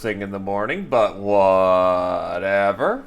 first thing in the morning, but whatever.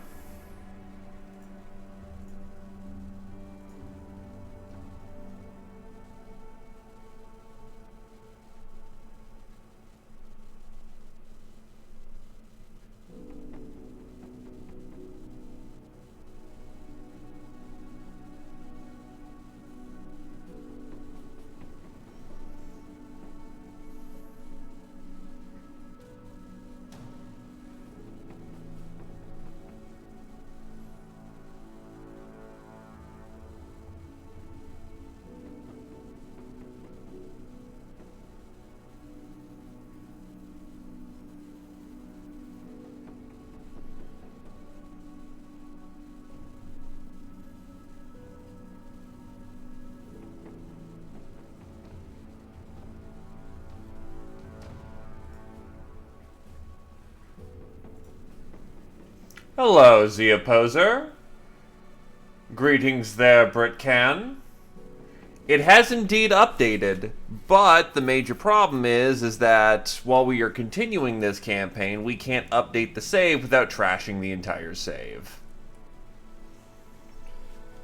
Hello, Z Opposer. Greetings there, Britcan. It has indeed updated, but the major problem is that while we are continuing this campaign, we can't update the save without trashing the entire save.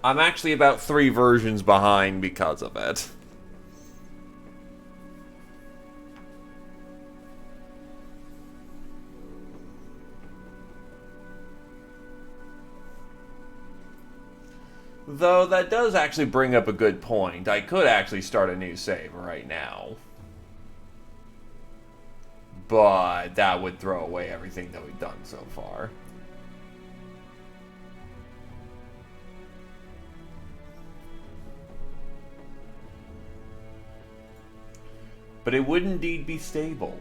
I'm actually about 3 versions behind because of it. Though that does actually bring up a good point. I could actually start a new save right now. But that would throw away everything that we've done so far. But it would indeed be stable.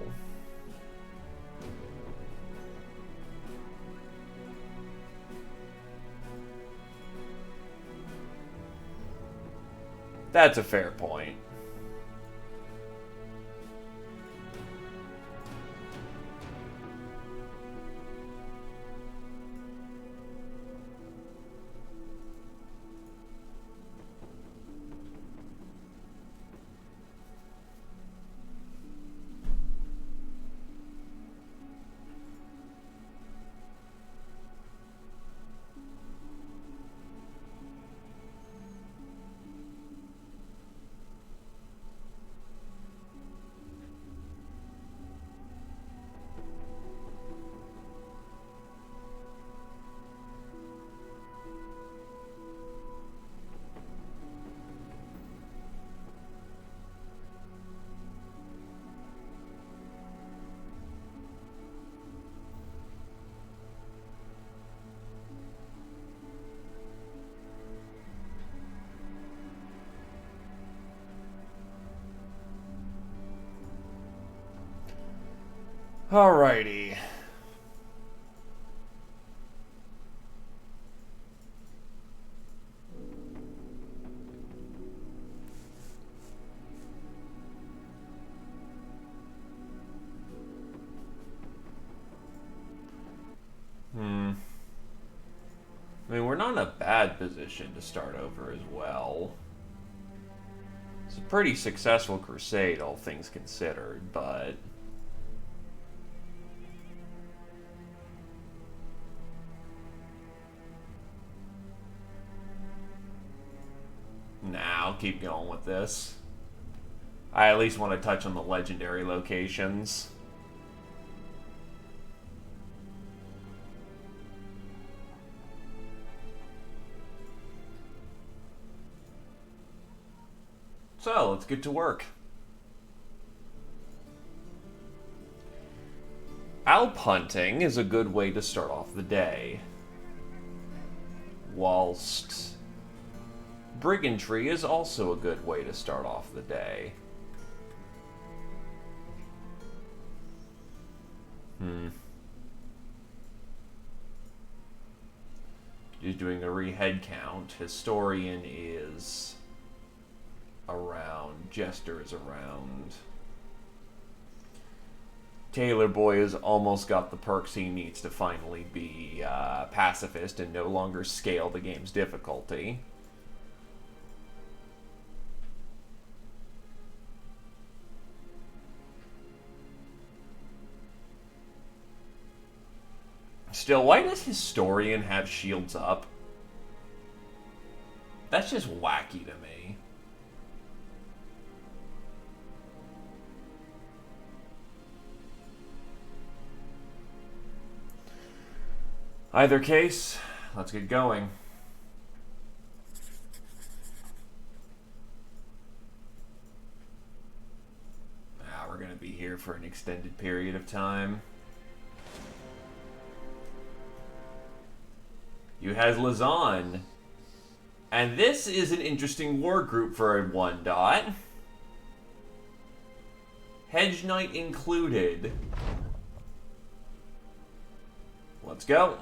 That's a fair point. Alrighty. I mean, we're not in a bad position to start over as well. It's a pretty successful crusade, all things considered, but... Nah, I'll keep going with this. I at least want to touch on the legendary locations. So, let's get to work. Alp hunting is a good way to start off the day. Whilst brigandry is also a good way to start off the day. Just doing a re-head count. Historian is around. Jester is around. Taylor Boy has almost got the perks he needs to finally be pacifist and no longer scale the game's difficulty. Still, why does Historian have shields up? That's just wacky to me. Either case, let's get going. We're going to be here for an extended period of time. You has Lazan. And this is an interesting war group for a 1-dot. Hedge Knight included. Let's go.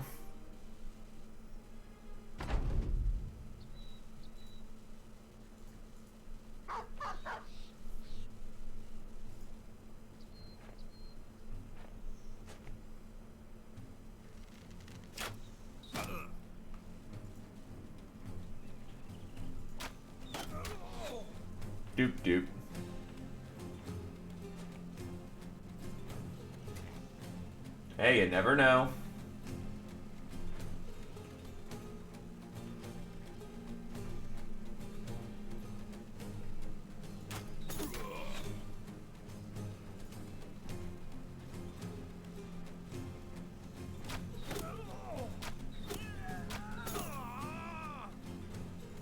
Doop doop. Hey, you never know.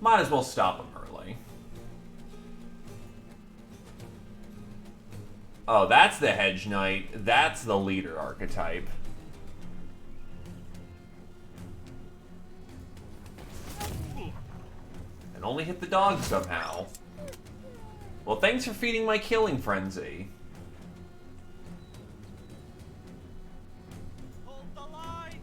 Might as well stop him early. Oh, that's the Hedge Knight. That's the leader archetype. And only hit the dog somehow. Well, thanks for feeding my killing frenzy. Hold the line.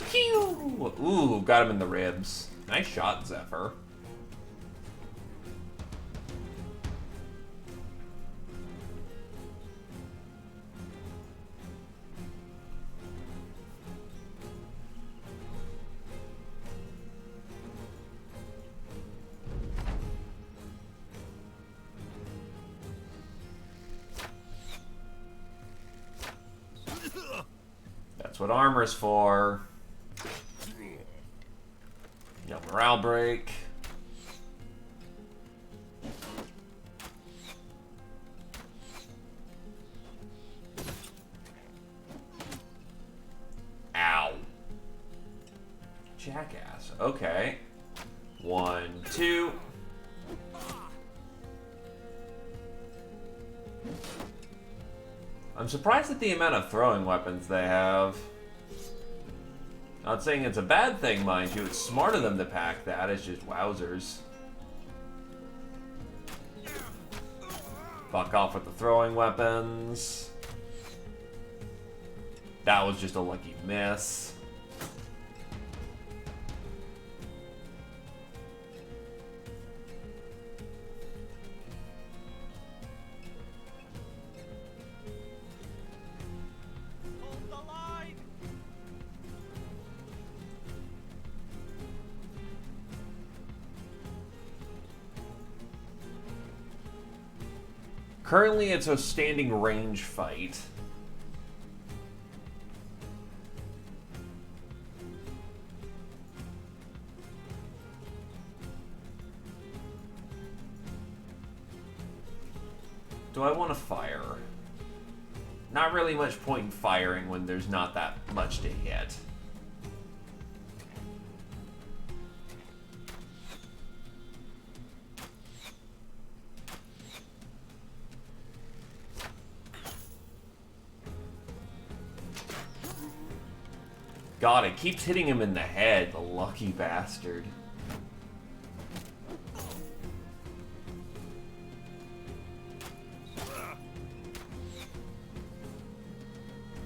Pew! Ooh, got him in the ribs. Nice shot, Zephyr. That's what armor's for. No morale break. Ow. Jackass. Okay. 1, 2. I'm surprised at the amount of throwing weapons they have. Not saying it's a bad thing, mind you. It's smart of them to pack that. It's just wowzers. Fuck off with the throwing weapons. That was just a lucky miss. Hold the line. Currently, it's a standing range fight. Do I want to fire? Not really much point in firing when there's not that much to hit. God, it keeps hitting him in the head, the lucky bastard.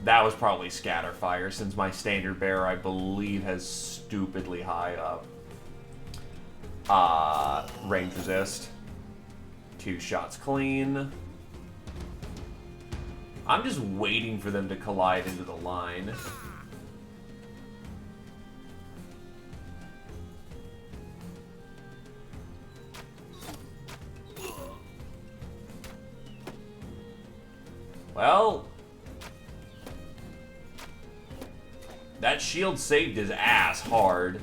That was probably scatter fire, since my standard bearer, I believe, has stupidly high range resist. 2 shots clean. I'm just waiting for them to collide into the line. Well, that shield saved his ass hard.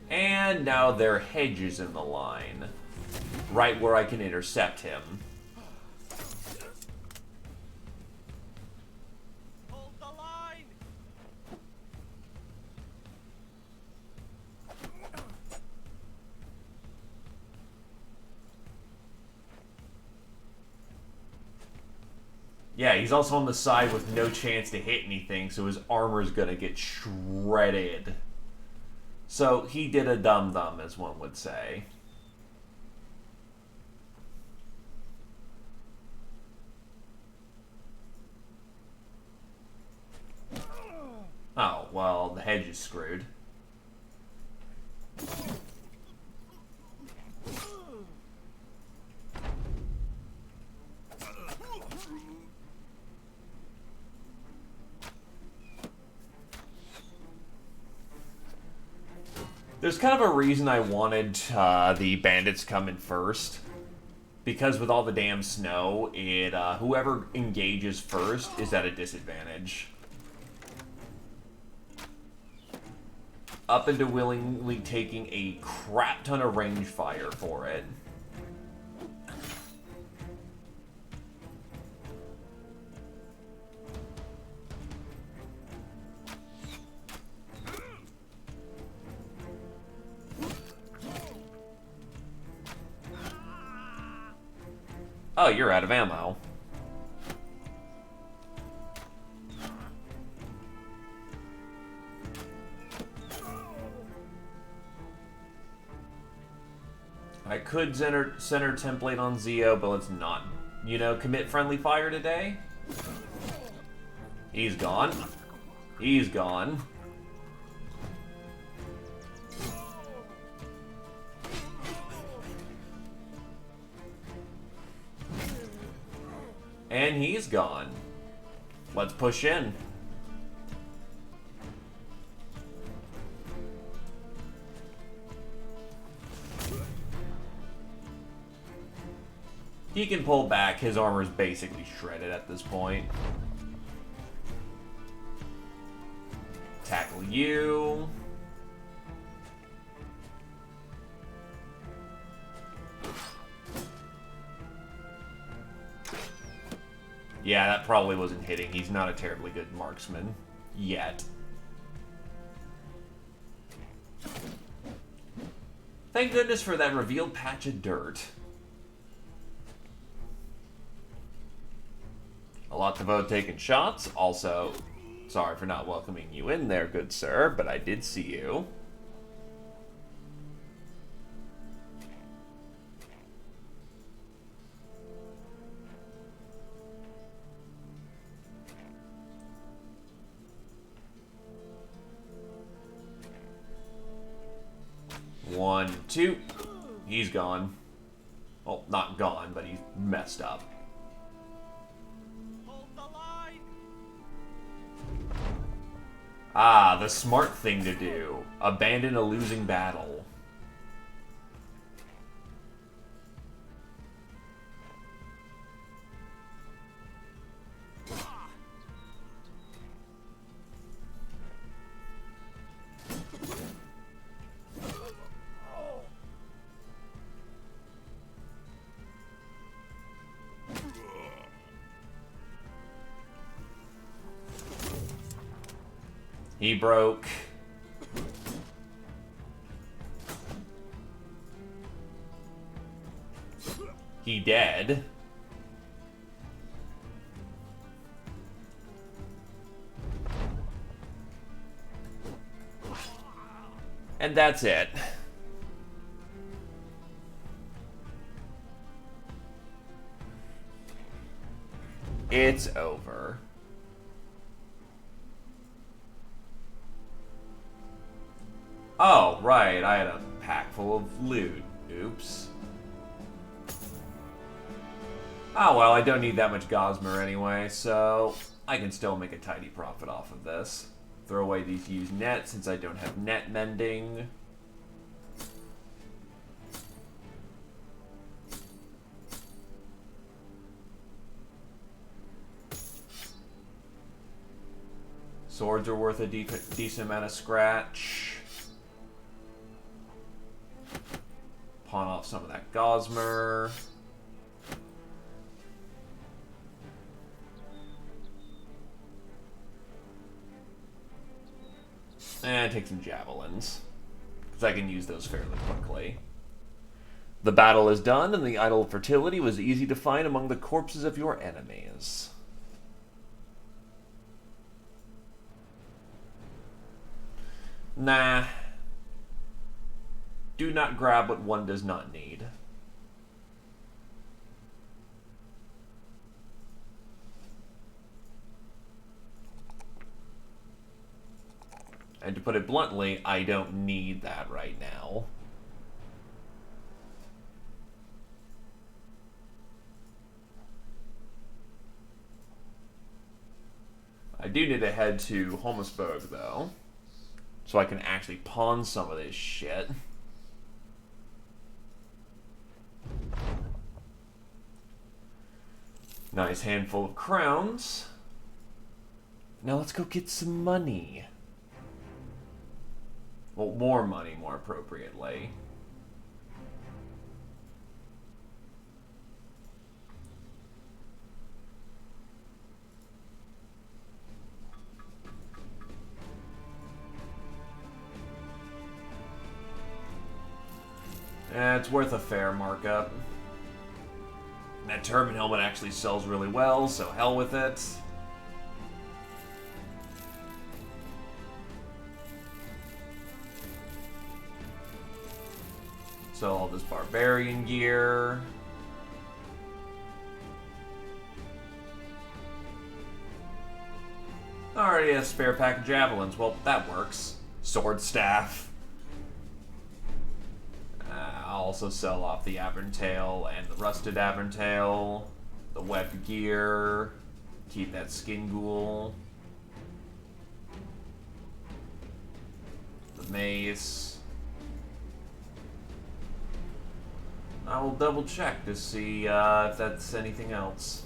And now their hedge is in the line. Right where I can intercept him. Hold the line! Yeah, he's also on the side with no chance to hit anything, so his armor's gonna get shredded. So he did a dum-dum, as one would say. Oh, well, the hedge is screwed. There's kind of a reason I wanted the bandits come in first. Because with all the damn snow, whoever engages first is at a disadvantage. Up into willingly taking a crap ton of range fire for it. Oh, you're out of ammo. I could center template on Zeo, but let's not, commit friendly fire today. He's gone. He's gone. And he's gone. Let's push in. He can pull back. His armor's basically shredded at this point. Tackle you. Yeah, that probably wasn't hitting. He's not a terribly good marksman. Yet. Thank goodness for that revealed patch of dirt. A lot to vote taking shots. Also, sorry for not welcoming you in there, good sir, but I did see you. One, two. He's gone. Well, not gone, but he's messed up. Hold the line! Ah, the smart thing to do. Abandon a losing battle. He broke. He dead. And that's it. It's over. Oh, right, I had a pack full of loot. Oops. Oh, well, I don't need that much Gosmer anyway, so I can still make a tidy profit off of this. Throw away these used nets since I don't have net mending. Swords are worth a decent amount of scratch. Pawn off some of that Gosmer. And take some javelins, because I can use those fairly quickly. The battle is done, and the idol of fertility was easy to find among the corpses of your enemies. Nah. Do not grab what one does not need. And to put it bluntly, I don't need that right now. I do need to head to Holmesburg, though, so I can actually pawn some of this shit. Nice handful of crowns. Now let's go get some money. Well, more money, more appropriately. It's worth a fair markup. That turban helmet actually sells really well, so hell with it. Sell all this barbarian gear. Already a spare pack of javelins. Well, that works. Sword staff. I'll also sell off the Aberntail and the rusted Aberntail. The webbed gear. Keep that skin ghoul. The mace. I will double check to see if that's anything else.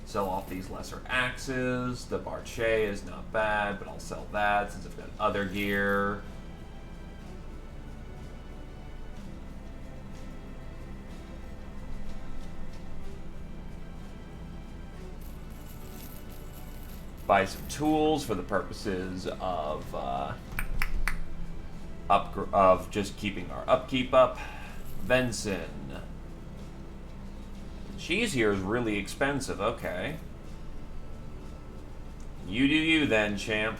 Sell off these lesser axes. The Barchet is not bad, but I'll sell that since I've got other gear. Buy some tools for the purposes of just keeping our upkeep up. Venson. Cheese here is really expensive. Okay. You do you then, champ.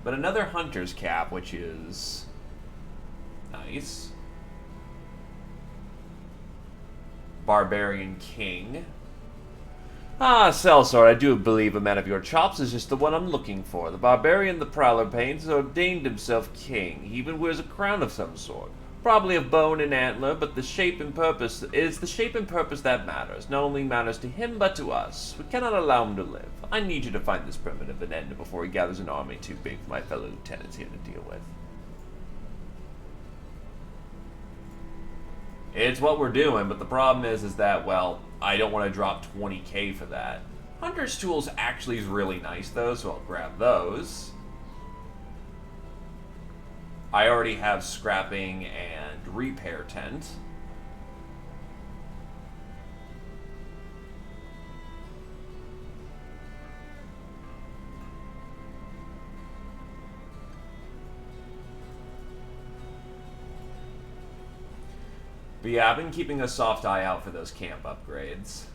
But another hunter's cap, which is nice. Barbarian King. Ah, Sellsword, I do believe a man of your chops is just the one I'm looking for. The barbarian the Prowler paints has ordained himself king. He even wears a crown of some sort. Probably of bone and antler, but the shape and purpose is the shape and purpose that matters. Not only matters to him, but to us. We cannot allow him to live. I need you to find this primitive an end before he gathers an army too big for my fellow lieutenants here to deal with. It's what we're doing, but the problem is that, well, I don't want to drop 20k for that. Hunter's Tools actually is really nice, though, so I'll grab those. I already have Scrapping and Repair Tent. But yeah, I've been keeping a soft eye out for those camp upgrades.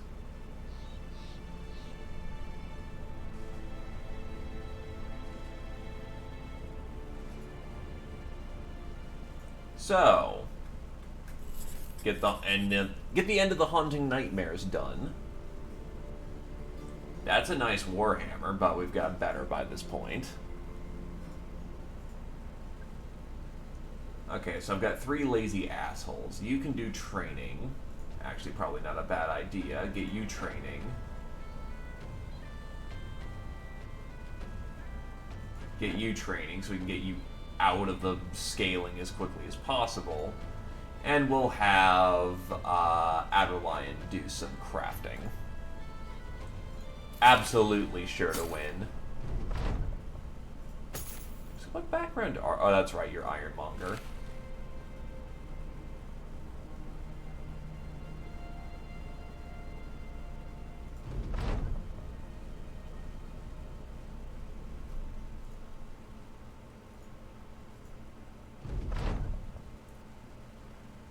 So, get the end of the Haunting Nightmares done. That's a nice Warhammer, but we've got better by this point. Okay, so I've got 3 lazy assholes. You can do training. Actually, probably not a bad idea. Get you training. Get you training so we can get you out of the scaling as quickly as possible. And we'll have Adderlion do some crafting. absolutely sure to win. So what background are... Oh, that's right, you're Ironmonger.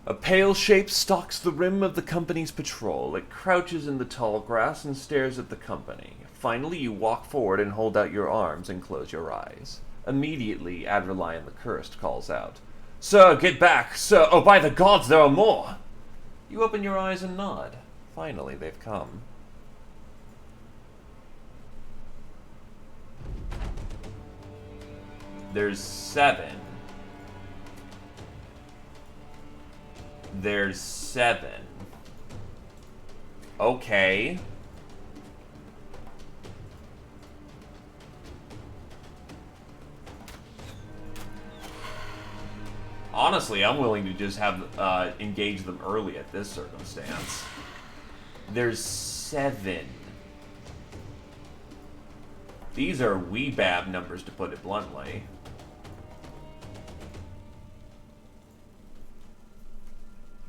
A pale shape stalks the rim of the company's patrol. It crouches in the tall grass and stares at the company. Finally, you walk forward and hold out your arms and close your eyes. Immediately, Adrelion the Cursed calls out, "Sir, get back! Sir, oh by the gods, there are more!" You open your eyes and nod. Finally, they've come. There's 7. There's 7. Okay. Honestly, I'm willing to just have engage them early at this circumstance. There's 7. These are weebab numbers, to put it bluntly.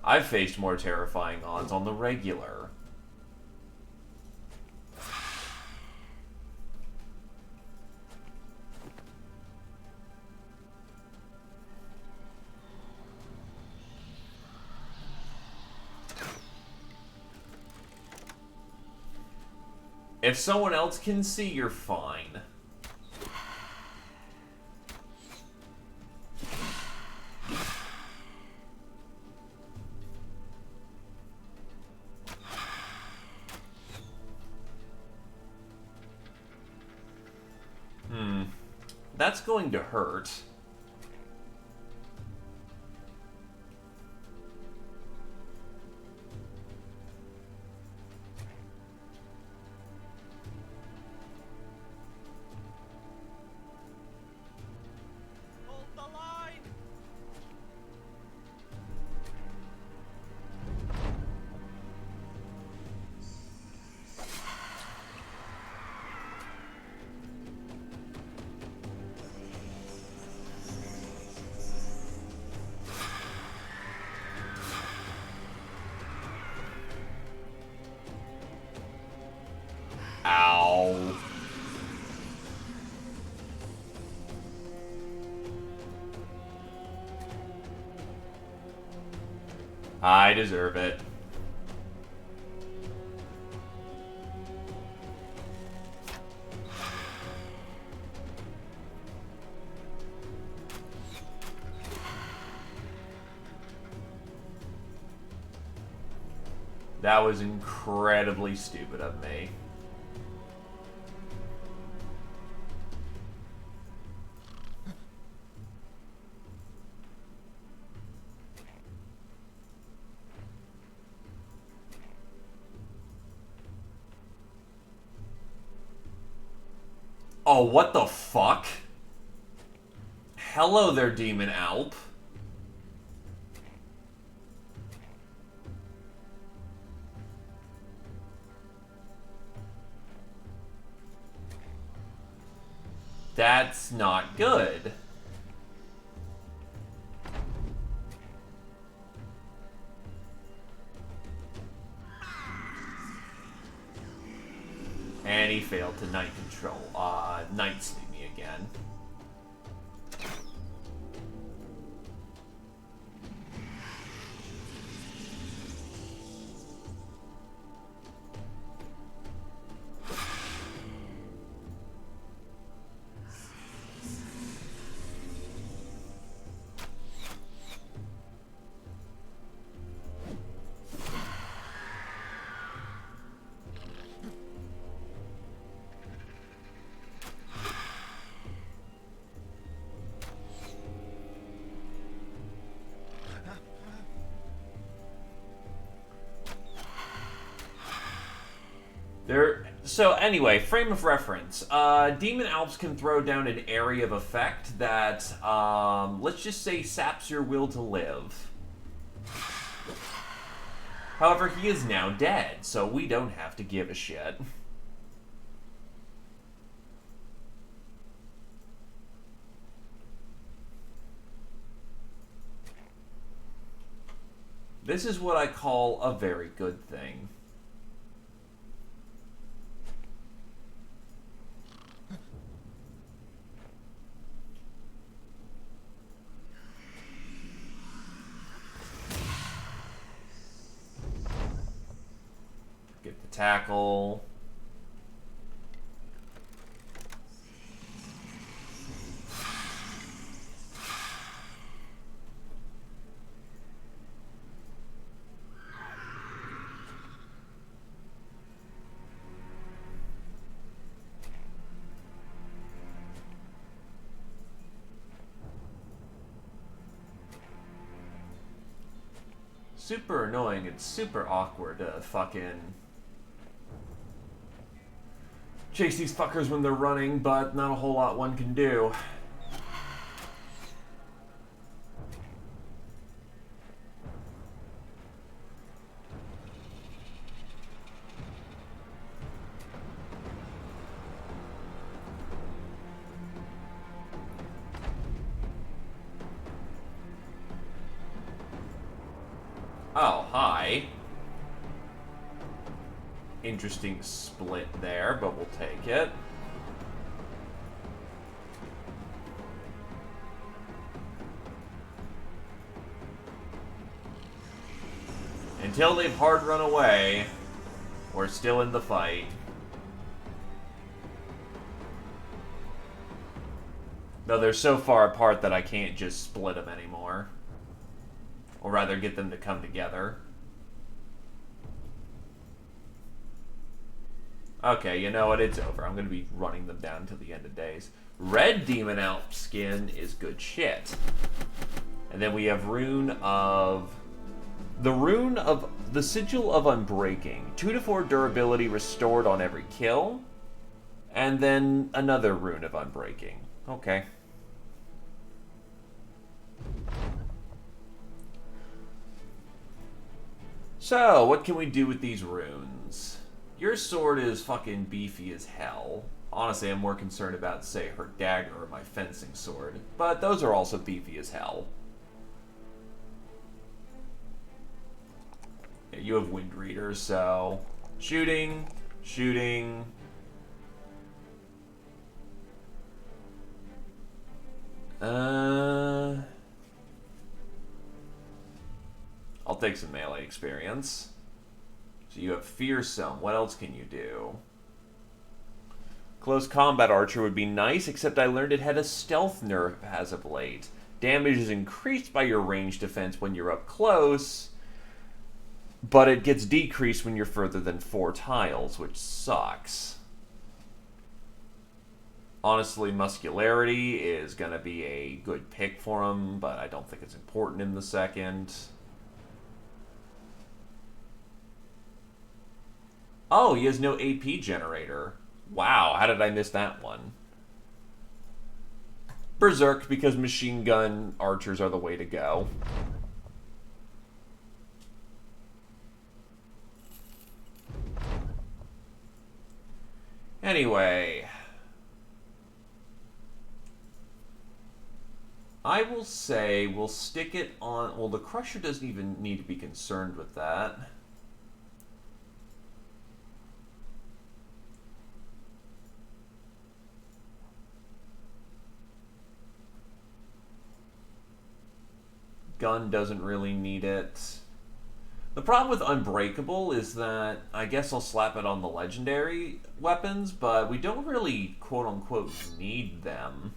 I've faced more terrifying odds on the regular. If someone else can see, you're fine. That's going to hurt. Hold the line! Ow. I deserve it. That was incredibly stupid of me. Oh, what the fuck? Hello there, Demon Alp. That's not good. And he failed to night control. Night sleep me again. So anyway, frame of reference. Demon Alps can throw down an area of effect that, let's just say, saps your will to live. However, he is now dead, so we don't have to give a shit. This is what I call a very good thing. Get the tackle. Super annoying and super awkward to fucking chase these fuckers when they're running, but not a whole lot one can do. Oh, hi. Interesting split there, but we'll take it. Until they've hard run away, we're still in the fight. Though they're so far apart that I can't just split them anymore. Or rather, get them to come together. Okay, you know what? It's over. I'm going to be running them down till the end of days. Red Demon Alp skin is good shit. And then we have Rune of... The Rune of... The Sigil of Unbreaking. 2 to 4 durability restored on every kill. And then another Rune of Unbreaking. Okay. So, what can we do with these runes? Your sword is fucking beefy as hell. Honestly, I'm more concerned about, say, her dagger or my fencing sword. But those are also beefy as hell. Yeah, you have Wind Reader, so... Shooting, shooting... I'll take some melee experience. So you have Fearsome. What else can you do? Close Combat Archer would be nice, except I learned it had a stealth nerf as of late. Damage is increased by your range defense when you're up close, but it gets decreased when you're further than 4 tiles, which sucks. Honestly, Muscularity is going to be a good pick for him, but I don't think it's important in the second. Oh, he has no AP generator. Wow, how did I miss that one? Berserk, because machine gun archers are the way to go. Anyway... I will say we'll stick it on... Well, the Crusher doesn't even need to be concerned with that. Gun doesn't really need it. The problem with Unbreakable is that I guess I'll slap it on the legendary weapons, but we don't really quote-unquote need them.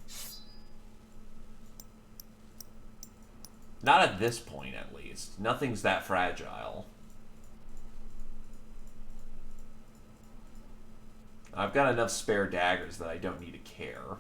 Not at this point, at least. Nothing's that fragile. I've got enough spare daggers that I don't need to care.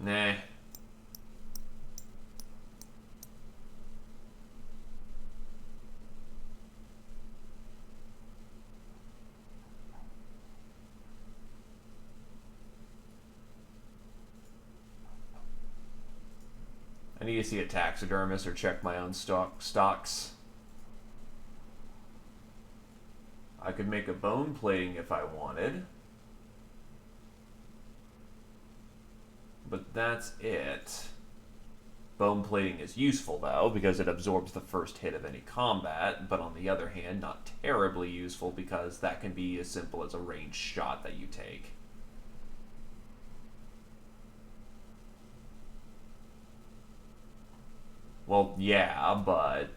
Nah. I need to see a taxidermist or check my own stocks. I could make a bone plating if I wanted. But that's it. Bone plating is useful, though, because it absorbs the first hit of any combat, but on the other hand, not terribly useful because that can be as simple as a ranged shot that you take. Well, yeah, but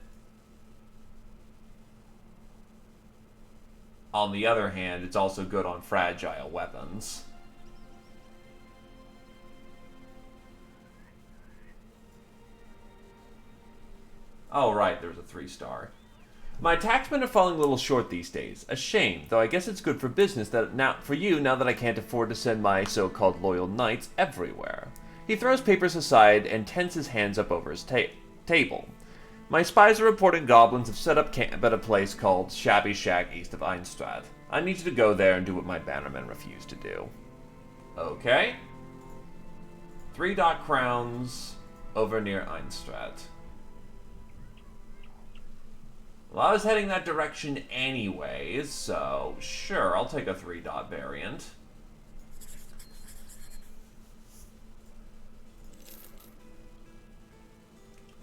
on the other hand, it's also good on fragile weapons. Oh, right, there's a 3-star. My attachment are falling a little short these days. A shame, though I guess it's good for business that now that I can't afford to send my so-called loyal knights everywhere. He throws papers aside and tends his hands up over his table. My spies are reporting goblins have set up camp at a place called Shabby Shack east of Einstradt. I need you to go there and do what my bannermen refuse to do. Okay. 3-dot crowns over near Einstradt. Well, I was heading that direction anyways, so sure, I'll take a 3-dot variant.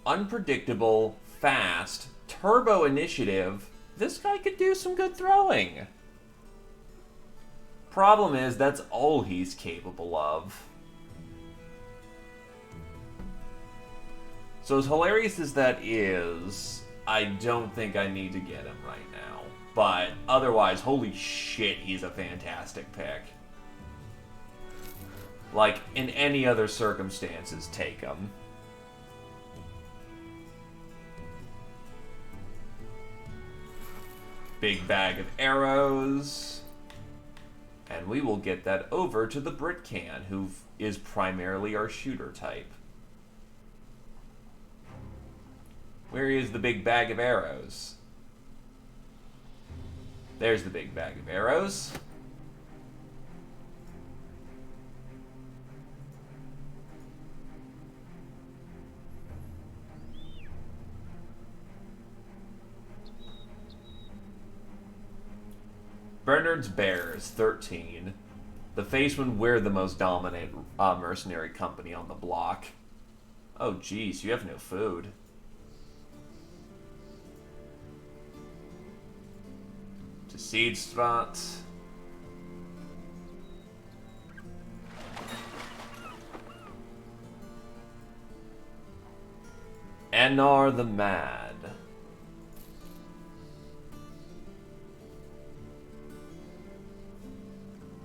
Unpredictable, fast, turbo initiative. This guy could do some good throwing. Problem is, that's all he's capable of. So as hilarious as that is, I don't think I need to get him right now. But otherwise, holy shit, he's a fantastic pick. Like, in any other circumstances, take him. Big bag of arrows. And we will get that over to the Britcan, who is primarily our shooter type. Where is the big bag of arrows? There's the big bag of arrows. Bernard's Bears, 13. The face when we're the most dominant mercenary company on the block. Oh, geez, you have no food. To Seedstrat. Enar the Mad.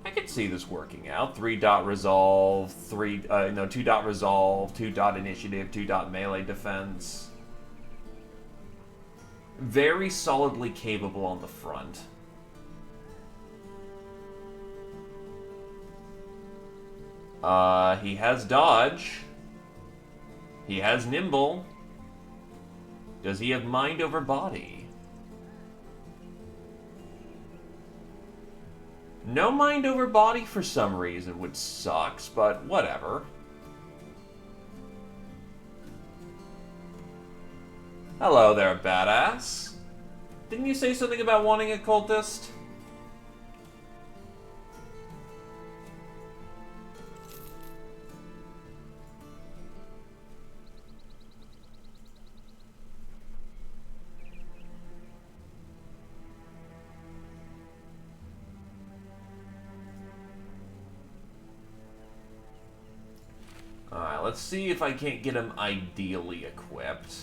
I could see this working out. 3-dot resolve, 2-dot resolve, 2-dot initiative, 2-dot melee defense. Very solidly capable on the front. He has dodge. He has nimble. Does he have mind over body? No mind over body for some reason, which sucks, but whatever. Hello there, badass. Didn't you say something about wanting a cultist? Alright, let's see if I can't get him ideally equipped.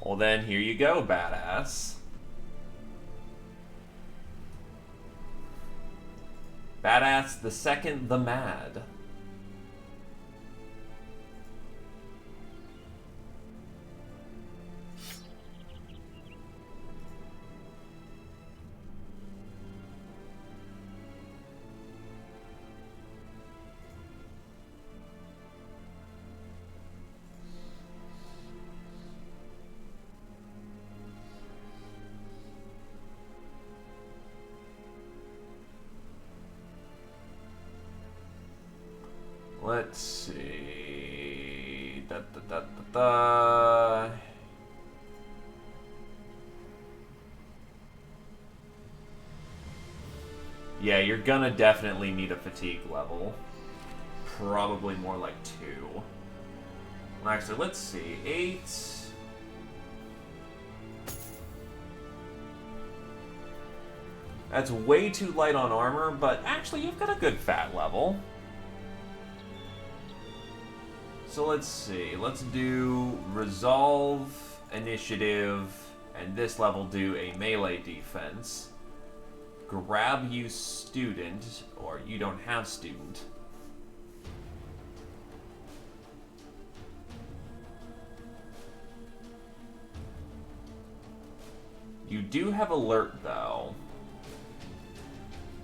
Well then, here you go, badass. Badass the Second the Mad. Let's see. Da, da, da, da, da. Yeah, you're gonna definitely need a fatigue level. Probably more like 2. Actually, let's see. 8. That's way too light on armor, but actually you've got a good fat level. So let's see. Let's do Resolve, Initiative, and this level do a melee defense. Grab you Student, or you don't have Student. You do have Alert, though,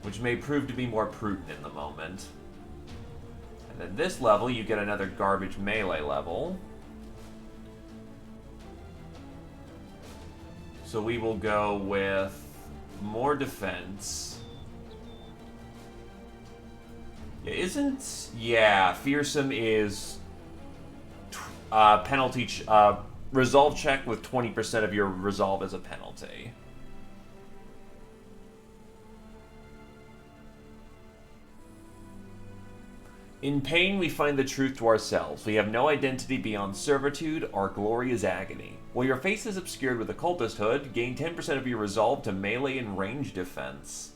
which may prove to be more prudent in the moment. And then this level, you get another garbage melee level. So we will go with more defense. Yeah, Fearsome is penalty, resolve check with 20% of your resolve as a penalty. In pain, we find the truth to ourselves. We have no identity beyond servitude. Our glory is agony. While your face is obscured with a cultist hood, gain 10% of your resolve to melee and range defense.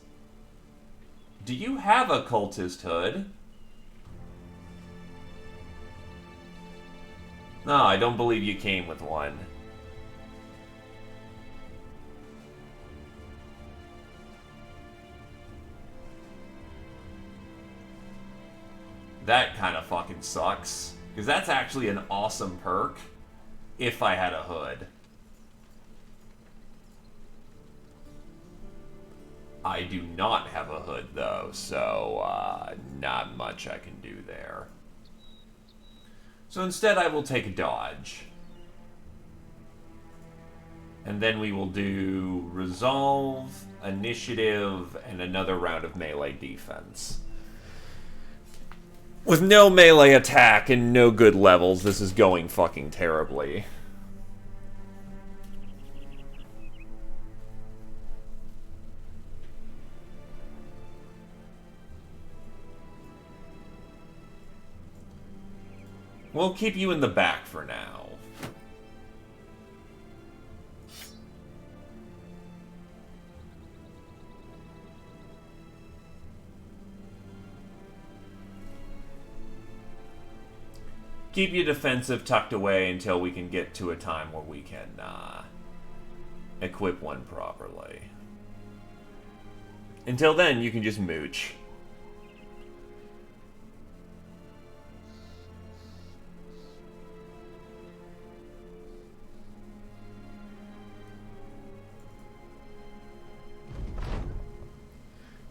Do you have a cultist hood? No, I don't believe you came with one. That kind of fucking sucks. Because that's actually an awesome perk if I had a hood. I do not have a hood, though, so not much I can do there. So instead I will take a dodge. And then we will do Resolve, Initiative, and another round of melee defense. With no melee attack and no good levels, this is going fucking terribly. We'll keep you in the back for now. Keep your defensive tucked away until we can get to a time where we can equip one properly. Until then, you can just mooch.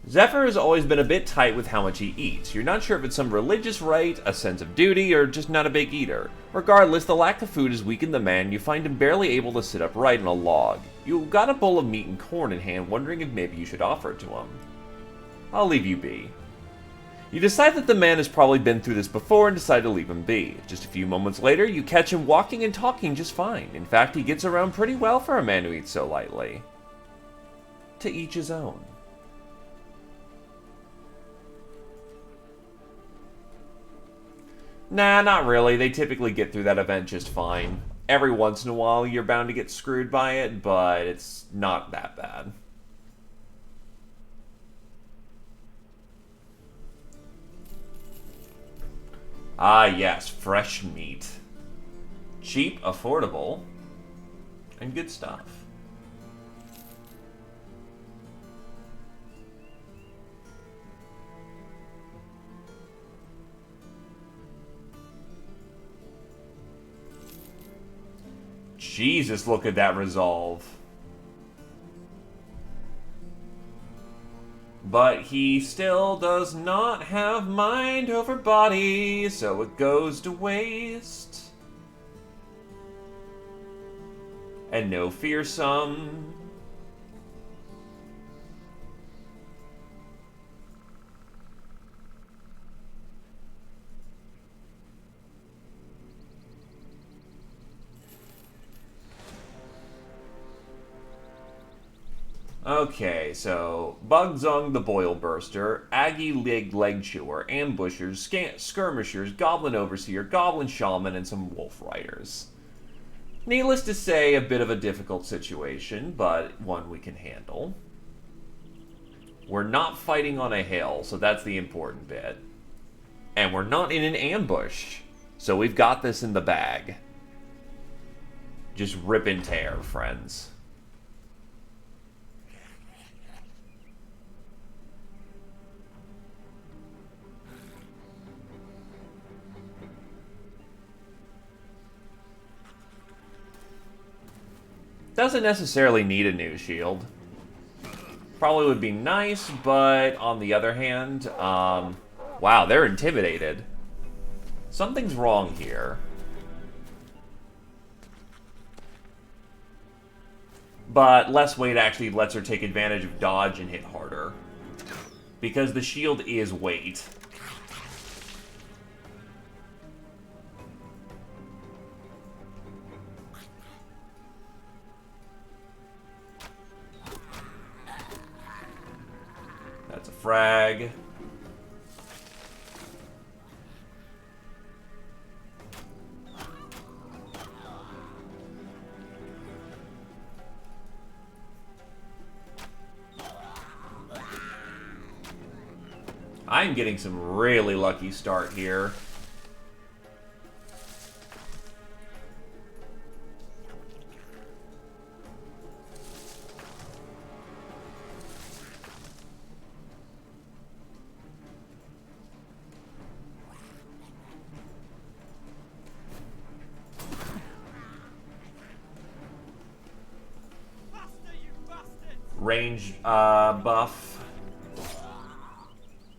Zephyr has always been a bit tight with how much he eats. You're not sure if it's some religious rite, a sense of duty, or just not a big eater. Regardless, the lack of food has weakened the man. You find him barely able to sit upright on a log. You got a bowl of meat and corn in hand, wondering if maybe you should offer it to him. I'll leave you be. You decide that the man has probably been through this before and decide to leave him be. Just a few moments later, you catch him walking and talking just fine. In fact, he gets around pretty well for a man who eats so lightly. To each his own. Nah, not really. They typically get through that event just fine. Every once in a while, you're bound to get screwed by it, but it's not that bad. Ah, yes, fresh meat. Cheap, affordable, and good stuff. Jesus, look at that resolve. But he still does not have mind over body, so it goes to waste. And no fearsome. Okay, so Bugzung the Boil Burster, Aggie Leg Chewer, Ambushers, Skirmishers, Goblin Overseer, Goblin Shaman, and some Wolf Riders. Needless to say, a bit of a difficult situation, but one we can handle. We're not fighting on a hill, so that's the important bit. And we're not in an ambush, so we've got this in the bag. Just rip and tear, friends. Doesn't necessarily need a new shield. Probably would be nice, but on the other hand, wow, they're intimidated. Something's wrong here. But less weight actually lets her take advantage of dodge and hit harder. Because the shield is weight. That's a frag. I'm getting some really lucky start here. Range buff.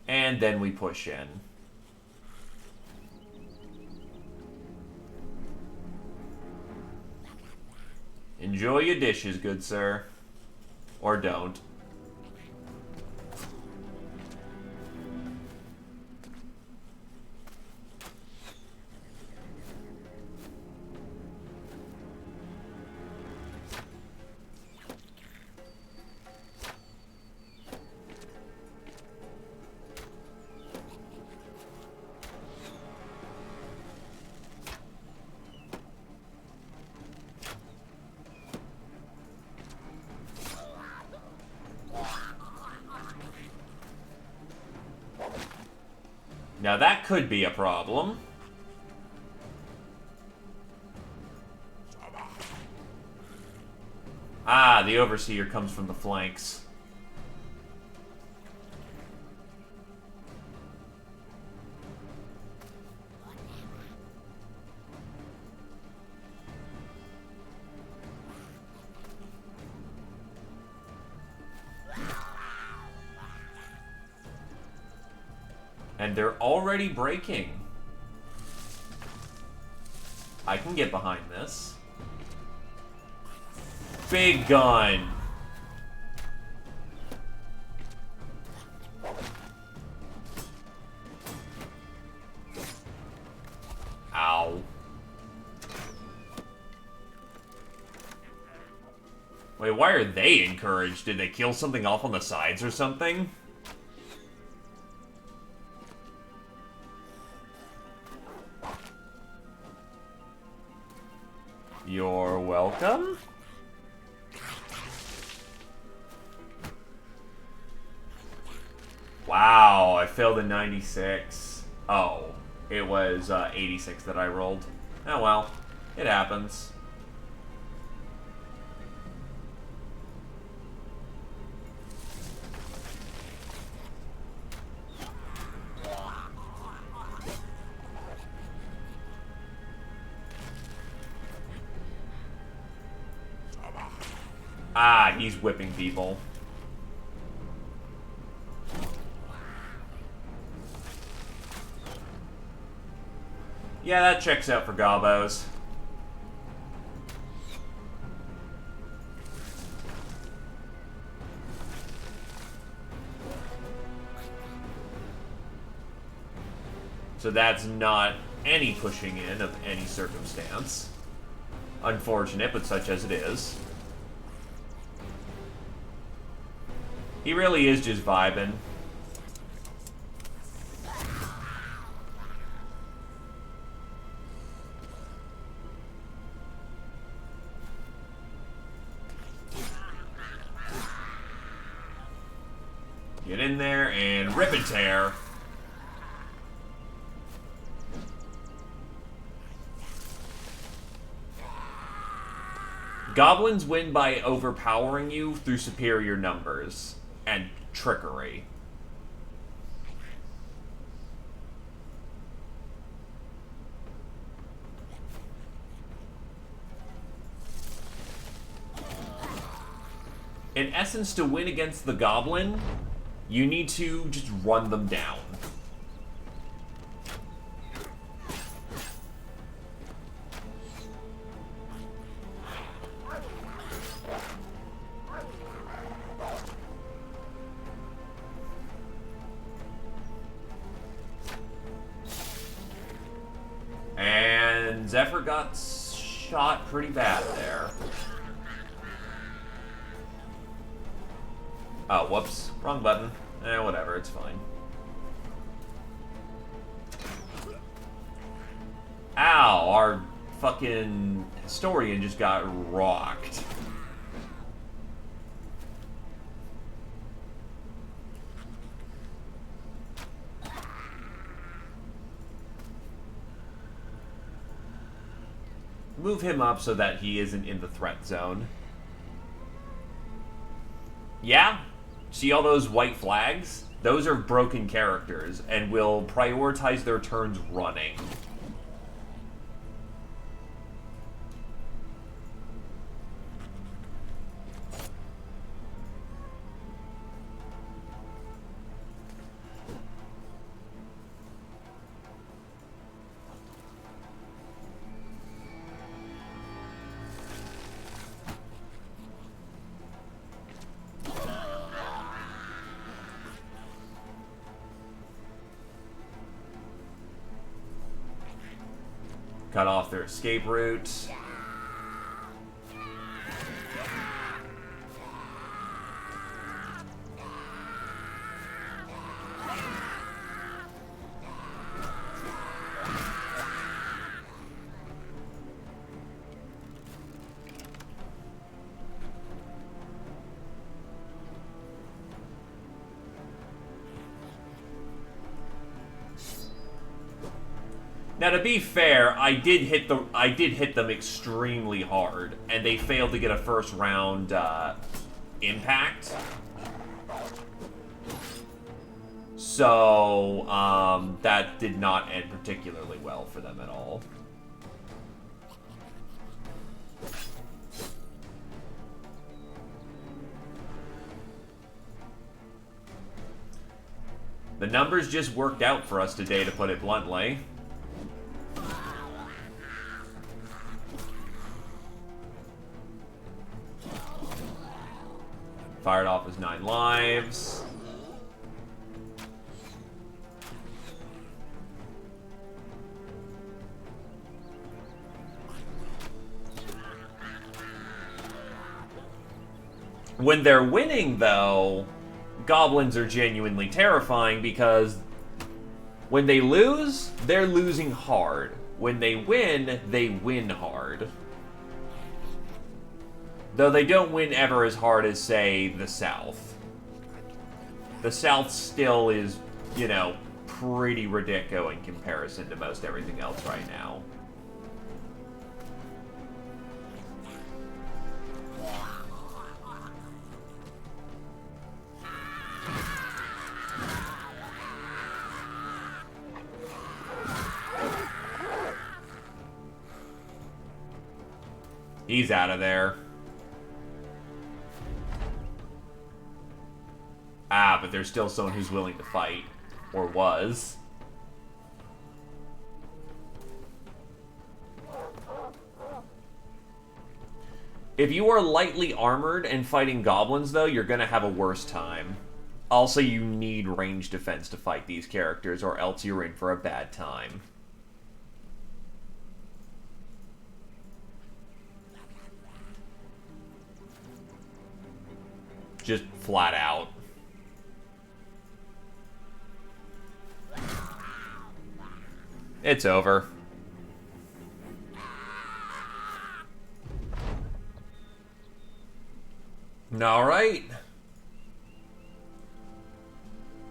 And then we push in. Enjoy your dishes, good sir. Or don't. Now that could be a problem. Ah, the Overseer comes from the flanks. And they're already breaking. I can get behind this. Big gun. Ow. Wait, why are they encouraged? Did they kill something off on the sides or something? You're welcome? Wow, I failed a 96. Oh, it was 86 that I rolled. Oh well, it happens. Ah, he's whipping people. Yeah, that checks out for Gobos. So that's not any pushing in of any circumstance. Unfortunate, but such as it is. He really is just vibing. Get in there and rip and tear. Goblins win by overpowering you through superior numbers and trickery. In essence, to win against the goblin, you need to just run them down. And Zephyr got shot pretty bad there. Oh, whoops. Wrong button. Whatever, it's fine. Ow, our fucking historian just got rocked. Move him up so that he isn't in the threat zone. Yeah? See all those white flags? Those are broken characters and will prioritize their turns running. Cut off their escape route. Now, to be fair, I did hit them extremely hard, and they failed to get a first round impact. So that did not end particularly well for them at all. The numbers just worked out for us today, to put it bluntly. Fired off his 9 lives. When they're winning, though, goblins are genuinely terrifying because when they lose, they're losing hard. When they win hard. Though they don't win ever as hard as, say, the South. The South still is, you know, pretty ridiculous in comparison to most everything else right now. He's out of there. Ah, but there's still someone who's willing to fight. Or was. If you are lightly armored and fighting goblins, though, you're going to have a worse time. Also, you need range defense to fight these characters, or else you're in for a bad time. Just flat out. It's over. Alright.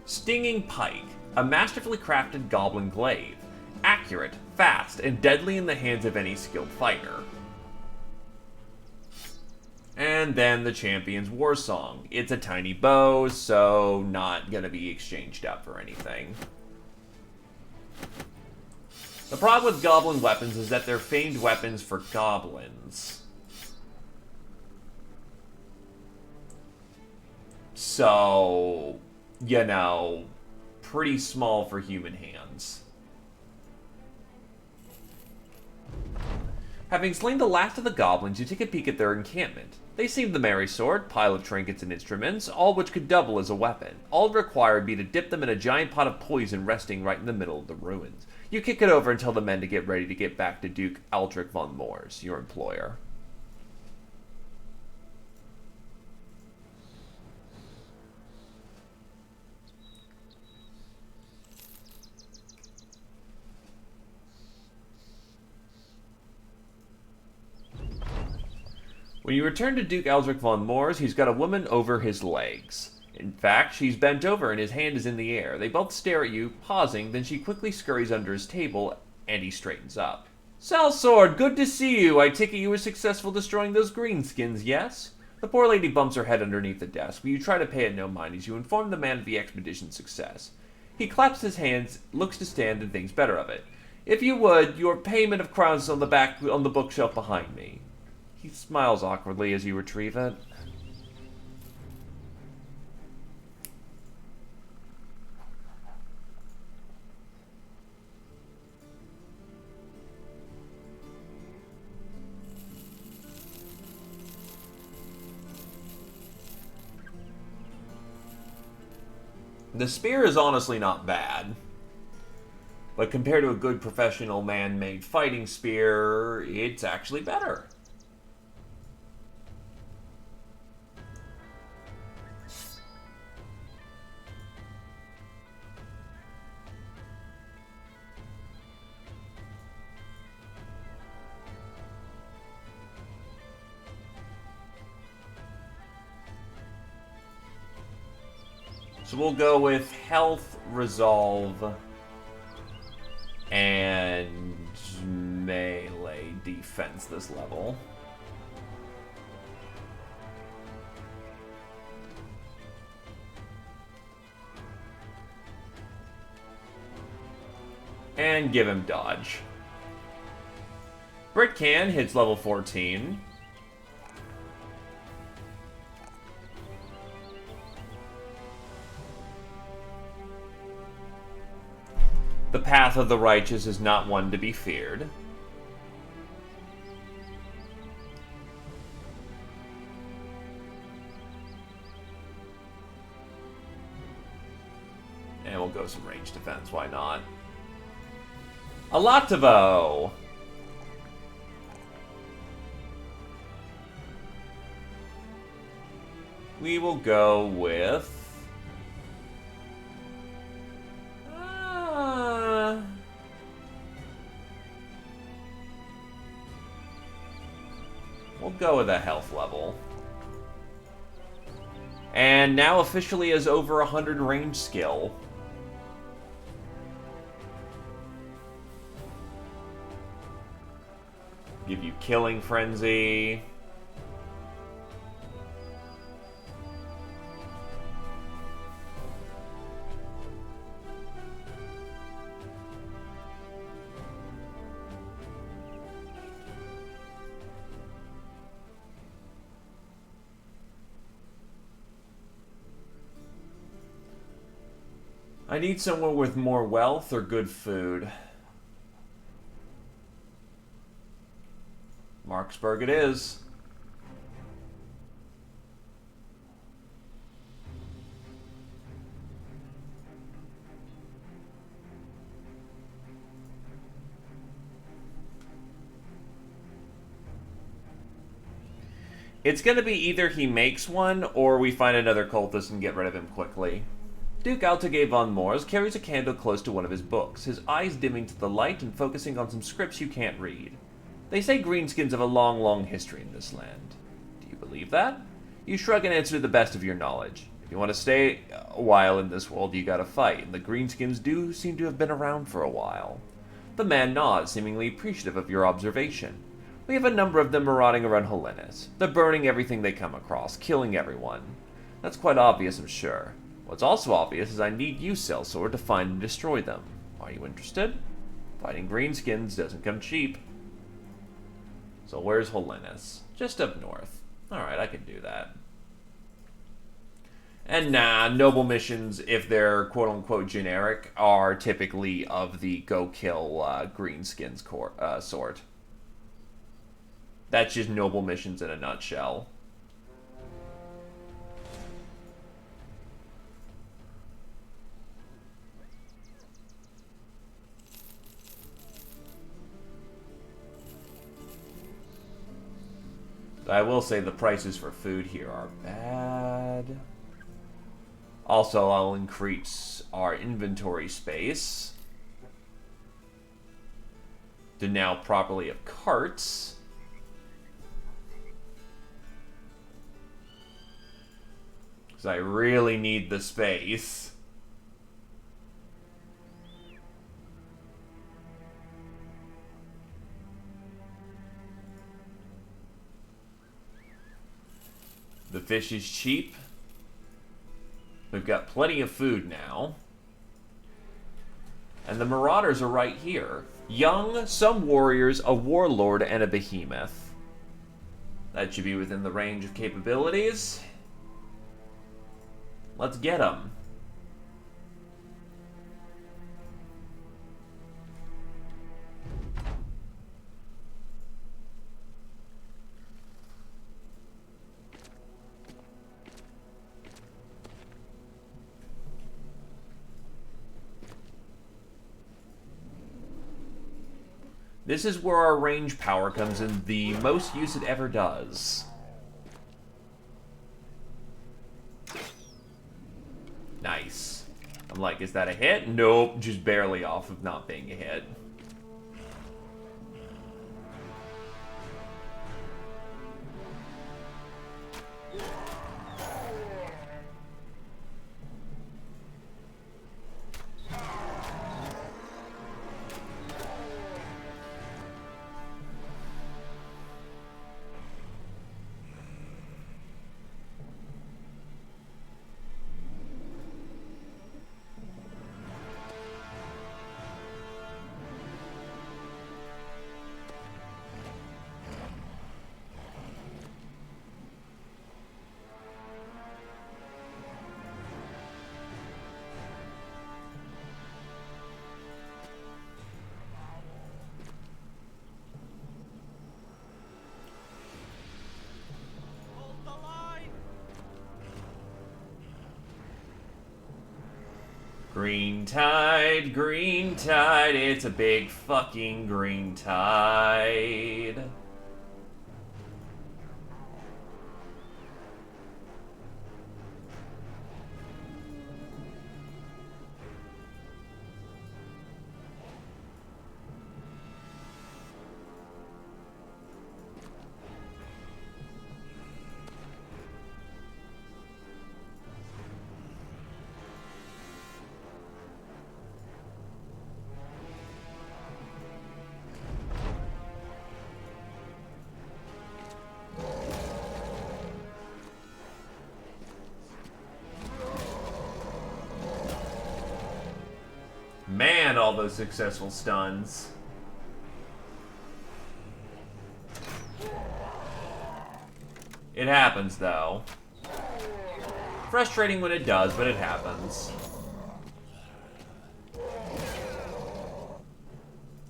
Stinging Pike, a masterfully crafted goblin glaive. Accurate, fast, and deadly in the hands of any skilled fighter. And then the Champion's War Song. It's a tiny bow, so not gonna be exchanged out for anything. The problem with goblin weapons is that they're famed weapons for goblins. So, you know, pretty small for human hands. Having slain the last of the goblins, you take a peek at their encampment. They seem the merry sort, pile of trinkets and instruments, all which could double as a weapon. All required be to dip them in a giant pot of poison resting right in the middle of the ruins. You kick it over and tell the men to get ready to get back to Duke Aldrich von Moors, your employer. When you return to Duke Aldrich von Moors, he's got a woman over his legs. In fact, she's bent over and his hand is in the air. They both stare at you, pausing, then she quickly scurries under his table, and he straightens up. Salsword, good to see you. I take it you were successful destroying those greenskins, yes? The poor lady bumps her head underneath the desk, but you try to pay it no mind as you inform the man of the expedition's success. He claps his hands, looks to stand, and thinks better of it. If you would, your payment of crowns on the bookshelf behind me. He smiles awkwardly as you retrieve it. The spear is honestly not bad. But compared to a good professional man-made fighting spear, it's actually better. So we'll go with health, resolve, and melee defense this level. And give him dodge. Brit Can hits level 14. The path of the righteous is not one to be feared. And we'll go some range defense, why not? Alatovo! We will go with... We'll go with a health level. And now officially has over 100 range skill. Give you Killing Frenzy. I need someone with more wealth or good food. Marksburg it is. It's going to be either he makes one or we find another cultist and get rid of him quickly. Duke Altage von Mors carries a candle close to one of his books, his eyes dimming to the light and focusing on some scripts you can't read. They say greenskins have a long, long history in this land. Do you believe that? You shrug and answer to the best of your knowledge. If you want to stay a while in this world, you gotta fight, and the greenskins do seem to have been around for a while. The man nods, seemingly appreciative of your observation. We have a number of them marauding around Hellenis. They're burning everything they come across, killing everyone. That's quite obvious, I'm sure. What's also obvious is I need you, Sellsword, to find and destroy them. Are you interested? Fighting greenskins doesn't come cheap. So where's Hellenis? Just up north. Alright, I can do that. And nah, noble missions, if they're quote-unquote generic, are typically of the go kill greenskins sort. That's just noble missions in a nutshell. I will say the prices for food here are bad. Also, I'll increase our inventory space to now properly have carts. Because I really need the space. The fish is cheap. We've got plenty of food now. And the marauders are right here. Young, some warriors, a warlord, and a behemoth. That should be within the range of capabilities. Let's get them. This is where our range power comes in the most use it ever does. Nice. I'm like, is that a hit? Nope, just barely off of not being a hit. Green tide, it's a big fucking green tide. Man, all those successful stuns. It happens, though. Frustrating when it does, but it happens.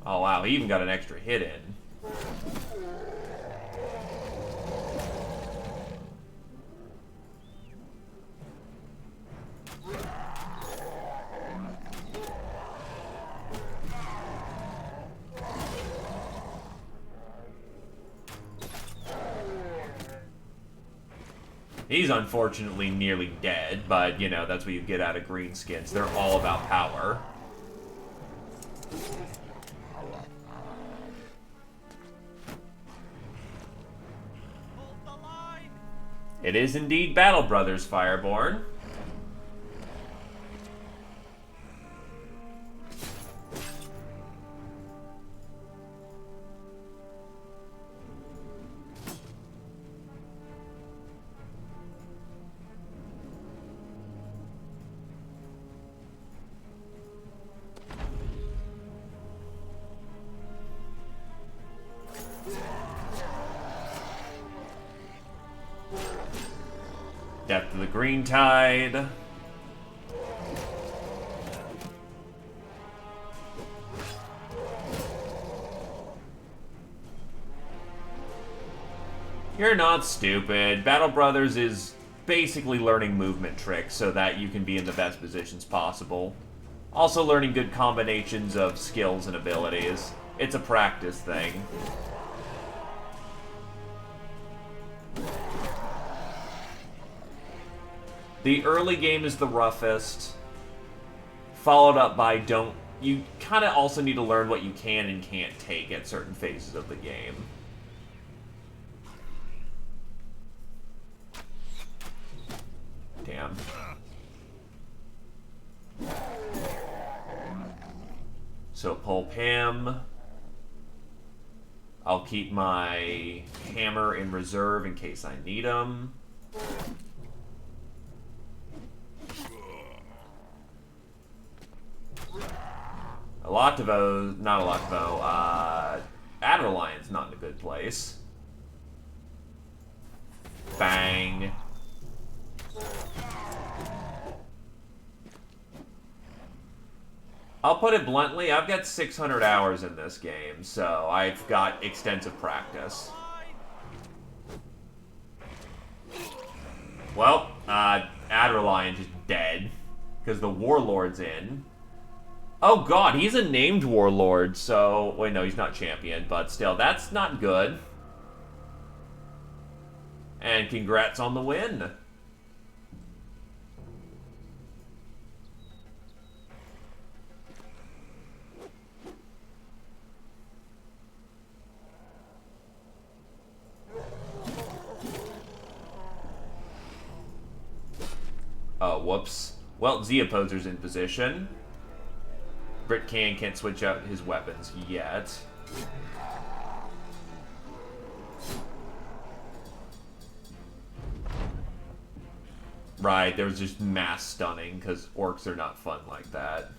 Oh, wow, he even got an extra hit in. He's unfortunately nearly dead, but, you know, that's what you get out of greenskins. They're all about power. Hold the line! It is indeed Battle Brothers Fireborn. Death to the Green Tide. You're not stupid. Battle Brothers is basically learning movement tricks so that you can be in the best positions possible. Also learning good combinations of skills and abilities. It's a practice thing. The early game is the roughest, followed up by don't... You kind of also need to learn what you can and can't take at certain phases of the game. Damn. So pull Pam. I'll keep my hammer in reserve in case I need them. Aloctavo, not Aloctavo, Adderlion's not in a good place. Bang. I'll put it bluntly, I've got 600 hours in this game, so I've got extensive practice. Well, Adderlion's just dead, because the Warlord's in. Oh god, he's a named Warlord, so... Wait, no, he's not champion, but still, that's not good. And congrats on the win. Oh, whoops. Well, Z Opposer's in position. Brit can't switch out his weapons yet. Right, there was just mass stunning, because orcs are not fun like that.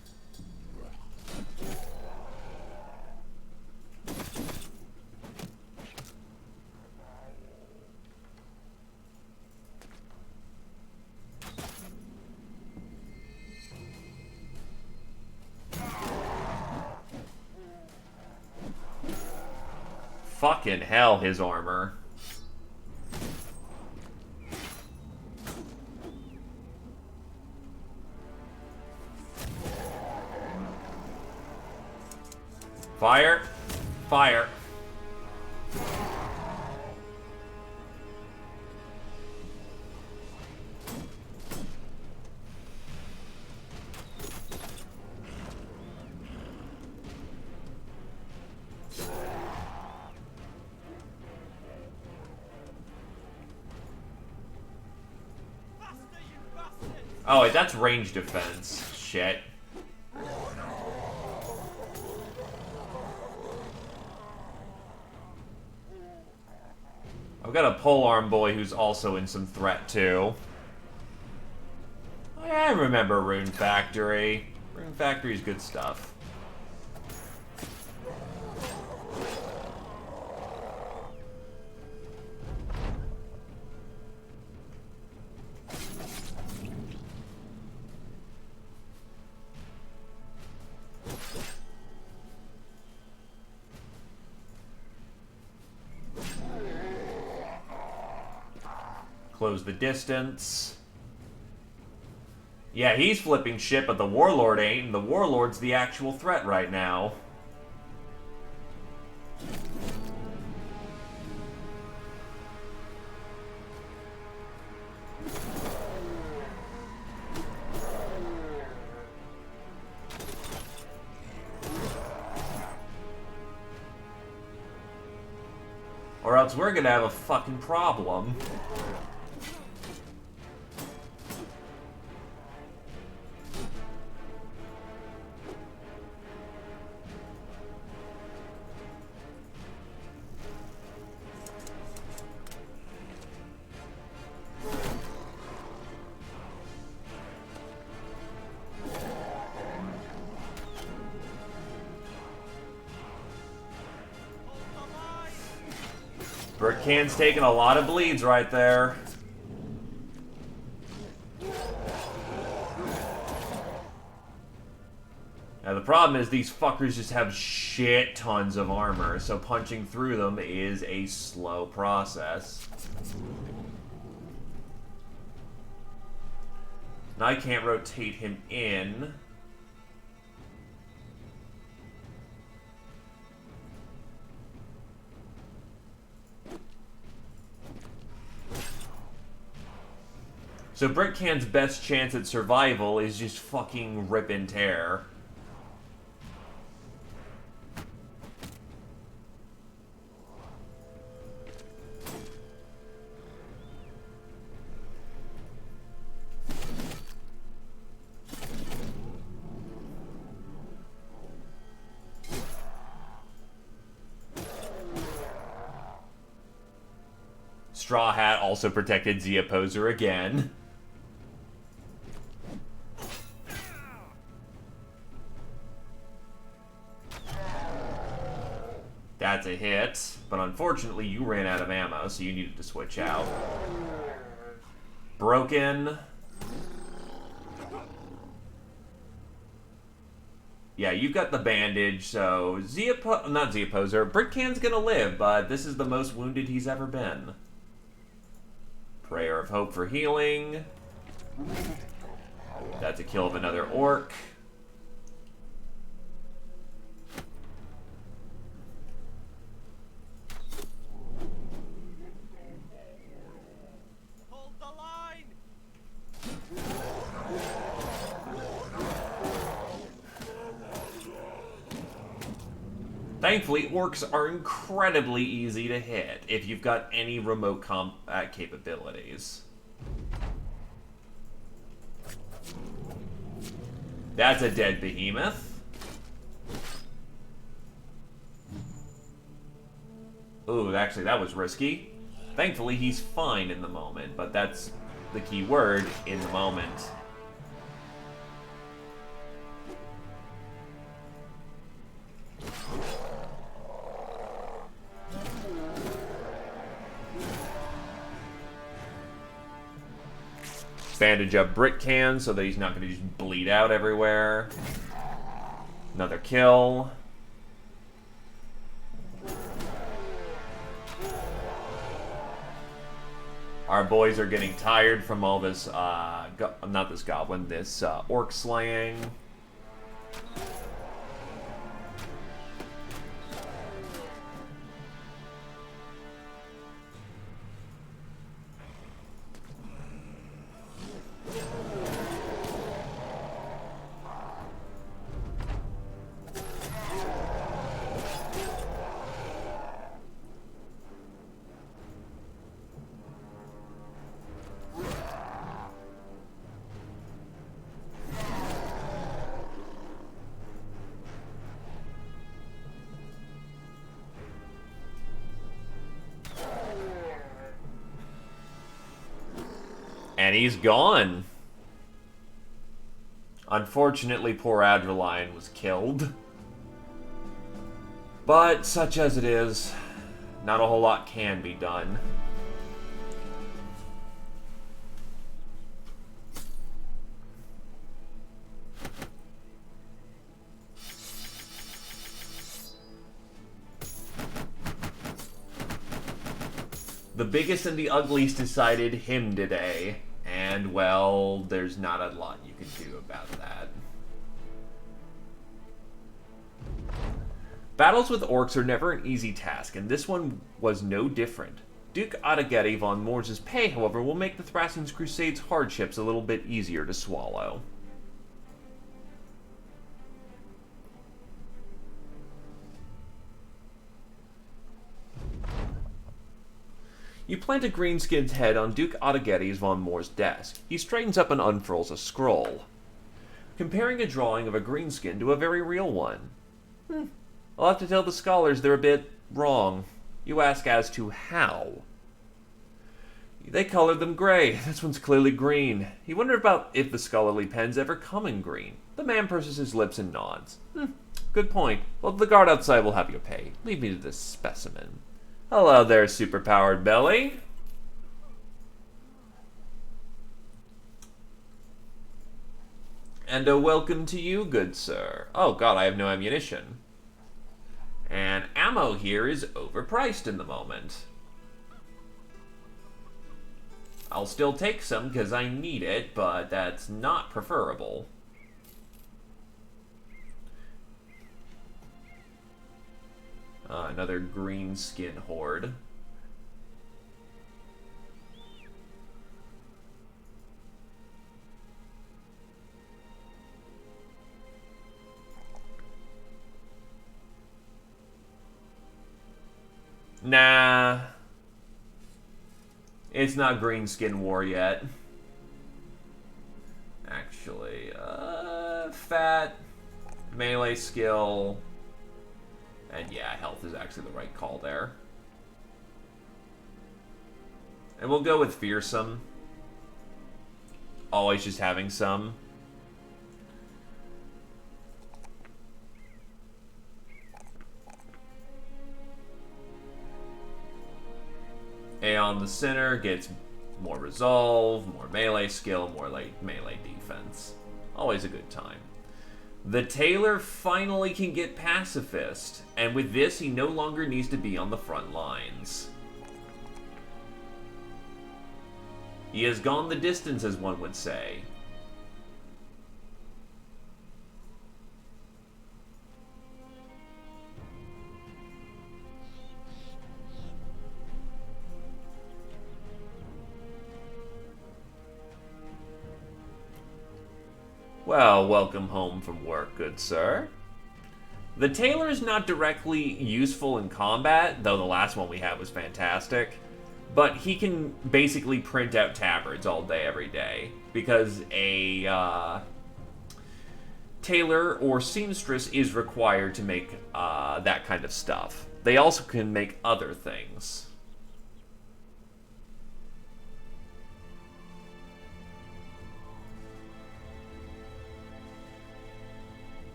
Fucking hell, his armor. Fire. Fire. Oh, wait, that's range defense. Shit. I've got a polearm boy who's also in some threat, too. Oh, yeah, I remember Rune Factory. Rune Factory's good stuff. Close the distance. Yeah, he's flipping shit, but the Warlord ain't, and the Warlord's the actual threat right now. Or else we're gonna have a fucking problem. Brickcan's taking a lot of bleeds right there. Now the problem is these fuckers just have shit tons of armor, so punching through them is a slow process. Now I can't rotate him in. So Brickcan's best chance at survival is just fucking rip and tear. Straw Hat also protected Z Opposer again. That's a hit, but unfortunately you ran out of ammo, so you needed to switch out. Broken. Yeah, you've got the bandage, so not Z Opposer, Brickcan's gonna live, but this is the most wounded he's ever been. Prayer of Hope for healing. That's a kill of another orc. Hold the line! Thankfully, orcs are incredibly easy to hit if you've got any remote combat capabilities. That's a dead behemoth. Ooh, actually, that was risky. Thankfully, he's fine in the moment, but that's the key word, in the moment. Bandage up Brickcan so that he's not going to just bleed out everywhere. Another kill. Our boys are getting tired from all this, not this goblin, this orc slaying. And he's gone. Unfortunately, poor Adreline was killed. But such as it is, not a whole lot can be done. The biggest and the ugliest decided him today. And, well, there's not a lot you can do about that. Battles with orcs are never an easy task, and this one was no different. Duke Adageri von Moors's pay, however, will make the Thrassin's Crusade's hardships a little bit easier to swallow. You plant a greenskin's head on Duke Ottoghetti's von Moore's desk. He straightens up and unfurls a scroll, comparing a drawing of a greenskin to a very real one. I'll have to tell the scholars they're a bit wrong. You ask as to how. They colored them gray. This one's clearly green. You wonder about if the scholarly pens ever come in green. The man purses his lips and nods. Good point. Well, the guard outside will have your pay. Leave me to this specimen. Hello there, superpowered belly. And a welcome to you, good sir. Oh god, I have no ammunition. And ammo here is overpriced in the moment. I'll still take some because I need it, but that's not preferable. Another green skin horde. Nah. It's not green skin war yet. Actually, fat, melee skill, and yeah, health is actually the right call there. And we'll go with fearsome. Always just having some. Aeon the Sinner gets more resolve, more melee skill, more melee defense. Always a good time. The Tailor finally can get Pacifist, and with this he no longer needs to be on the front lines. He has gone the distance, as one would say. Well, welcome home from work, good sir. The Tailor is not directly useful in combat, though the last one we had was fantastic. But he can basically print out tabards all day, every day. Because a tailor or seamstress is required to make that kind of stuff. They also can make other things.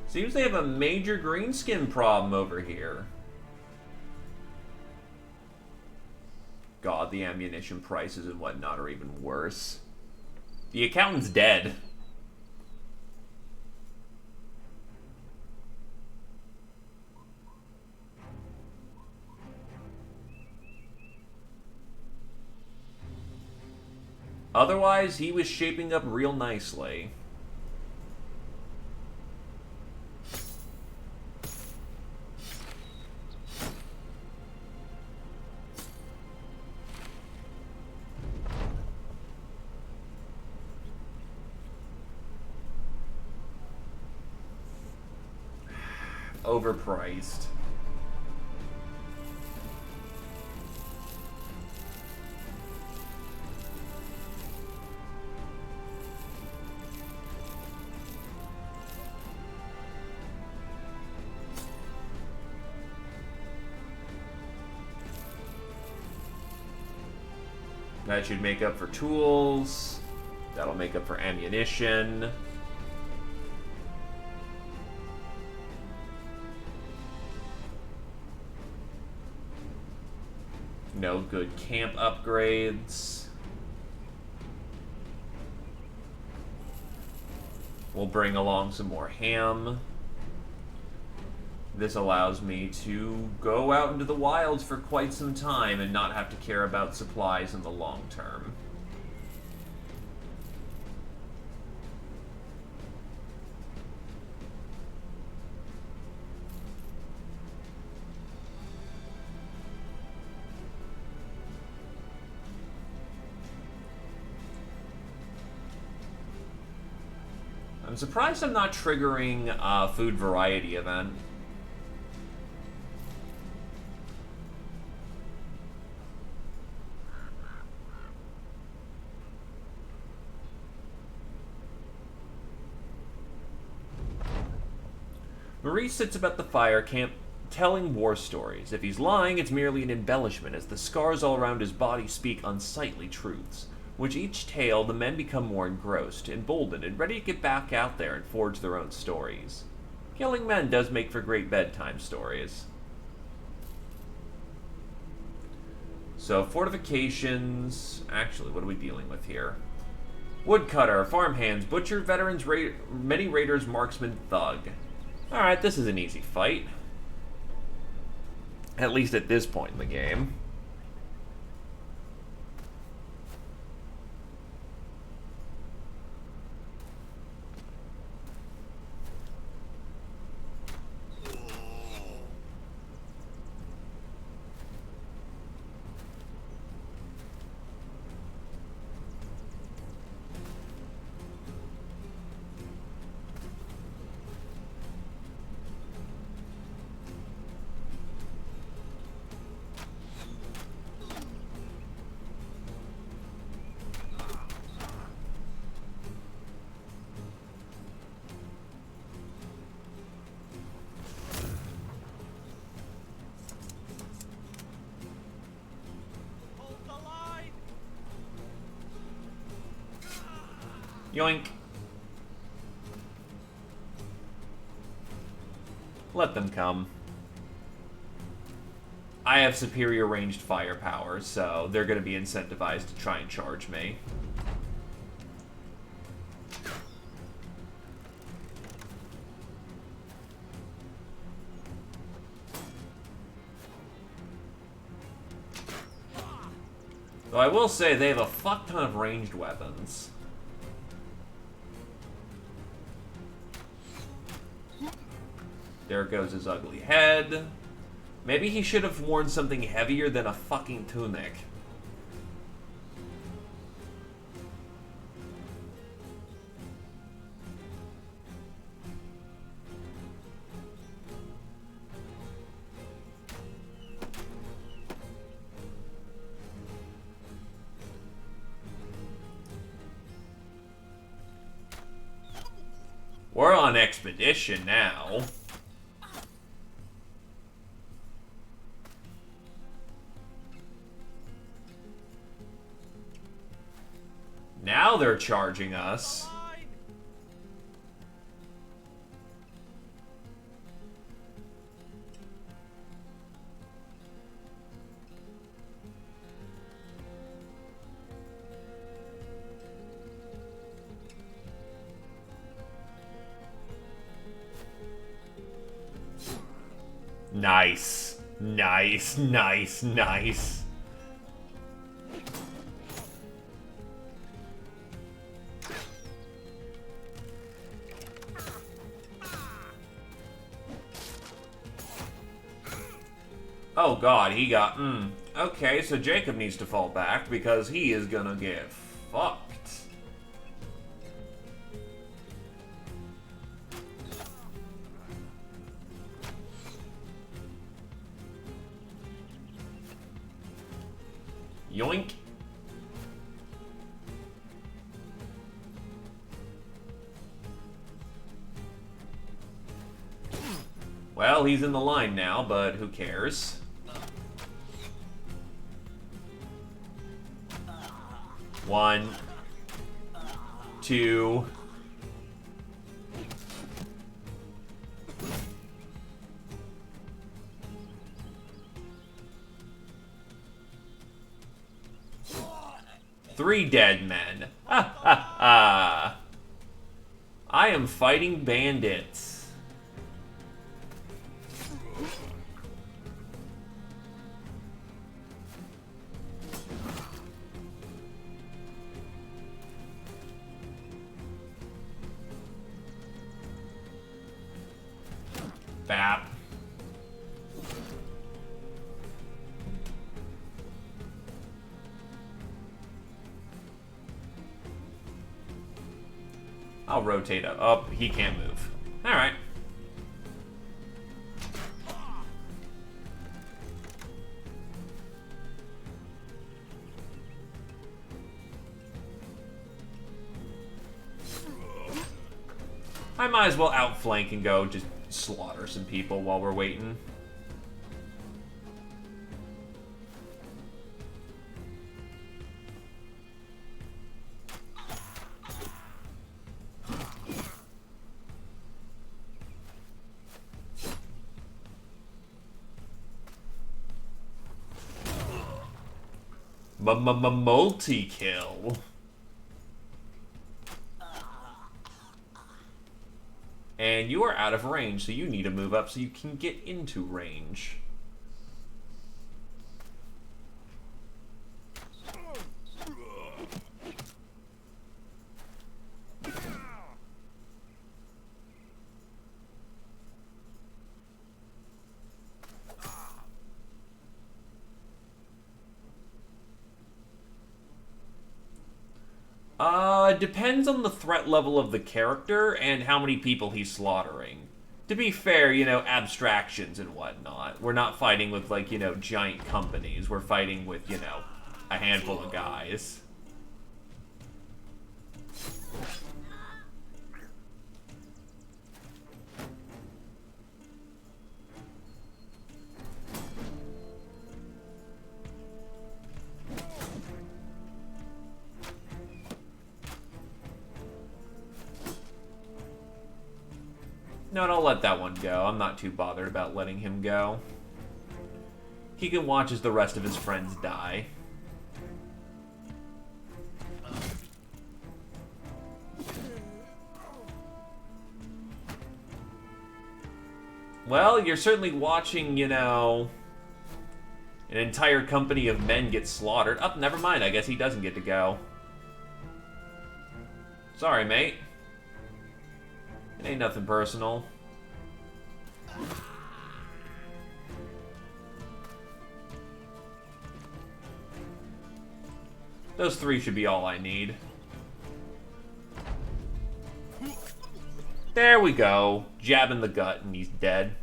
Seems they have a major greenskin problem over here. God, the ammunition prices and whatnot are even worse. The accountant's dead. Otherwise, he was shaping up real nicely. Overpriced. That should make up for tools. That'll make up for ammunition. No good camp upgrades. We'll bring along some more ham. This allows me to go out into the wilds for quite some time and not have to care about supplies in the long term. I'm surprised I'm not triggering a food variety event. Maurice sits about the fire camp telling war stories. If he's lying, it's merely an embellishment, as the scars all around his body speak unsightly truths. With each tale, the men become more engrossed, emboldened, and ready to get back out there and forge their own stories. Killing men does make for great bedtime stories. So, fortifications... Actually, what are we dealing with here? Woodcutter, farmhands, butcher, veterans, many raiders, marksman, thug. Alright, this is an easy fight. At least at this point in the game. Hold the line! Yoink. Let them come. I have superior ranged firepower, so they're going to be incentivized to try and charge me. Though I will say they have a fuck ton of ranged weapons. There goes his ugly head. Maybe he should have worn something heavier than a fucking tunic. We're on expedition now. Now they're charging us. Line! Nice. Nice, nice, nice. Oh god, he got... Okay, so Jacob needs to fall back because he is gonna get fucked. Yoink. Well, he's in the line now, but who cares? One, two. Three dead men. Ha ha ha. I am fighting bandits. Bap. I'll rotate up. Oh, he can't move. Alright. I might as well outflank and go just slaughter some people while we're waiting. Multi-kill. And you are out of range, so you need to move up so you can get into range. Depends on the threat level of the character and how many people he's slaughtering. To be fair, you know, abstractions and whatnot. We're not fighting with, like, you know, giant companies. We're fighting with, you know, a handful of guys. No, don't let that one go. I'm not too bothered about letting him go. He can watch as the rest of his friends die. Well, you're certainly watching, you know, an entire company of men get slaughtered. Oh, never mind. I guess he doesn't get to go. Sorry, mate. It ain't nothing personal. Those three should be all I need. There we go. Jab in the gut and he's dead.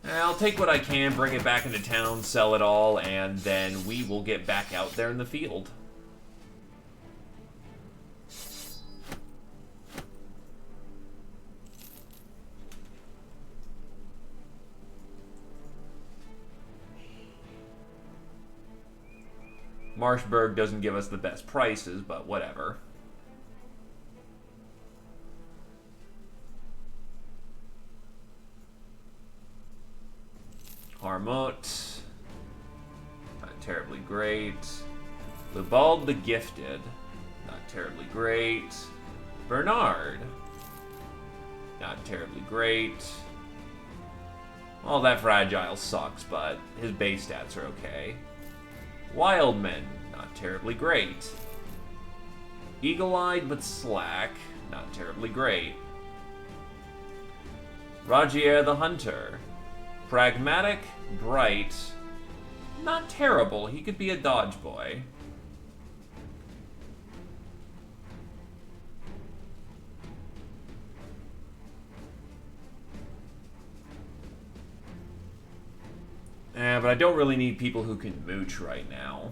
I'll take what I can, bring it back into town, sell it all, and then we will get back out there in the field. Marshburg doesn't give us the best prices, but whatever. Harmut, not terribly great. Lubald the Gifted, not terribly great. Bernard, not terribly great. Well, that Fragile sucks, but his base stats are okay. Wildman, not terribly great. Eagle-eyed but slack, not terribly great. Ragier the Hunter, pragmatic, bright, not terrible. He could be a dodge boy. But I don't really need people who can mooch right now.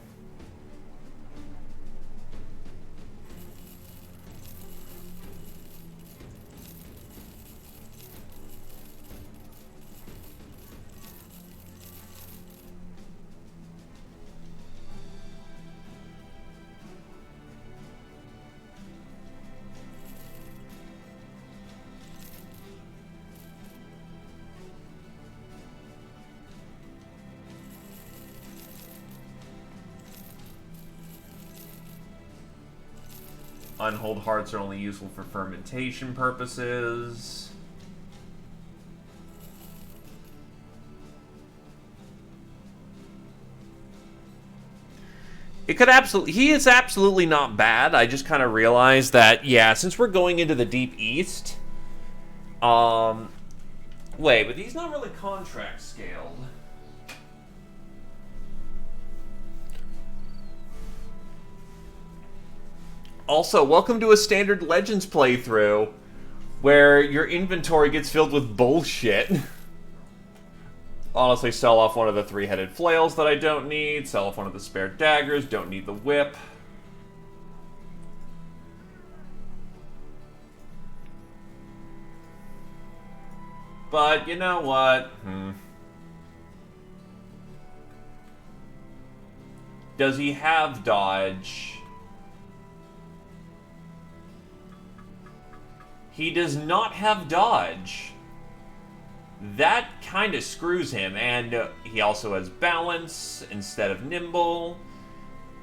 Unhold hearts are only useful for fermentation purposes. It could absolutely... He is absolutely not bad. I just kind of realized that, yeah, since we're going into the Deep East, Wait, but he's not really contract scaled. Also, welcome to a standard Legends playthrough where your inventory gets filled with bullshit. Honestly, sell off one of the three-headed flails that I don't need, sell off one of the spare daggers, don't need the whip. But, you know what? Does he have dodge? He does not have dodge. That kind of screws him, and he also has balance instead of nimble.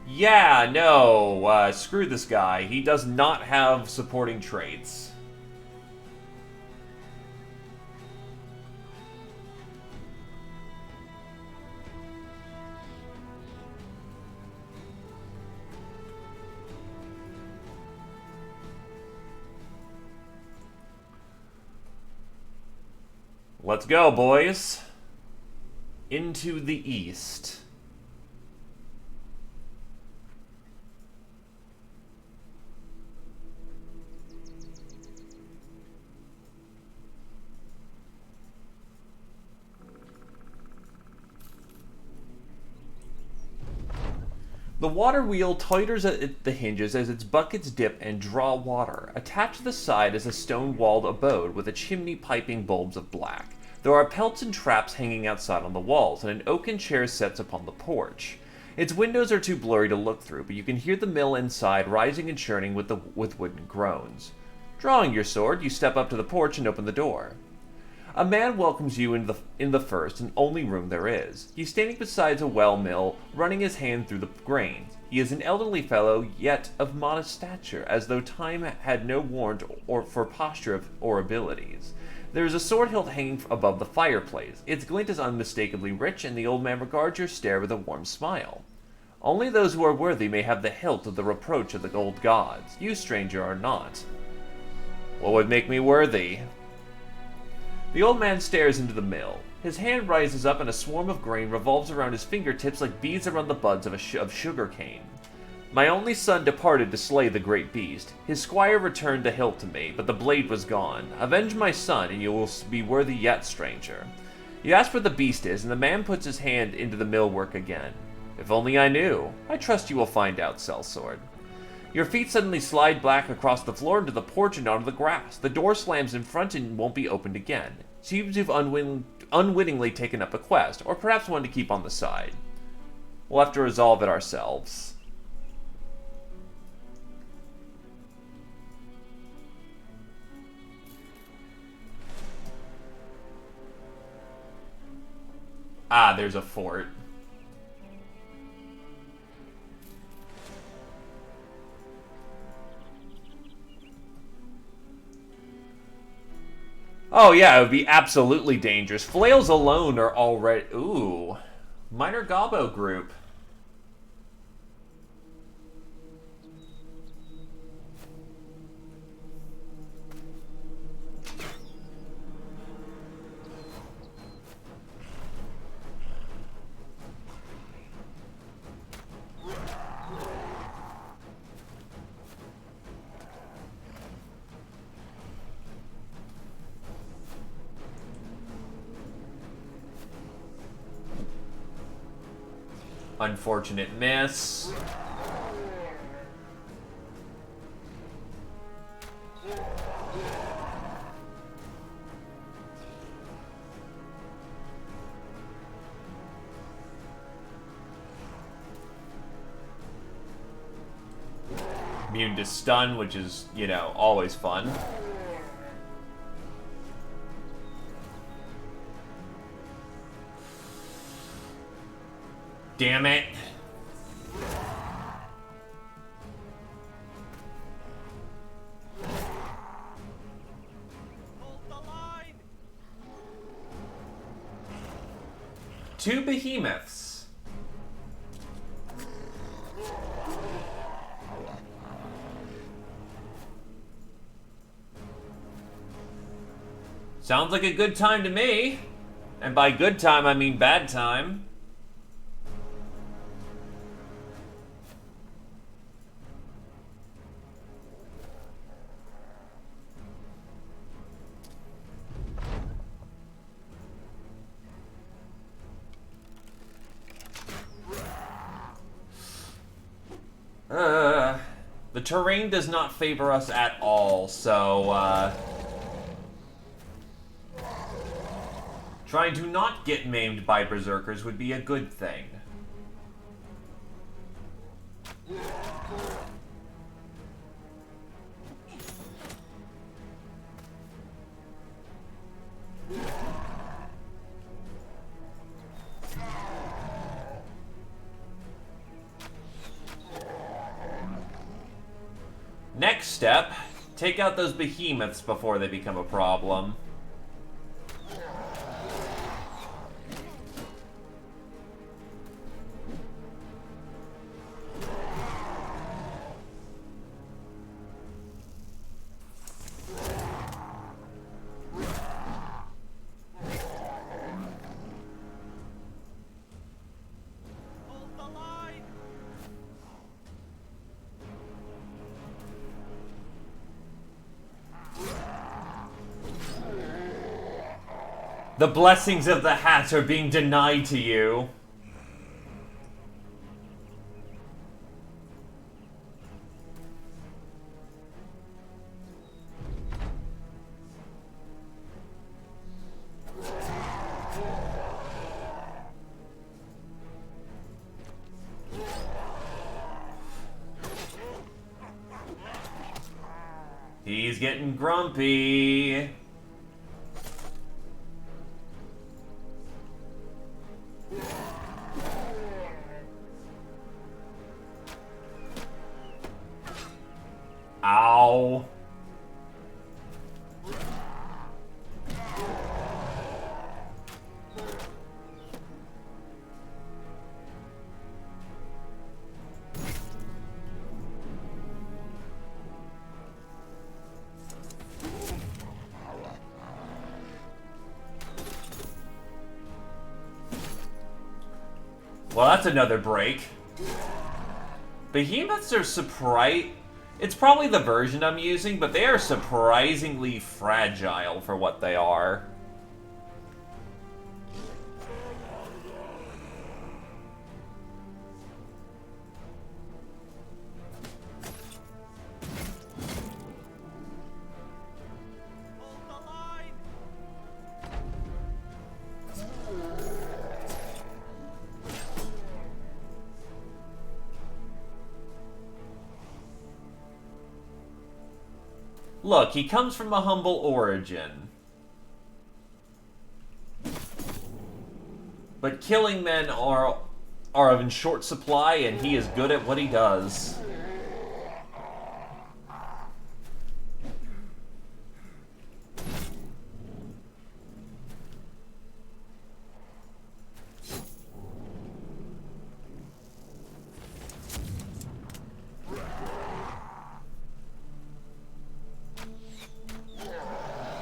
Yeah, no, screw this guy. He does not have supporting traits. Let's go, boys. Into the east. The water wheel totters at the hinges as its buckets dip and draw water. Attached to the side is a stone-walled abode with a chimney piping bulbs of black. There are pelts and traps hanging outside on the walls, and an oaken chair sits upon the porch. Its windows are too blurry to look through, but you can hear the mill inside rising and churning with wooden groans. Drawing your sword, you step up to the porch and open the door. A man welcomes you in the first and only room there is. He's standing beside a well mill, running his hand through the grains. He is an elderly fellow, yet of modest stature, as though time had no warrant or for posture or abilities. There is a sword hilt hanging above the fireplace. Its glint is unmistakably rich, and the old man regards your stare with a warm smile. Only those who are worthy may have the hilt of the reproach of the old gods. You, stranger, are not. What would make me worthy? The old man stares into the mill. His hand rises up and a swarm of grain revolves around his fingertips like bees around the buds of sugar cane. My only son departed to slay the great beast. His squire returned the hilt to me, but the blade was gone. Avenge my son, and you will be worthy yet, stranger. You ask where the beast is, and the man puts his hand into the millwork again. If only I knew. I trust you will find out, sellsword. Your feet suddenly slide back across the floor into the porch and onto the grass. The door slams in front and won't be opened again. Seems you've unwittingly taken up a quest, or perhaps one to keep on the side. We'll have to resolve it ourselves. Ah, there's a fort. Oh yeah, it would be absolutely dangerous. Flails alone are already... Ooh. Minor Gobbo group. Unfortunate miss. Immune to stun, which is, you know, always fun. Damn it. Hold the line! Two behemoths. Sounds like a good time to me. And by good time, I mean bad time. The terrain does not favor us at all, so, trying to not get maimed by berserkers would be a good thing. Next step, take out those behemoths before they become a problem. Hold the line! The blessings of the hat are being denied to you. He's getting grumpy. Ow. Well, that's another break. Behemoths are it's probably the version I'm using, but they are surprisingly fragile for what they are. Hold the line! Look, he comes from a humble origin. But killing men are in short supply, and he is good at what he does.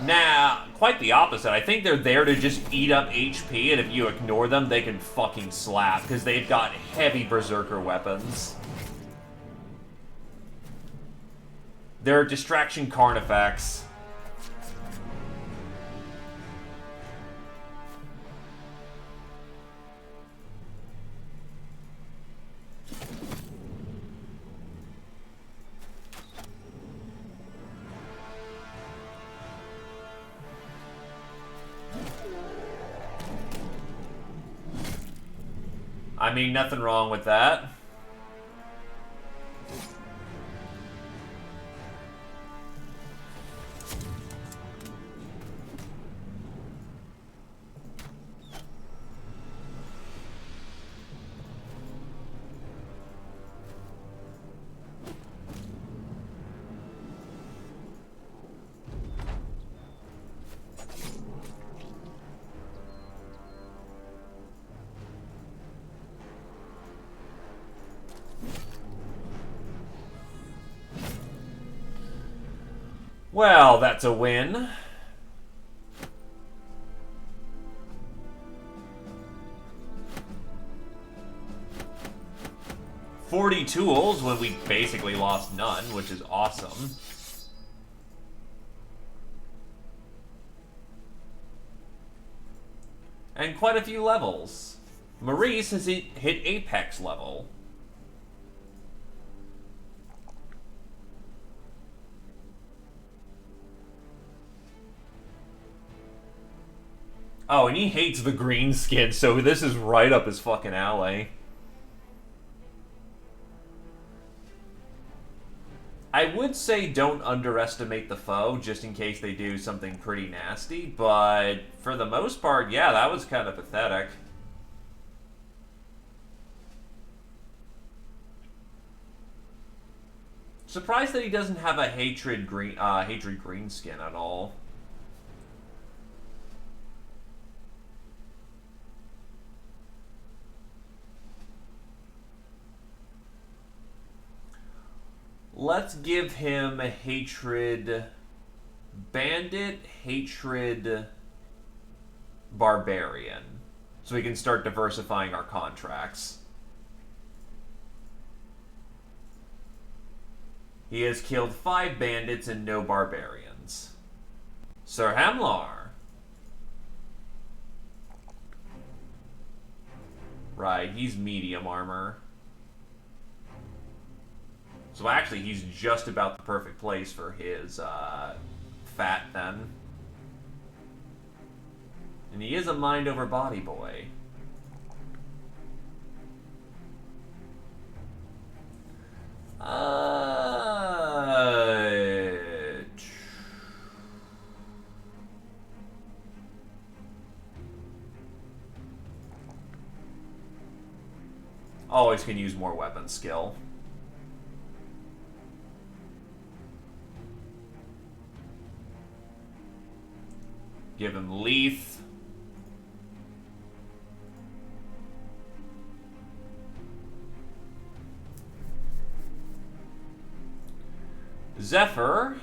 Nah, quite the opposite. I think they're there to just eat up HP, and if you ignore them, they can fucking slap, because they've got heavy berserker weapons. They're distraction carnifex. I mean, nothing wrong with that. Well, that's a win. 40 tools when we basically lost none, which is awesome. And quite a few levels. Maurice has hit Apex level. Oh, and he hates the green skin, so this is right up his fucking alley. I would say don't underestimate the foe, just in case they do something pretty nasty, but for the most part, yeah, that was kind of pathetic. Surprised that he doesn't have a hatred green skin at all. Let's give him a hatred bandit, hatred barbarian, so we can start diversifying our contracts. He has killed 5 bandits and no barbarians. Sir Hamlar. Right, he's medium armor. So actually, he's just about the perfect place for his fat then. And he is a mind over body boy. Always can use more weapon skill. Give him Leaf. Zephyr.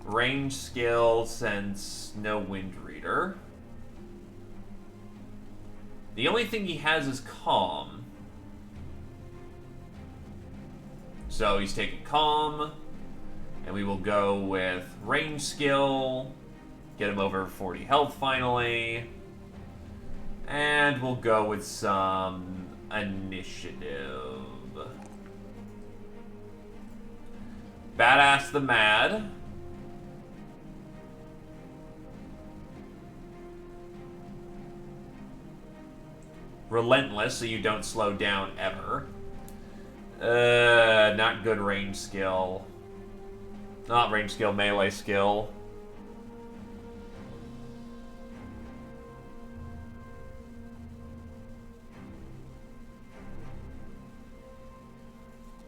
Range skill since no Wind Reader. The only thing he has is Calm. So he's taking Calm. And we will go with range skill, get him over 40 health finally, and we'll go with some initiative. Badass the Mad. Relentless, so you don't slow down ever. Not good range skill. Not range skill, melee skill.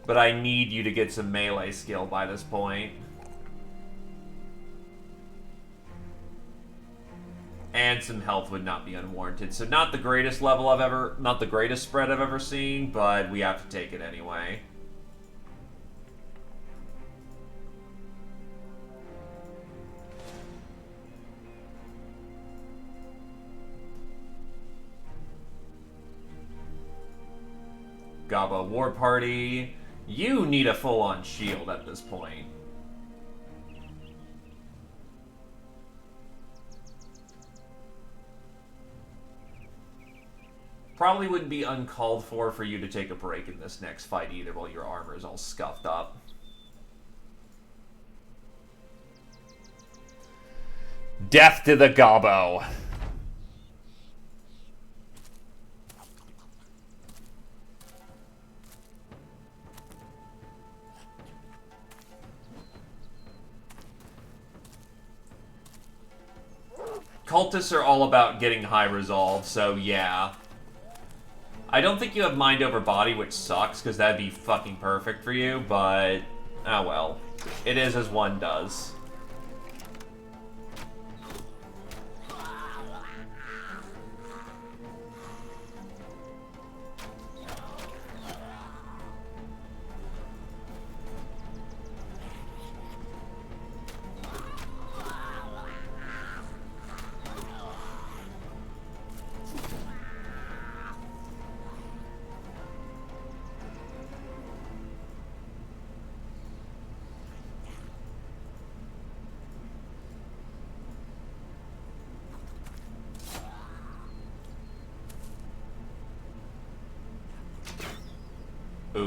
But I need you to get some melee skill by this point. And some health would not be unwarranted. So not the greatest level I've ever, not the greatest spread I've ever seen, but we have to take it anyway. Gaba War Party. You need a full-on shield at this point. Probably wouldn't be uncalled for you to take a break in this next fight either while your armor is all scuffed up. Death to the Gobbo. Cultists are all about getting high resolve, so yeah. I don't think you have mind over body, which sucks, because that'd be fucking perfect for you, but... oh well. It is as one does.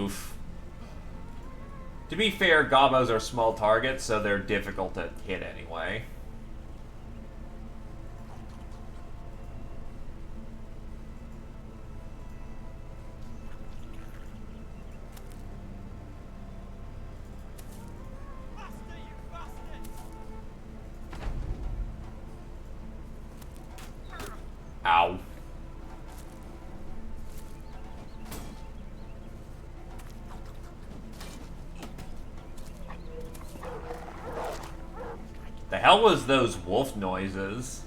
Oof. To be fair, gobos are small targets, so they're difficult to hit anyway. Faster, you bastards! Ow. The hell was those wolf noises?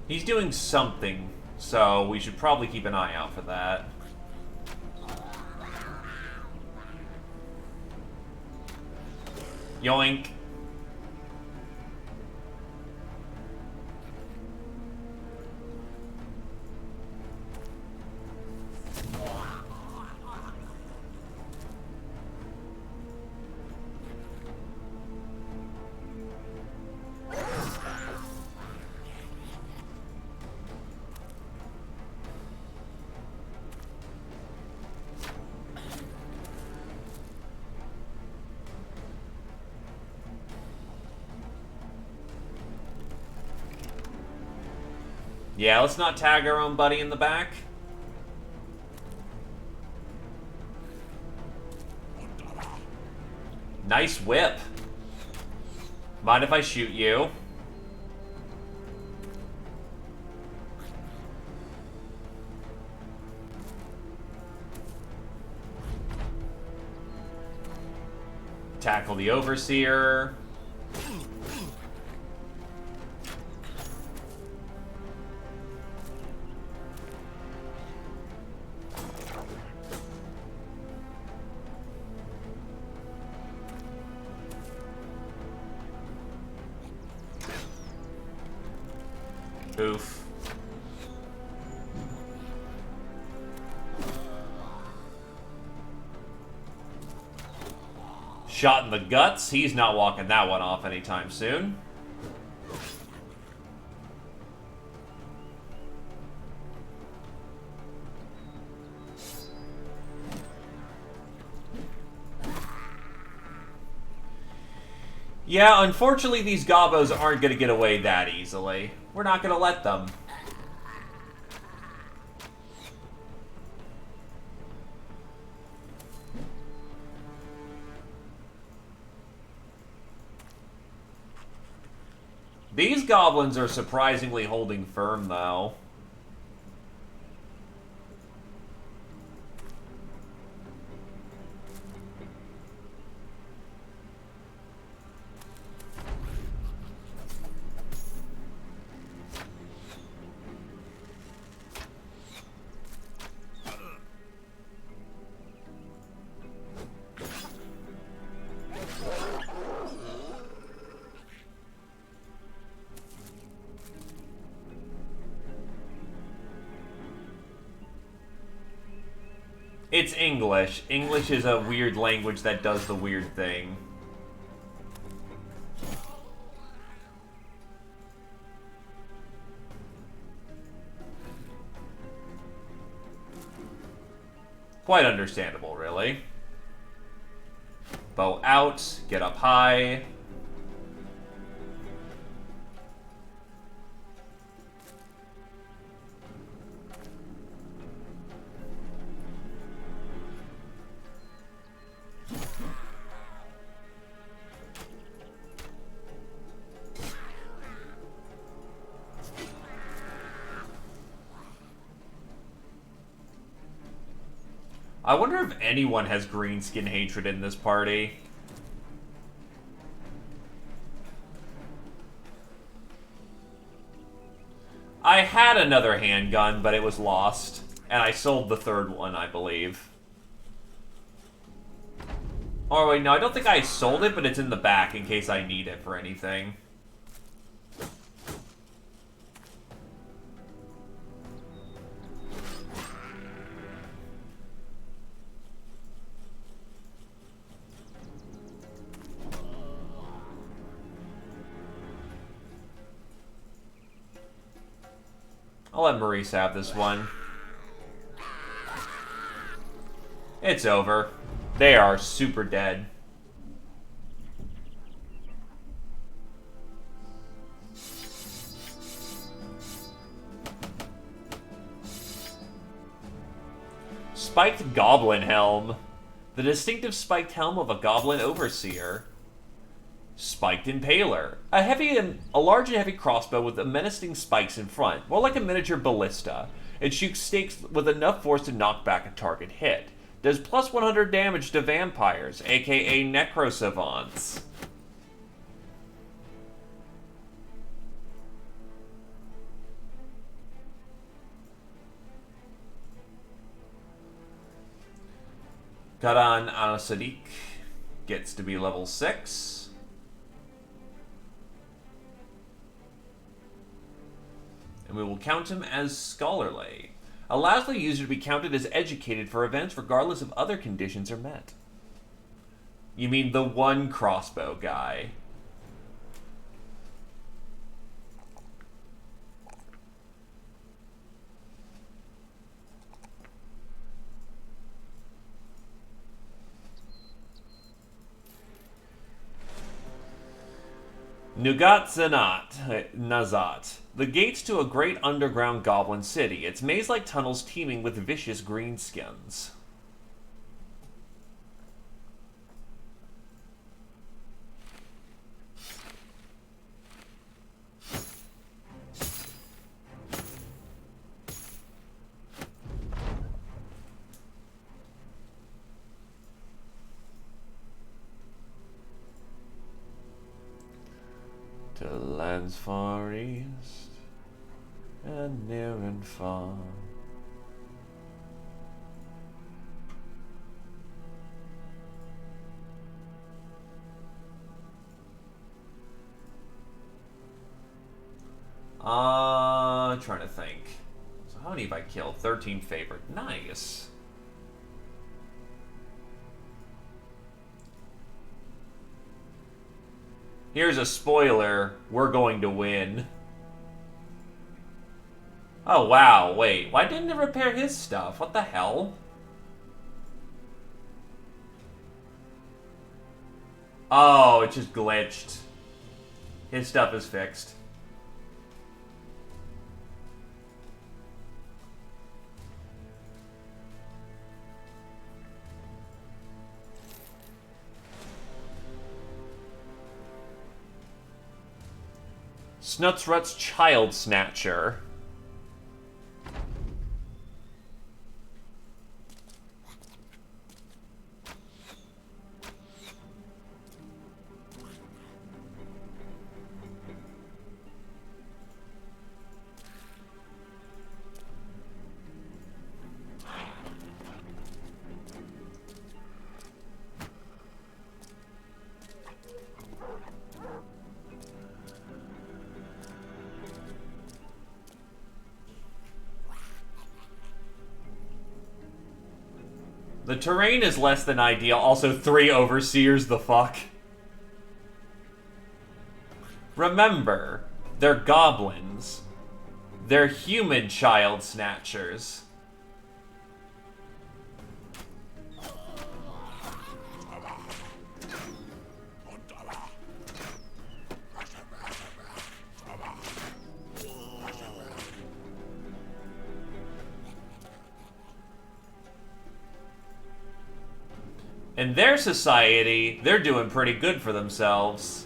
He's doing something, so we should probably keep an eye out for that. Yoink. Yeah, let's not tag our own buddy in the back. Nice whip. Mind if I shoot you? Tackle the Overseer. Oof. Shot in the guts. He's not walking that one off anytime soon. Yeah, unfortunately these gobos aren't going to get away that easily. We're not going to let them. These goblins are surprisingly holding firm, though. It's English. English is a weird language that does the weird thing. Quite understandable, really. Bow out, get up high. I wonder if anyone has greenskin hatred in this party. I had another handgun, but it was lost. And I sold the third one, I believe. Oh, wait, no, I don't think I sold it, but it's in the back in case I need it for anything. I'll let Maurice have this one. It's over. They are super dead. Spiked Goblin Helm. The distinctive spiked helm of a Goblin Overseer. Spiked Impaler. A large and heavy crossbow with menacing spikes in front, more like a miniature ballista. It shoots stakes with enough force to knock back a target hit. Does plus 100 damage to vampires, aka necrosavants. Karan Anasadik gets to be level 6. And we will count him as scholarly. Allows the user to be counted as educated for events regardless of other conditions are met. You mean the one crossbow guy? Nugat Nazat. The gates to a great underground goblin city. Its maze-like tunnels teeming with vicious greenskins. To lands far east and near and far. Trying to think. So how many have I killed? 13 favored. Nice. Here's a spoiler. We're going to win. Oh, wow. Wait. Why didn't it repair his stuff? What the hell? Oh, it just glitched. His stuff is fixed. Snutsrut's Child Snatcher. The terrain is less than ideal. Also, 3 overseers, the fuck? Remember, they're goblins. They're human child snatchers. In their society, they're doing pretty good for themselves.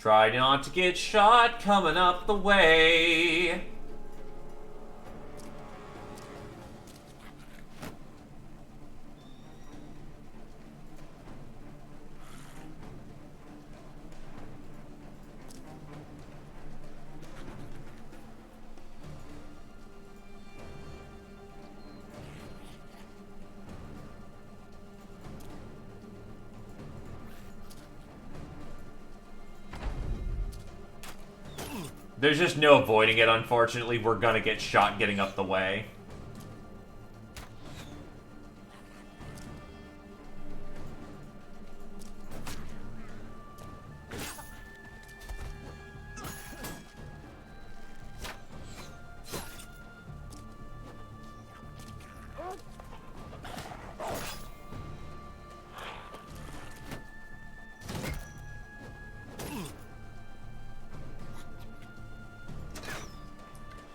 Try not to get shot coming up the way. There's just no avoiding it, unfortunately. We're gonna get shot getting up the way.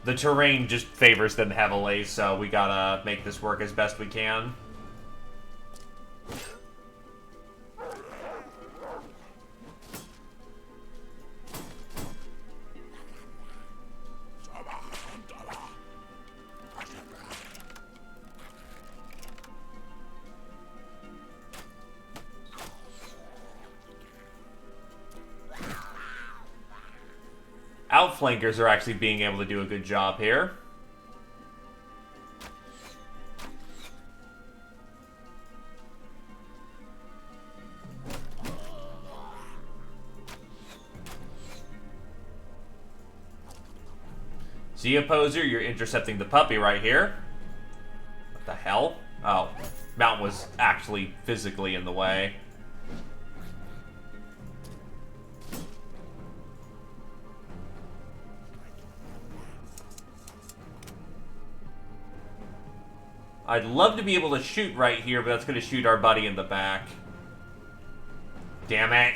The terrain just favors them heavily, so we gotta make this work as best we can. Outflankers are actually being able to do a good job here. See, Opposer, you're intercepting the puppy right here. What the hell? Oh, Mount was actually physically in the way. I'd love to be able to shoot right here, but that's going to shoot our buddy in the back. Damn it.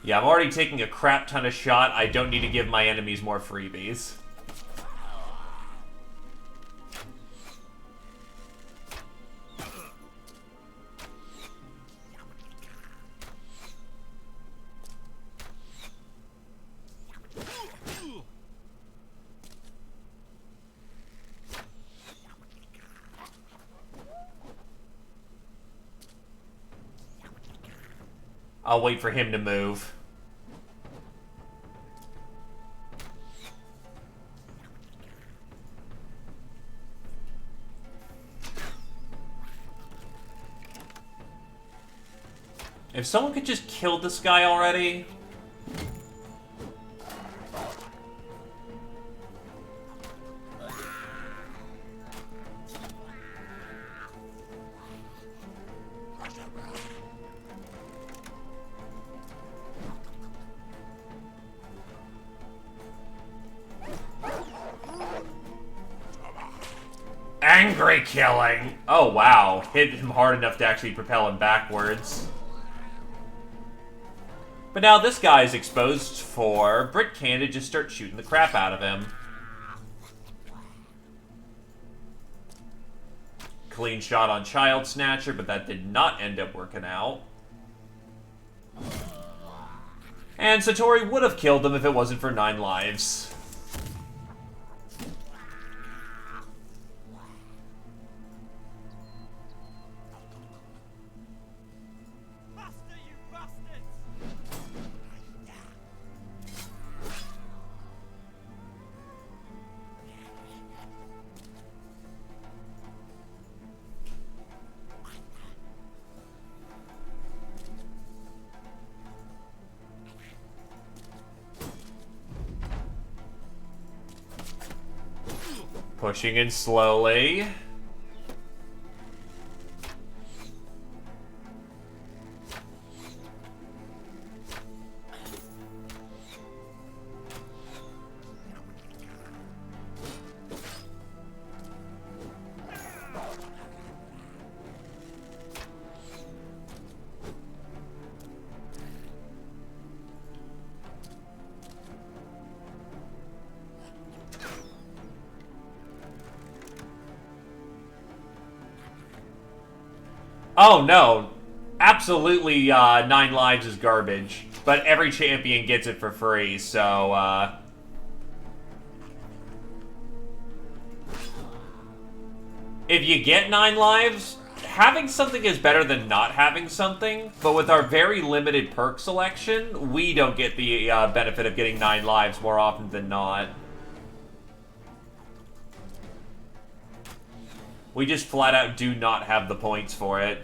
Yeah, I'm already taking a crap ton of shot. I don't need to give my enemies more freebies. I'll wait for him to move. If someone could just kill this guy already. Angry killing! Oh wow, hit him hard enough to actually propel him backwards. But now this guy's exposed for Britcan to just start shooting the crap out of him. Clean shot on Child Snatcher, but that did not end up working out. And Satori would have killed him if it wasn't for 9 lives. Pushing in slowly. Oh, no. Absolutely, 9 lives is garbage. But every champion gets it for free, so, if you get 9 lives, having something is better than not having something, but with our very limited perk selection, we don't get the benefit of getting 9 lives more often than not. We just flat out do not have the points for it.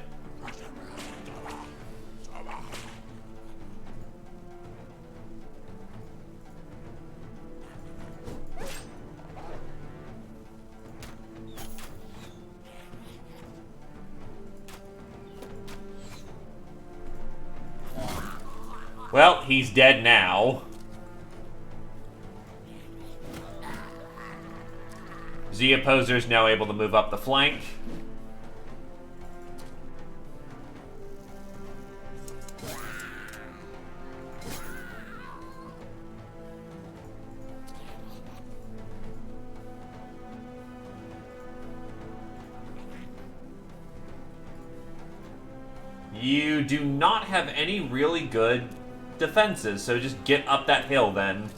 Well, he's dead now. Z Opposer's now able to move up the flank. You do not have any really good defenses, so just get up that hill then.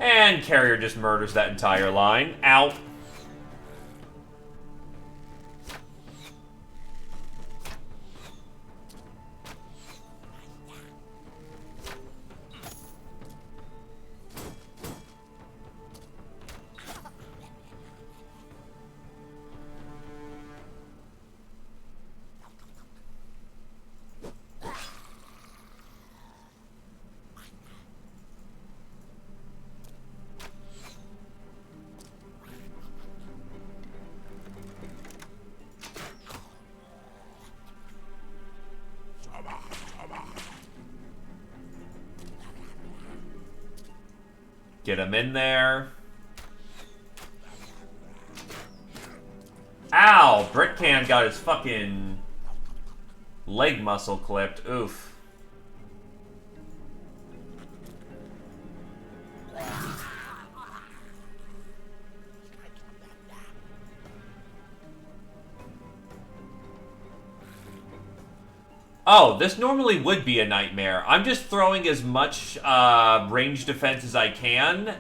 And Carrier just murders that entire line. Out. Get him in there. Ow! Brickcan got his fucking leg muscle clipped. Oof. Oh, this normally would be a nightmare. I'm just throwing as much range defense as I can,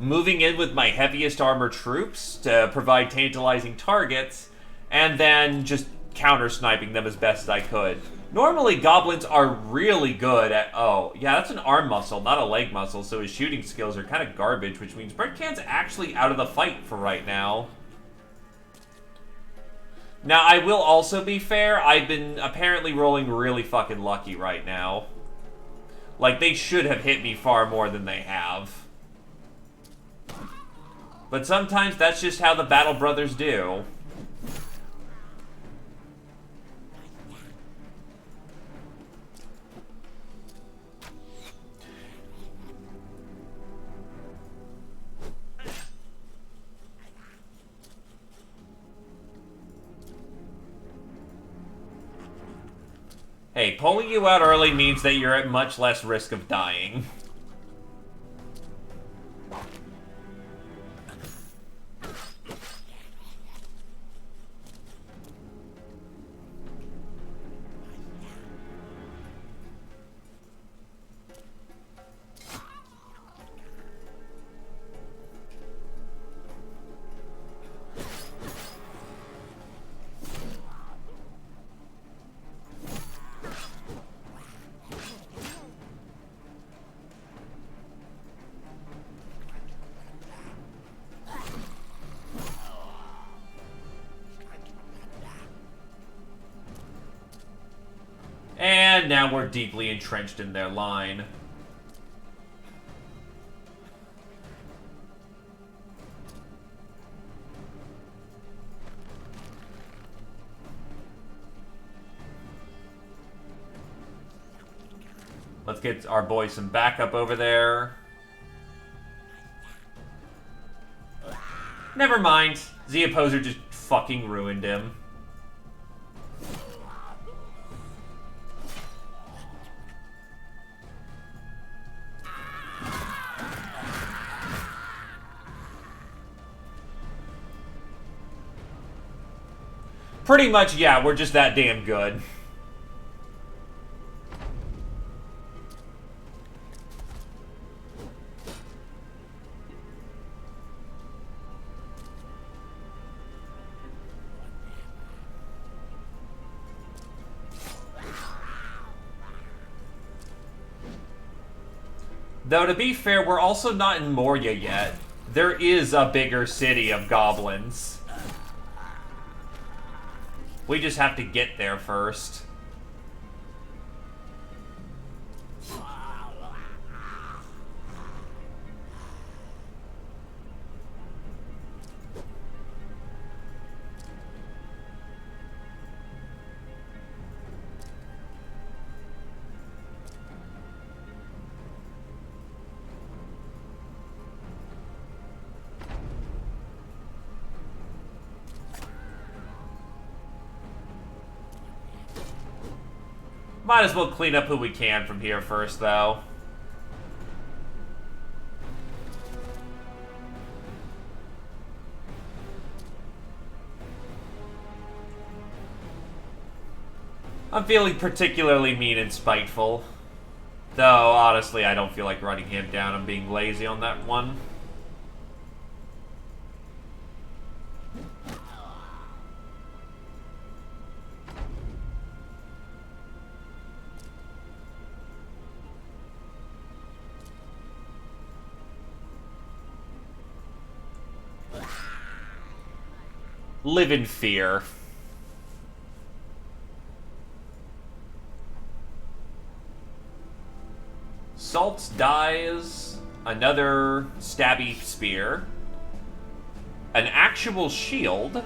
moving in with my heaviest armor troops to provide tantalizing targets, and then just counter-sniping them as best as I could. Normally, goblins are really good at... Oh, yeah, that's an arm muscle, not a leg muscle, so his shooting skills are kind of garbage, which means Brickcan's actually out of the fight for right now. Now, I will also be fair, I've been apparently rolling really fucking lucky right now. Like, they should have hit me far more than they have. But sometimes that's just how the Battle Brothers do. Hey, pulling you out early means that you're at much less risk of dying. And now we're deeply entrenched in their line. Let's get our boy some backup over there. Never mind. Z Opposer just fucking ruined him. Pretty much, yeah, we're just that damn good. Though, to be fair, we're also not in Moria yet. There is a bigger city of goblins. We just have to get there first. Might as well clean up who we can from here first, though. I'm feeling particularly mean and spiteful. Though, honestly, I don't feel like running him down. I'm being lazy on that one. Live in fear. Salt dies. Another stabby spear. An actual shield.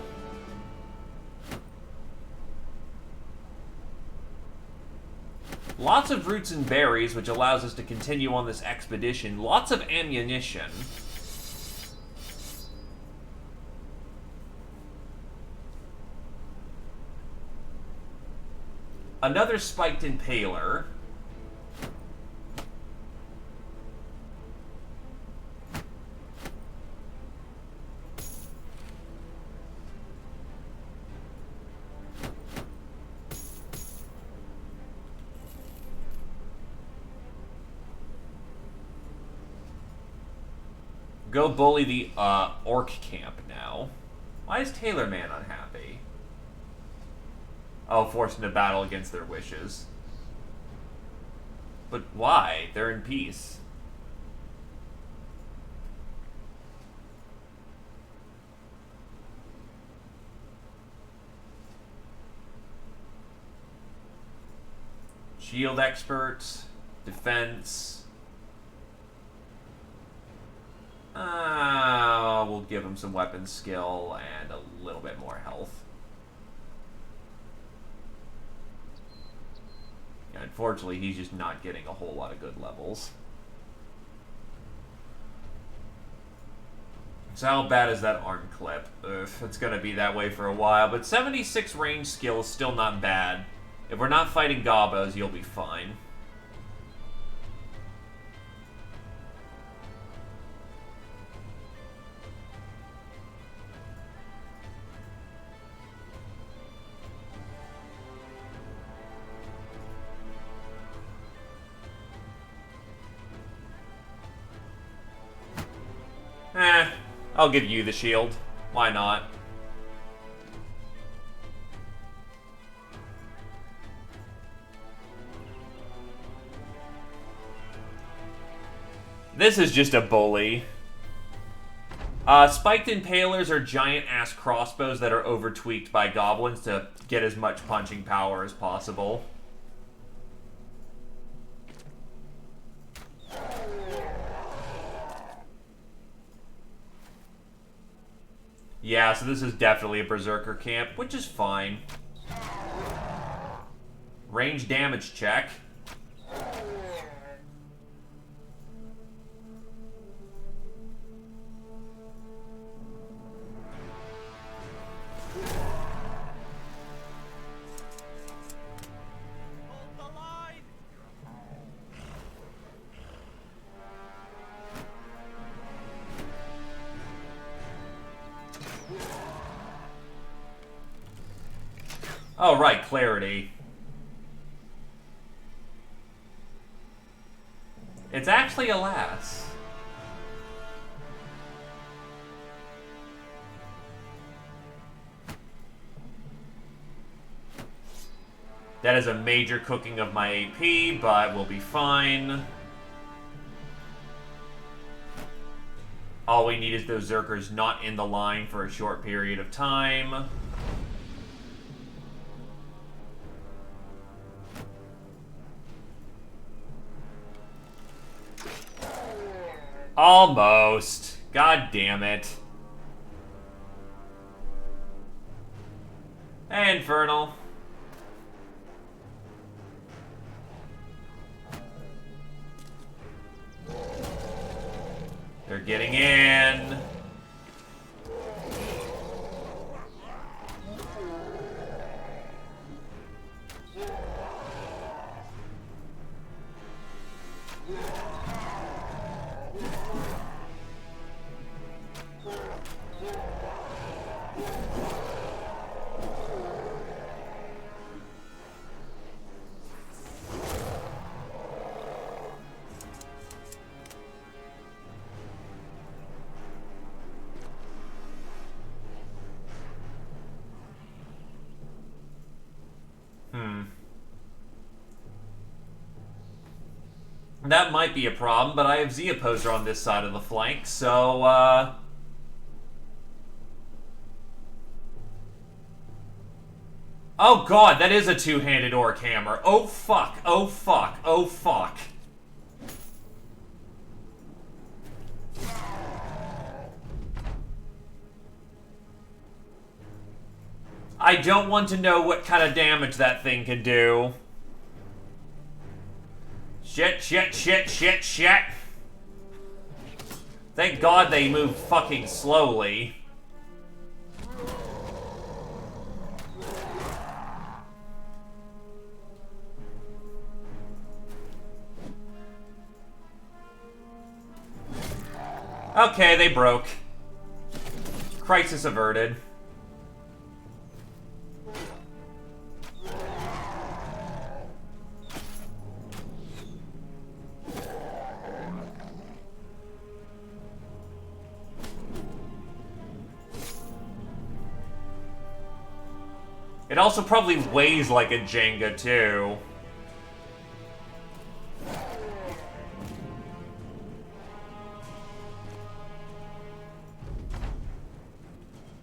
Lots of roots and berries, which allows us to continue on this expedition. Lots of ammunition. Another spiked impaler. Go bully the orc camp now. Why is Taylor Man unhappy? Oh, forced into battle against their wishes. But why? They're in peace. Shield experts, defense. We'll give him some weapon skill and a little bit more health. Yeah, unfortunately, he's just not getting a whole lot of good levels. So how bad is that arm clip? It's gonna be that way for a while, but 76 range skill is still not bad. If we're not fighting gobos, you'll be fine. I'll give you the shield. Why not? This is just a bully. Spiked impalers are giant-ass crossbows that are over-tweaked by goblins to get as much punching power as possible. Yeah, so this is definitely a berserker camp, which is fine. Range damage check. Hold the line! Oh, right, clarity. It's actually a lass. That is a major cooking of my AP, but we'll be fine. All we need is those Zerkers not in the line for a short period of time. Almost. God damn it. Hey, Infernal. They're getting in. That might be a problem, but I have Z Opposer on this side of the flank, so, Oh god, that is a two-handed orc hammer. Oh fuck, oh fuck, oh fuck. I don't want to know what kind of damage that thing can do. Shit, shit, shit, shit, shit. Thank God they move fucking slowly. Okay, they broke. Crisis averted. It also probably weighs like a Jenga, too.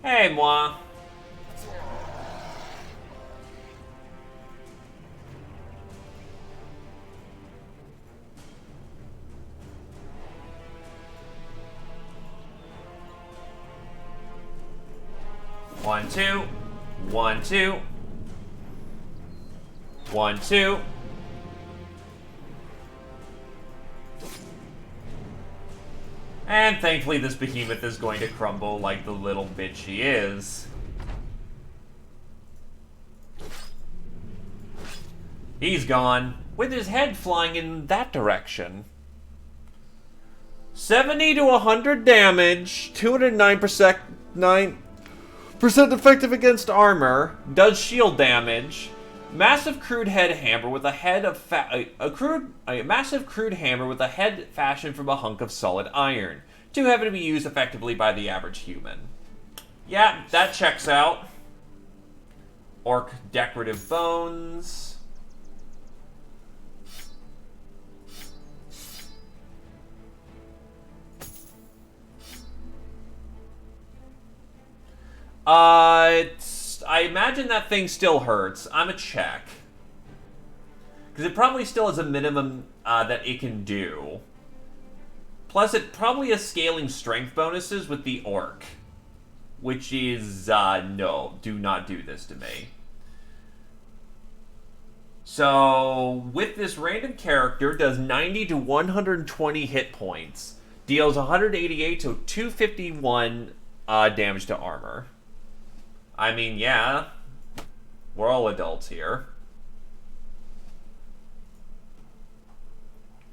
Hey, moi. One, two. 1, 2. 1, 2. And thankfully this behemoth is going to crumble like the little bitch she is. He's gone, with his head flying in that direction. 70 to 100 damage, 209% effective against armor, does shield damage. Massive crude head hammer with a head of a massive crude hammer with a head fashioned from a hunk of solid iron. Too heavy to be used effectively by the average human. Yeah, that checks out. Orc decorative bones. I imagine that thing still hurts. I'm a check. Because it probably still has a minimum that it can do. Plus, it probably has scaling strength bonuses with the orc. Which is, no, do not do this to me. So, with this random character, does 90 to 120 hit points. Deals 188 to 251 damage to armor. I mean, yeah, we're all adults here.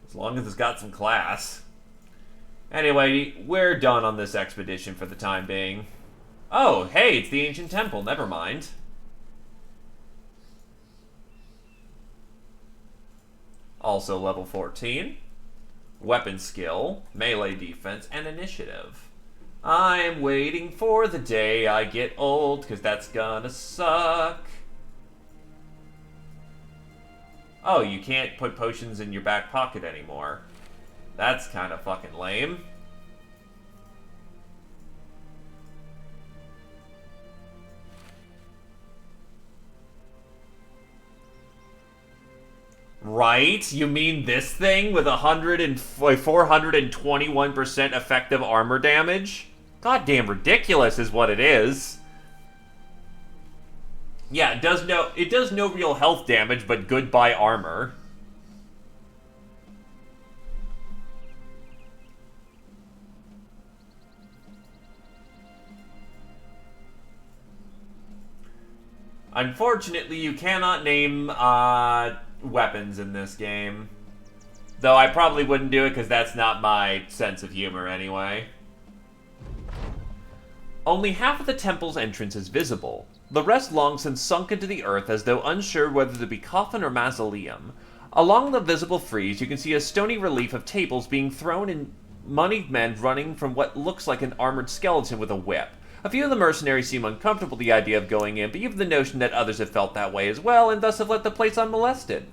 As long as it's got some class. Anyway, we're done on this expedition for the time being. Oh, hey, it's the ancient temple, never mind. Also level 14. Weapon skill, melee defense, and initiative. I'm waiting for the day I get old, because that's gonna suck. Oh, you can't put potions in your back pocket anymore. That's kind of fucking lame. Right? You mean this thing with 421% effective armor damage? Goddamn ridiculous is what it is. Yeah, it does no real health damage, but goodbye armor. Unfortunately, you cannot name weapons in this game. Though I probably wouldn't do it because that's not my sense of humor anyway. Only half of the temple's entrance is visible. The rest long since sunk into the earth as though unsure whether to be coffin or mausoleum. Along the visible frieze, you can see a stony relief of tables being thrown and moneyed men running from what looks like an armored skeleton with a whip. A few of the mercenaries seem uncomfortable with the idea of going in, but you have the notion that others have felt that way as well, and thus have let the place unmolested.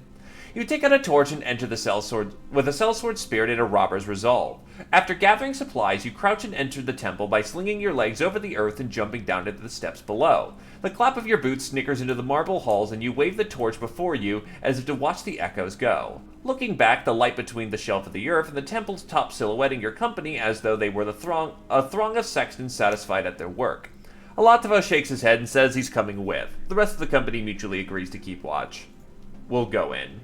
You take out a torch and enter the sellsword with a sellsword spirit and a robber's resolve. After gathering supplies, you crouch and enter the temple by slinging your legs over the earth and jumping down into the steps below. The clap of your boots snickers into the marble halls, and you wave the torch before you as if to watch the echoes go. Looking back, the light between the shelf of the earth and the temple's top silhouetting your company as though they were a throng of sextons satisfied at their work. Alatovo shakes his head and says he's coming with. The rest of the company mutually agrees to keep watch. We'll go in.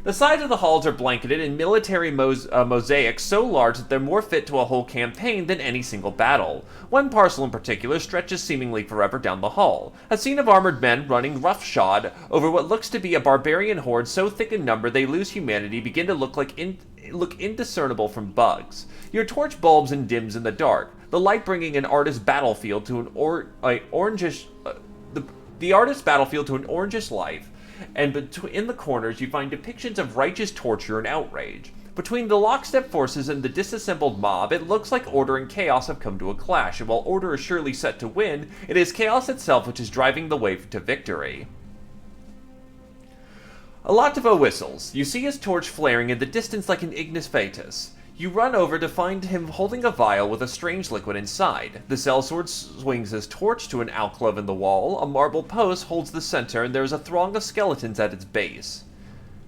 The sides of the halls are blanketed in military mosaics so large that they're more fit to a whole campaign than any single battle. One parcel in particular stretches seemingly forever down the hall. A scene of armored men running roughshod over what looks to be a barbarian horde so thick in number they lose humanity begin to look indiscernible from bugs. Your torch bulbs and dims in the dark, the light bringing an artist's battlefield to an orangish life. And in the corners, you find depictions of righteous torture and outrage. Between the lockstep forces and the disassembled mob, it looks like order and chaos have come to a clash, and while order is surely set to win, it is chaos itself which is driving the way to victory. Alatovo whistles. You see his torch flaring in the distance like an ignis fatuus. You run over to find him holding a vial with a strange liquid inside. The sellsword swings his torch to an alcove in the wall, a marble post holds the center, and there is a throng of skeletons at its base.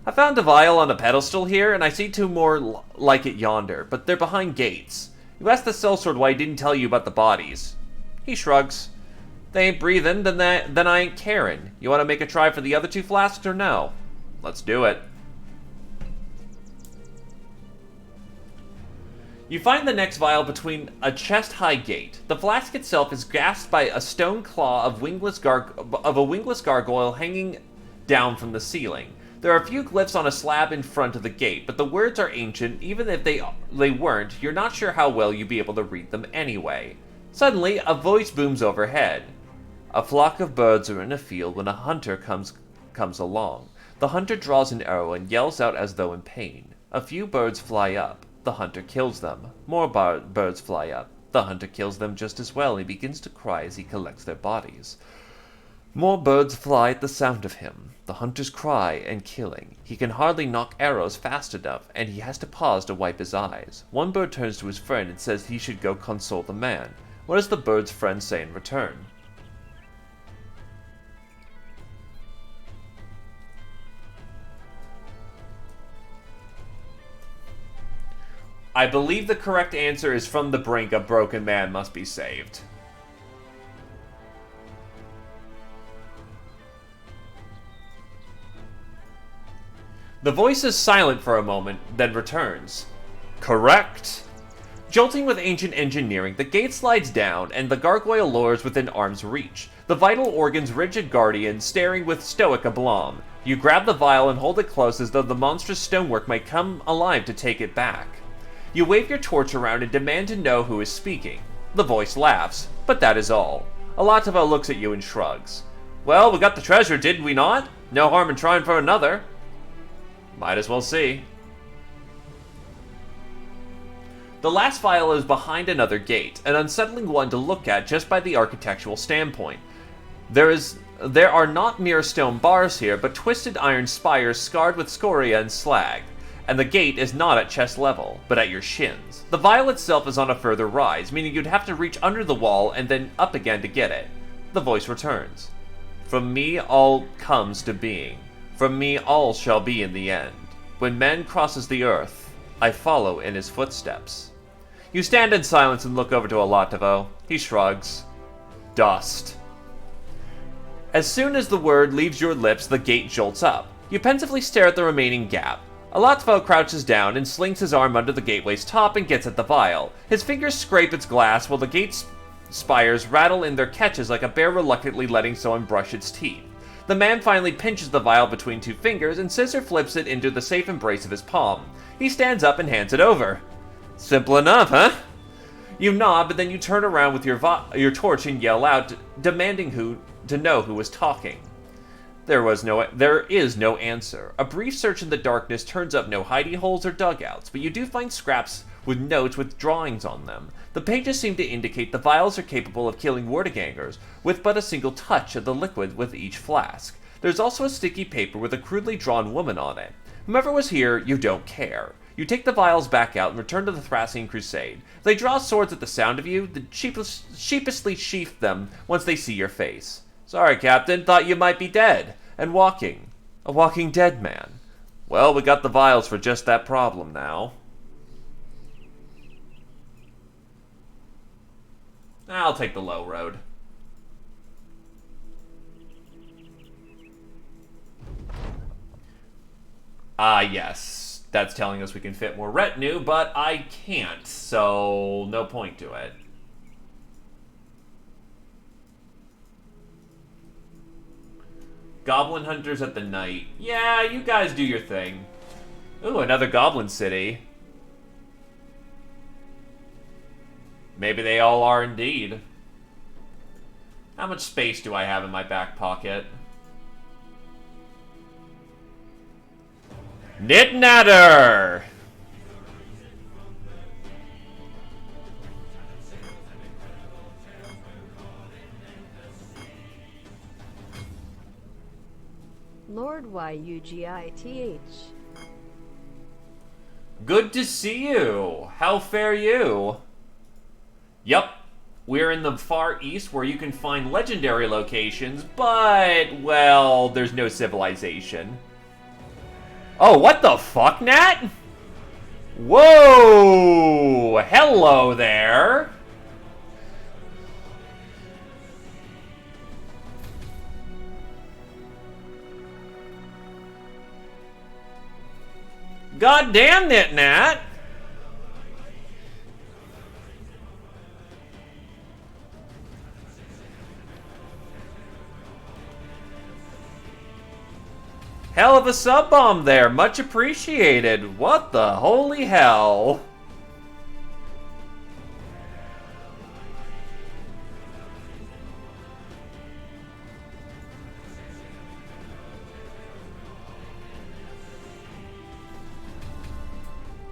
I found a vial on a pedestal here, and I see two more like it yonder, but they're behind gates. You ask the sellsword why he didn't tell you about the bodies. He shrugs. They ain't breathing, then I ain't caring. You want to make a try for the other two flasks or no? Let's do it. You find the next vial between a chest-high gate. The flask itself is grasped by a stone claw of a wingless gargoyle hanging down from the ceiling. There are a few glyphs on a slab in front of the gate, but the words are ancient. Even if they weren't, you're not sure how well you'd be able to read them anyway. Suddenly, a voice booms overhead. A flock of birds are in a field when a hunter comes along. The hunter draws an arrow and yells out as though in pain. A few birds fly up. The hunter kills them. More birds fly up. The hunter kills them just as well. He begins to cry as he collects their bodies. More birds fly at the sound of him. The hunter's cry and killing. He can hardly knock arrows fast enough, and he has to pause to wipe his eyes. One bird turns to his friend and says he should go console the man. What does the bird's friend say in return? I believe the correct answer is from the brink, a broken man must be saved. The voice is silent for a moment, then returns. Correct. Jolting with ancient engineering, the gate slides down, and the gargoyle lowers within arm's reach. The vital organ's rigid guardian staring with stoic aplomb. You grab the vial and hold it close as though the monstrous stonework might come alive to take it back. You wave your torch around and demand to know who is speaking. The voice laughs, but that is all. Alatovo looks at you and shrugs. Well, we got the treasure, did we not? No harm in trying for another. Might as well see. The last vial is behind another gate, an unsettling one to look at just by the architectural standpoint. There are not mere stone bars here, but twisted iron spires scarred with scoria and slag, and the gate is not at chest level, but at your shins. The vial itself is on a further rise, meaning you'd have to reach under the wall and then up again to get it. The voice returns. From me all comes to being. From me all shall be in the end. When man crosses the earth, I follow in his footsteps. You stand in silence and look over to Alatovo. He shrugs. Dust. As soon as the word leaves your lips, the gate jolts up. You pensively stare at the remaining gap. Alatovo crouches down and slings his arm under the gateway's top and gets at the vial. His fingers scrape its glass while the gate's spires rattle in their catches like a bear reluctantly letting someone brush its teeth. The man finally pinches the vial between two fingers and scissor flips it into the safe embrace of his palm. He stands up and hands it over. Simple enough, huh? You nod, but then you turn around with your torch and yell out, demanding to know who was talking. There is no answer. A brief search in the darkness turns up no hidey holes or dugouts, but you do find scraps with notes with drawings on them. The pages seem to indicate the vials are capable of killing Wartegangers with but a single touch of the liquid with each flask. There's also a sticky paper with a crudely drawn woman on it. Whomever was here, you don't care. You take the vials back out and return to the Thracian Crusade. They draw swords at the sound of you, then sheepishly sheath them once they see your face. Sorry, Captain, thought you might be dead. And walking. A walking dead man. Well, we got the vials for just that problem now. I'll take the low road. Yes. That's telling us we can fit more retinue, but I can't, so no point to it. Goblin hunters at the night. Yeah, you guys do your thing. Ooh, another goblin city. Maybe they all are indeed. How much space do I have in my back pocket? Knit Natter! Lord Yugith. Good to see you. How fare you? Yup. We're in the Far East where you can find legendary locations, but, well, there's no civilization. Oh, what the fuck, Nat? Whoa! Hello there! God damn it, Nat! Hell of a sub bomb there, much appreciated. What the holy hell?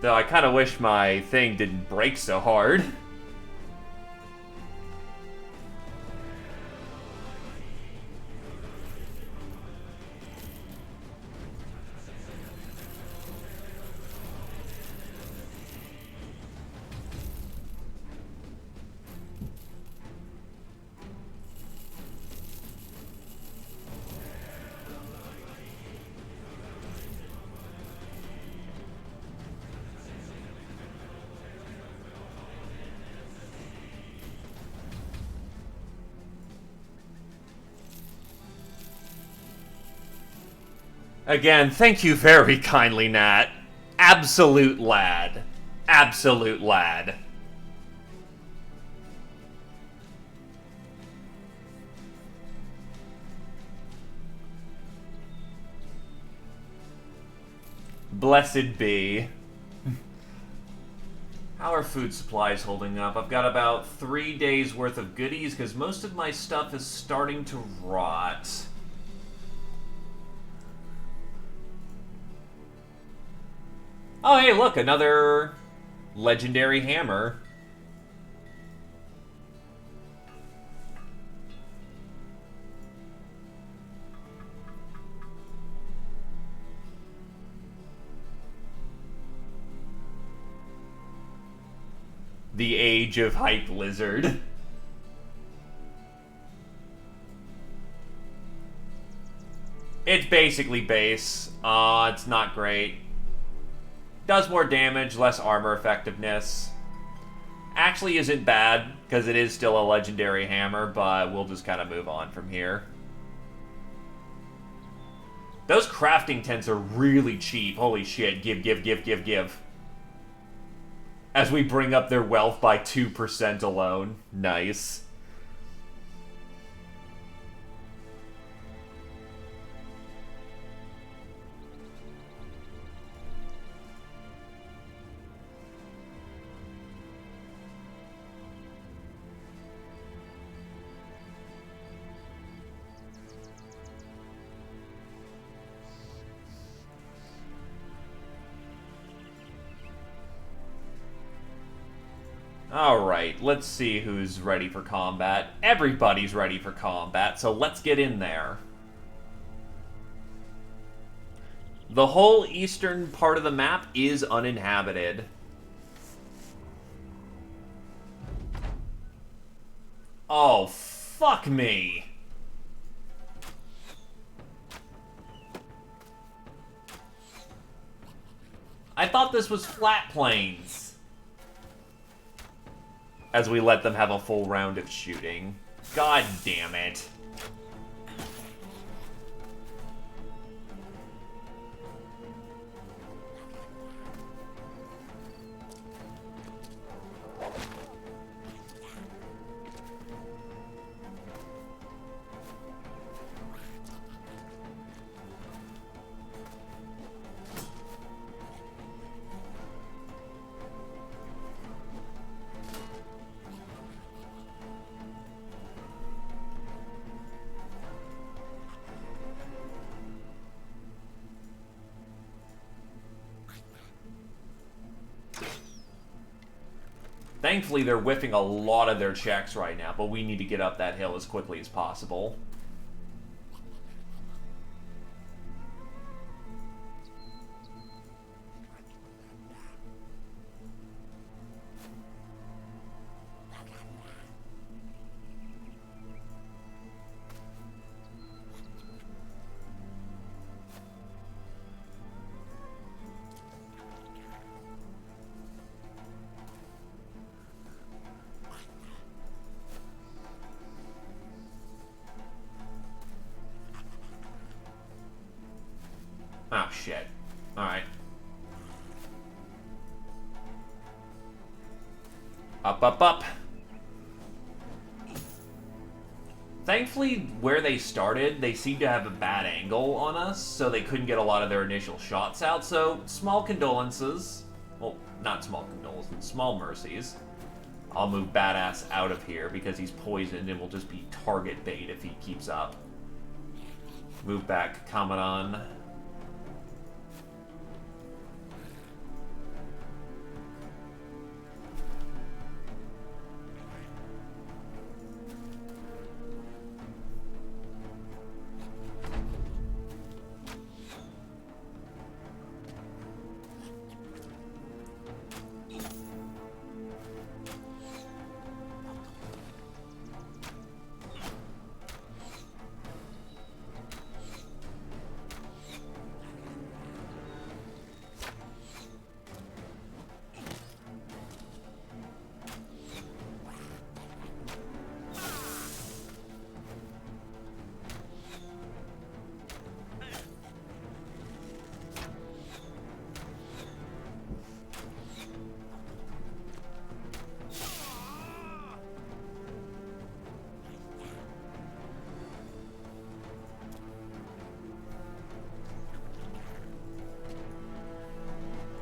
Though I kind of wish my thing didn't break so hard. Again, thank you very kindly, Nat. Absolute lad. Absolute lad. Blessed be. How are food supplies holding up? I've got about 3 days worth of goodies because most of my stuff is starting to rot. Oh, hey, look, another legendary hammer. The Age of Hype Lizard. It's basically base. It's not great. Does more damage, less armor effectiveness. Actually isn't bad, because it is still a legendary hammer, but we'll just kind of move on from here. Those crafting tents are really cheap. Holy shit. Give, give, give, give, give. As we bring up their wealth by 2% alone. Nice. Alright, let's see who's ready for combat. Everybody's ready for combat, so let's get in there. The whole eastern part of the map is uninhabited. Oh, fuck me. I thought this was flat plains. As we let them have a full round of shooting. God damn it. Thankfully, they're whiffing a lot of their checks right now, but we need to get up that hill as quickly as possible. Oh, shit. Alright. Up, up, up. Thankfully, where they started, they seemed to have a bad angle on us, so they couldn't get a lot of their initial shots out, so small condolences. Well, not small condolences, small mercies. I'll move Badass out of here because he's poisoned and will just be target bait if he keeps up. Move back Commandant.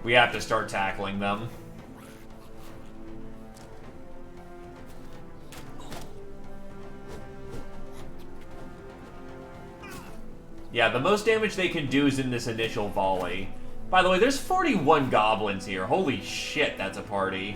We have to start tackling them. Yeah, the most damage they can do is in this initial volley. By the way, there's 41 goblins here. Holy shit, that's a party.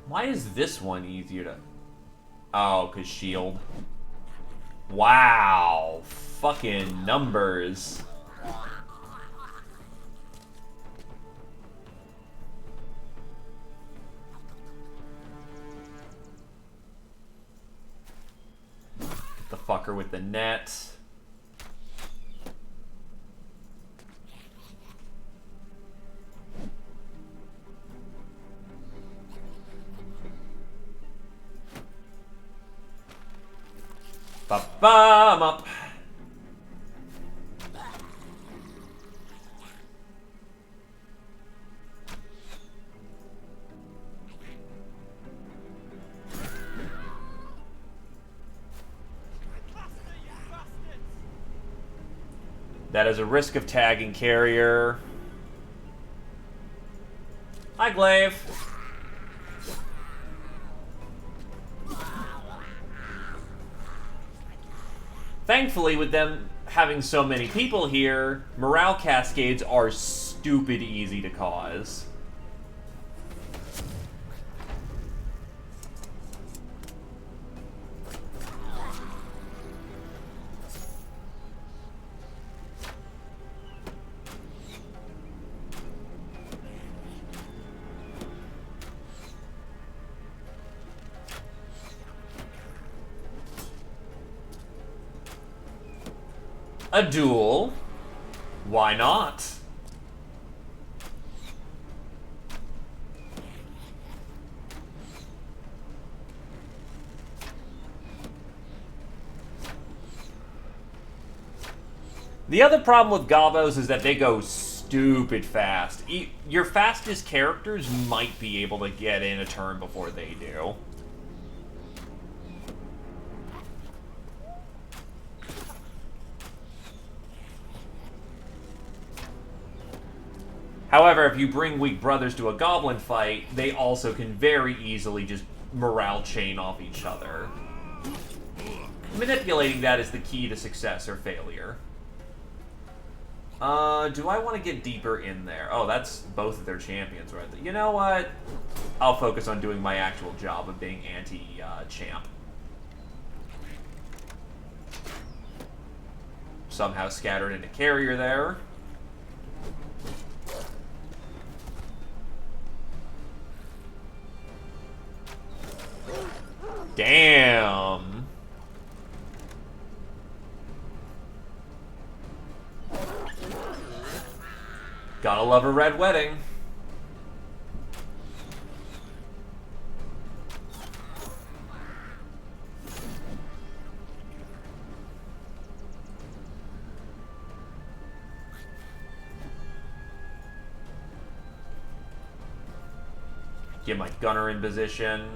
Why is this one easier to... Oh, because shield. Wow. Fucking numbers. Get the fucker with the net. Ba-bam up. That is a risk of tagging carrier. Hi, Glaive. Thankfully, with them having so many people here, morale cascades are stupid easy to cause. A duel? Why not? The other problem with Gobos is that they go stupid fast. Your fastest characters might be able to get in a turn before they do. However, if you bring weak brothers to a goblin fight, they also can very easily just morale chain off each other. Manipulating that is the key to success or failure. Do I want to get deeper in there? Oh, that's both of their champions right there. You know what? I'll focus on doing my actual job of being anti-champ. Somehow scattered into carrier there. Damn. Gotta love a red wedding. Get my gunner in position.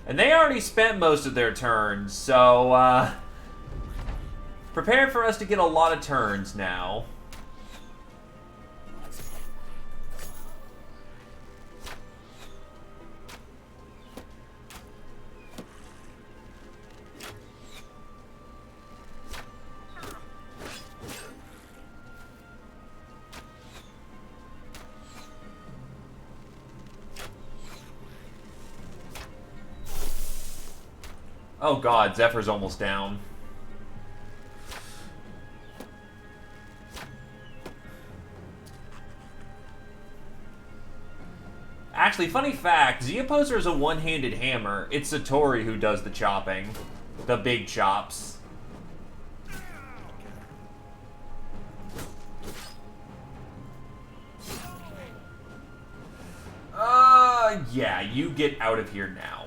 And they already spent most of their turns, so, prepare for us to get a lot of turns now. Oh god, Zephyr's almost down. Actually, funny fact, Zeoposer is a one-handed hammer. It's Satori who does the chopping. The big chops. Yeah, you get out of here now.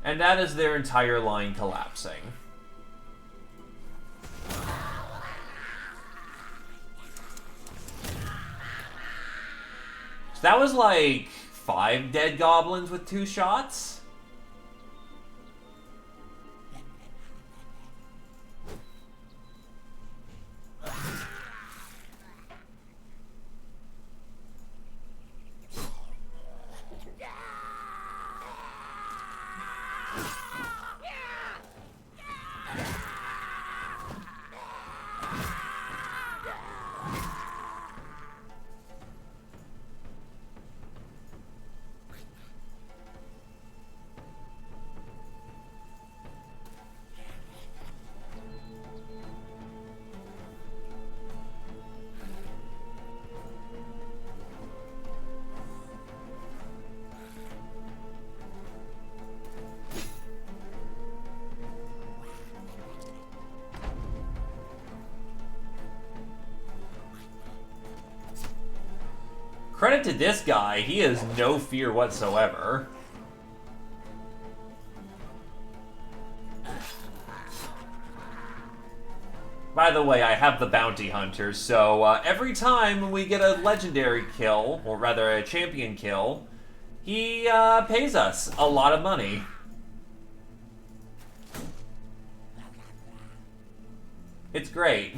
And that is their entire line collapsing. So that was like 5 dead goblins with 2 shots? Credit to this guy, he has no fear whatsoever. By the way, I have the bounty hunter, so every time we get a legendary kill, or rather a champion kill, he pays us a lot of money. It's great.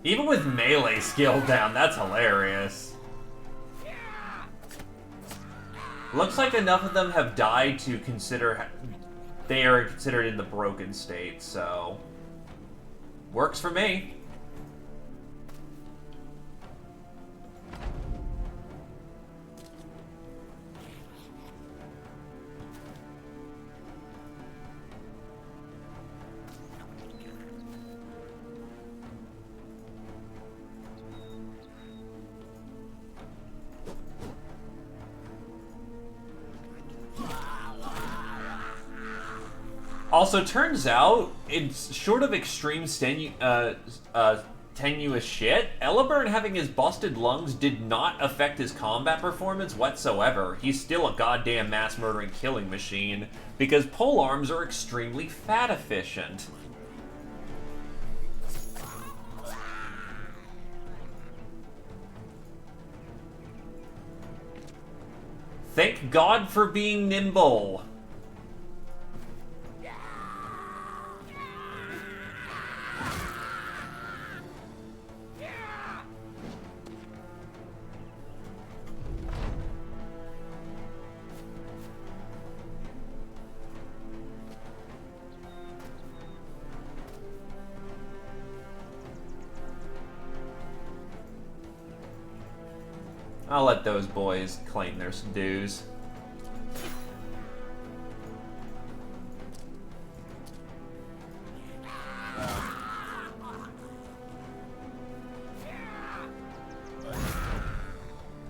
Even with melee skill down, that's hilarious. Looks like enough of them have died to consider they are considered in the broken state, so works for me. Also, turns out, it's short of extreme tenuous shit, Eliburn having his busted lungs did not affect his combat performance whatsoever. He's still a goddamn mass-murdering killing machine, because polearms are extremely fat efficient. Thank God for being nimble. I'll let those boys claim their dues.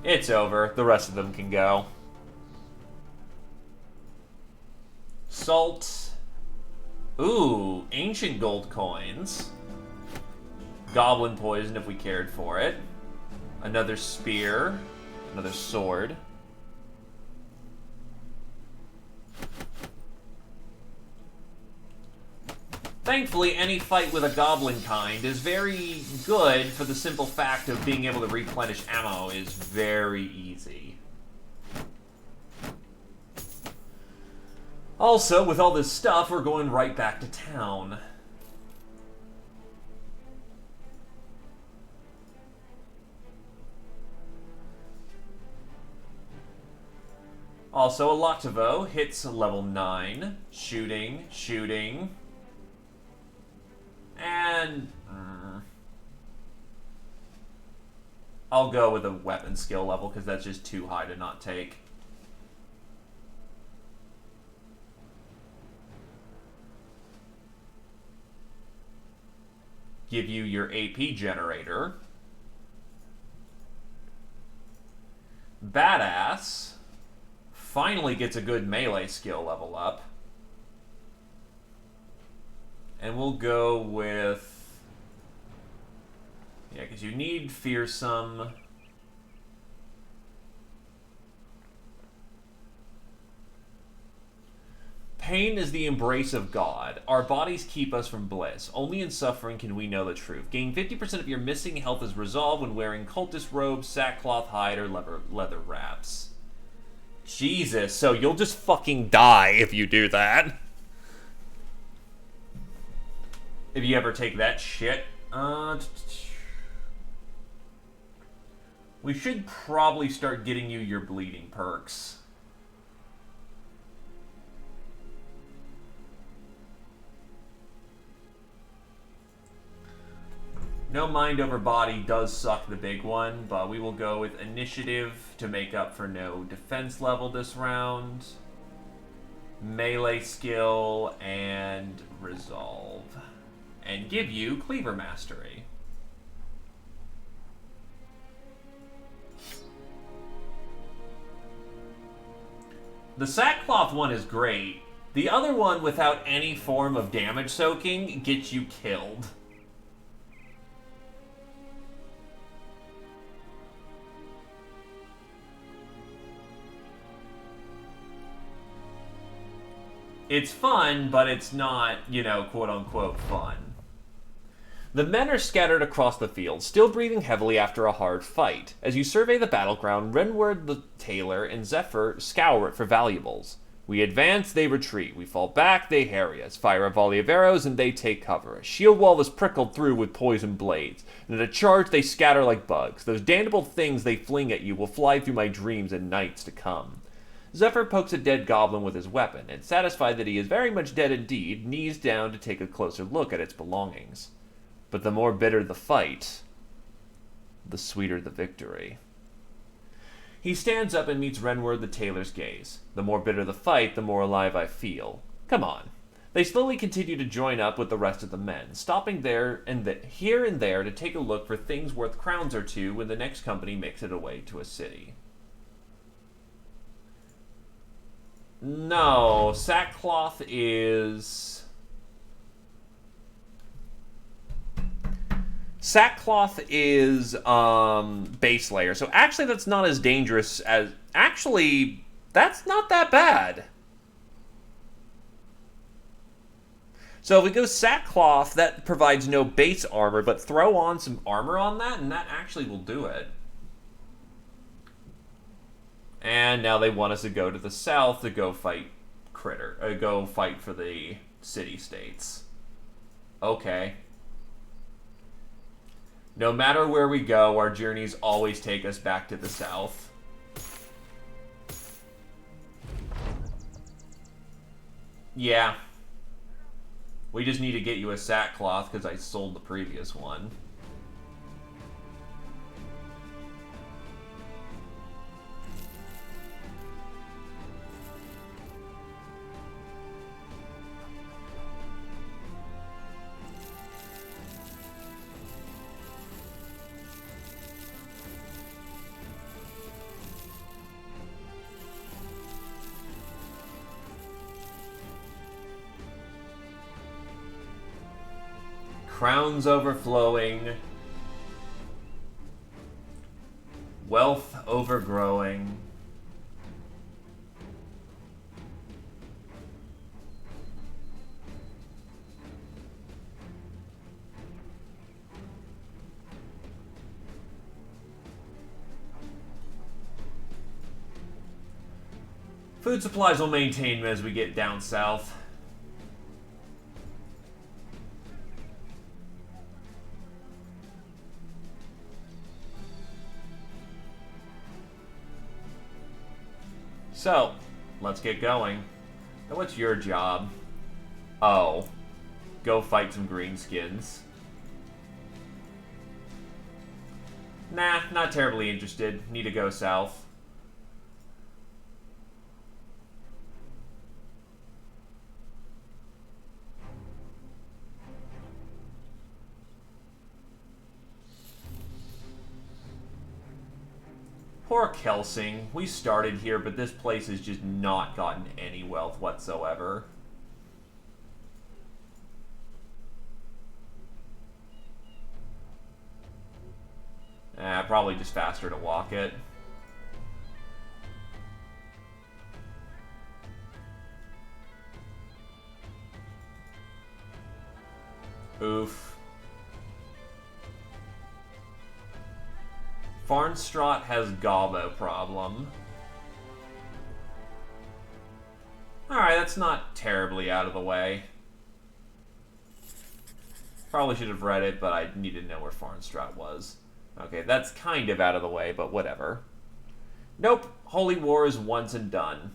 It's over. The rest of them can go. Salt. Ooh, ancient gold coins. Goblin poison if we cared for it. Another spear. Another sword. Thankfully, any fight with a goblin kind is very good for the simple fact of being able to replenish ammo is very easy. Also, with all this stuff, we're going right back to town. Also, Alatovo hits level 9. Shooting, shooting. And... I'll go with a weapon skill level, because that's just too high to not take. Give you your AP generator. Badass finally gets a good melee skill level up. And we'll go with... Yeah, because you need fearsome. Pain is the embrace of God. Our bodies keep us from bliss. Only in suffering can we know the truth. Gain 50% of your missing health is resolved when wearing cultist robes, sackcloth hide, or leather wraps. Jesus, so you'll just fucking die if you do that. If you ever take that shit. We should probably start getting you your bleeding perks. No mind over body does suck the big one, but we will go with initiative to make up for no defense level this round. Melee skill and resolve. And give you cleaver mastery. The sackcloth one is great. The other one, without any form of damage soaking, gets you killed. It's fun, but it's not, you know, quote-unquote fun. The men are scattered across the field, still breathing heavily after a hard fight. As you survey the battleground, Renward the tailor and Zephyr scour it for valuables. We advance, they retreat. We fall back, they harry us. Fire a volley of arrows, and they take cover. A shield wall is prickled through with poisoned blades. And at a charge, they scatter like bugs. Those damnable things they fling at you will fly through my dreams in nights to come. Zephyr pokes a dead goblin with his weapon, and satisfied that he is very much dead indeed, knees down to take a closer look at its belongings. But the more bitter the fight, the sweeter the victory. He stands up and meets Renward the tailor's gaze. The more bitter the fight, the more alive I feel. Come on. They slowly continue to join up with the rest of the men, stopping here and there to take a look for things worth crowns or two when the next company makes it away to a city. No, sackcloth is... Sackcloth is base layer. So actually that's not as dangerous as... Actually, that's not that bad. So if we go sackcloth, that provides no base armor, but throw on some armor on that, and that actually will do it. And now they want us to go to the south to go fight go fight for the city-states. Okay. No matter where we go, our journeys always take us back to the south. Yeah. We just need to get you a sackcloth because I sold the previous one. Crowns overflowing, wealth overgrowing. Food supplies will maintain as we get down south. So, let's get going. Now, what's your job? Oh. Go fight some greenskins. Nah, not terribly interested. Need to go south. Poor Kelsing. We started here, but this place has just not gotten any wealth whatsoever. Probably just faster to walk it. Oof. Farnstrot has Gobbo problem. Alright, that's not terribly out of the way. Probably should have read it, but I needed to know where Farnstrot was. Okay, that's kind of out of the way, but whatever. Nope, Holy War is once and done.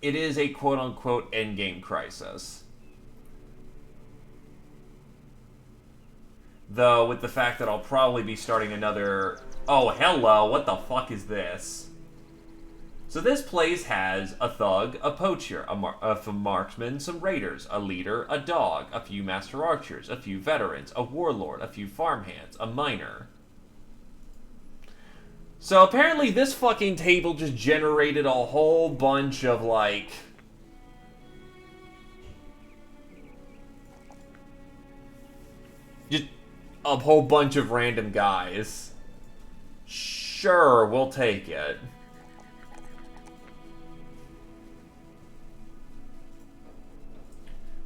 It is a quote-unquote endgame crisis. Though, with the fact that I'll probably be starting another... Oh, hello, what the fuck is this? So this place has a thug, a poacher, a marksman, some raiders, a leader, a dog, a few master archers, a few veterans, a warlord, a few farmhands, a miner. So apparently this fucking table just generated a whole bunch of, like... just a whole bunch of random guys. Sure, we'll take it.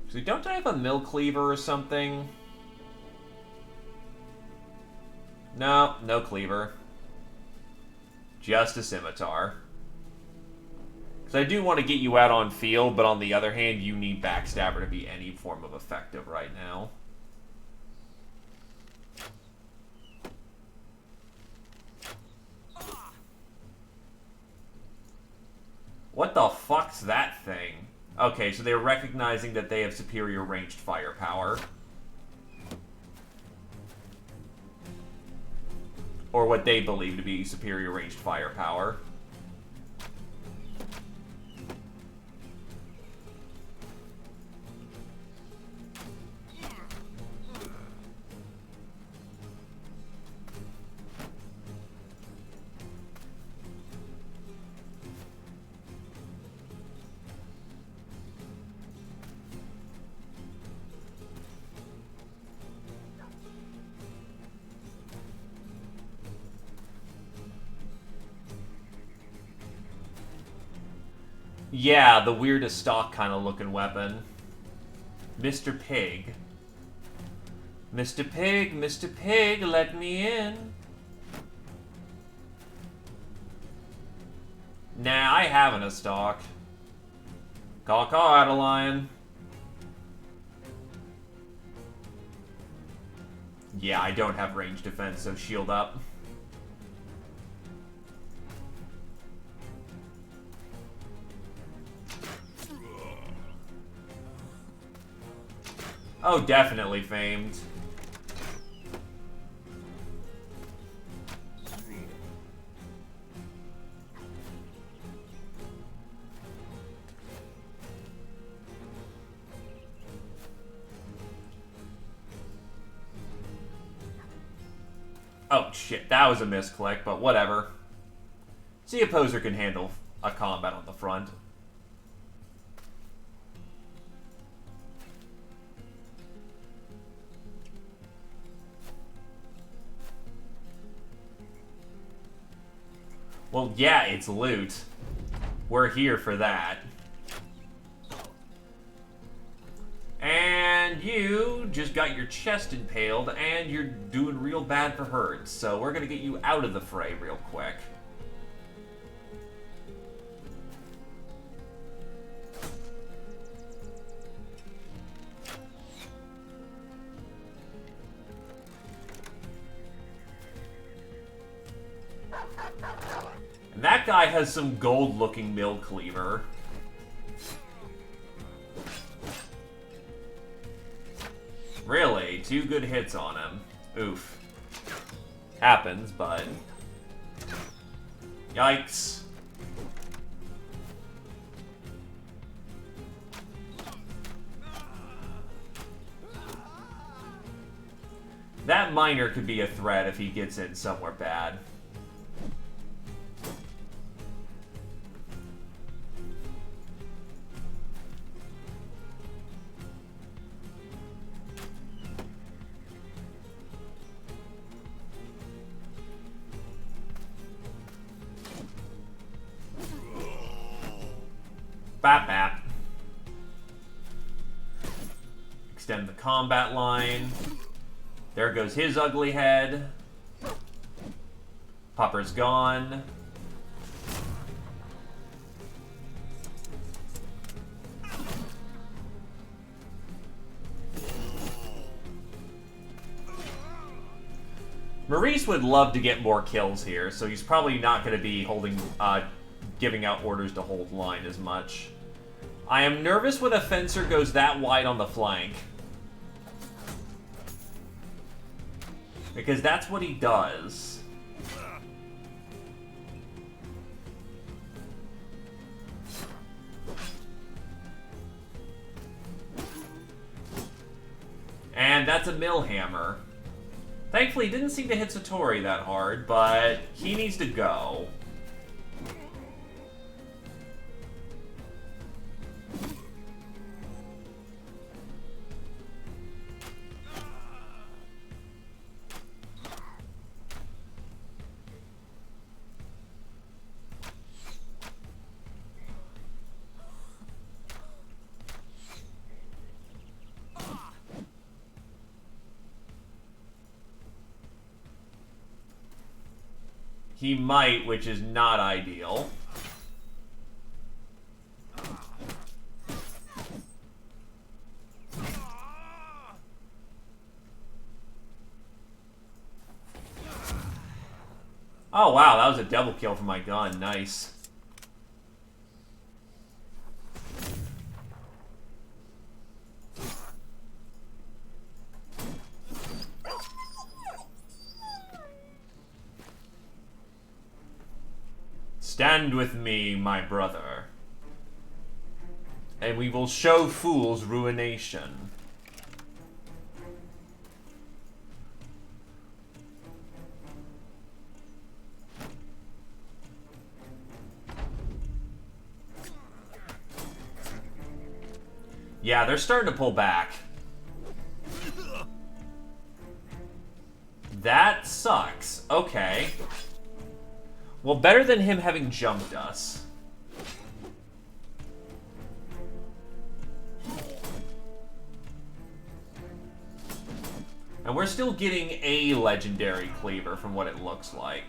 So don't I have a mill cleaver or something? No, no cleaver. Just a scimitar. Because I do want to get you out on field, but on the other hand, you need Backstabber to be any form of effective right now. What the fuck's that thing? Okay, so they're recognizing that they have superior ranged firepower. Or what they believe to be superior ranged firepower. Yeah, the weirdest stock kind of looking weapon. Mr. Pig. Mr. Pig, let me in. Nah, I haven't a stock. Caw, Adeline. Yeah, I don't have range defense, so shield up. Oh, definitely famed. Oh shit, that was a misclick, but whatever. See, opposer can handle a combat on the front. Well, yeah, it's loot. We're here for that. And you just got your chest impaled, and you're doing real bad for hurts. So we're gonna get you out of the fray real quick. And that guy has some gold-looking mill cleaver. Really? 2 good hits on him. Oof. Happens, but... Yikes. That miner could be a threat if he gets in somewhere bad. Bap bap. Extend the combat line. There goes his ugly head. Popper's gone. Maurice would love to get more kills here, so he's probably not going to be holding, giving out orders to hold line as much. I am nervous when a fencer goes that wide on the flank. Because that's what he does. And that's a mill hammer. Thankfully, he didn't seem to hit Satori that hard, but he needs to go. He might, which is not ideal. Oh wow, that was a double kill for my gun. Nice. Stand with me, my brother, and we will show fools ruination. Yeah, they're starting to pull back. That sucks. Okay. Well, better than him having jumped us. And we're still getting a legendary cleaver from what it looks like.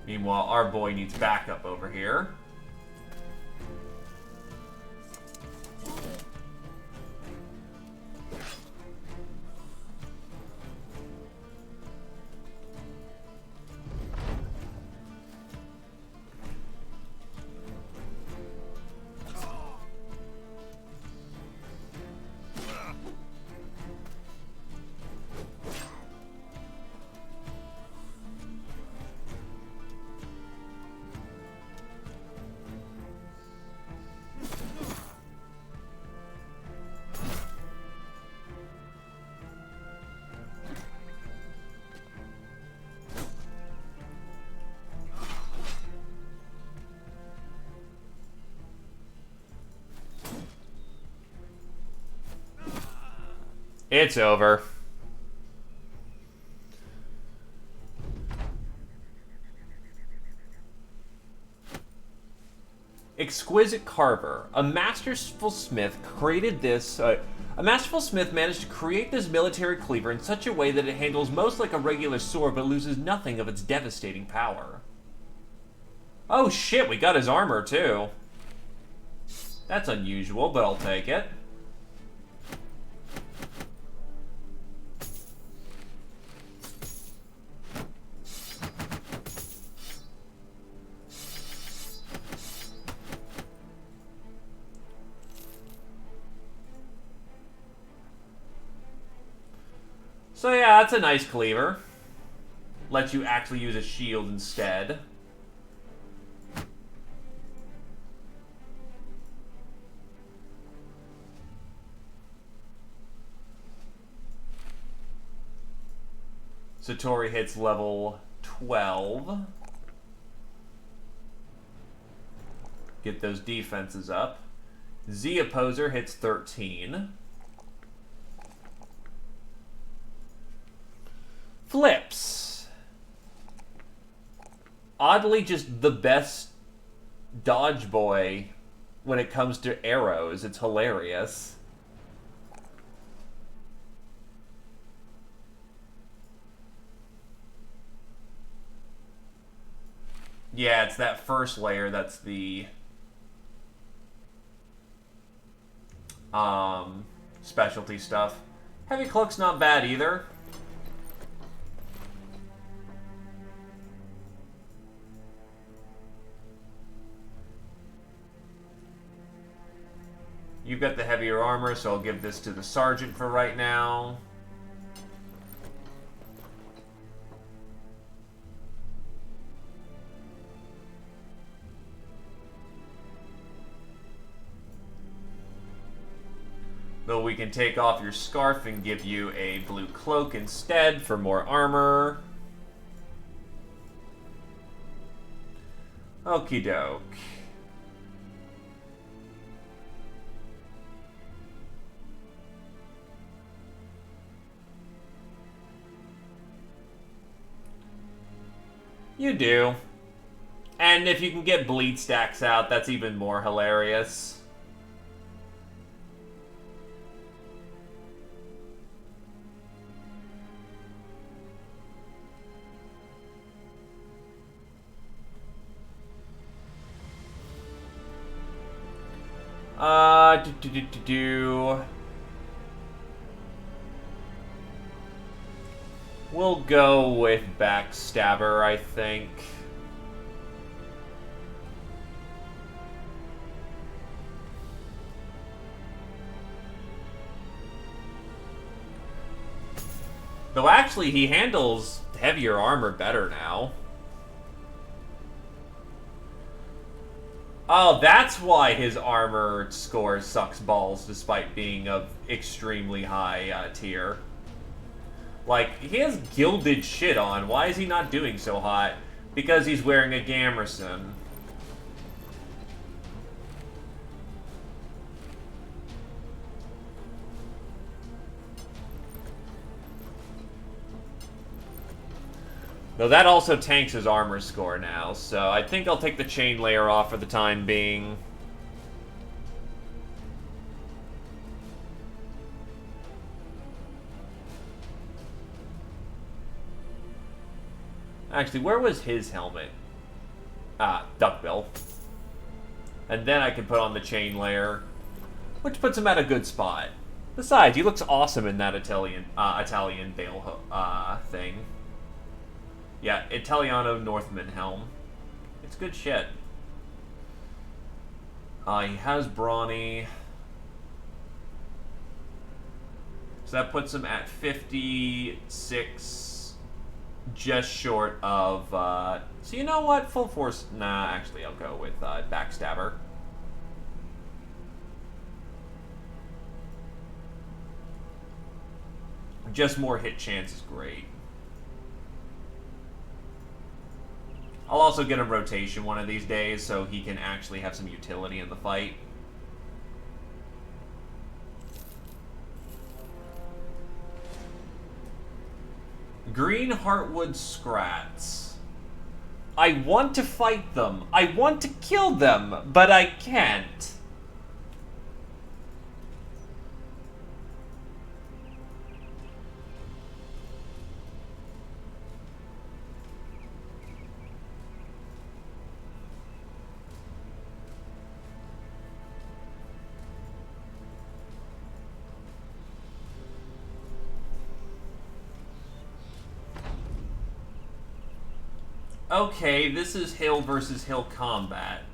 Meanwhile, our boy needs backup over here. It's over. Exquisite Carver. A masterful smith created this... a masterful smith managed to create this military cleaver in such a way that it handles most like a regular sword but loses nothing of its devastating power. Oh shit, we got his armor too. That's unusual, but I'll take it. So yeah, that's a nice cleaver. Lets you actually use a shield instead. Satori hits level 12. Get those defenses up. Z Opposer hits 13. Flips. Oddly, just the best dodge boy when it comes to arrows. It's hilarious. Yeah, it's that first layer that's the specialty stuff. Heavy Cloak's not bad either. You've got the heavier armor, so I'll give this to the sergeant for right now. Though we can take off your scarf and give you a blue cloak instead for more armor. Okie doke. You do. And if you can get bleed stacks out, that's even more hilarious. We'll go with Backstabber, I think. Though actually, he handles heavier armor better now. Oh, that's why his armor score sucks balls despite being of extremely high tier. Like, he has gilded shit on. Why is he not doing so hot? Because he's wearing a Gamerson. Though that also tanks his armor score now, so I think I'll take the chain layer off for the time being. Actually, where was his helmet? Ah, duckbill. And then I can put on the chain layer, which puts him at a good spot. Besides, he looks awesome in that Italian veil thing. Yeah, Italiano Northman helm. It's good shit. He has Brawny. So that puts him at 56, just short of... so you know what? Full Force... Nah, actually I'll go with Backstabber. Just more hit chance is great. I'll also get a rotation one of these days so he can actually have some utility in the fight. Green Heartwood Scrats. I want to fight them. I want to kill them, but I can't. Okay, this is hill versus hill combat.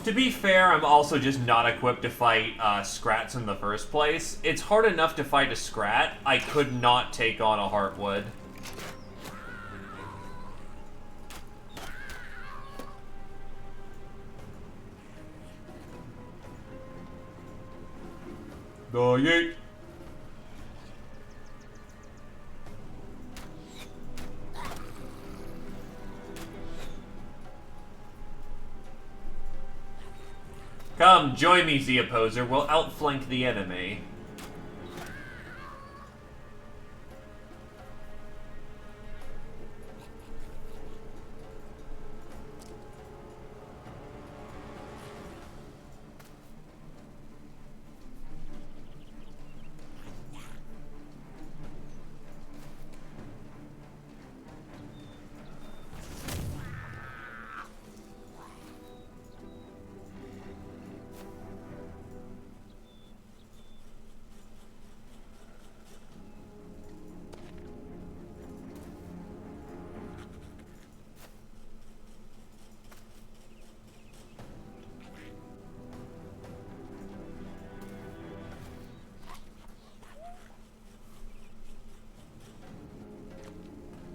To be fair, I'm also just not equipped to fight Scrats in the first place. It's hard enough to fight a Scrat. I could not take on a Heartwood. Yeet. Come, join me, Z Opposer. We'll outflank the enemy.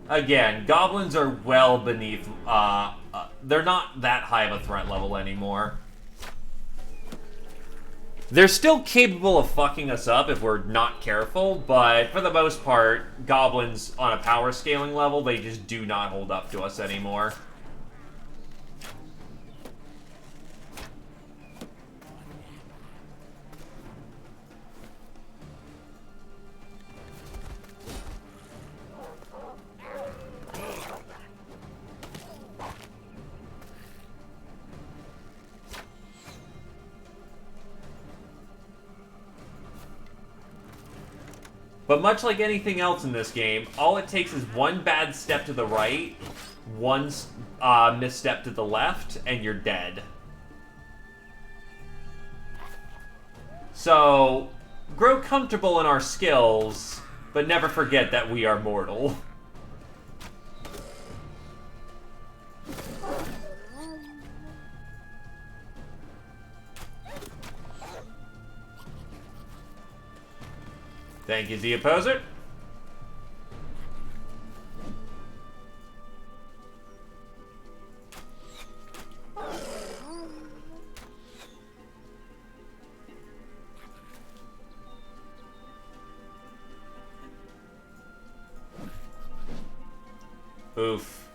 Again, goblins are well beneath, they're not that high of a threat level anymore. They're still capable of fucking us up if we're not careful, but for the most part, goblins on a power scaling level, they just do not hold up to us anymore. But much like anything else in this game, all it takes is one bad step to the right, one misstep to the left, and you're dead. So, grow comfortable in our skills, but never forget that we are mortal. Thank you, Z Opposer. Oof.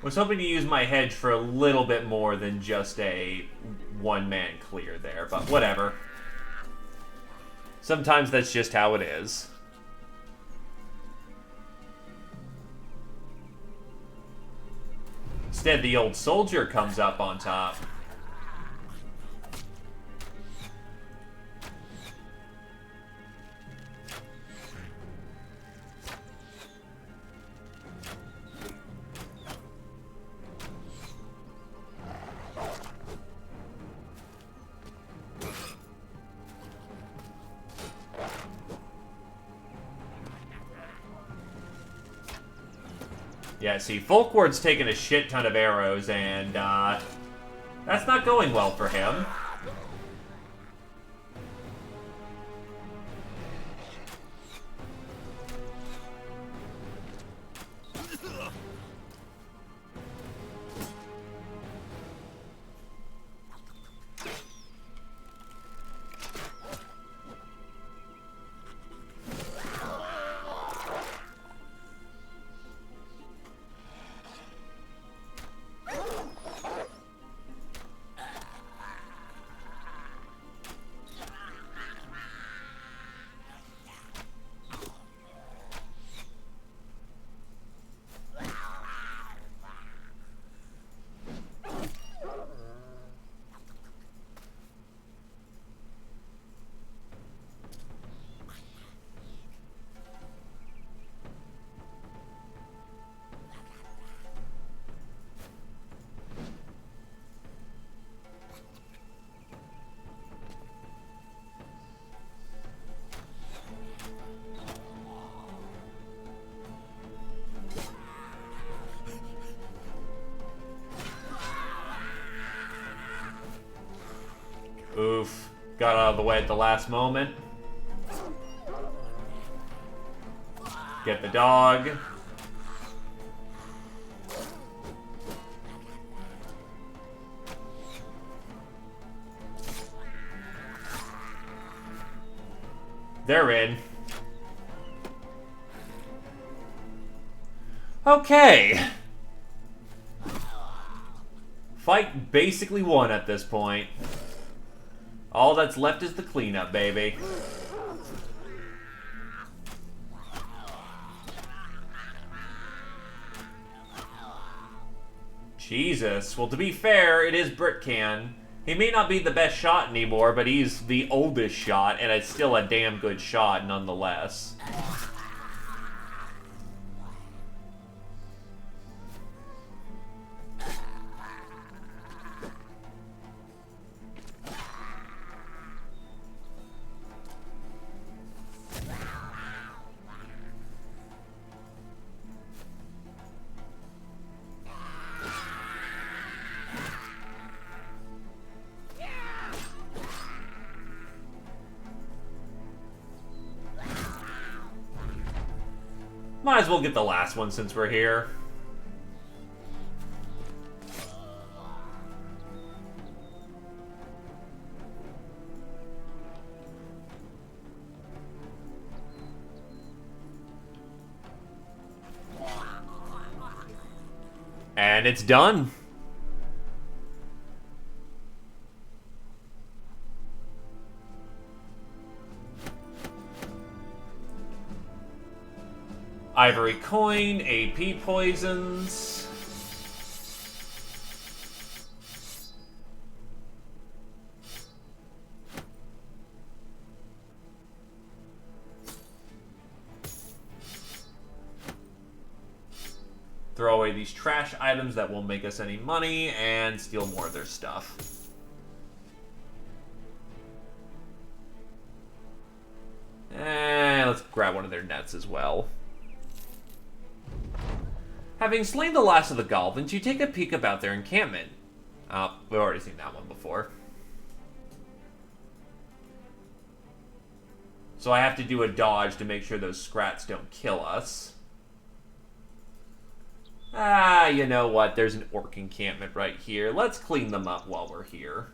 Was hoping to use my hedge for a little bit more than just a one-man clear there, but whatever. Sometimes that's just how it is. Instead, the old soldier comes up on top. Yeah, see, Folkward's taking a shit ton of arrows, and, that's not going well for him. Oof. Got out of the way at the last moment. Get the dog. They're in. Okay. Fight basically won at this point. All that's left is the cleanup, baby. Jesus. Well, to be fair, it is Britcan. He may not be the best shot anymore, but he's the oldest shot, and it's still a damn good shot nonetheless. Might as well get the last one since we're here. And it's done. Ivory coin, AP poisons. Throw away these trash items that won't make us any money and steal more of their stuff. And let's grab one of their nets as well. Having slain the last of the Goblins, you take a peek about their encampment. We've already seen that one before. So I have to do a dodge to make sure those scrats don't kill us. You know what? There's an orc encampment right here. Let's clean them up while we're here.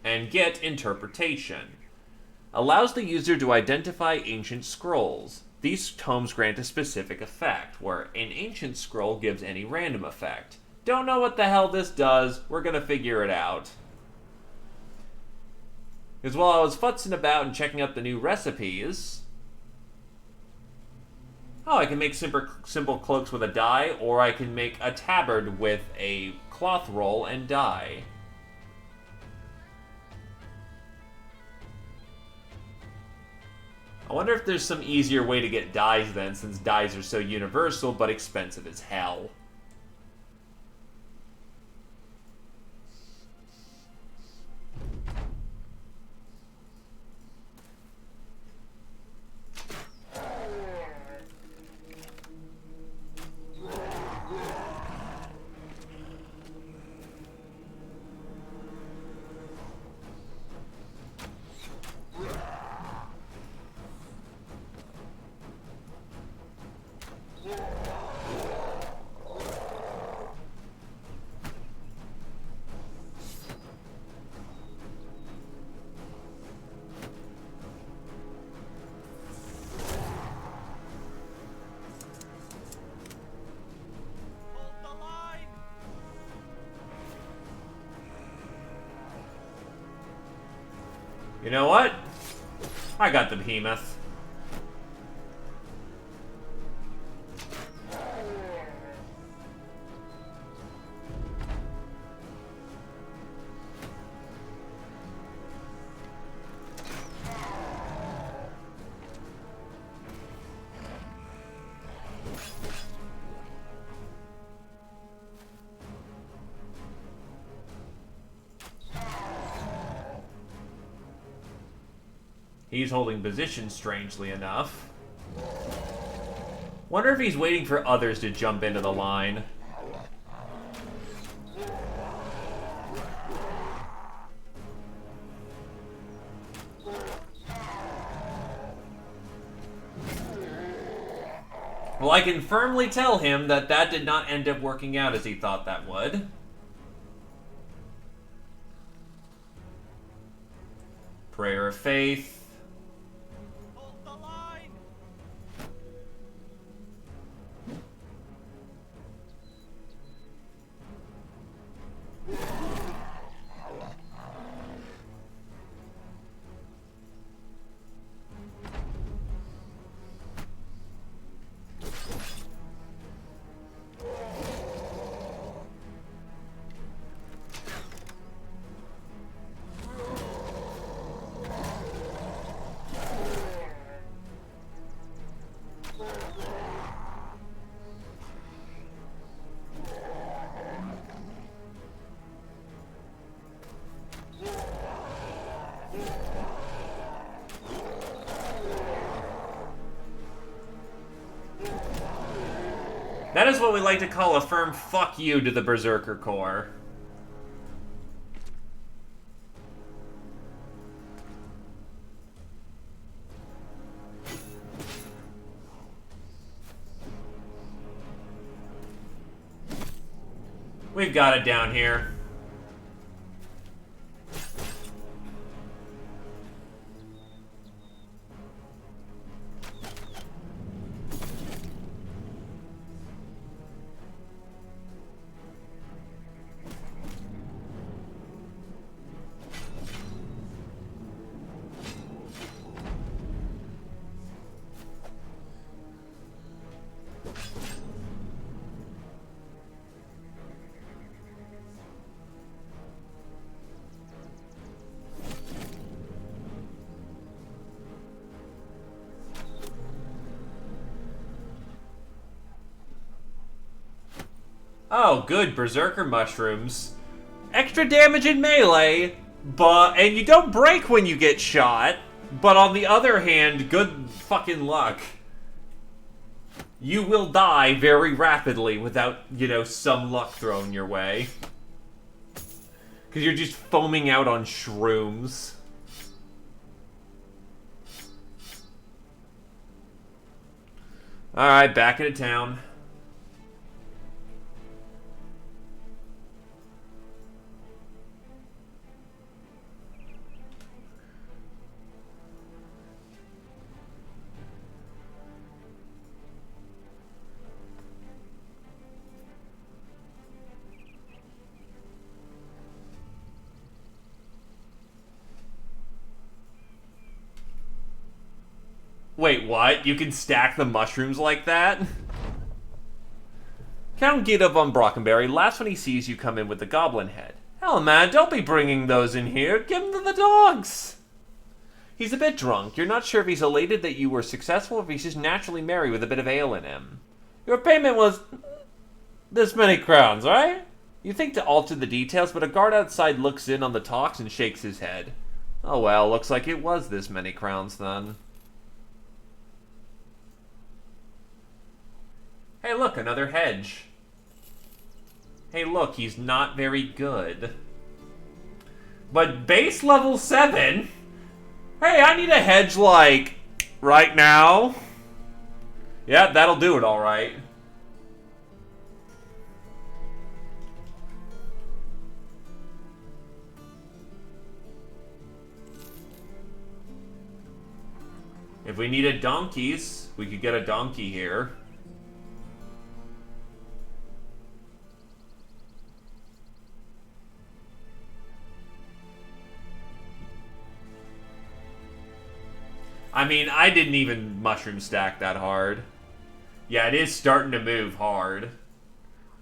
And get interpretation. Allows the user to identify ancient scrolls. These tomes grant a specific effect, where an ancient scroll gives any random effect. Don't know what the hell this does. We're gonna figure it out. Because while I was futzing about and checking out the new recipes... Oh, I can make simple cloaks with a dye, or I can make a tabard with a cloth roll and dye. I wonder if there's some easier way to get dyes then, since dyes are so universal, but expensive as hell. Hold the line! You know what? I got the behemoth. He's holding position, strangely enough. Wonder if he's waiting for others to jump into the line. Well, I can firmly tell him that that did not end up working out as he thought that would. Prayer of Faith. Hold the line! That is what we like to call a firm fuck you to the Berserker Corps. We've got it down here. Oh, good, Berserker mushrooms. Extra damage in melee, and you don't break when you get shot, but on the other hand, good fucking luck. You will die very rapidly without, some luck thrown your way. Because you're just foaming out on shrooms. Alright, back into town. Wait, what? You can stack the mushrooms like that? Count Gita von Brockenberry laughs when he sees you come in with the goblin head. Hell, man, don't be bringing those in here. Give them to the dogs. He's a bit drunk. You're not sure if he's elated that you were successful or if he's just naturally merry with a bit of ale in him. Your payment was this many crowns, right? You think to alter the details, but a guard outside looks in on the talks and shakes his head. Oh well, looks like it was this many crowns then. Hey look, another hedge. Hey look, he's not very good. But base level 7? Hey, I need a hedge like right now. Yeah, that'll do it alright. If we needed donkeys, we could get a donkey here. I mean, I didn't even mushroom stack that hard. Yeah, it is starting to move hard.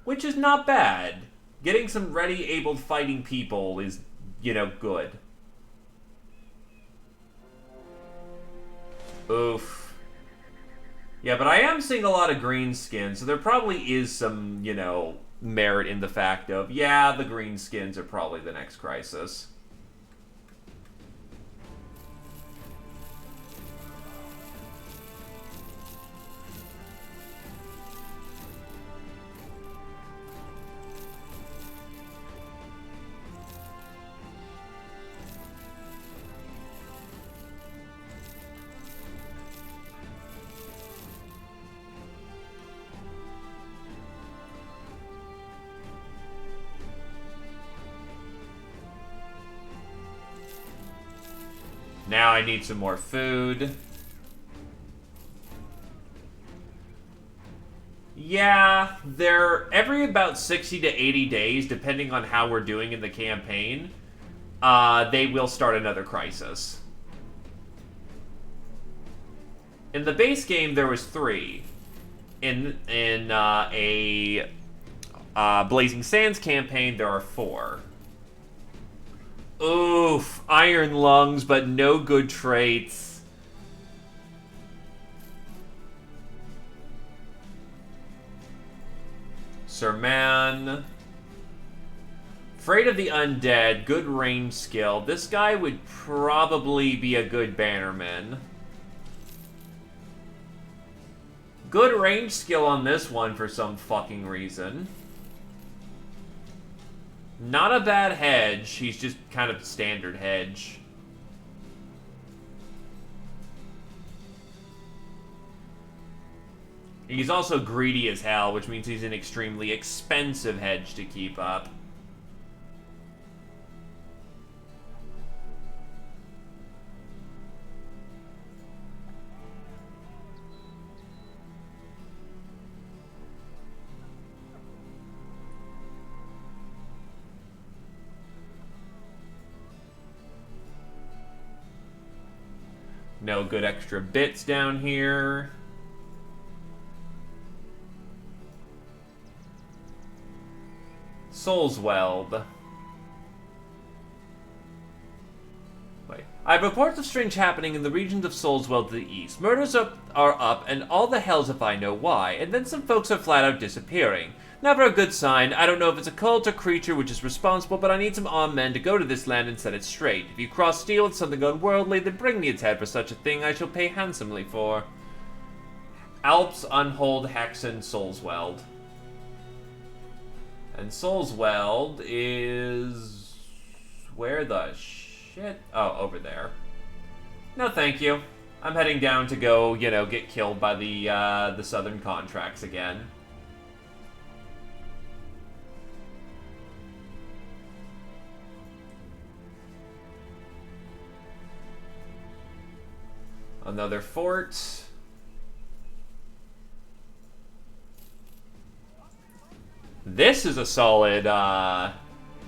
Which is not bad. Getting some ready, able fighting people is, good. Oof. Yeah, but I am seeing a lot of green skins, so there probably is some, merit in the fact of, yeah, the green skins are probably the next crisis. Now I need some more food. Yeah, they're every about 60 to 80 days, depending on how we're doing in the campaign, they will start another crisis. In the base game, there was 3. In a Blazing Sands campaign, there are 4. Oof, iron lungs, but no good traits. Sir Man. Afraid of the Undead, good range skill. This guy would probably be a good bannerman. Good range skill on this one for some fucking reason. Not a bad hedge, he's just kind of standard hedge. He's also greedy as hell, which means he's an extremely expensive hedge to keep up. No good extra bits down here. Soulsweld. Wait. I have reports of strange happening in the regions of Soulsweld to the east. Murders are up, and all the hells if I know why, and then some folks are flat out disappearing. Never a good sign. I don't know if it's a cult or creature which is responsible, but I need some armed men to go to this land and set it straight. If you cross steel with something unworldly, then bring me its head for such a thing I shall pay handsomely for. Alps, Unhold, Hexen, Soulsweld. And Soulsweld is... where the shit? Oh, over there. No, thank you. I'm heading down to go, you know, get killed by the Southern Contracts again. Another fort. This is a solid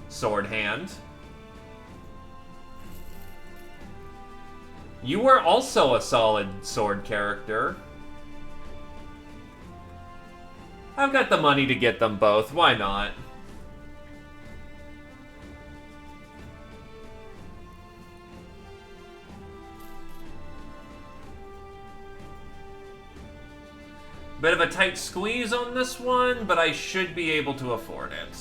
sword hand. You were also a solid sword character. I've got the money to get them both. Why not? Bit of a tight squeeze on this one, but I should be able to afford it.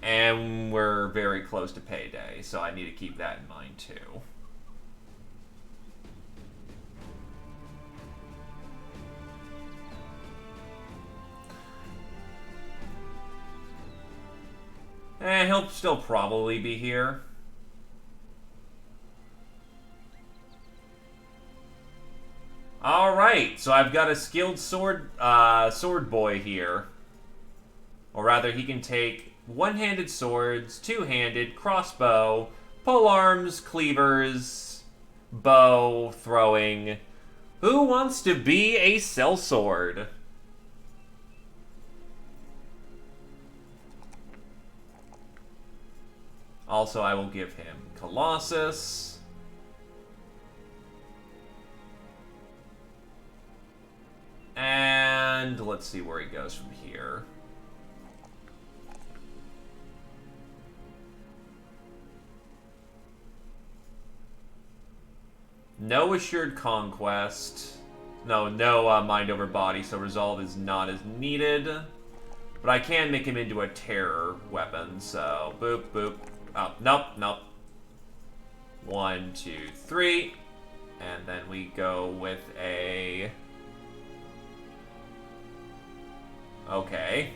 And we're very close to payday, so I need to keep that in mind too. He'll still probably be here. Alright, so I've got a skilled sword boy here. Or rather, he can take one-handed swords, two-handed, crossbow, polearms, cleavers, bow, throwing. Who wants to be a sellsword? Also, I will give him Colossus. And let's see where he goes from here. No assured conquest. No mind over body, so resolve is not as needed. But I can make him into a terror weapon, so boop, boop. Oh, nope. 1, 2, 3. And then we go with a... okay.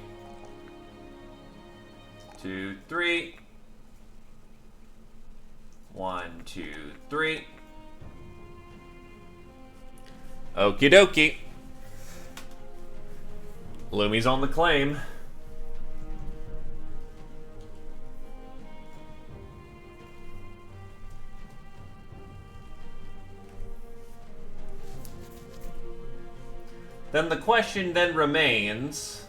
2, 3. 1, 2, 3. Okie dokie. Lumi's on the claim. Then the question then remains...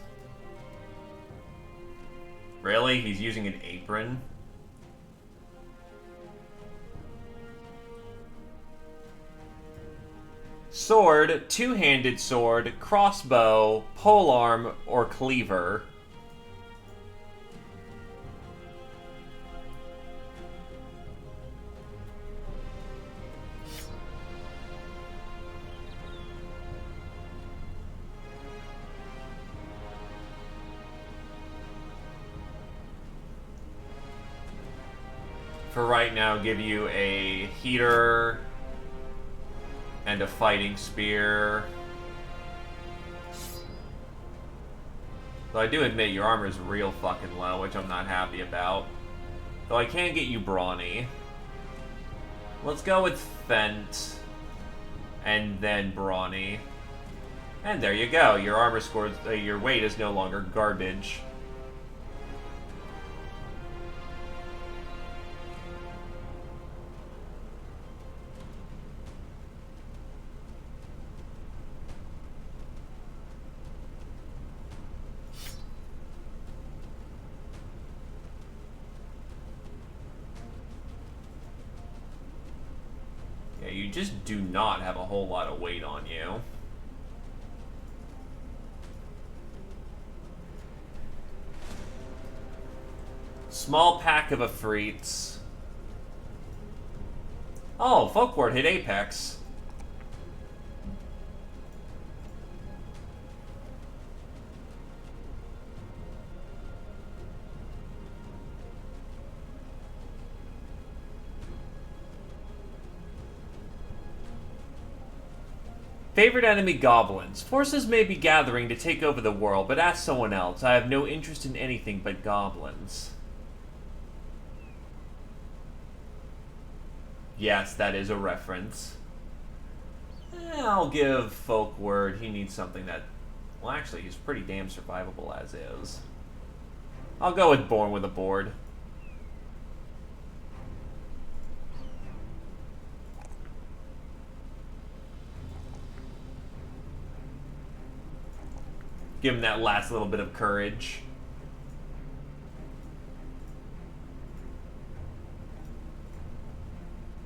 Really? He's using an apron? Sword, two-handed sword, crossbow, polearm, or cleaver. For right now, give you a heater and a fighting spear. Though I do admit your armor's real fucking low, which I'm not happy about. Though I can get you brawny. Let's go with Fent and then brawny. And there you go. Your armor scores, your weight is no longer garbage. You just do not have a whole lot of weight on you. Small pack of Afrits. Oh, Folkward hit Apex. Favorite enemy goblins. Forces may be gathering to take over the world, but ask someone else. I have no interest in anything but goblins. Yes, that is a reference. I'll give Folkward. He needs something that... Well, actually, he's pretty damn survivable as is. I'll go with Born with a Board. Give him that last little bit of courage.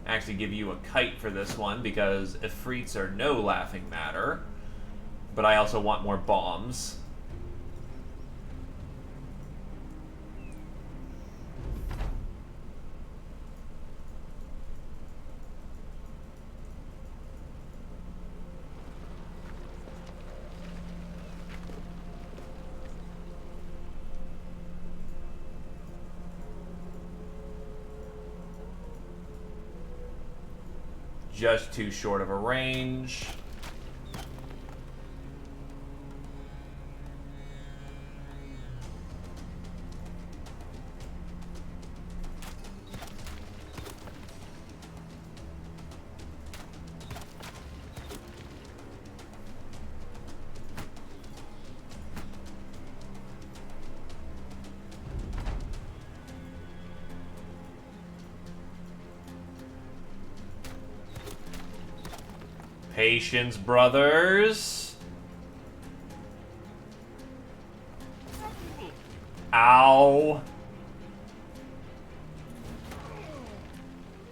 Actually give you a kite for this one, because Afrits are no laughing matter. But I also want more bombs. Just too short of a range. Patience, brothers. Ow.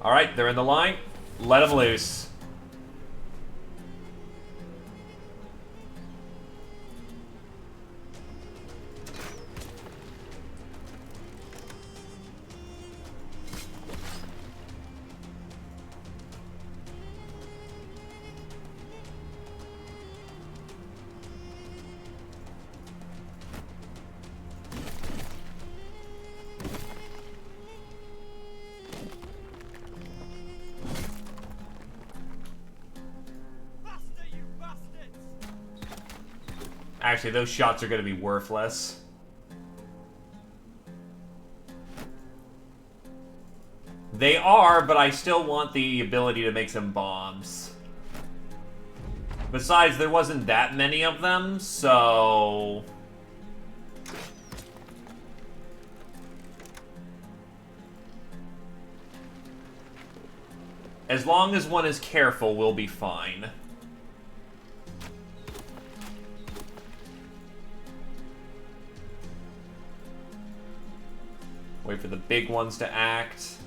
Alright, they're in the line. Let them loose. Actually, those shots are going to be worthless. They are, but I still want the ability to make some bombs. Besides, there wasn't that many of them, so... As long as one is careful, we'll be fine. Wait for the big ones to act.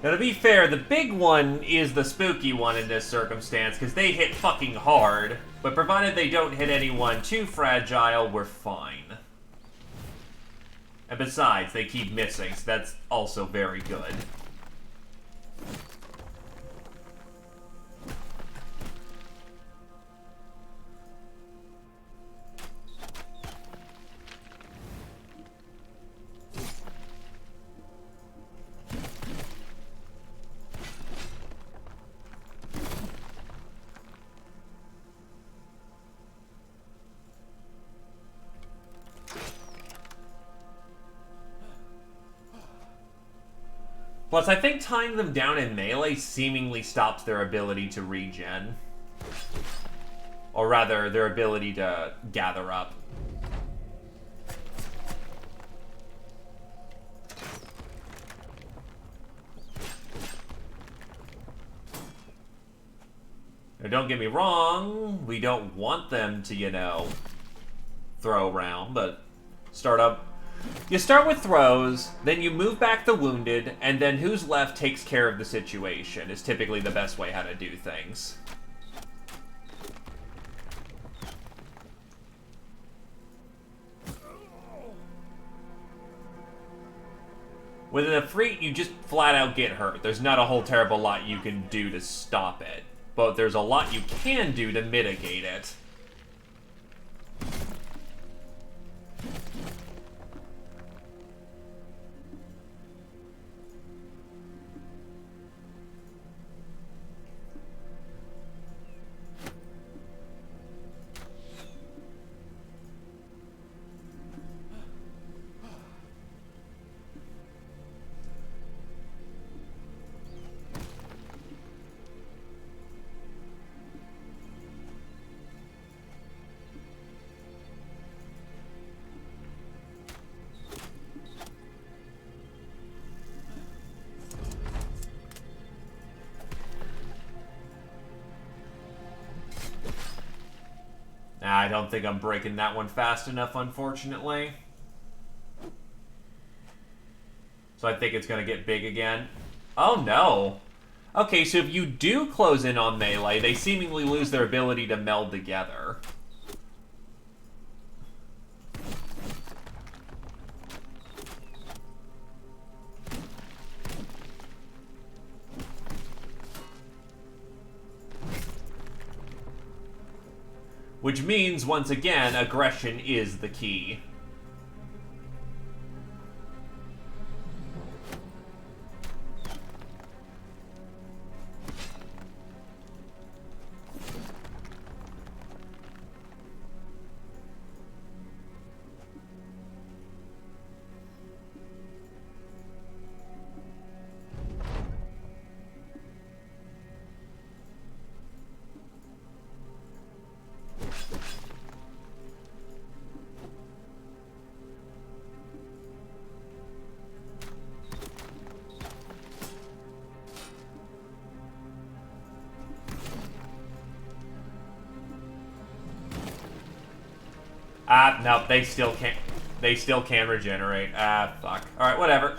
Now, to be fair, the big one is the spooky one in this circumstance, because they hit fucking hard, but provided they don't hit anyone too fragile, we're fine. And besides, they keep missing, so that's also very good. Plus, I think tying them down in melee seemingly stops their ability to regen. Or rather, their ability to gather up. Now, don't get me wrong, we don't want them to, you know, throw around, but start up. You start with throws, then you move back the wounded, and then who's left takes care of the situation, is typically the best way how to do things. With an Efreet, you just flat out get hurt. There's not a whole terrible lot you can do to stop it, but there's a lot you can do to mitigate it. I don't think I'm breaking that one fast enough, unfortunately. So I think it's going to get big again. Oh, no. Okay, so if you do close in on melee, they seemingly lose their ability to meld together. Which means, once again, aggression is the key. No, they still can't. They still can regenerate. Ah, fuck. Alright, whatever.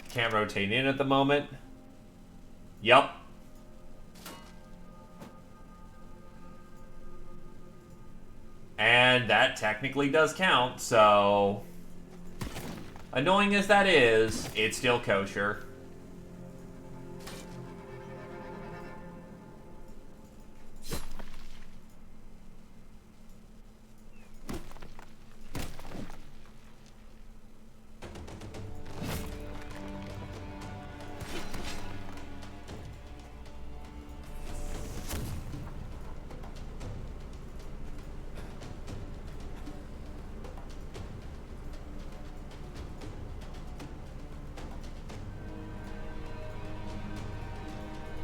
Can't rotate in at the moment. Yup. And that technically does count, so... Annoying as that is, it's still kosher.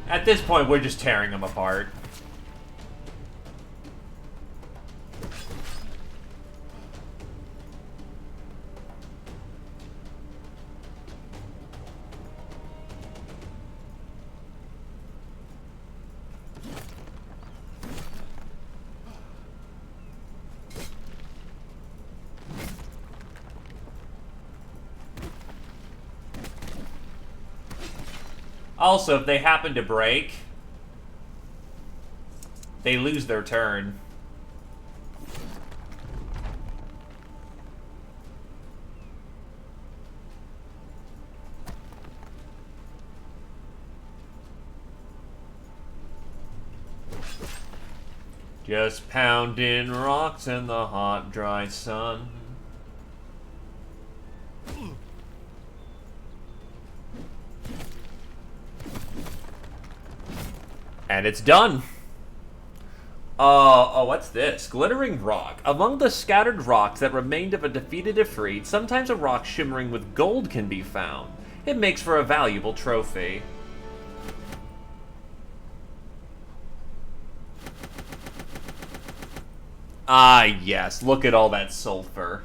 At this point, we're just tearing them apart. Also, if they happen to break, they lose their turn. Just pounding rocks in the hot, dry sun. And it's done. Oh, what's this? Glittering rock. Among the scattered rocks that remained of a defeated Ifrit, sometimes a rock shimmering with gold can be found. It makes for a valuable trophy. Ah, yes. Look at all that sulfur.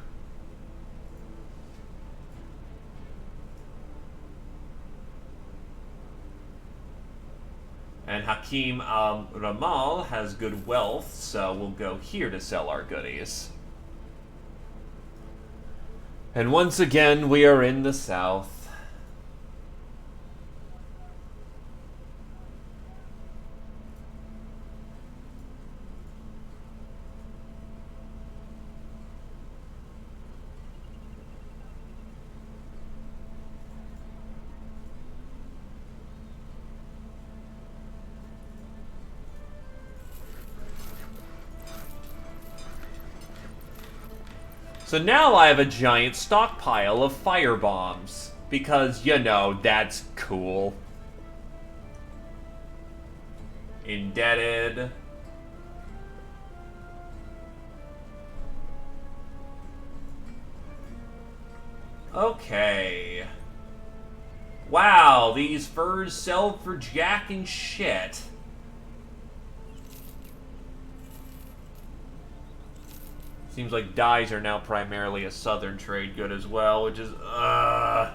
And Hakim Ramal has good wealth, so we'll go here to sell our goodies. And once again, we are in the south. So now I have a giant stockpile of fire bombs. Because, you know, that's cool. Indebted. Okay. Wow, these furs sell for jack and shit. Seems like dyes are now primarily a southern trade good as well, which is, I'll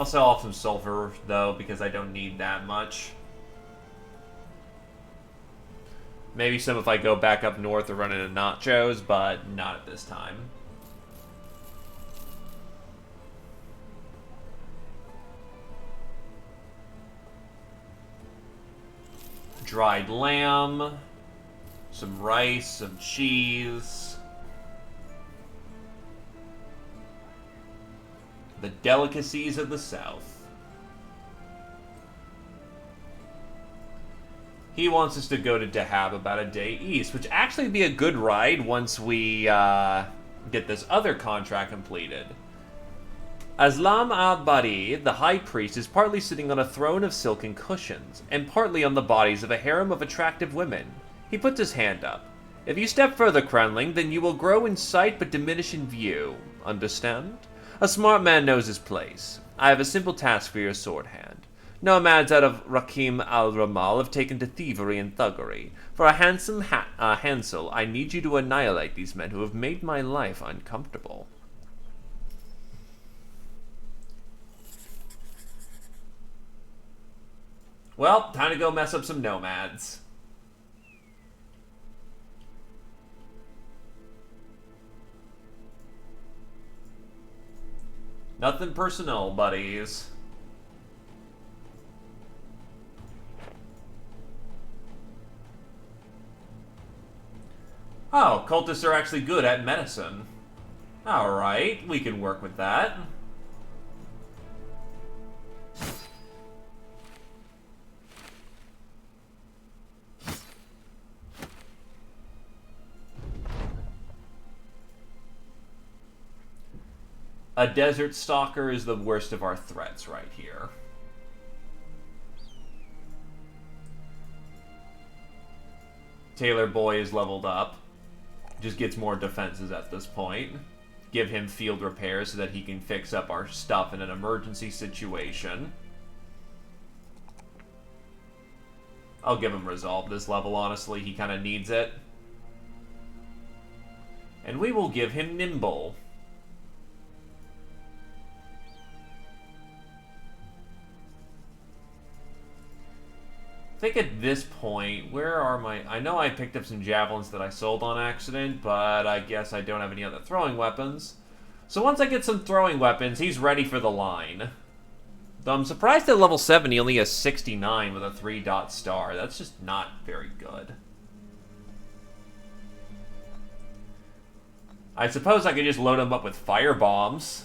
sell off some sulfur, though, because I don't need that much. Maybe some if I go back up north or run into nachos, but not at this time. Dried lamb. Some rice, some cheese. The delicacies of the South. He wants us to go to Dahab about a day east, which actually would be a good ride once we get this other contract completed. Aslam al-Bari, the high priest, is partly sitting on a throne of silken cushions, and partly on the bodies of a harem of attractive women. He puts his hand up. If you step further, Krenling, then you will grow in sight but diminish in view. Understand? A smart man knows his place. I have a simple task for your sword hand. Nomads out of Rakim al-Ramal have taken to thievery and thuggery. For a handsome Hansel, I need you to annihilate these men who have made my life uncomfortable. Well, time to go mess up some nomads. Nothing personal, buddies. Oh, cultists are actually good at medicine. Alright, we can work with that. A desert stalker is the worst of our threats right here. Tailor Boy is leveled up. Just gets more defenses at this point. Give him field repairs so that he can fix up our stuff in an emergency situation. I'll give him Resolve this level, honestly. He kind of needs it. And we will give him Nimble. I think at this point, where are my... I know I picked up some javelins that I sold on accident, but I guess I don't have any other throwing weapons. So once I get some throwing weapons, he's ready for the line. Though I'm surprised at level 7 he only has 69 with a 3-dot star. That's just not very good. I suppose I could just load him up with fire bombs.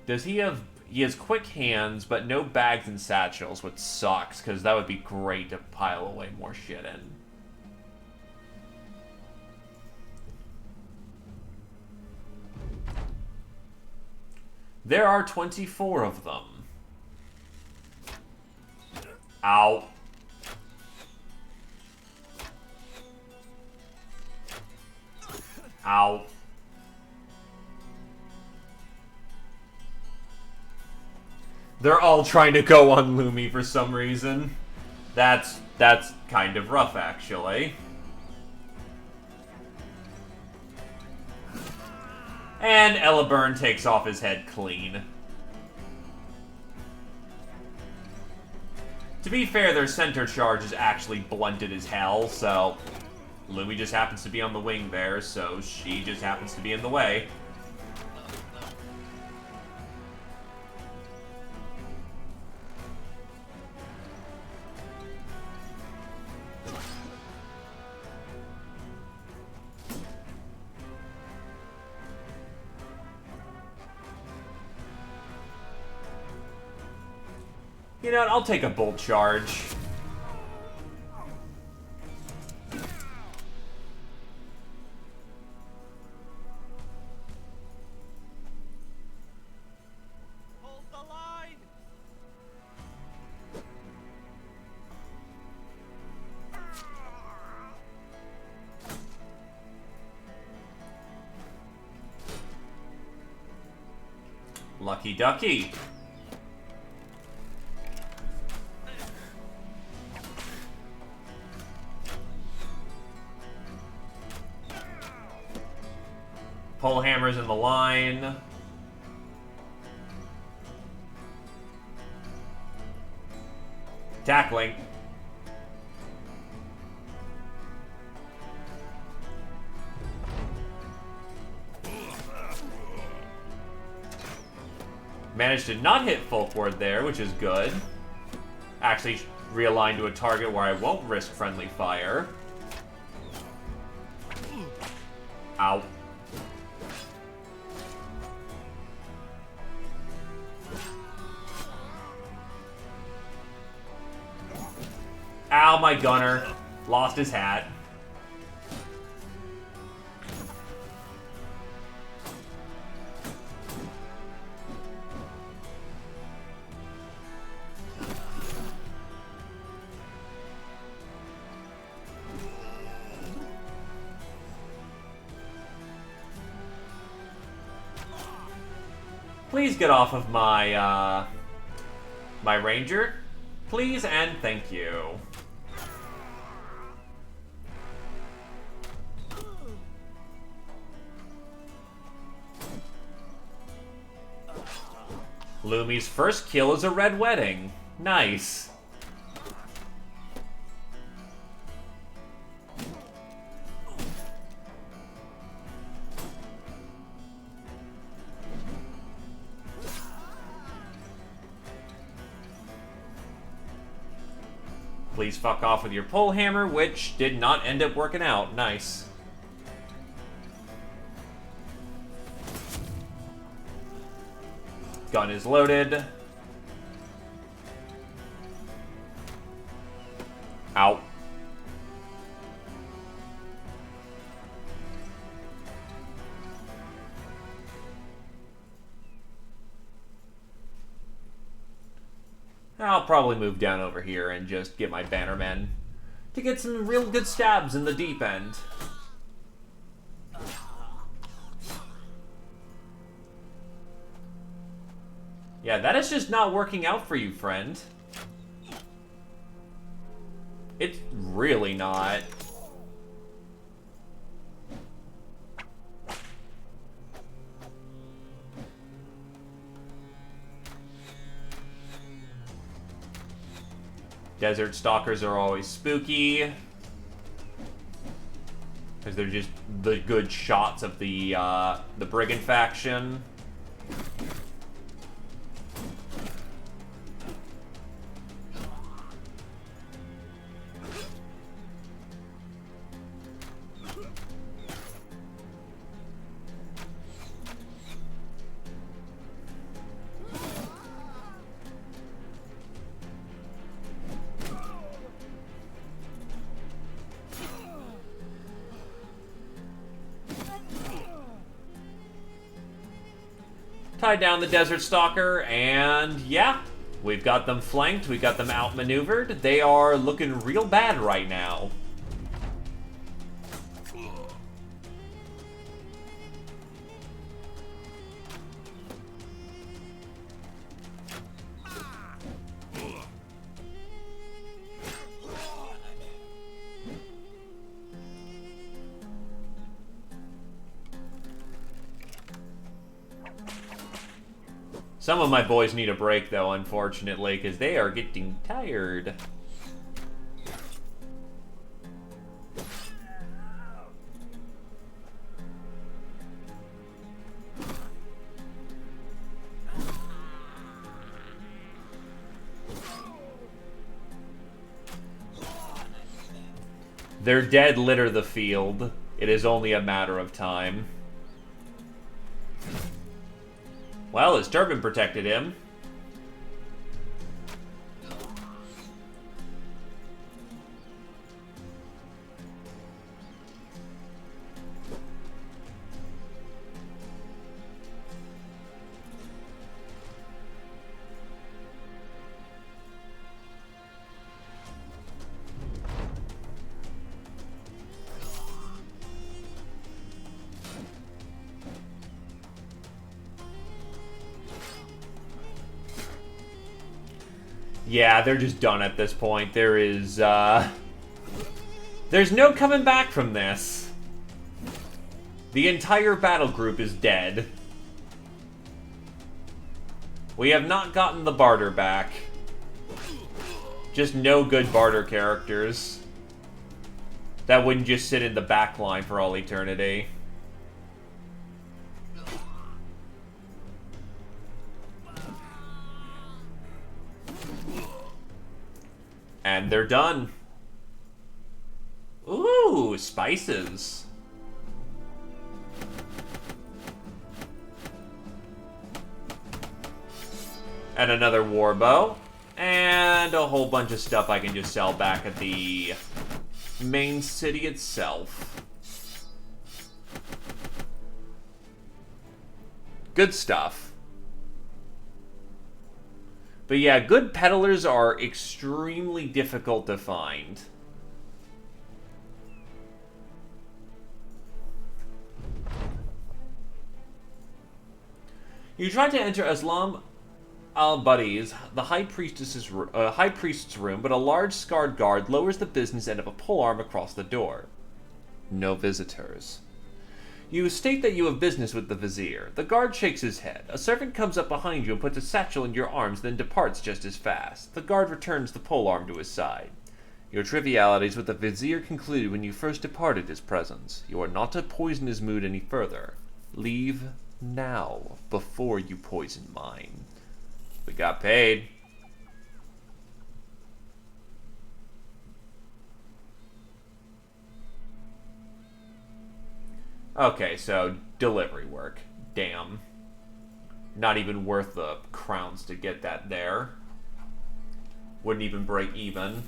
Does he have... He has quick hands, but no bags and satchels, which sucks, because that would be great to pile away more shit in. There are 24 of them. Ow. Ow. They're all trying to go on Lumi for some reason. That's kind of rough, actually. And Eliburn takes off his head clean. To be fair, their center charge is actually blunted as hell, so... Lumi just happens to be on the wing there, so she just happens to be in the way. You know what, I'll take a bolt charge. Hold the line! Lucky ducky. Pole hammers in the line. Tackling. Managed to not hit Folkward there, which is good. Actually realign to a target where I won't risk friendly fire. Ow. Ow, my gunner. Lost his hat. Please get off of my, my ranger. Please and thank you. Lumi's first kill is a red wedding. Nice. Please fuck off with your pole hammer, which did not end up working out. Nice. Gun is loaded. Ow. I'll probably move down over here and just get my bannermen to get some real good stabs in the deep end. Yeah, that is just not working out for you, friend. It's really not. Desert Stalkers are always spooky. Because they're just the good shots of the Brigand faction. Tie down the Desert Stalker, and yeah, we've got them flanked, we've got them outmaneuvered. They are looking real bad right now. Some of my boys need a break, though, unfortunately, because they are getting tired. Their dead litter the field. It is only a matter of time. Well, his turban protected him. Yeah, they're just done at this point. There's no coming back from this. The entire battle group is dead. We have not gotten the barter back. Just no good barter characters. That wouldn't just sit in the back line for all eternity. And they're done. Ooh, spices. And another warbow. And a whole bunch of stuff I can just sell back at the main city itself. Good stuff. But yeah, good peddlers are extremely difficult to find. You try to enter Islam al-Badi's, the high priest's room, but a large scarred guard lowers the business end of a polearm across the door. No visitors. You state that you have business with the vizier. The guard shakes his head. A servant comes up behind you and puts a satchel in your arms, then departs just as fast. The guard returns the polearm to his side. Your trivialities with the vizier concluded when you first departed his presence. You are not to poison his mood any further. Leave now, before you poison mine. We got paid. Okay, so delivery work. Damn. Not even worth the crowns to get that there. Wouldn't even break even.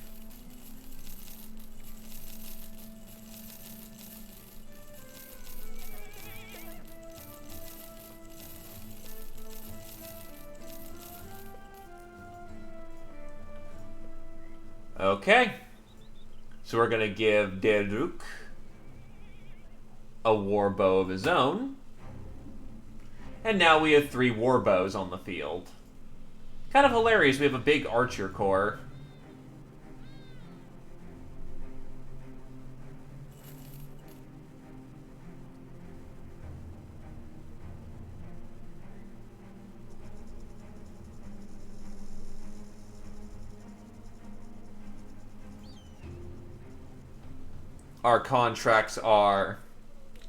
Okay. So we're going to give Deruk a war bow of his own. And now we have 3 war bows on the field. Kind of hilarious, we have a big archer corps. Our contracts are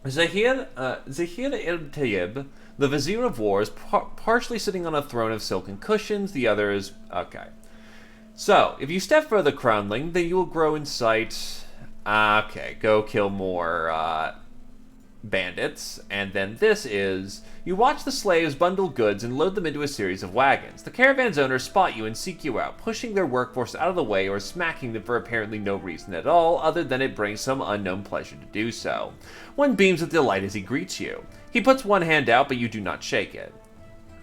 Zahir el-Tayyib, the Vizier of War, is partially sitting on a throne of silken cushions. The other is... Okay. So, if you step further, Crownling, then you will grow in sight. Okay, go kill more bandits. And then this is... You watch the slaves bundle goods and load them into a series of wagons. The caravan's owners spot you and seek you out, pushing their workforce out of the way or smacking them for apparently no reason at all, other than it brings some unknown pleasure to do so. One beams with delight as he greets you. He puts one hand out, but you do not shake it.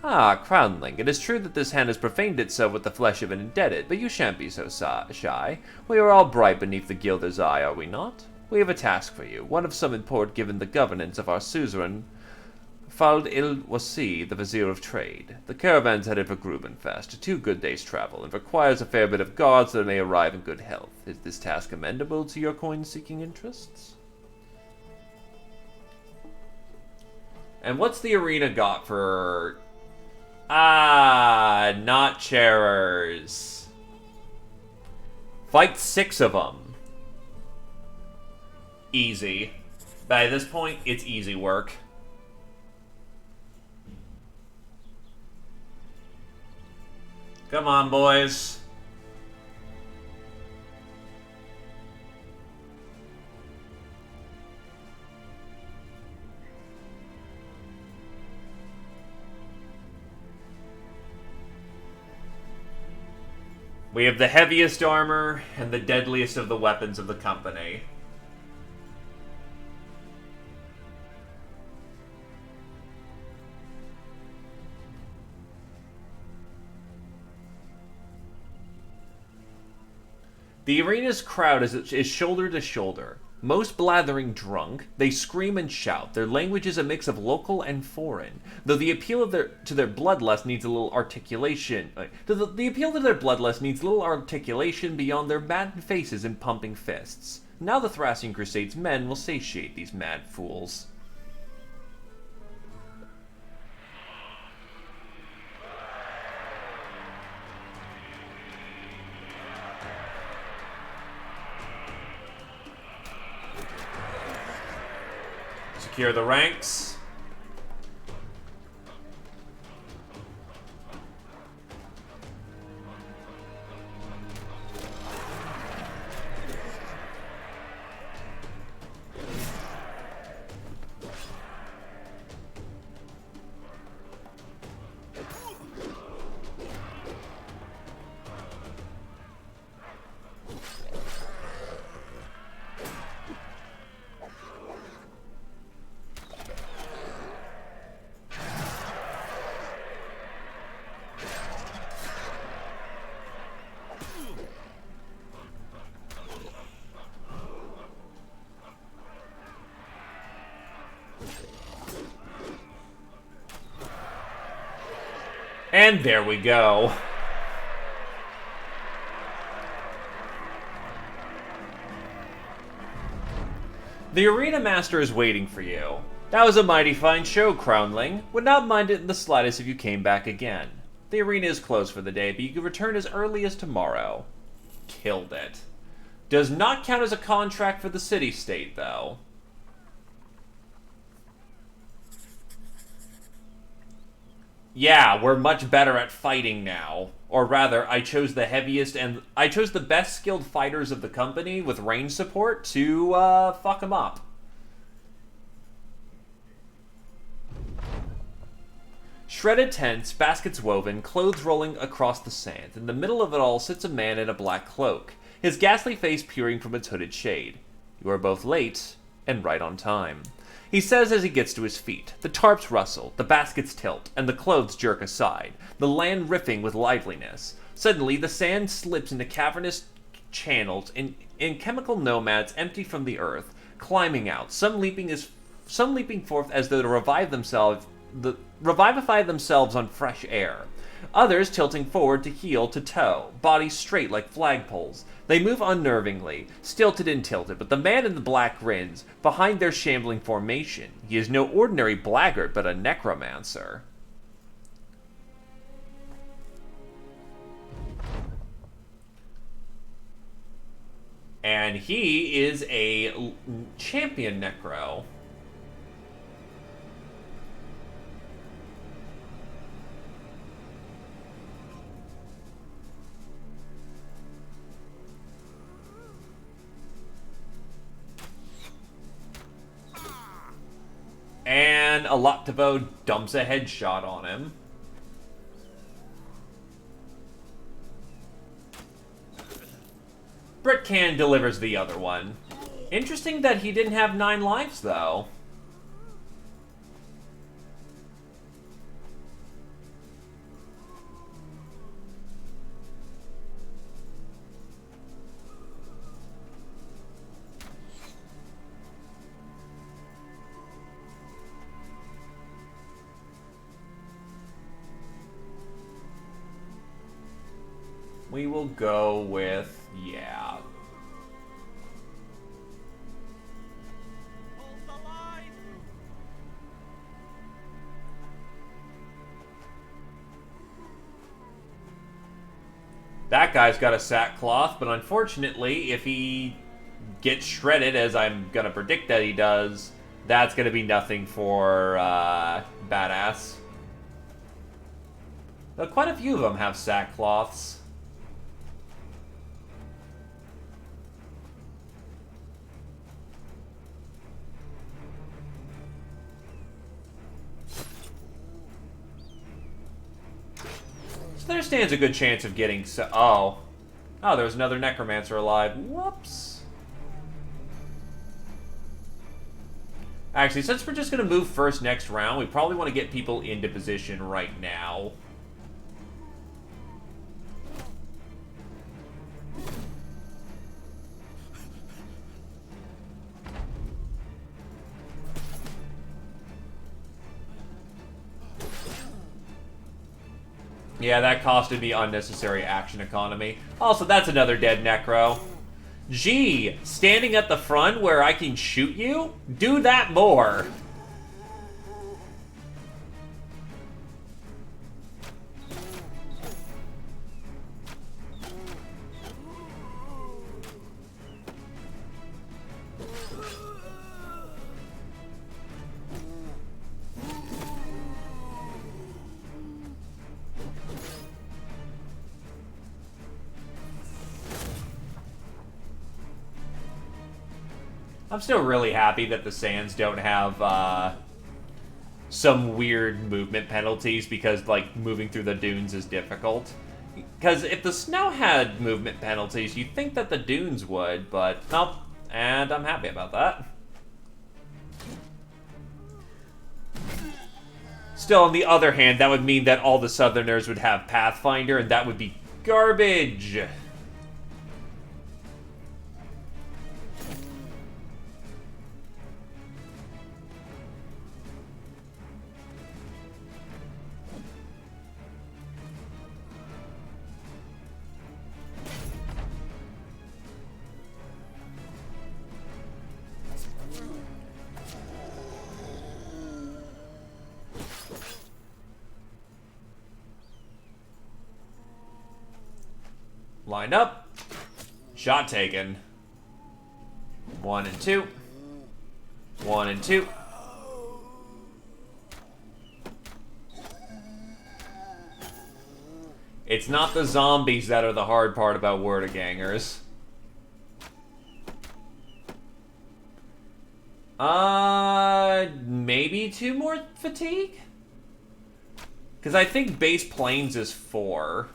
Ah, Crownling, it is true that this hand has profaned itself with the flesh of an indebted, but you shan't be so shy. We are all bright beneath the gilder's eye, are we not? We have a task for you, one of some import given the governance of our suzerain, Fald il-Wasi, the Vizier of Trade. The caravan's headed for Grubenfest, 2 good days' travel, and requires a fair bit of guards that may arrive in good health. Is this task amendable to your coin-seeking interests? And what's the arena got for... Ah, not charers. Fight 6 of them. Easy. By this point, it's easy work. Come on, boys. We have the heaviest armor and the deadliest of the weapons of the company. The arena's crowd is shoulder to shoulder. Most blathering drunk, they scream and shout. Their language is a mix of local and foreign, though the appeal to their bloodlust needs a little articulation. The appeal to their bloodlust needs little articulation beyond their maddened faces and pumping fists. Now the Thracian Crusade's men will satiate these mad fools. Secure the ranks. And there we go. The Arena Master is waiting for you. That was a mighty fine show, Crownling. Would not mind it in the slightest if you came back again. The arena is closed for the day, but you can return as early as tomorrow. Killed it. Does not count as a contract for the city-state, though. Yeah, we're much better at fighting now. Or rather, I chose the heaviest and I chose the best skilled fighters of the company with range support to fuck them up. Shredded tents, baskets woven, clothes rolling across the sand. In the middle of it all sits a man in a black cloak, his ghastly face peering from its hooded shade. You are both late and right on time. He says as he gets to his feet. The tarps rustle, the baskets tilt, and the clothes jerk aside, the land riffing with liveliness. Suddenly, the sand slips into cavernous channels in chemical nomads empty from the earth, climbing out, some leaping forth as though to revivify themselves on fresh air. Others tilting forward to heel to toe, bodies straight like flagpoles. They move unnervingly, stilted and tilted, but the man in the black grins, behind their shambling formation. He is no ordinary blackguard, but a necromancer. And he is a champion necro. And Aloctavo dumps a headshot on him. Britcan delivers the other one. Interesting that he didn't have 9 lives, though. We will go with, yeah. Hold the line! That guy's got a sackcloth, but unfortunately, if he gets shredded, as I'm gonna predict that he does, that's gonna be nothing for, Badass. But quite a few of them have sackcloths. There stands a good chance of getting oh, there's another necromancer alive. Whoops. Actually, since we're just going to move first next round, we probably want to get people into position right now. Yeah, that costed me unnecessary action economy. Also, that's another dead necro. Gee, standing at the front where I can shoot you? Do that more. I'm still really happy that the Sands don't have some weird movement penalties because, like, moving through the dunes is difficult. Because if the snow had movement penalties, you'd think that the dunes would, but nope. And I'm happy about that. Still, on the other hand, that would mean that all the Southerners would have Pathfinder, and that would be garbage. Line up. Shot taken. 1 and 2. 1 and 2. It's not the zombies that are the hard part about Wordagangers. Maybe 2 more fatigue? Because I think base planes is 4.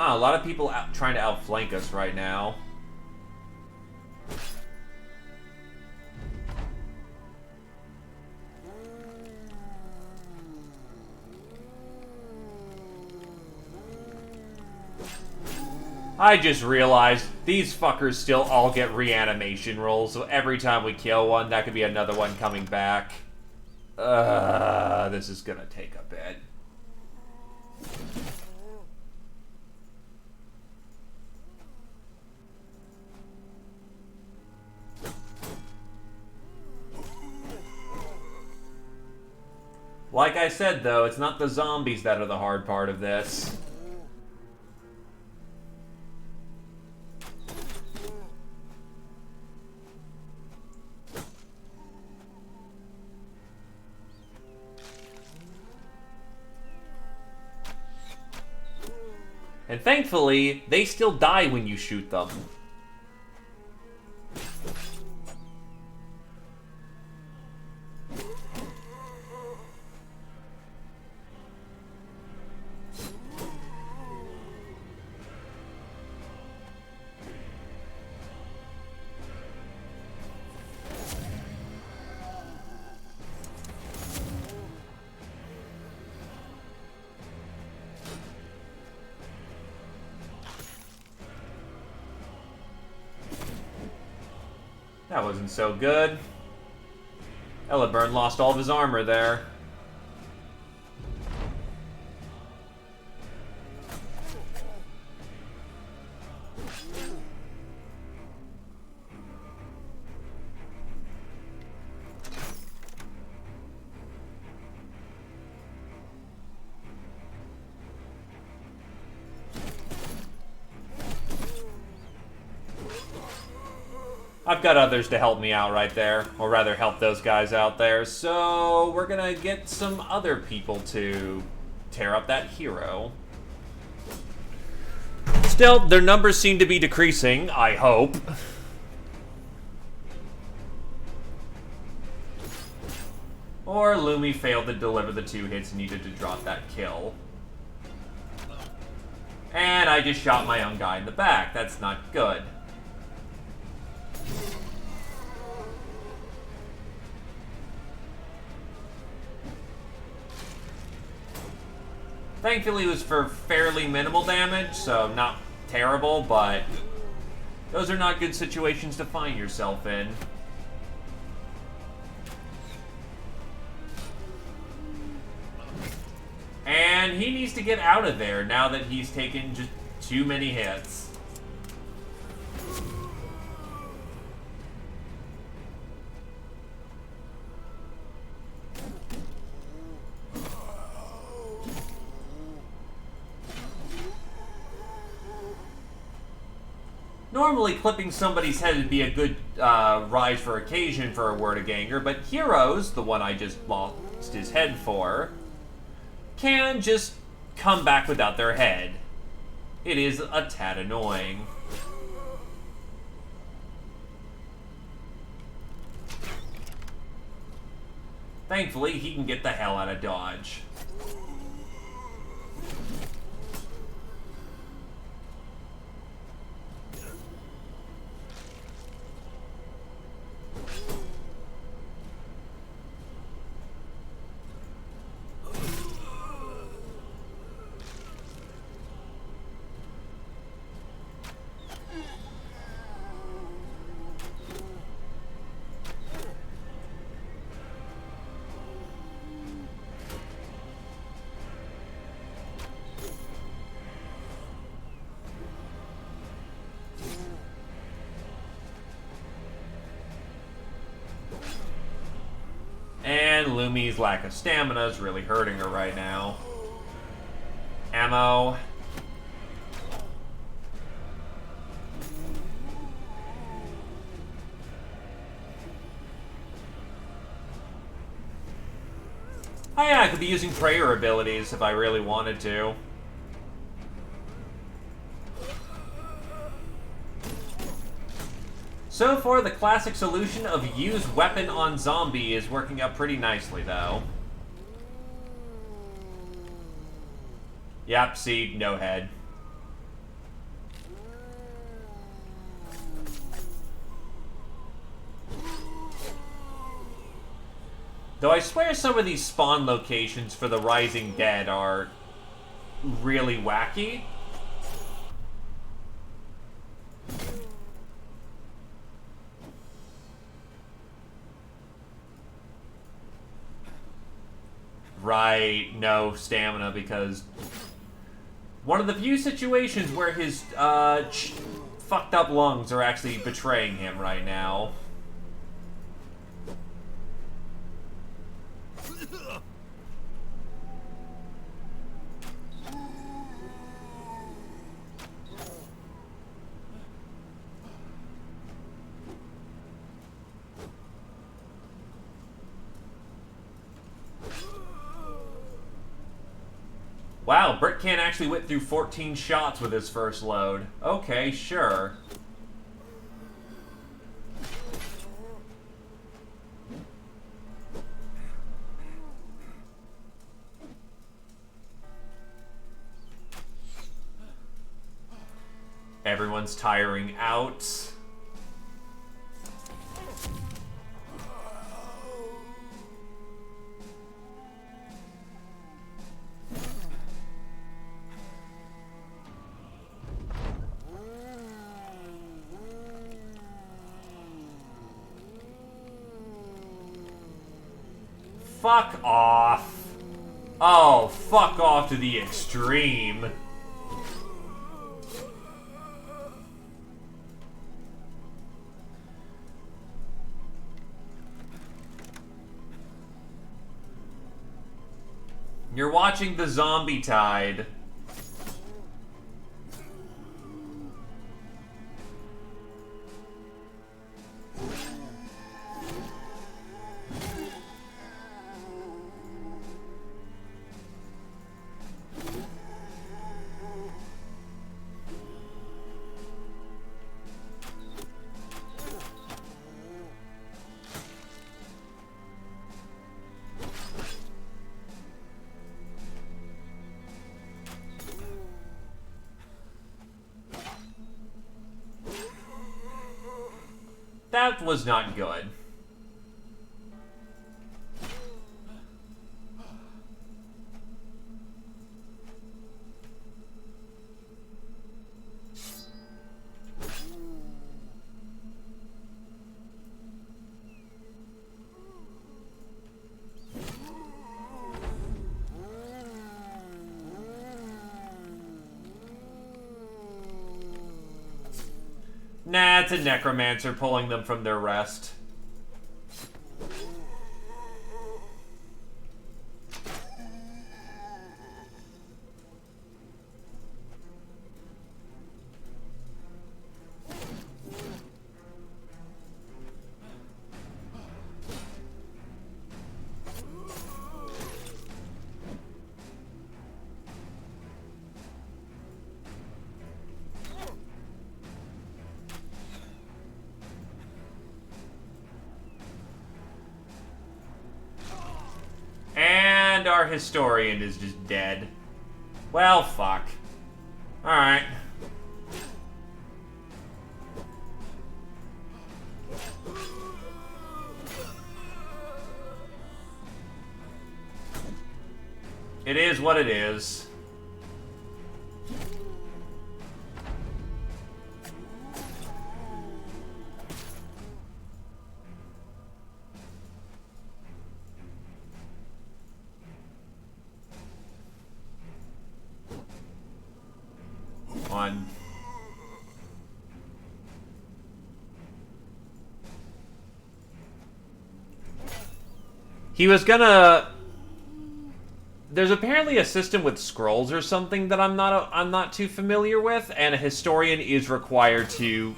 Huh, a lot of people trying to outflank us right now. I just realized these fuckers still all get reanimation rolls, so every time we kill one, that could be another one coming back. This is gonna take a bit. Like I said, though, it's not the zombies that are the hard part of this. And thankfully, they still die when you shoot them. That wasn't so good. Eliburn lost all of his armor there. I've got others to help me out right there, or rather help those guys out there, so we're gonna get some other people to tear up that hero. Still, their numbers seem to be decreasing, I hope. Or Lumi failed to deliver the 2 hits and needed to drop that kill. And I just shot my own guy in the back. That's not good. Thankfully, it was for fairly minimal damage, so not terrible, but those are not good situations to find yourself in. And he needs to get out of there now that he's taken just too many hits. Normally, clipping somebody's head would be a good rise for occasion for a Wordaganger, but Heroes, the one I just lost his head for, can just come back without their head. It is a tad annoying. Thankfully, he can get the hell out of Dodge. And Lumi's lack of stamina is really hurting her right now. Ammo. Oh yeah, I could be using prayer abilities if I really wanted to. So far, the classic solution of use weapon on zombie is working out pretty nicely, though. Yep, see, no head. Though I swear some of these spawn locations for the Rising Dead are really wacky. Right, no stamina because one of the few situations where his fucked up lungs are actually betraying him right now. Wow, Britt can't actually whip through 14 shots with his first load. Okay, sure. Everyone's tiring out. Fuck off. Oh, fuck off to the extreme. You're watching the zombie tide. That was not good. Nah, it's a necromancer pulling them from their rest. And our historian is just dead. Well, fuck. Alright. It is what it is. On. He was gonna... There's apparently a system with scrolls or something that I'm not too familiar with, and a historian is required to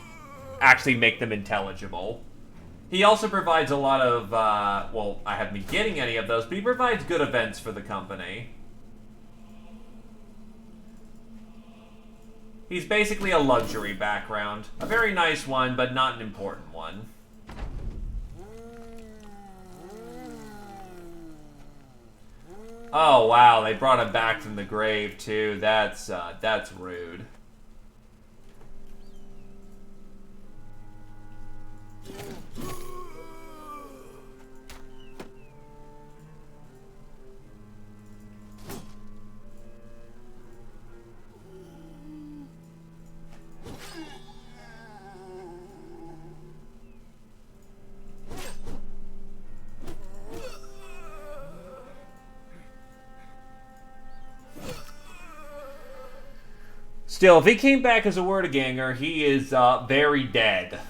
actually make them intelligible. He also provides a lot of, well, I haven't been getting any of those, but he provides good events for the company. He's basically a luxury background. A very nice one, but not an important one. Oh, wow, they brought him back from the grave, too. That's rude. Still, if he came back as a Wurdiganger, he is very dead.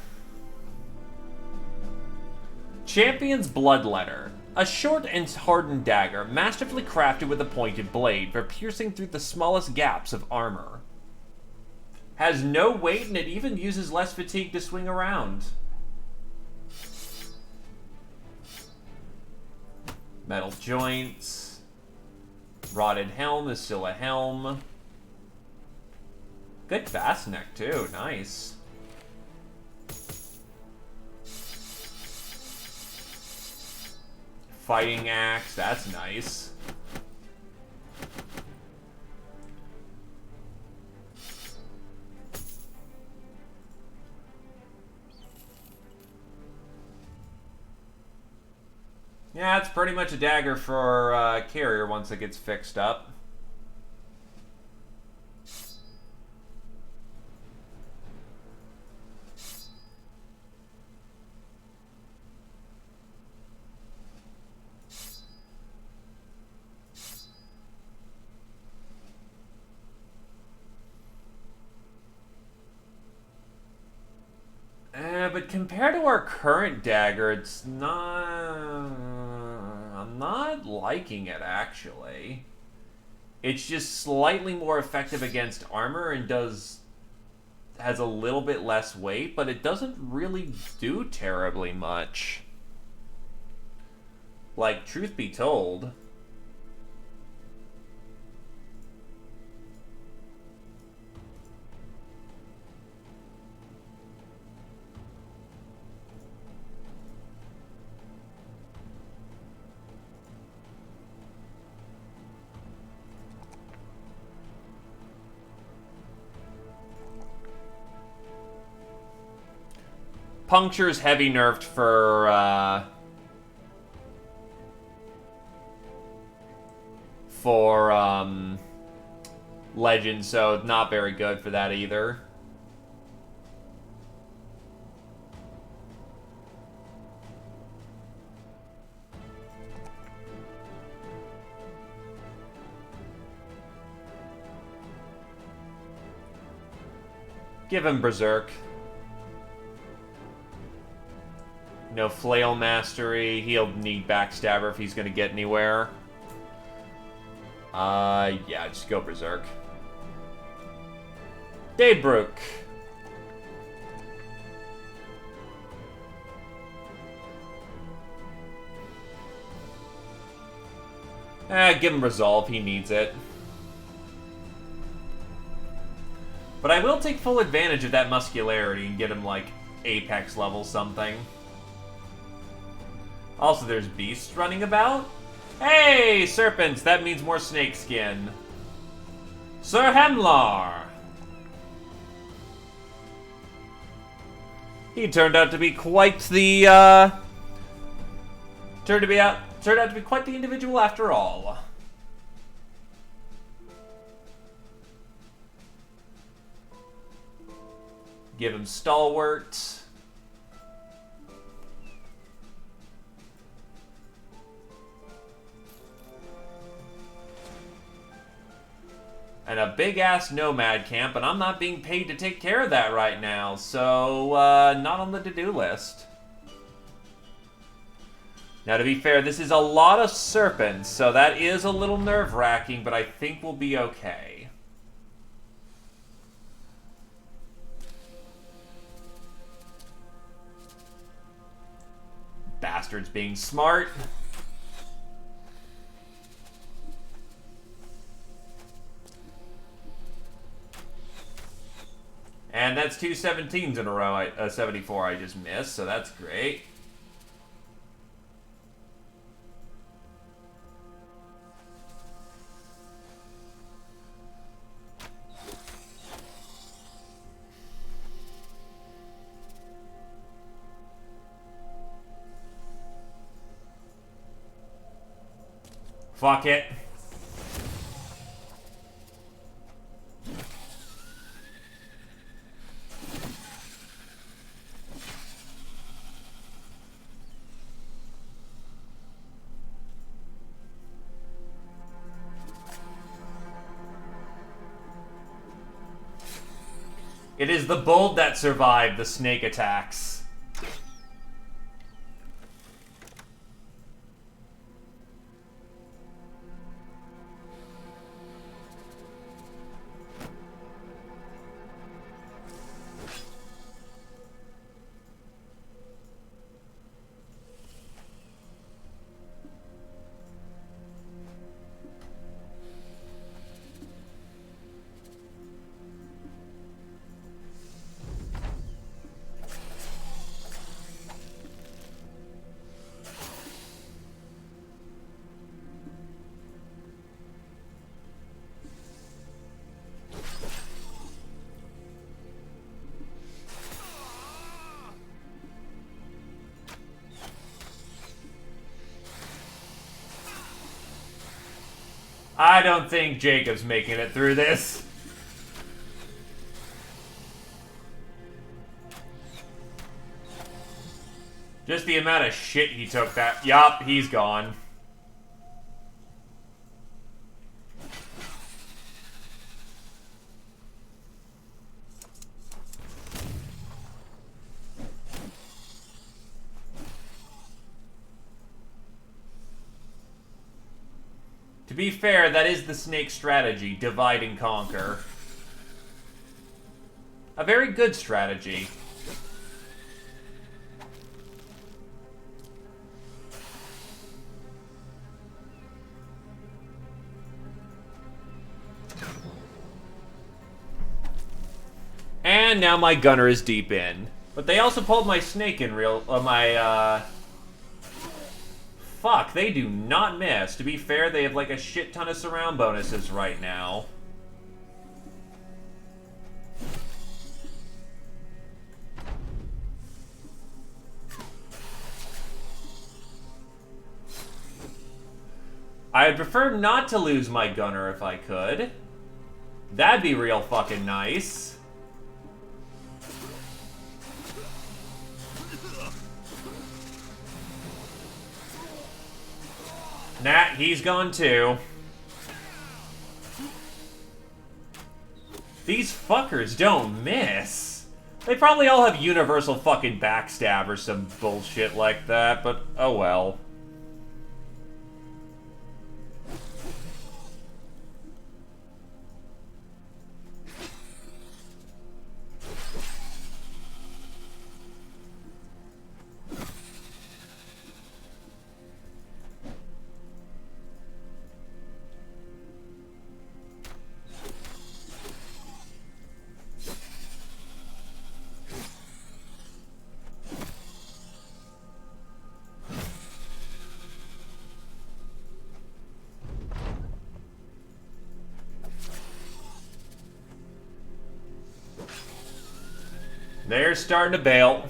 Champion's Bloodletter. A short and hardened dagger, masterfully crafted with a pointed blade for piercing through the smallest gaps of armor. Has no weight, and it even uses less fatigue to swing around. Metal joints. Rotted helm is still a helm. Good fast neck, too. Nice. Fighting axe. That's nice. Yeah, it's pretty much a dagger for carrier once it gets fixed up. But compared to our current dagger, it's not... I'm not liking it, actually. It's just slightly more effective against armor and has a little bit less weight, but it doesn't really do terribly much. Like, truth be told... Puncture's heavy nerfed for Legend, so not very good for that either. Give him Berserk. No Flail Mastery. He'll need Backstabber if he's going to get anywhere. Yeah, just go Berserk. Daedbrook. Give him Resolve. He needs it. But I will take full advantage of that muscularity and get him, like, Apex level something. Also, there's beasts running about. Hey, serpents! That means more snake skin. Sir Hemlar! He turned out to be quite the, turned out to be quite the individual after all. Give him Stalwart. And a big-ass nomad camp, and I'm not being paid to take care of that right now, so, not on the to-do list. Now, to be fair, this is a lot of serpents, so that is a little nerve-wracking, but I think we'll be okay. Bastards being smart. And that's two 17s in a row, 74 I just missed, so that's great. Fuck it. It is the bold that survive the snake attacks. I don't think Jacob's making it through this. Just the amount of shit he took that... Yup, he's gone. To be fair, that is the snake strategy, divide and conquer. A very good strategy. And now my gunner is deep in. But they also pulled my snake in Fuck, they do not miss. To be fair, they have like a shit ton of surround bonuses right now. I'd prefer not to lose my gunner if I could. That'd be real fucking nice. Nah, he's gone too. These fuckers don't miss. They probably all have universal fucking backstab or some bullshit like that, but oh well. They're starting to bail.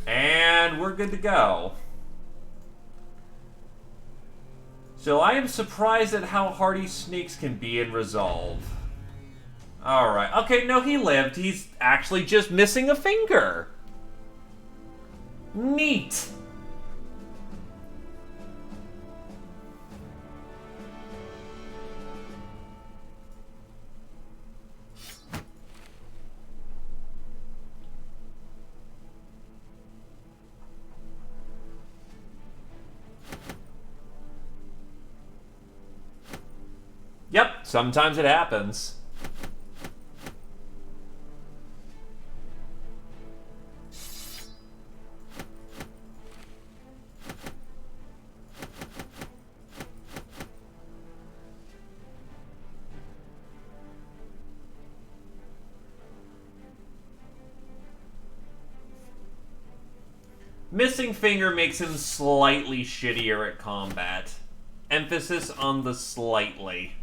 And we're good to go. So I am surprised at how hardy snakes can be in Resolve. Alright. Okay, no, he lived. He's actually just missing a finger. Neat. Yep, sometimes it happens. Missing finger makes him slightly shittier at combat. Emphasis on the slightly.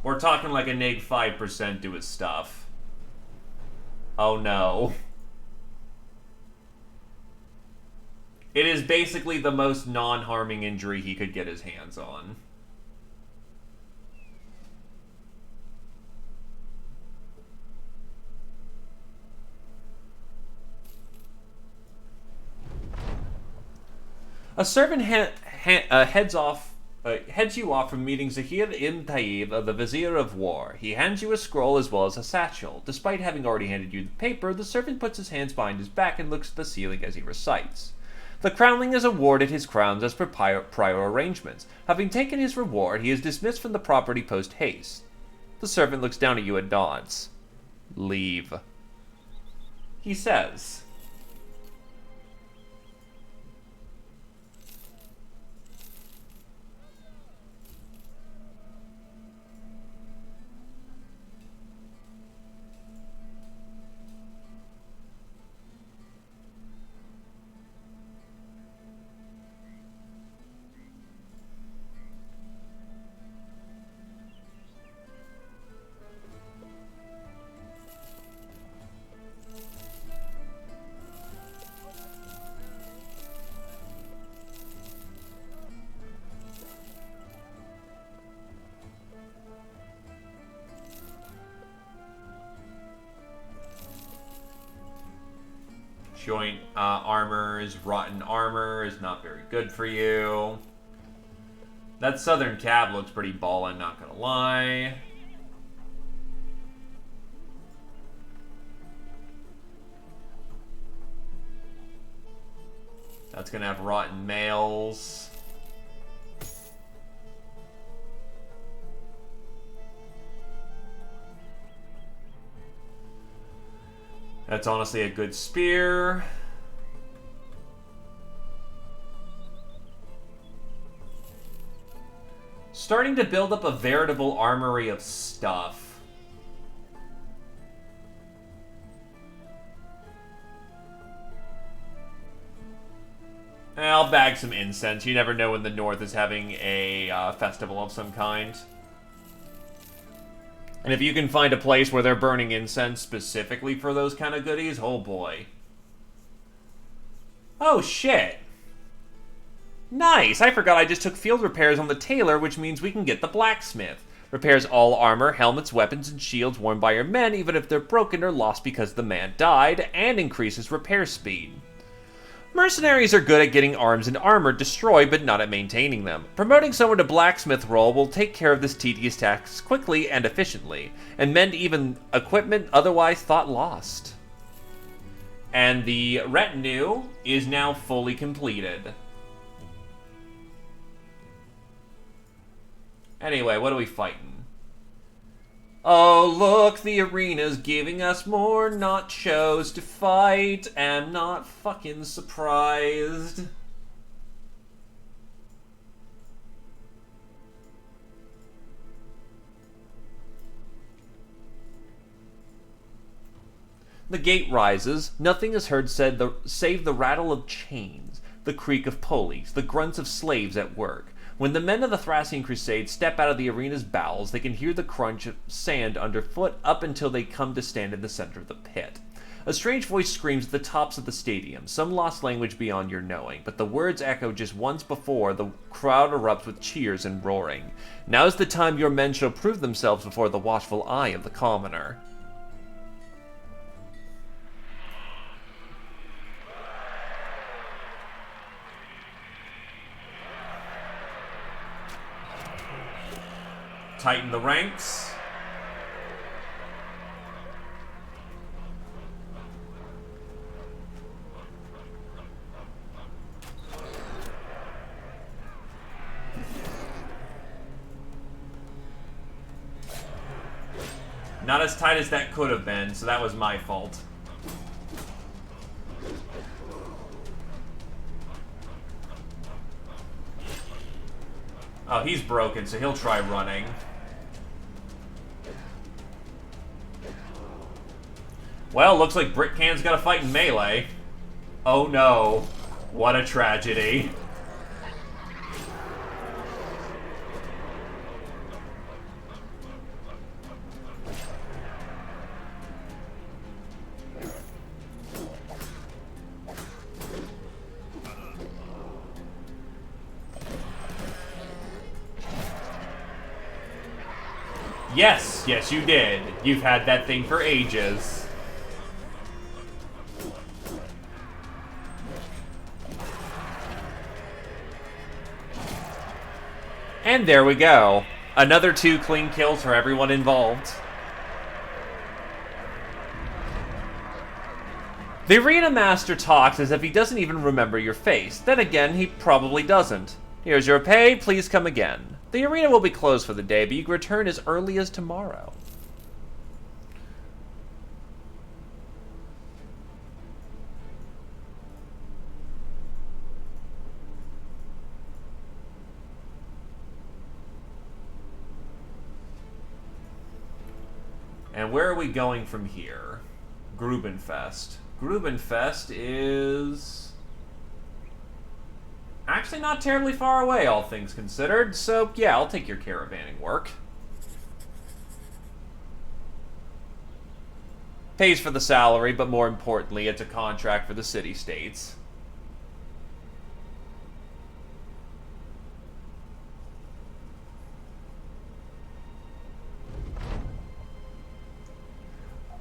We're talking like a neg 5% to his stuff. Oh no. It is basically the most non-harming injury he could get his hands on. A servant heads you off from meeting Zahir ibn Taib, the Vizier of War. He hands you a scroll as well as a satchel. Despite having already handed you the paper, the servant puts his hands behind his back and looks at the ceiling as he recites. The crownling is awarded his crowns as per prior arrangements. Having taken his reward, he is dismissed from the property post haste. The servant looks down at you and nods. Leave. He says. Joint armors, rotten armor is not very good for you. That southern cab looks pretty ballin', not gonna lie. That's gonna have rotten mails. That's honestly a good spear. Starting to build up a veritable armory of stuff. I'll bag some incense. You never know when the North is having a festival of some kind. And if you can find a place where they're burning incense specifically for those kind of goodies, oh boy. Oh shit. Nice! I forgot I just took field repairs on the tailor, which means we can get the blacksmith. Repairs all armor, helmets, weapons, and shields worn by your men, even if they're broken or lost because the man died, and increases repair speed. Mercenaries are good at getting arms and armor destroyed, but not at maintaining them. Promoting someone to blacksmith role will take care of this tedious task quickly and efficiently, and mend even equipment otherwise thought lost. And the retinue is now fully completed. Anyway, what are we fighting? Oh, look, the arena's giving us more nachos to fight. I'm not fucking surprised. The gate rises. Nothing is heard said save the rattle of chains, the creak of pulleys, the grunts of slaves at work. When the men of the Thracian Crusade step out of the arena's bowels, they can hear the crunch of sand underfoot up until they come to stand in the center of the pit. A strange voice screams at the tops of the stadium, some lost language beyond your knowing, but the words echo just once before the crowd erupts with cheers and roaring. Now's the time your men shall prove themselves before the watchful eye of the commoner. Tighten the ranks. Not as tight as that could have been, so that was my fault. Oh, he's broken, so he'll try running. Well, looks like Britcan's got to fight in melee. Oh no. What a tragedy. Yes, yes you did. You've had that thing for ages. And there we go. Another 2 clean kills for everyone involved. The Arena Master talks as if he doesn't even remember your face. Then again, he probably doesn't. Here's your pay, please come again. The arena will be closed for the day, but you can return as early as tomorrow. And where are we going from here? Grubenfest. Grubenfest is actually not terribly far away, all things considered, so yeah, I'll take your caravanning work. Pays for the salary, but more importantly, it's a contract for the city-states.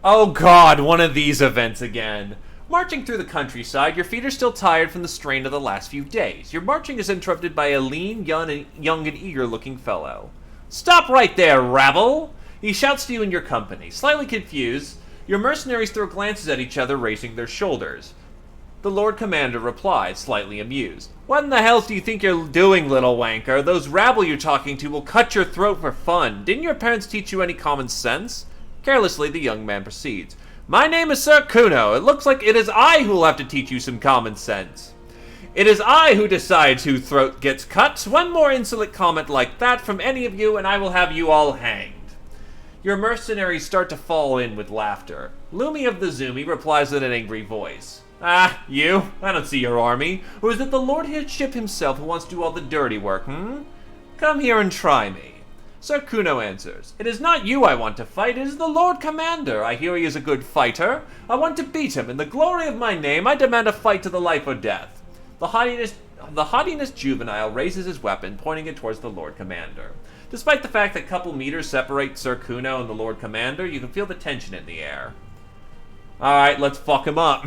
Oh god, one of these events again. Marching through the countryside, your feet are still tired from the strain of the last few days. Your marching is interrupted by a lean, young and eager-looking fellow. "Stop right there, rabble!" He shouts to you in your company. Slightly confused, your mercenaries throw glances at each other, raising their shoulders. The Lord Commander replies, slightly amused. "What in the hell do you think you're doing, little wanker? Those rabble you're talking to will cut your throat for fun. Didn't your parents teach you any common sense?" Carelessly, the young man proceeds. "My name is Sir Kuno. It looks like it is I who will have to teach you some common sense. It is I who decides whose throat gets cut. One more insolent comment like that from any of you, and I will have you all hanged." Your mercenaries start to fall in with laughter. Lumi of the Zumi replies in an angry voice. "Ah, you? I don't see your army. Or is it the Lordship himself who wants to do all the dirty work, Come here and try me." Sir Kuno answers, "It is not you I want to fight, it is the Lord Commander. I hear he is a good fighter. I want to beat him. In the glory of my name, I demand a fight to the life or death." The haughtiness juvenile raises his weapon, pointing it towards the Lord Commander. Despite the fact that a couple meters separate Sir Kuno and the Lord Commander, you can feel the tension in the air. Alright, let's fuck him up.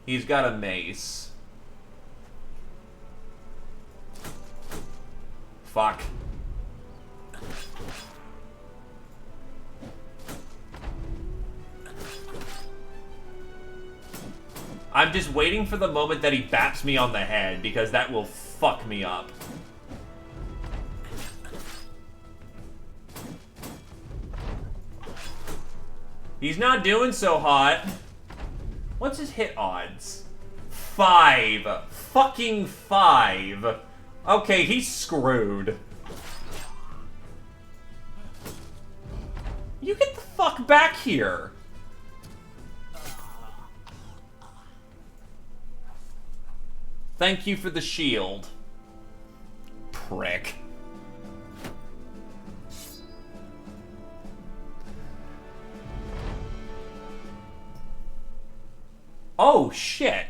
He's got a mace. Fuck. I'm just waiting for the moment that he baps me on the head, because that will fuck me up. He's not doing so hot. What's his hit odds? 5. Fucking 5. Okay, he's screwed. You get the fuck back here. Thank you for the shield. Prick. Oh, shit.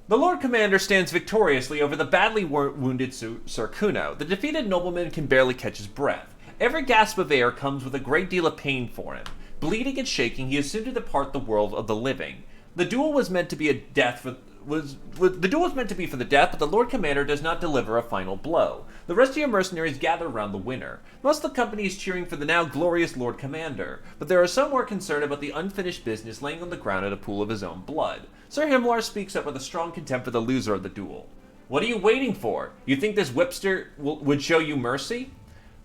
The Lord Commander stands victoriously over the badly wounded Sir Kuno. The defeated nobleman can barely catch his breath. Every gasp of air comes with a great deal of pain for him. Bleeding and shaking, he is soon to depart the world of the living. The duel was meant to be a death for the duel was meant to be for the death, but the Lord Commander does not deliver a final blow. The rest of your mercenaries gather around the winner. Most of the company is cheering for the now glorious Lord Commander, but there are some more concerned about the unfinished business laying on the ground in a pool of his own blood. Sir Himlar speaks up with a strong contempt for the loser of the duel. What are you waiting for? You think this whipster would show you mercy?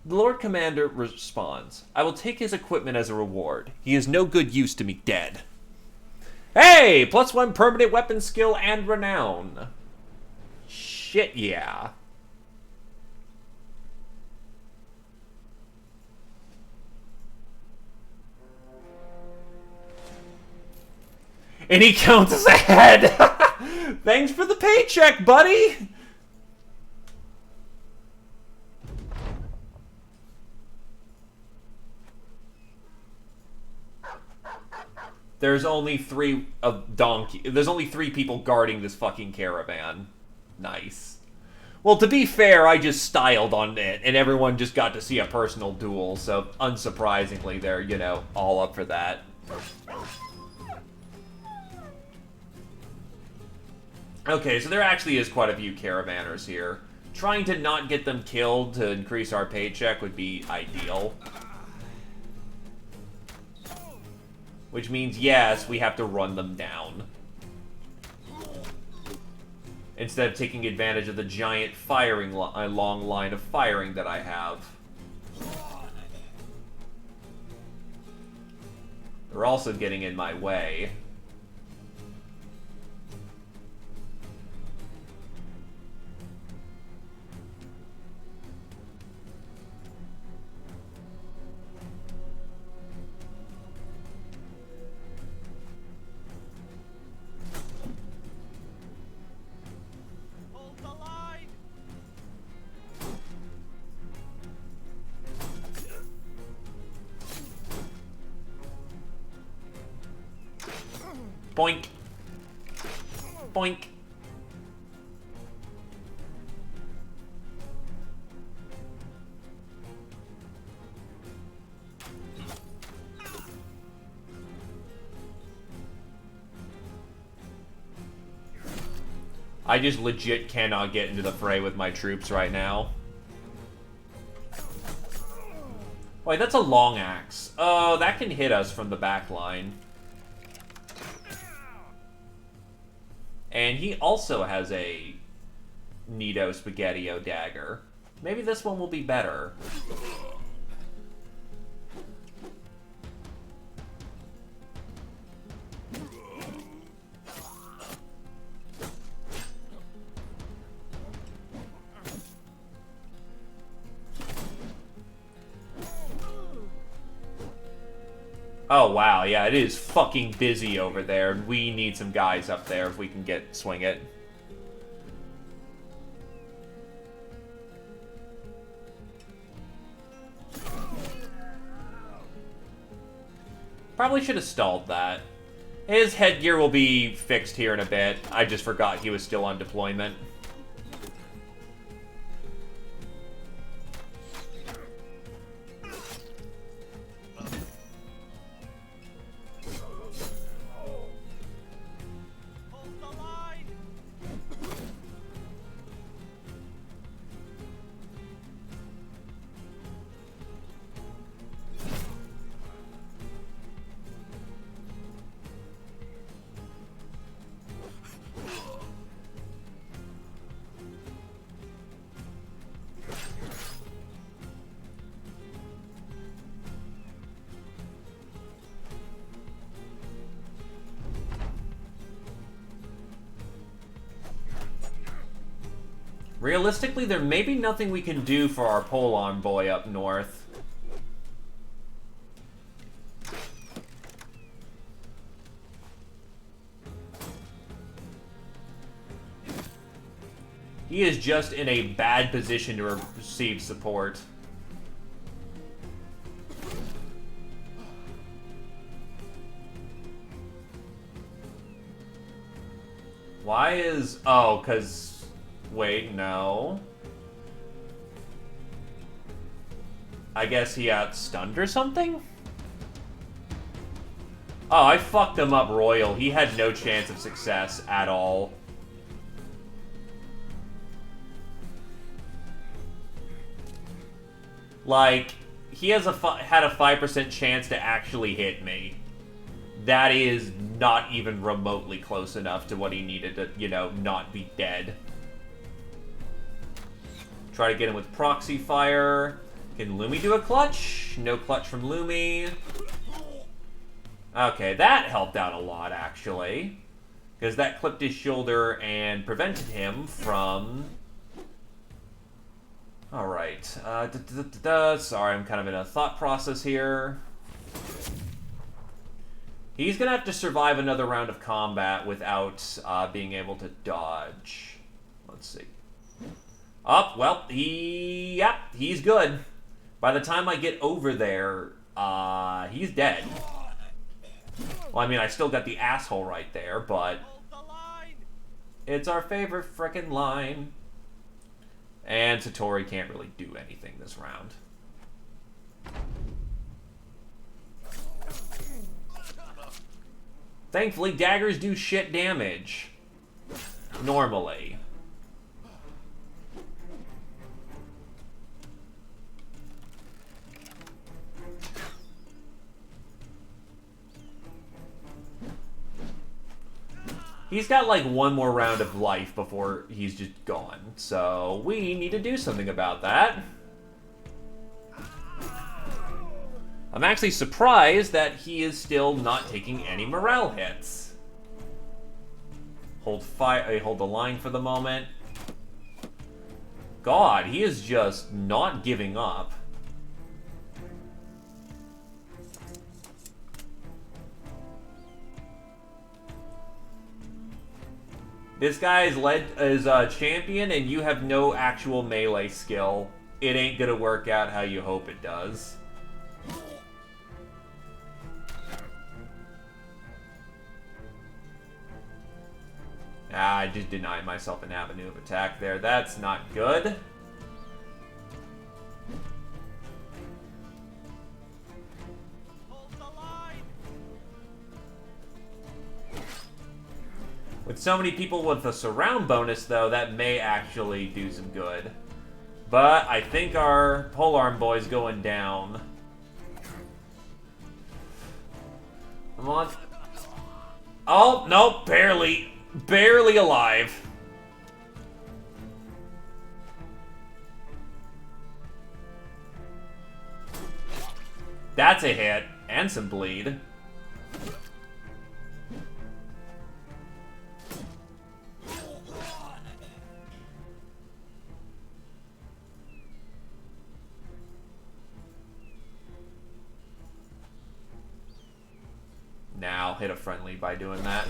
The Lord Commander responds, I will take his equipment as a reward. He is no good use to me dead. Hey! +1 permanent weapon skill and renown. Shit, yeah. And he counts us ahead! Thanks for the paycheck, buddy! There's only there's only three people guarding this fucking caravan. Nice. Well, to be fair, I just styled on it, and everyone just got to see a personal duel, so unsurprisingly, they're, you know, all up for that. Okay, so there actually is quite a few caravanners here. Trying to not get them killed to increase our paycheck would be ideal. Which means, yes, we have to run them down. Instead of taking advantage of the giant firing long line of firing that I have. They're also getting in my way. Boink. Boink. I just legit cannot get into the fray with my troops right now. Wait, that's a long axe. Oh, that can hit us from the back line. And he also has a Nito Spaghetti-O dagger. Maybe this one will be better. Oh, wow, yeah, it is fucking busy over there. We need some guys up there if we can swing it. Probably should have stalled that. His headgear will be fixed here in a bit. I just forgot he was still on deployment. Realistically, there may be nothing we can do for our pole-arm boy up north. He is just in a bad position to receive support. Why is... Oh, because... Wait, no. I guess he got stunned or something? Oh, I fucked him up royal. He had no chance of success at all. Like, he has had a 5% chance to actually hit me. That is not even remotely close enough to what he needed to, you know, not be dead. Try to get him with proxy fire. Can Lumi do a clutch? No clutch from Lumi. Okay, that helped out a lot, actually. Because that clipped his shoulder and prevented him from... Alright. Sorry, I'm kind of in a thought process here. He's going to have to survive another round of combat without being able to dodge. Let's see. Oh, well, he's good. By the time I get over there, he's dead. Well, I mean, I still got the asshole right there, but... It's our favorite frickin' line. And Satori can't really do anything this round. Thankfully, daggers do shit damage. Normally. He's got like one more round of life before he's just gone. So we need to do something about that. I'm actually surprised that he is still not taking any morale hits. Hold the line for the moment. God, he is just not giving up. This guy is led as a champion, and you have no actual melee skill. It ain't gonna work out how you hope it does. I just denied myself an avenue of attack there. That's not good. With so many people with a surround bonus, though, that may actually do some good. But I think our polearm boy's going down. Come on. Oh, nope, barely. Barely alive. That's a hit. And some bleed. Now, hit a friendly by doing that.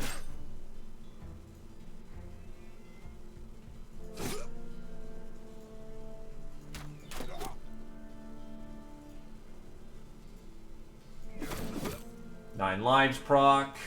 Nine lives proc.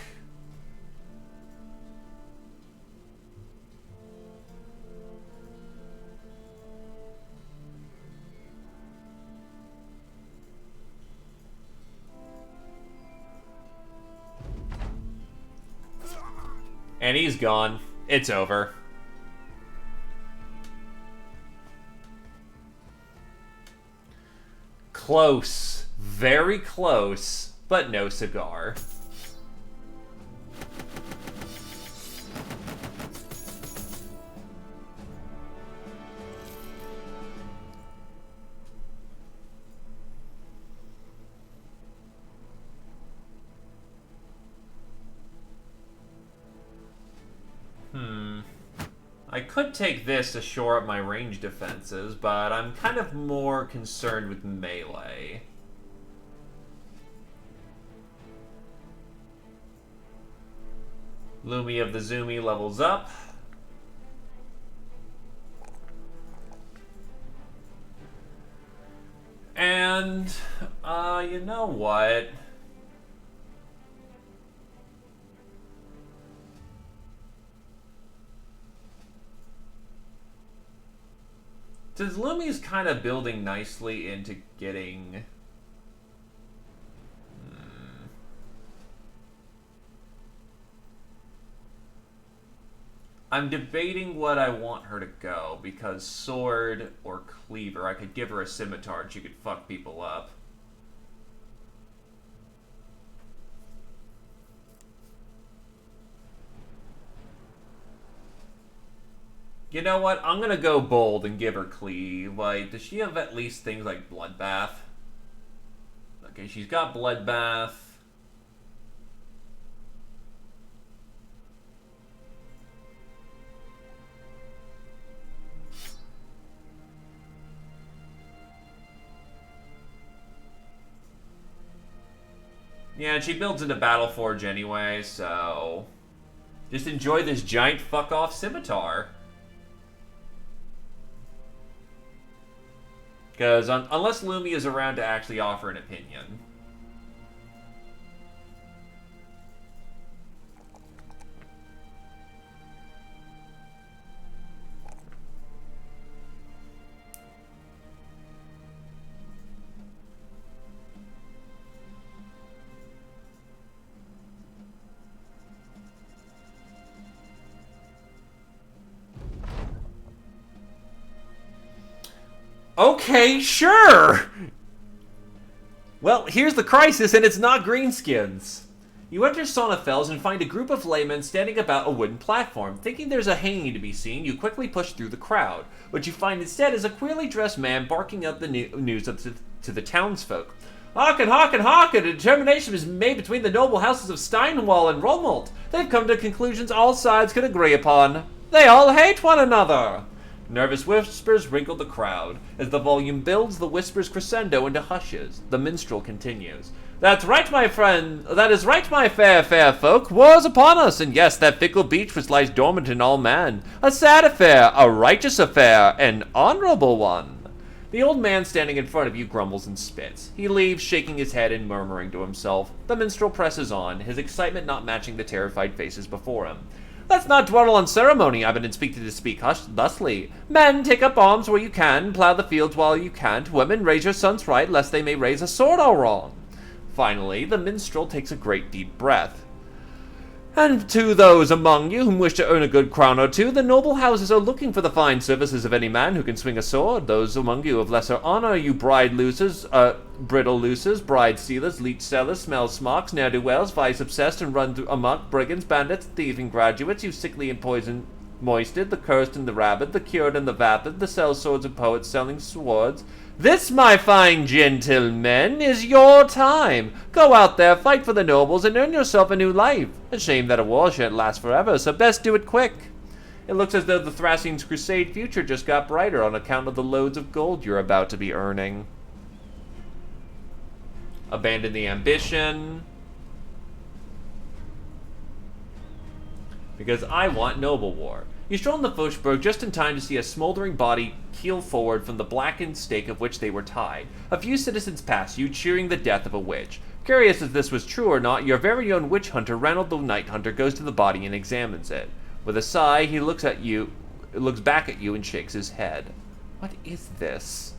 And he's gone. It's over. Close. Very close, but no cigar. I could take this to shore up my range defenses, but I'm kind of more concerned with melee. Lumi of the Zoomy levels up. And, you know what? Since Lumi's kind of building nicely into getting... I'm debating what I want her to go, because sword or cleaver, I could give her a scimitar and she could fuck people up. You know what? I'm gonna go bold and give her cleave. Like, does she have at least things like bloodbath? Okay, she's got bloodbath. Yeah, and she builds into Battleforge anyway, so... just enjoy this giant fuck-off scimitar. Because unless Lumi is around to actually offer an opinion. Okay, sure! Well, here's the crisis, and it's not greenskins. You enter Sonnenfels and find a group of laymen standing about a wooden platform. Thinking there's a hanging to be seen, you quickly push through the crowd. What you find instead is a queerly dressed man barking out the news to the townsfolk. Hearken, hearken, hearken! A determination is made between the noble houses of Steinwall and Romolt. They've come to conclusions all sides can agree upon. They all hate one another! Nervous whispers wrinkle the crowd. As the volume builds, the whispers crescendo into hushes. The minstrel continues. That's right, my friend. That is right, my fair, fair folk. War's upon us, and yes, that fickle beach which lies dormant in all man. A sad affair, a righteous affair, an honorable one. The old man standing in front of you grumbles and spits. He leaves, shaking his head and murmuring to himself. The minstrel presses on, his excitement not matching the terrified faces before him. Let's not dwell on ceremony. I've been expected to speak thusly. Men, take up arms where you can, plough the fields while you can't. Women, raise your sons right, lest they may raise a sword all wrong. Finally, the minstrel takes a great deep breath. And to those among you whom wish to earn a good crown or two, the noble houses are looking for the fine services of any man who can swing a sword. Those among you of lesser honor, you bridle loosers, bride stealers, leech sellers, smell smocks, ne'er-do-wells, vice-obsessed and run amok, brigands, bandits, thieving graduates, you sickly and poison moisted, the cursed and the rabid, the cured and the vapid, the sell swords and poets selling swords. This, my fine gentlemen, is your time. Go out there, fight for the nobles, and earn yourself a new life. A shame that a war shan't last forever, so best do it quick. It looks as though the Thracian's Crusade future just got brighter on account of the loads of gold you're about to be earning. Abandon the ambition. Because I want noble war. You stroll in the Fauchburg just in time to see a smoldering body keel forward from the blackened stake of which they were tied. A few citizens pass you, cheering the death of a witch. Curious if this was true or not, your very own witch hunter, Ranald the Night Hunter, goes to the body and examines it. With a sigh, he looks back at you and shakes his head. What is this?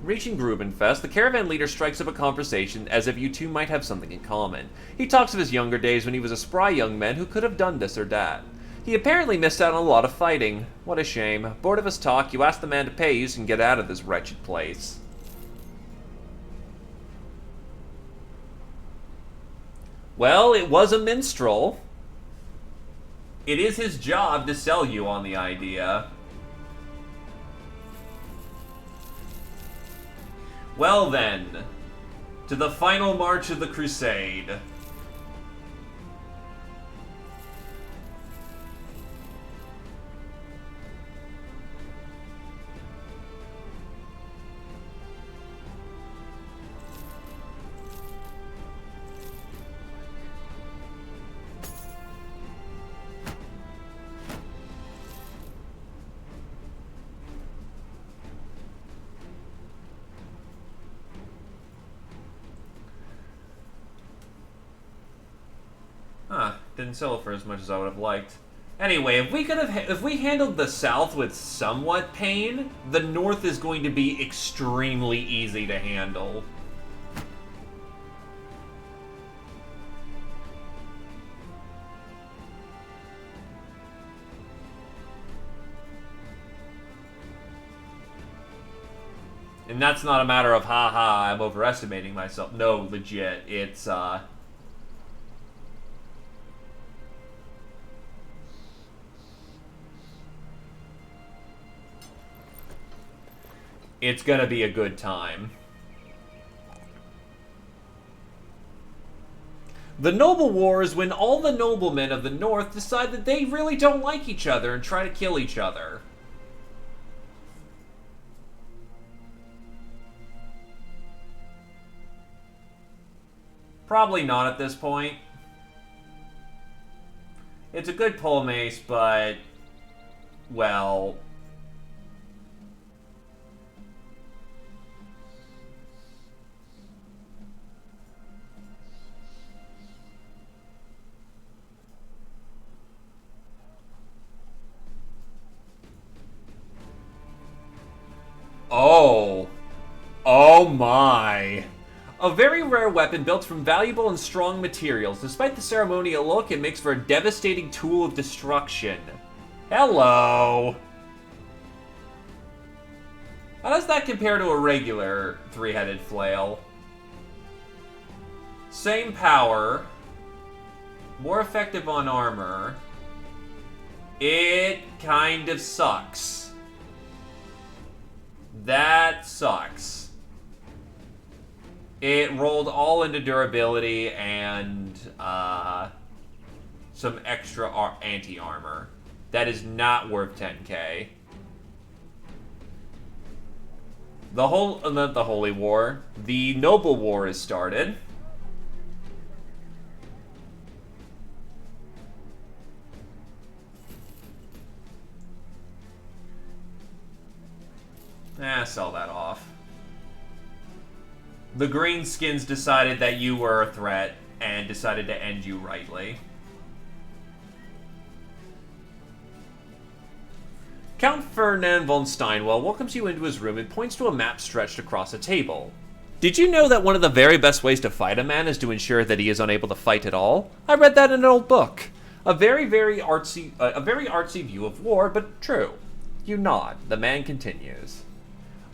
Reaching Grubenfest, the caravan leader strikes up a conversation as if you two might have something in common. He talks of his younger days when he was a spry young man who could have done this or that. He apparently missed out on a lot of fighting. What a shame. Bored of his talk, you ask the man to pay you so you can get out of this wretched place. Well, it was a minstrel. It is his job to sell you on the idea. Well then, to the final march of the Crusade. didn't sell for as much as I would have liked. Anyway, if we handled the South with somewhat pain, the North is going to be extremely easy to handle. And that's not a matter of, haha, I'm overestimating myself. No, legit. It's gonna be a good time. The Noble War is when all the noblemen of the North decide that they really don't like each other and try to kill each other. Probably not at this point. It's a good pull mace, but, well, oh. Oh my. A very rare weapon built from valuable and strong materials. Despite the ceremonial look, it makes for a devastating tool of destruction. Hello. How does that compare to a regular three-headed flail? Same power. More effective on armor. It kind of sucks. That sucks. It rolled all into durability and some extra anti-armor. That is not worth 10k. The Holy War. The Noble War is started. Sell that off. The Greenskins decided that you were a threat and decided to end you rightly. Count Ferdinand von Steinwell welcomes you into his room and points to a map stretched across a table. Did you know that one of the very best ways to fight a man is to ensure that he is unable to fight at all? I read that in an old book. A very artsy view of war, but true. You nod. The man continues.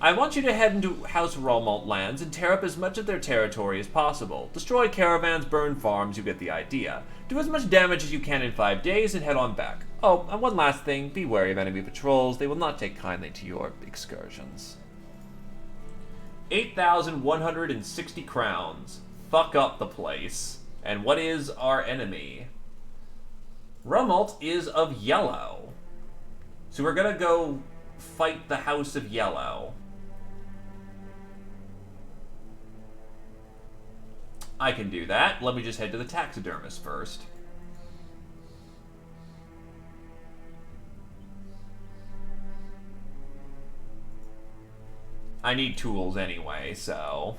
I want you to head into House Romalt lands and tear up as much of their territory as possible. Destroy caravans, burn farms, you get the idea. Do as much damage as you can in 5 days and head on back. Oh, and one last thing, be wary of enemy patrols. They will not take kindly to your excursions. 8,160 crowns. Fuck up the place. And what is our enemy? Romalt is of yellow. So we're gonna go fight the House of Yellow. I can do that. Let me just head to the taxidermist first. I need tools anyway, so...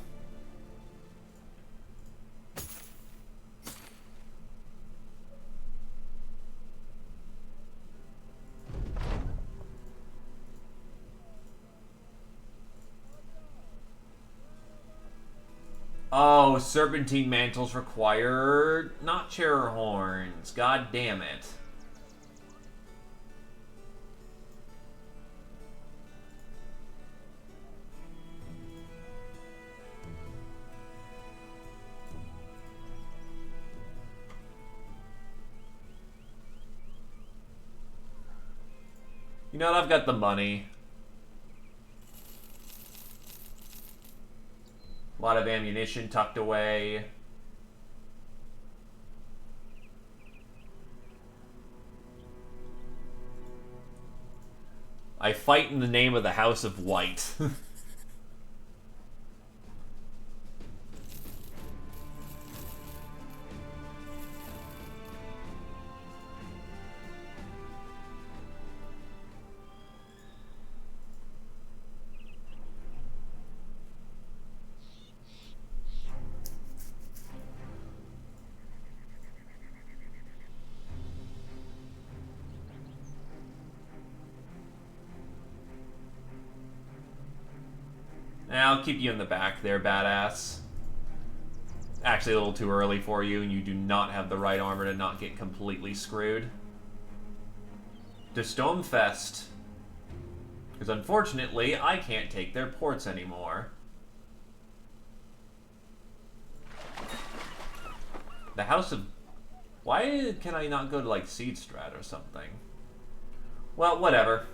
Oh, serpentine mantles required not chair horns. God damn it. You know what? I've got the money. A lot of ammunition tucked away. I fight in the name of the House of White. I'll keep you in the back there, badass. Actually, a little too early for you, and you do not have the right armor to not get completely screwed. To Stormfest. Because unfortunately, I can't take their ports anymore. The House of... Why can I not go to, like, Seedstrat or something? Well, whatever.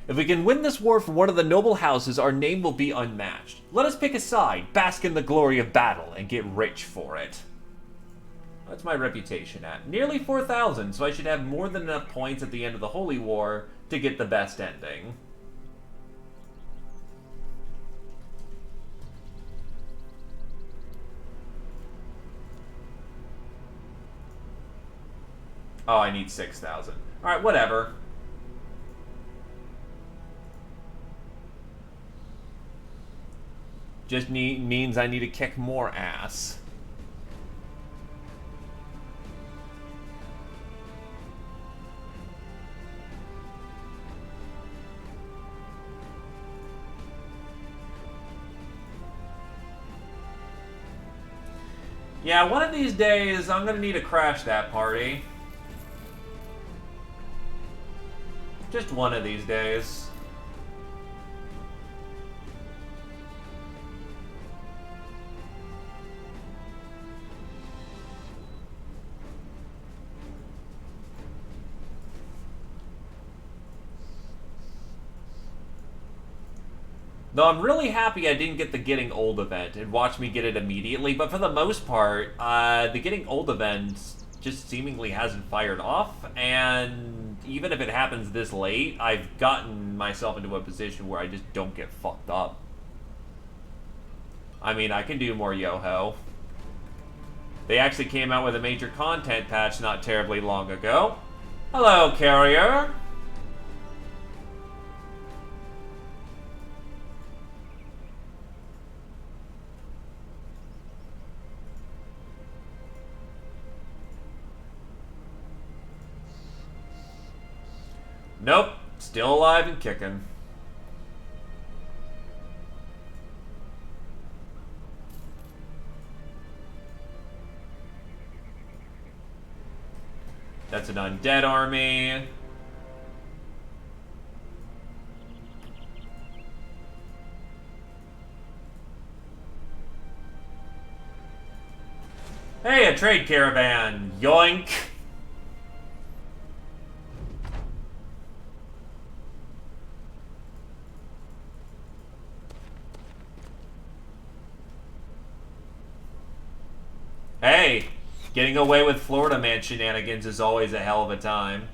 If we can win this war for one of the noble houses, our name will be unmatched. Let us pick a side, bask in the glory of battle, and get rich for it. What's my reputation at? Nearly 4,000, so I should have more than enough points at the end of the Holy War to get the best ending. Oh, I need 6,000. Alright, whatever. Just means I need to kick more ass. Yeah, one of these days, I'm gonna need to crash that party. Just one of these days. Though I'm really happy I didn't get the Getting Old event and watch me get it immediately, but for the most part, the Getting Old event just seemingly hasn't fired off, and even if it happens this late, I've gotten myself into a position where I just don't get fucked up. I mean, I can do more Yoho. They actually came out with a major content patch not terribly long ago. Hello, Carrier! Nope, still alive and kicking. That's an undead army. Hey, a trade caravan. Yoink. Hey, getting away with Florida Man shenanigans is always a hell of a time.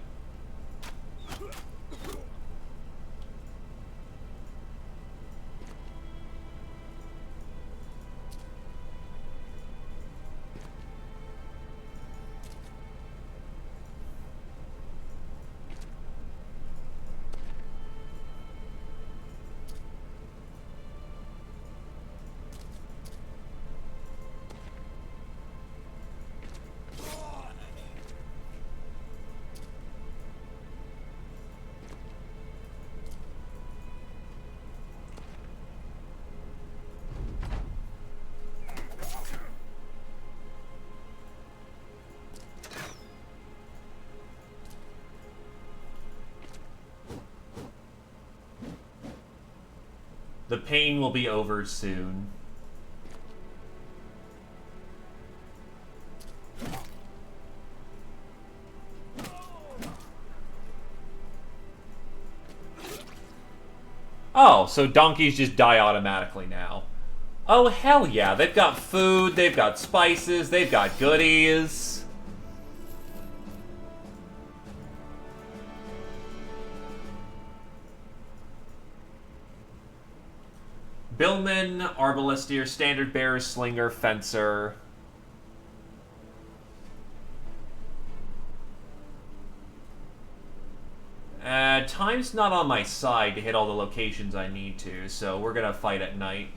The pain will be over soon. Oh, so donkeys just die automatically now. Oh, hell yeah. They've got food, they've got spices, they've got goodies. Billman, Arbalisteer, Standard Bearer, Slinger, Fencer. Time's not on my side to hit all the locations I need to, so we're gonna fight at night.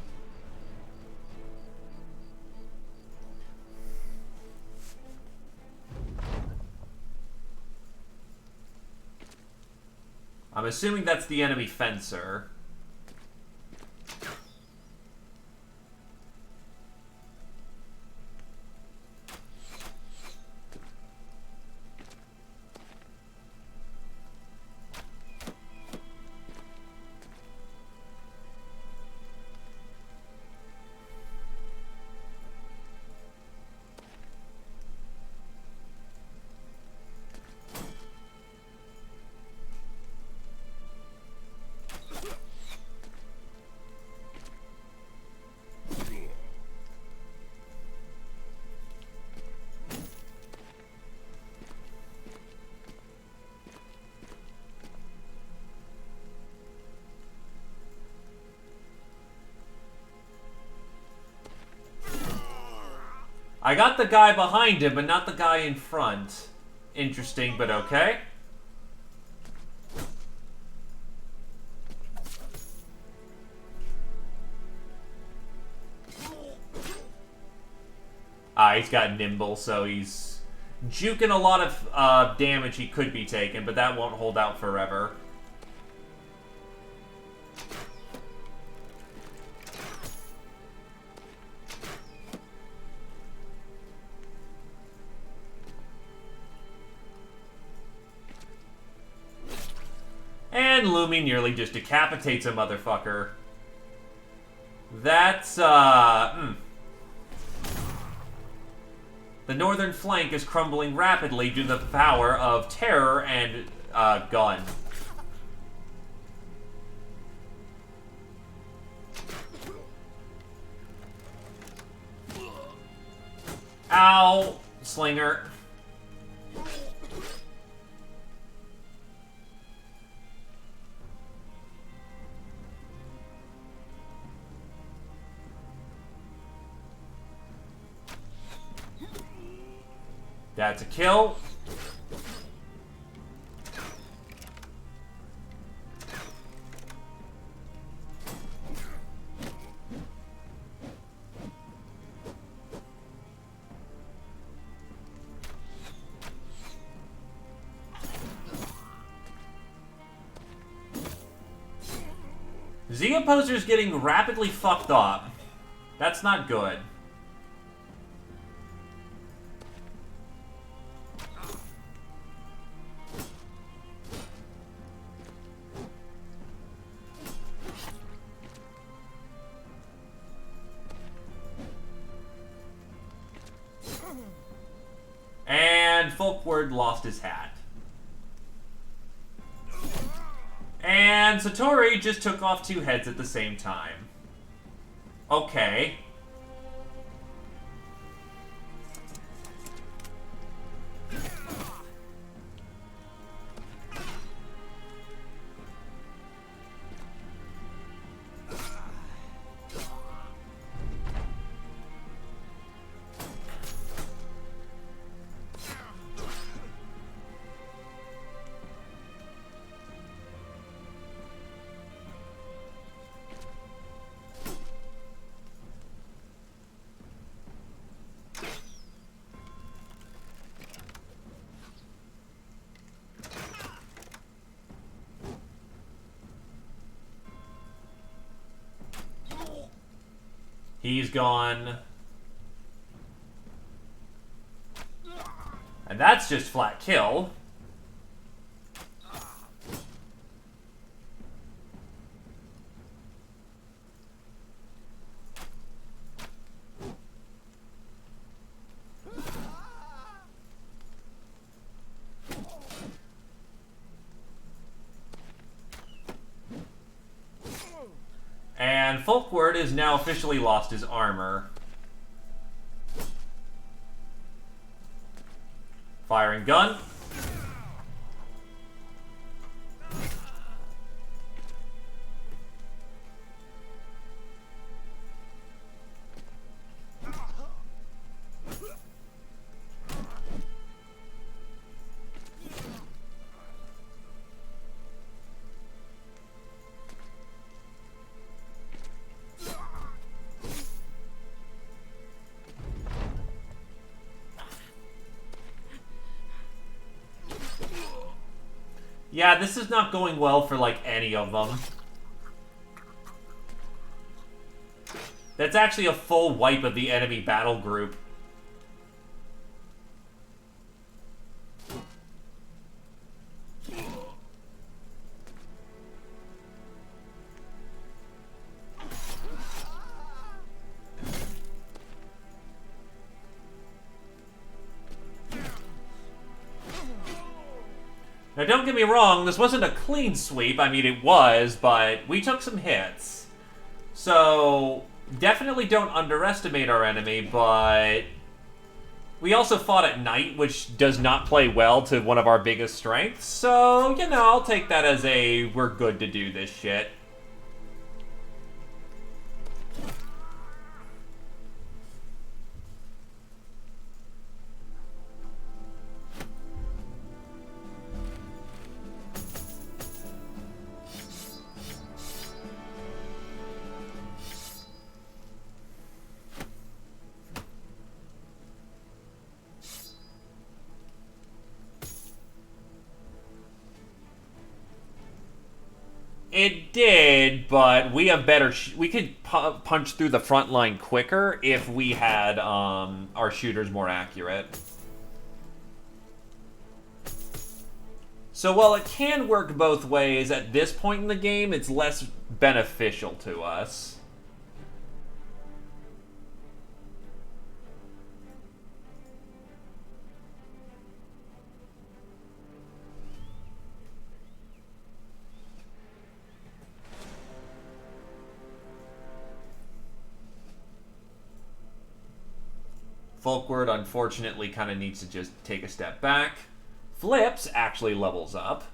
I'm assuming that's the enemy Fencer. I got the guy behind him, but not the guy in front. Interesting, but okay. He's got nimble, so he's juking a lot of damage he could be taking, but that won't hold out forever. And Lumi nearly just decapitates a motherfucker. That's, The northern flank is crumbling rapidly due to the power of terror and, gun. Ow! Slinger. That's a kill. Z Opposer's getting rapidly fucked up. That's not good. And Folkward lost his hat. And Satori just took off two heads at the same time. Okay. He's gone. And that's just flat kill. And Folkward has now officially lost his armor. Firing gun. Yeah, this is not going well for, like, any of them. That's actually a full wipe of the enemy battle group. Now, don't get me wrong, this wasn't a clean sweep. I mean, it was, but we took some hits. So, definitely don't underestimate our enemy, but we also fought at night, which does not play well to one of our biggest strengths. So, you know, I'll take that as a we're good to do this shit. It did, but we have better... we could punch through the front line quicker if we had our shooters more accurate. So while it can work both ways, at this point in the game, it's less beneficial to us. Folkward, unfortunately, kind of needs to just take a step back. Flips actually levels up.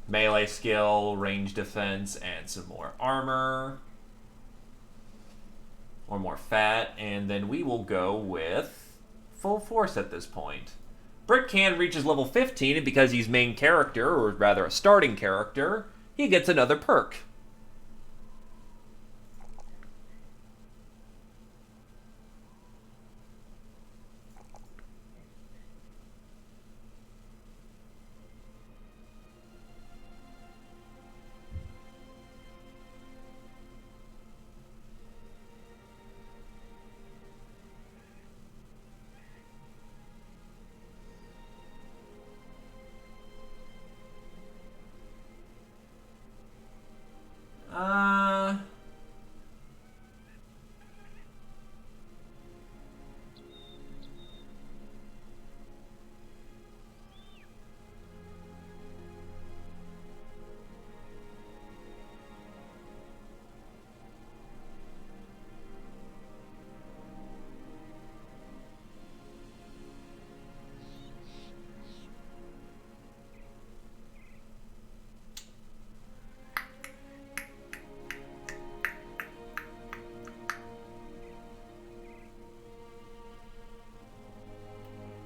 Melee skill, range defense, and some more armor. Or more fat. And then we will go with full force at this point. Brickcan reaches level 15, and because he's main character, or rather a starting character, he gets another perk.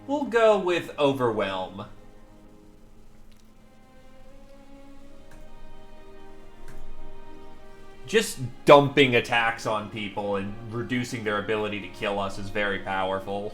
We'll go with Overwhelm. Just dumping attacks on people and reducing their ability to kill us is very powerful.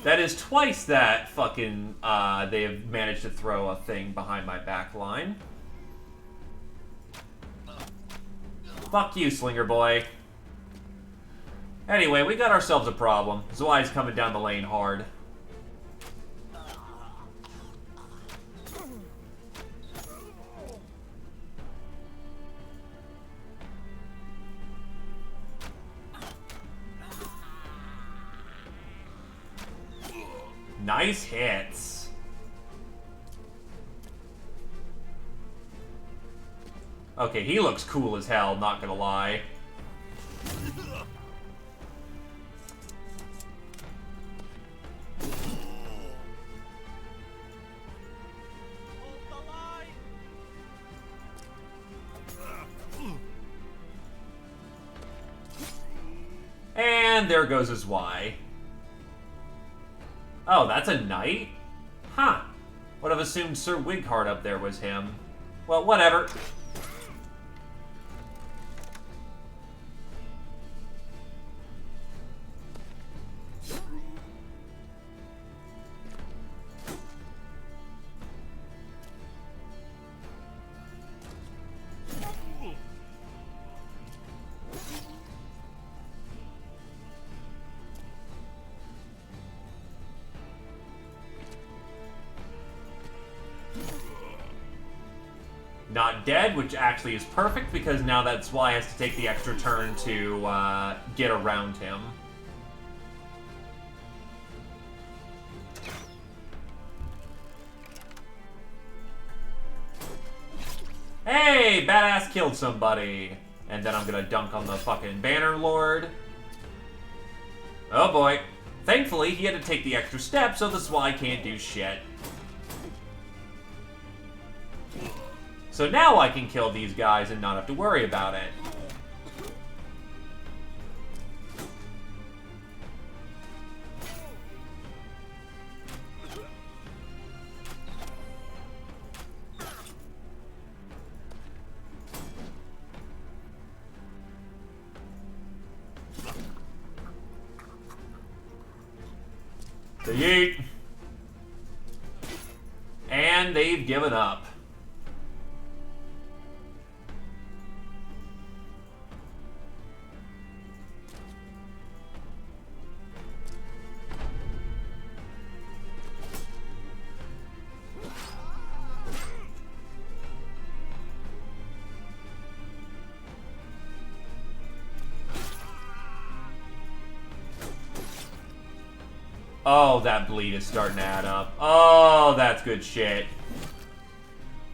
That is twice that fucking, they have managed to throw a thing behind my back line. Fuck you, Slinger Boy. Anyway, we got ourselves a problem. Zwei's coming down the lane hard. Nice hits. Okay, he looks cool as hell, not gonna lie. And there goes his Y. Oh, that's a knight? Huh. Would have assumed Sir Wighart up there was him. Well, whatever. Not dead, which actually is perfect because now that's why he has to take the extra turn to get around him. Hey, badass killed somebody. And then I'm gonna dunk on the fucking Banner Lord. Oh boy. Thankfully, he had to take the extra step, so the Zwei can't do shit. So now I can kill these guys and not have to worry about it. Yeet. And they've given up. Oh, that bleed is starting to add up. Oh, that's good shit.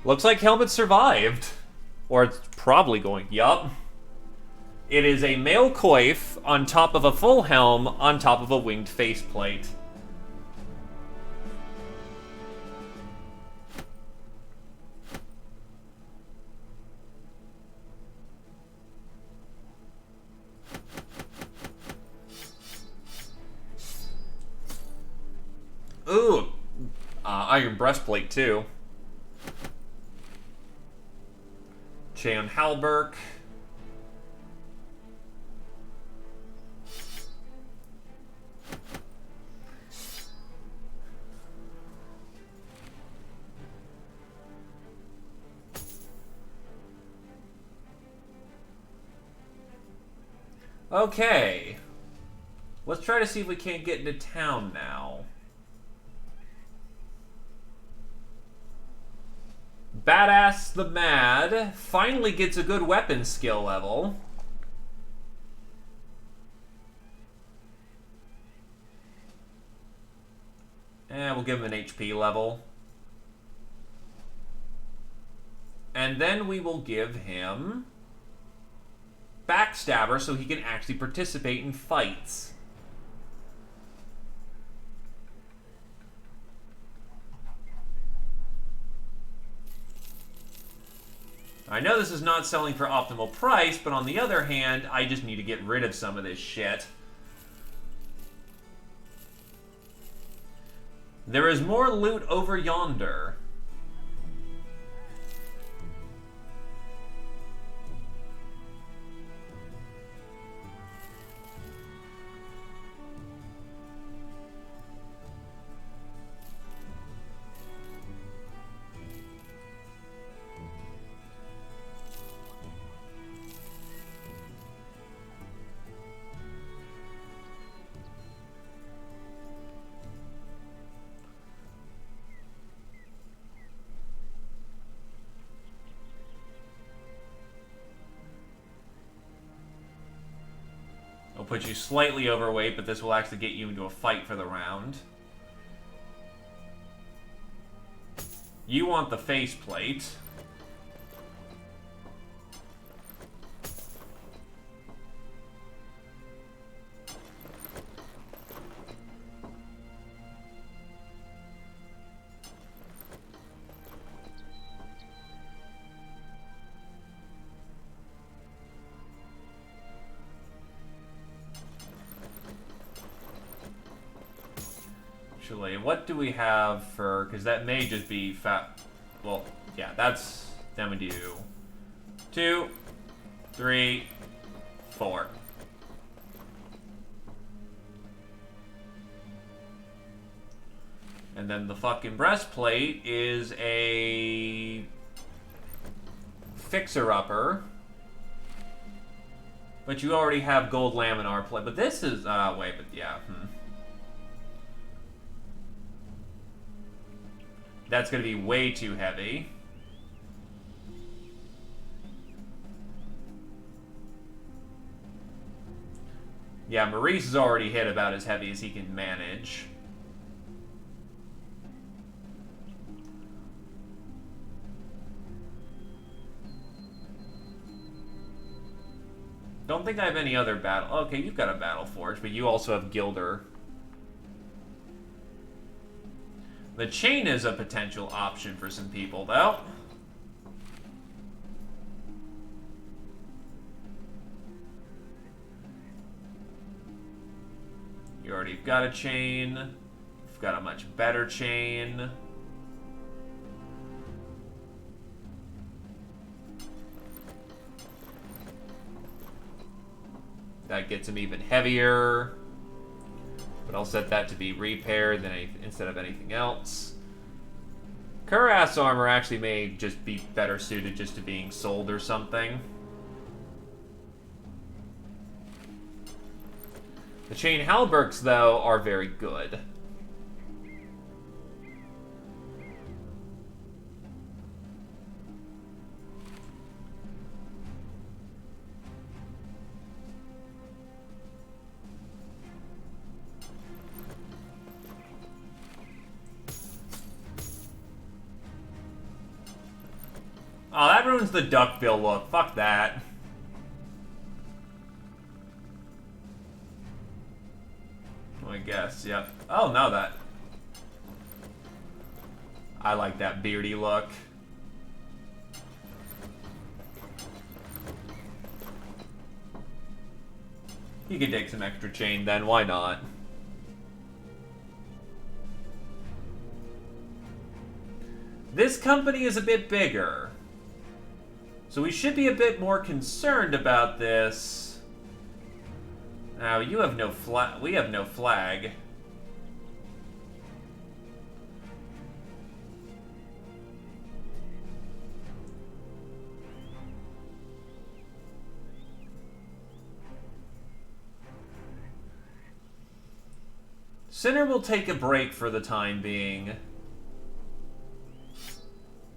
Looks like Helmet survived. Or it's probably going. Yup. It is a male coif on top of a full helm on top of a winged faceplate. Ooh, iron breastplate too. Cheon Halberg. Okay. Let's try to see if we can't get into town now. Badass the Mad finally gets a good weapon skill level. And we'll give him an HP level. And then we will give him Backstabber so he can actually participate in fights. I know this is not selling for optimal price, but on the other hand, I just need to get rid of some of this shit. There is more loot over yonder. It'll put you slightly overweight, but this will actually get you into a fight for the round. You want the faceplate. Actually, what do we have for... Because that may just be fat... Well, yeah, that's... Then we do... 2, 3, 4. And then the fucking breastplate is a... Fixer-upper. But you already have gold laminar plate. But this is... wait, but yeah, That's going to be way too heavy. Yeah, Maurice has already hit about as heavy as he can manage. Don't think I have any other battle... Okay, you've got a Battle Forge, but you also have Gilder. The chain is a potential option for some people, though. You already got a chain. You've got a much better chain. That gets him even heavier. But I'll set that to be repair instead of anything else. Cuirass armor actually may just be better suited just to being sold or something. The chain halberds, though, are very good. Oh, that ruins the duckbill look. Fuck that. I guess, yep. Oh, no, that... I like that beardy look. You can take some extra chain then, why not? This company is a bit bigger. So we should be a bit more concerned about this. Now, you have no flag. We have no flag. Sinner will take a break for the time being.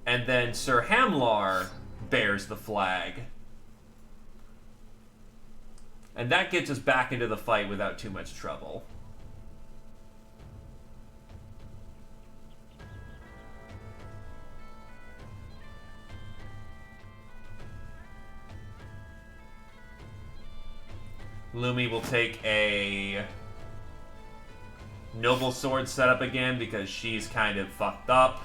And then Sir Hamlar bears the flag. And that gets us back into the fight without too much trouble. Lumi will take a noble sword setup again because she's kind of fucked up.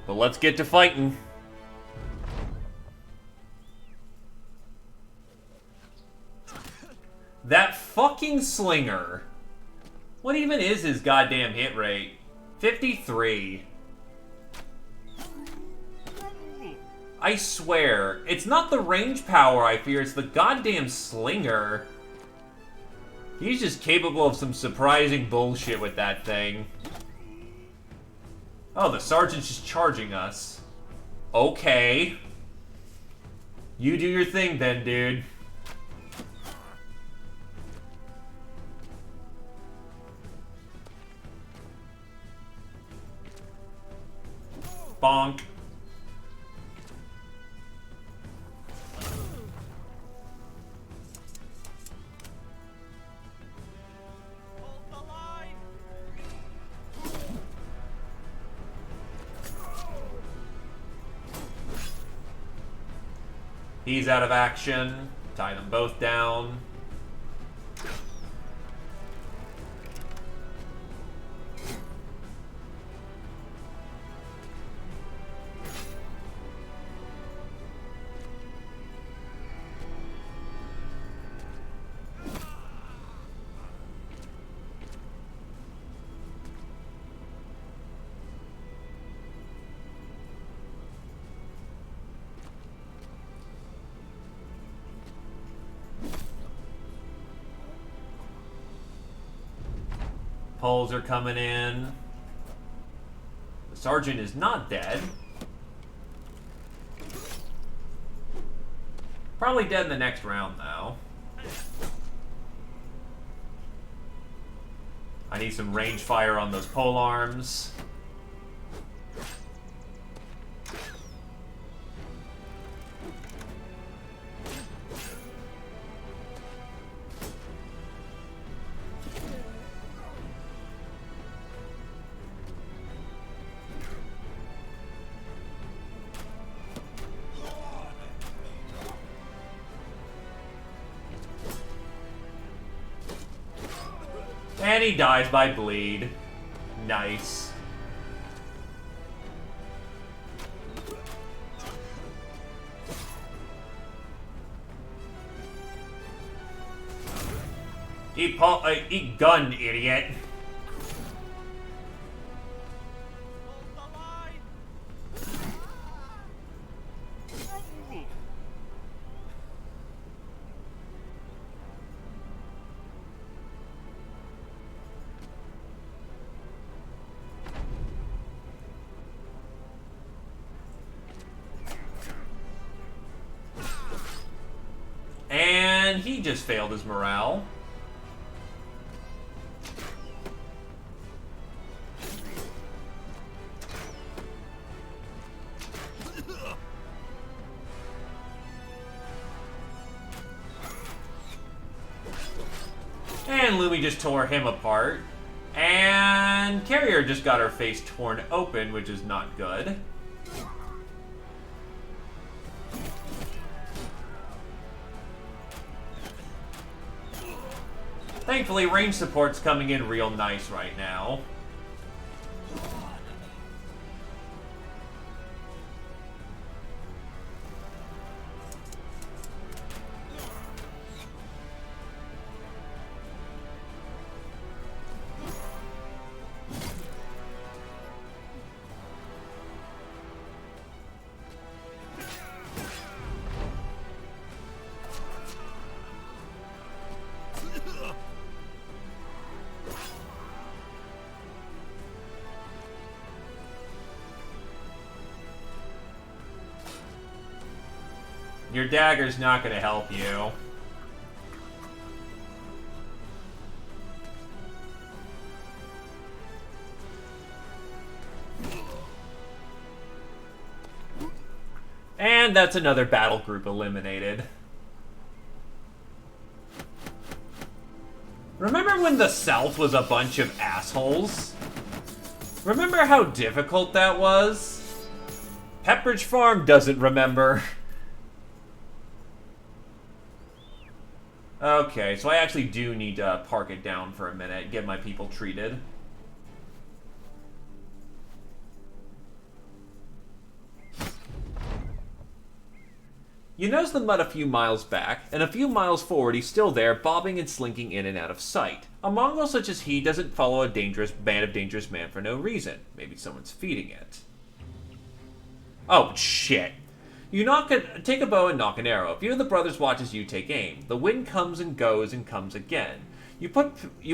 But let's get to fighting. That fucking slinger. What even is his goddamn hit rate? 53. I swear, it's not the range power I fear, it's the goddamn slinger. He's just capable of some surprising bullshit with that thing. Oh, the sergeant's just charging us. Okay. You do your thing then, dude. Bonk. Hold the line! He's out of action. Tie them both down. Poles are coming in. The sergeant is not dead. Probably dead in the next round, though. I need some range fire on those pole arms. And he dies by bleed. Nice. Eat gun, idiot. Hold the line! he just failed his morale. And Lumi just tore him apart. And Carrier just got her face torn open, which is not good. Thankfully, range support's coming in real nice right now. Your dagger's not gonna help you. And that's another battle group eliminated. Remember when the South was a bunch of assholes? Remember how difficult that was? Pepperidge Farm doesn't remember. Okay, so I actually do need to park it down for a minute, get my people treated. You notice the mud a few miles back, and a few miles forward he's still there, bobbing and slinking in and out of sight. A Mongol such as he doesn't follow a band of dangerous man for no reason. Maybe someone's feeding it. Oh, shit. You take a bow and knock an arrow. A few of the brothers watch as you take aim. The wind comes and goes and comes again. You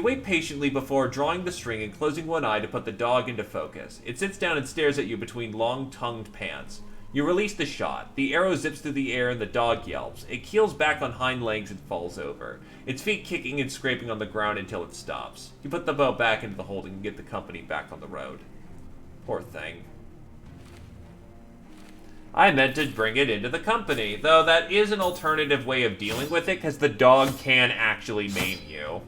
wait patiently before drawing the string and closing one eye to put the dog into focus. It sits down and stares at you between long-tongued pants. You release the shot. The arrow zips through the air and the dog yelps. It keels back on hind legs and falls over, its feet kicking and scraping on the ground until it stops. You put the bow back into the holding and get the company back on the road. Poor thing. I meant to bring it into the company, though that is an alternative way of dealing with it, because the dog can actually maim you.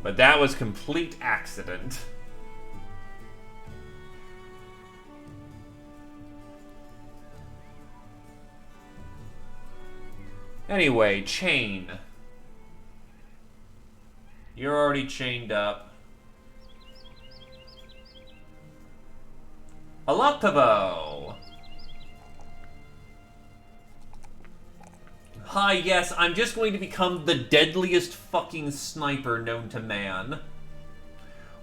But that was complete accident. Anyway, chain. You're already chained up. Alaptavo. Hi, yes, I'm just going to become the deadliest fucking sniper known to man.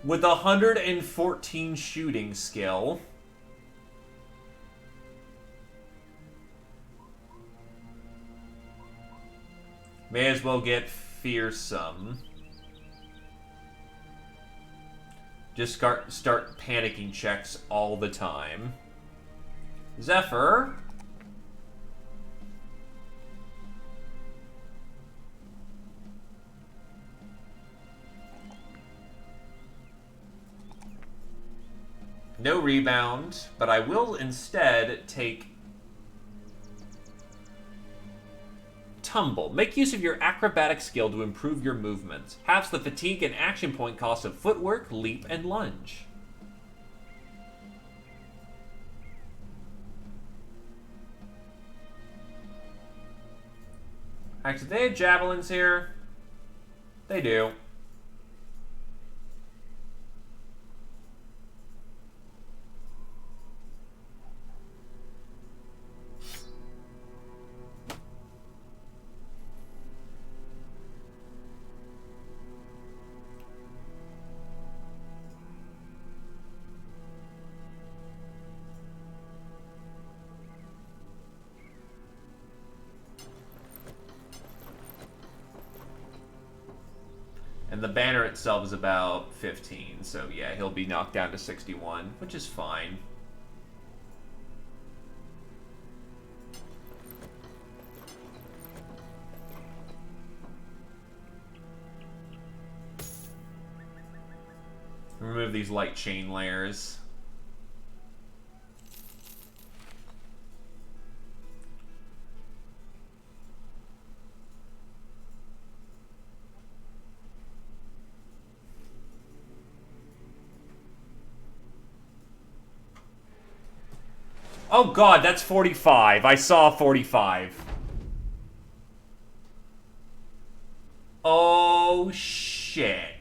With 114 shooting skill. May as well get fearsome. Just start panicking checks all the time. Zephyr. No rebound, but I will instead take Tumble. Make use of your acrobatic skill to improve your movements. Halves the fatigue and action point costs of footwork, leap, and lunge. Actually, they have javelins here. They do. And the banner itself is about 15, so yeah, he'll be knocked down to 61, which is fine. Remove these light chain layers. Oh god, that's 45. I saw 45. Oh shit.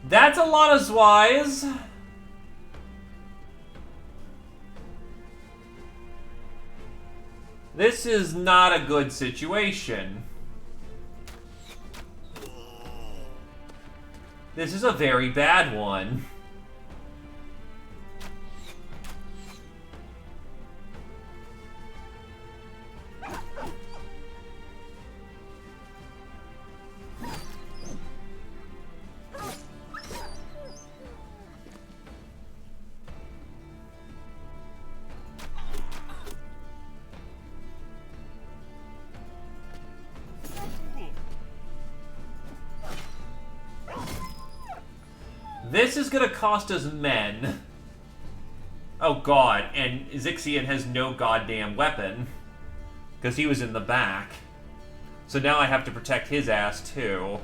That's a lot of Zwei's. This is not a good situation. This is a very bad one. This is gonna cost us men. Oh god, and Zixian has no goddamn weapon. Because he was in the back. So now I have to protect his ass too.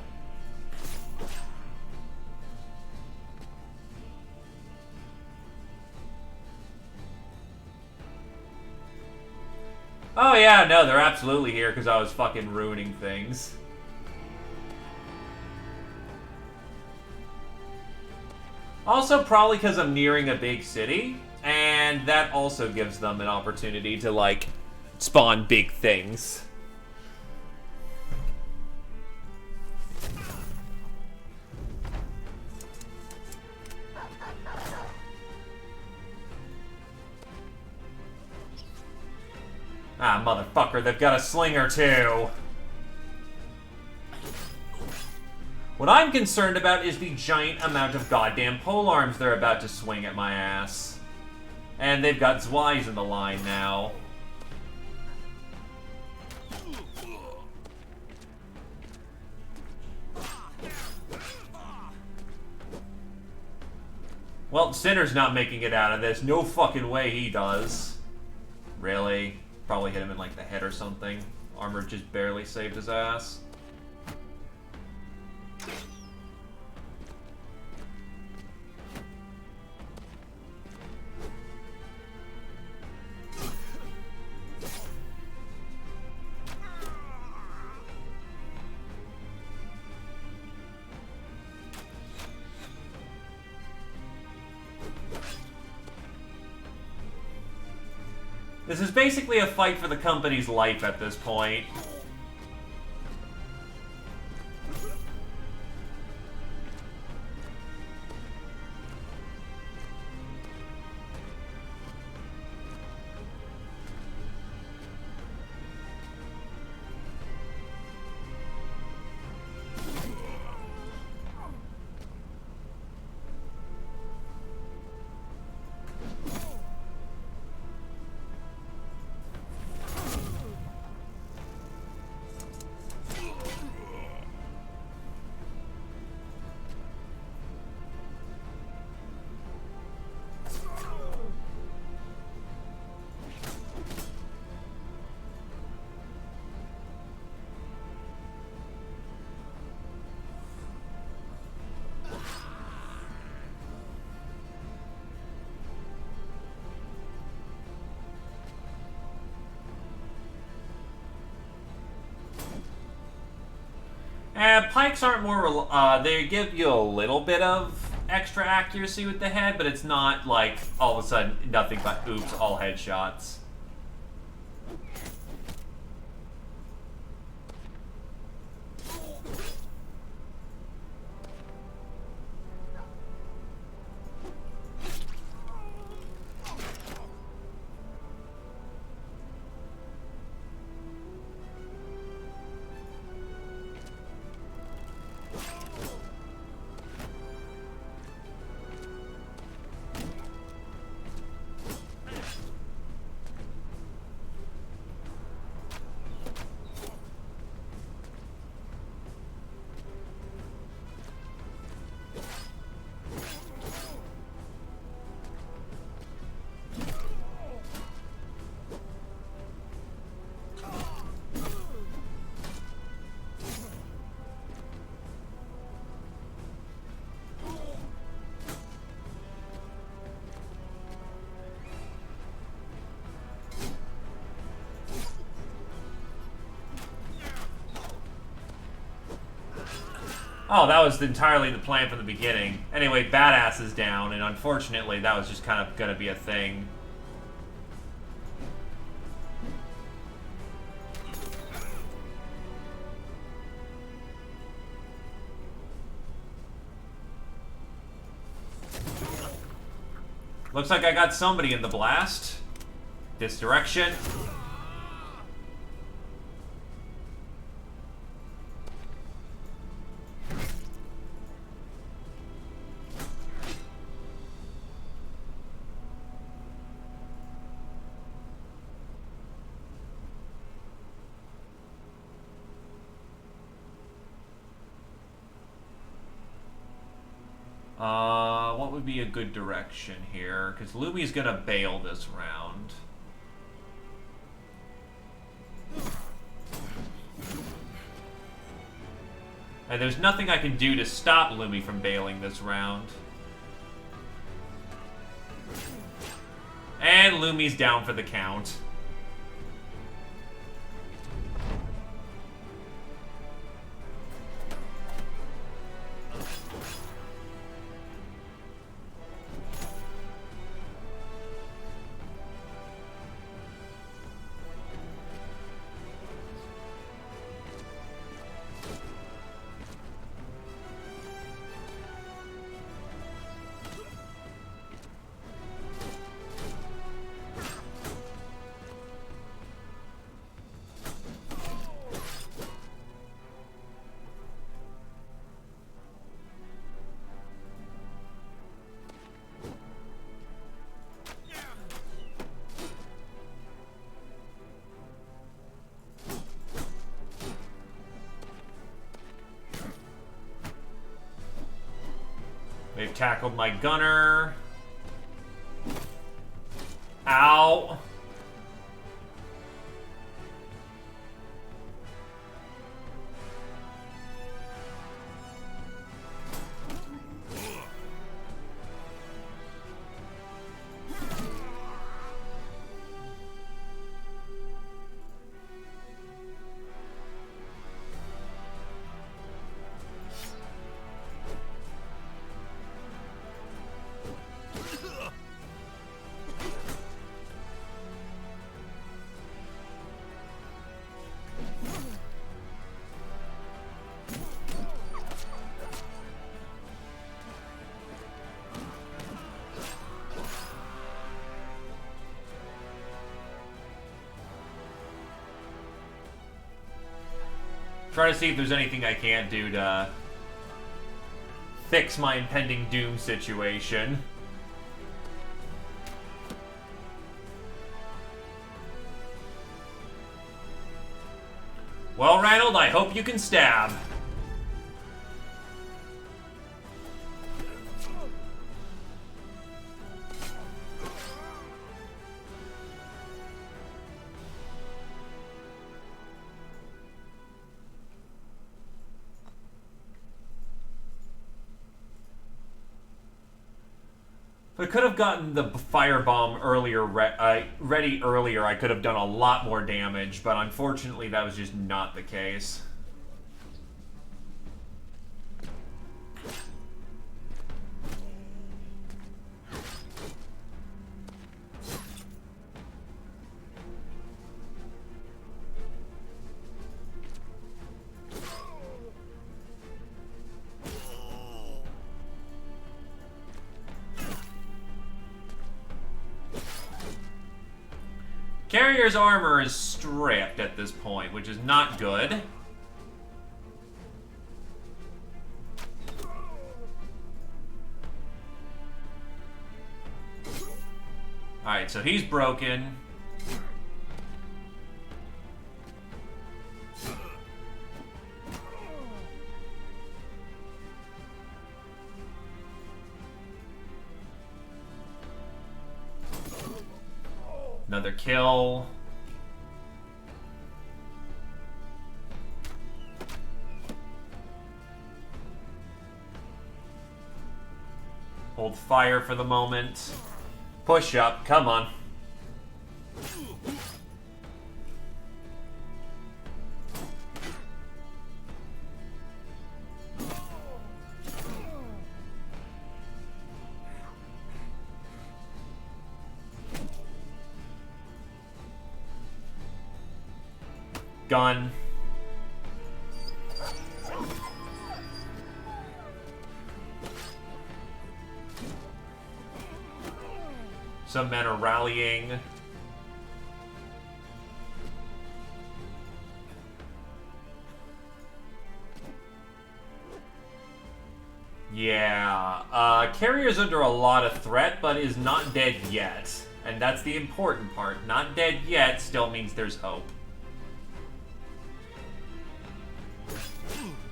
Oh yeah, no, they're absolutely here because I was fucking ruining things. Also, probably because I'm nearing a big city, and that also gives them an opportunity to, like, spawn big things. Ah, motherfucker, they've got a slinger too. What I'm concerned about is the giant amount of goddamn polearms they're about to swing at my ass. And they've got Zwei's in the line now. Well, Sinner's not making it out of this. No fucking way he does. Really? Probably hit him in, like, the head or something. Armor just barely saved his ass. This is basically a fight for the company's life at this point. Pikes aren't more... they give you a little bit of extra accuracy with the head, but it's not like all of a sudden nothing but oops, all headshots. Oh, that was entirely the plan from the beginning. Anyway, Badass is down, and unfortunately, that was just kind of gonna be a thing. Looks like I got somebody in the blast. This direction. What would be a good direction here? Because Lumi's gonna bail this round. And there's nothing I can do to stop Lumi from bailing this round. And Lumi's down for the count. They've tackled my gunner. Ow. Try to see if there's anything I can't do to fix my impending doom situation. Well, Ranald, I hope you can stab. If I could have gotten the firebomb earlier, ready earlier, I could have done a lot more damage, but unfortunately that was just not the case. Carrier's armor is stripped at this point, which is not good. Alright, so he's broken. Another kill. Hold fire for the moment. Push up, come on. Gun. Some men are rallying. Yeah, Carrier's under a lot of threat, but is not dead yet. And that's the important part. Not dead yet still means there's hope.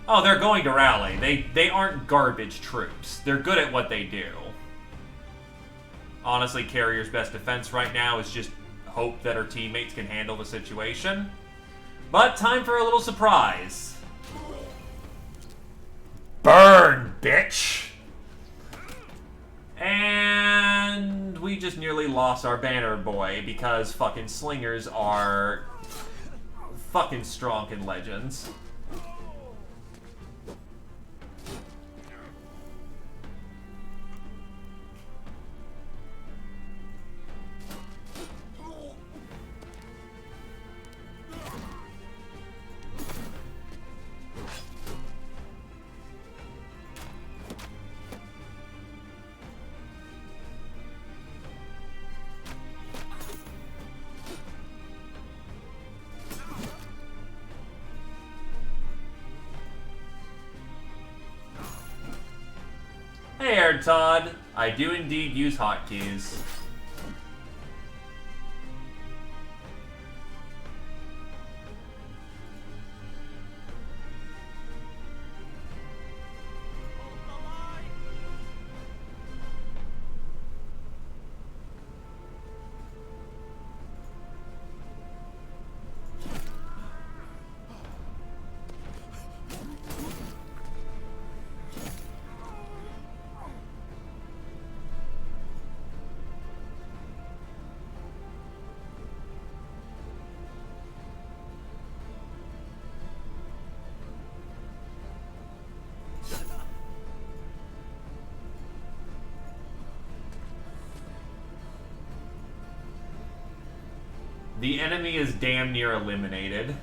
Oh, they're going to rally. They aren't garbage troops. They're good at what they do. Honestly, Carrier's best defense right now is just hope that her teammates can handle the situation. But time for a little surprise. Burn, bitch! And we just nearly lost our banner boy because fucking slingers are fucking strong in Legends. Hey, Air Todd. I do indeed use hotkeys. The enemy is damn near eliminated.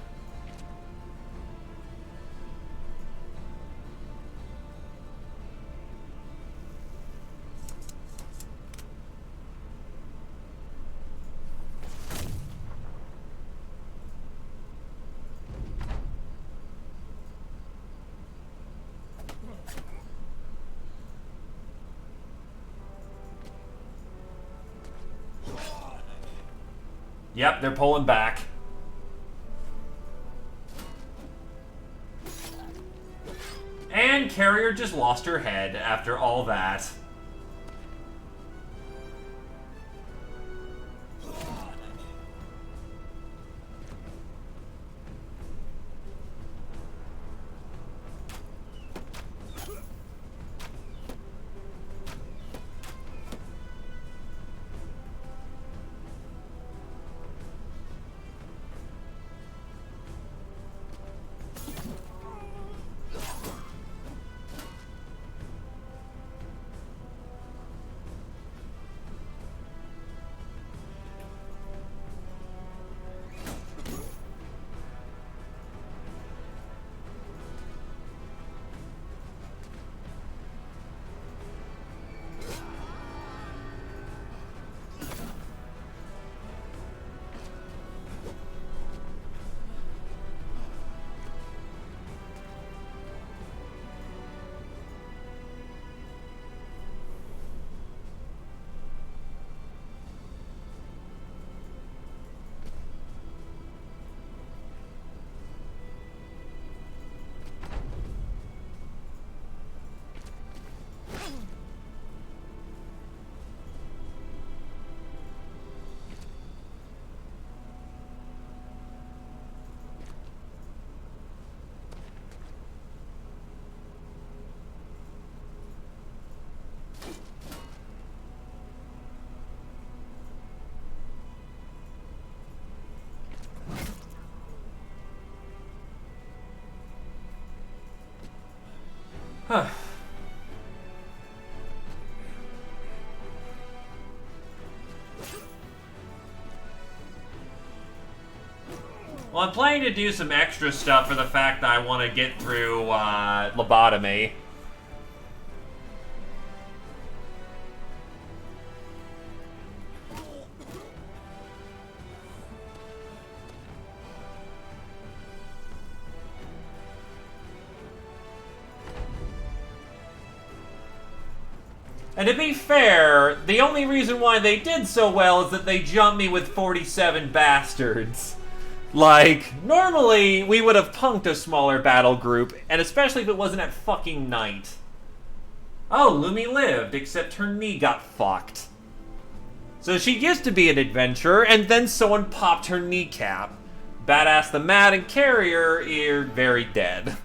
Yep, they're pulling back. And Carrier just lost her head after all that. Well, I'm planning to do some extra stuff for the fact that I want to get through lobotomy. And to be fair, the only reason why they did so well is that they jumped me with 47 bastards. Like, normally we would have punked a smaller battle group, and especially if it wasn't at fucking night. Oh, Lumi lived, except her knee got fucked. So she used to be an adventurer, and then someone popped her kneecap. Badass the Mad and Carrier are very dead.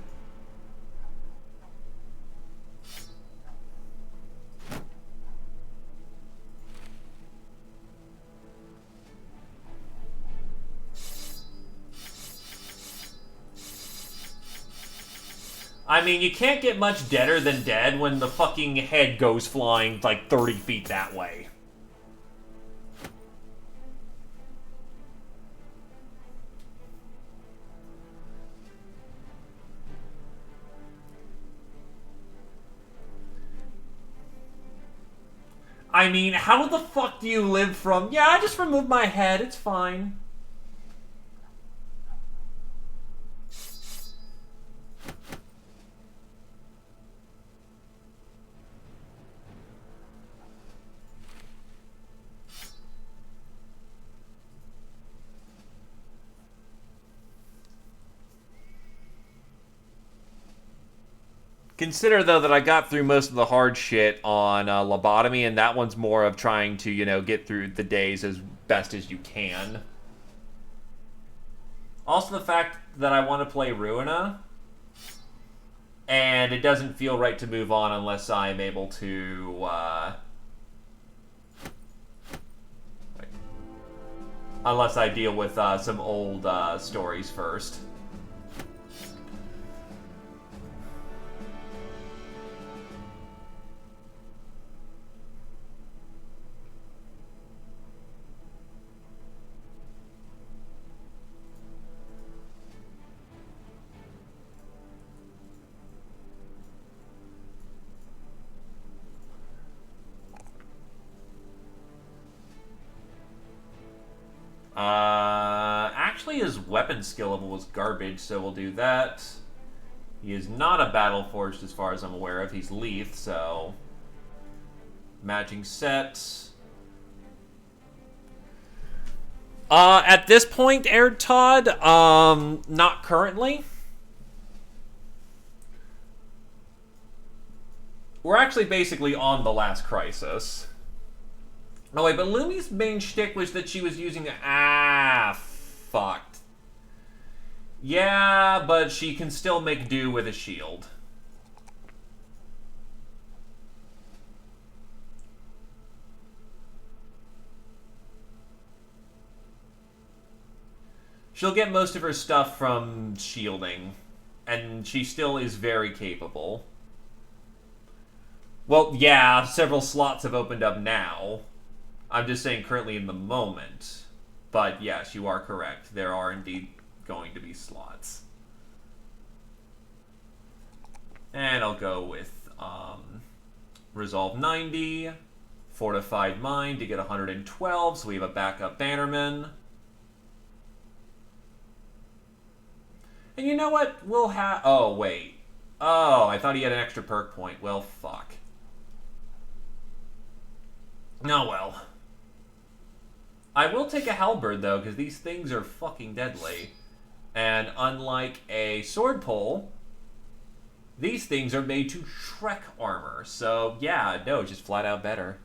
I mean, you can't get much deader than dead when the fucking head goes flying like 30 feet that way. I mean, how the fuck do you live from... Yeah, I just removed my head, it's fine. Consider, though, that I got through most of the hard shit on lobotomy, and that one's more of trying to, you know, get through the days as best as you can. Also, the fact that I want to play Ruina, and it doesn't feel right to move on unless I'm able to, unless I deal with some old stories first. Actually, his weapon skill level was garbage, so we'll do that. He is not a battle forged as far as I'm aware of. He's Leith, so... Matching set. At this point, Air Todd, not currently. We're actually basically on the last crisis. Oh wait, but Lumi's main shtick was that she was using... fucked. Yeah, but she can still make do with a shield. She'll get most of her stuff from shielding, and she still is very capable. Well, yeah, several slots have opened up now. I'm just saying currently in the moment. But yes, you are correct. There are indeed going to be slots. And I'll go with Resolve 90, Fortified Mind to get 112, so we have a backup Bannerman. And you know what? We'll have... Oh, wait. Oh, I thought he had an extra perk point. Well, fuck. Oh, well. I will take a halberd, though, because these things are fucking deadly. And unlike a sword pole, these things are made to Shrek armor. So, yeah, no, just flat out better.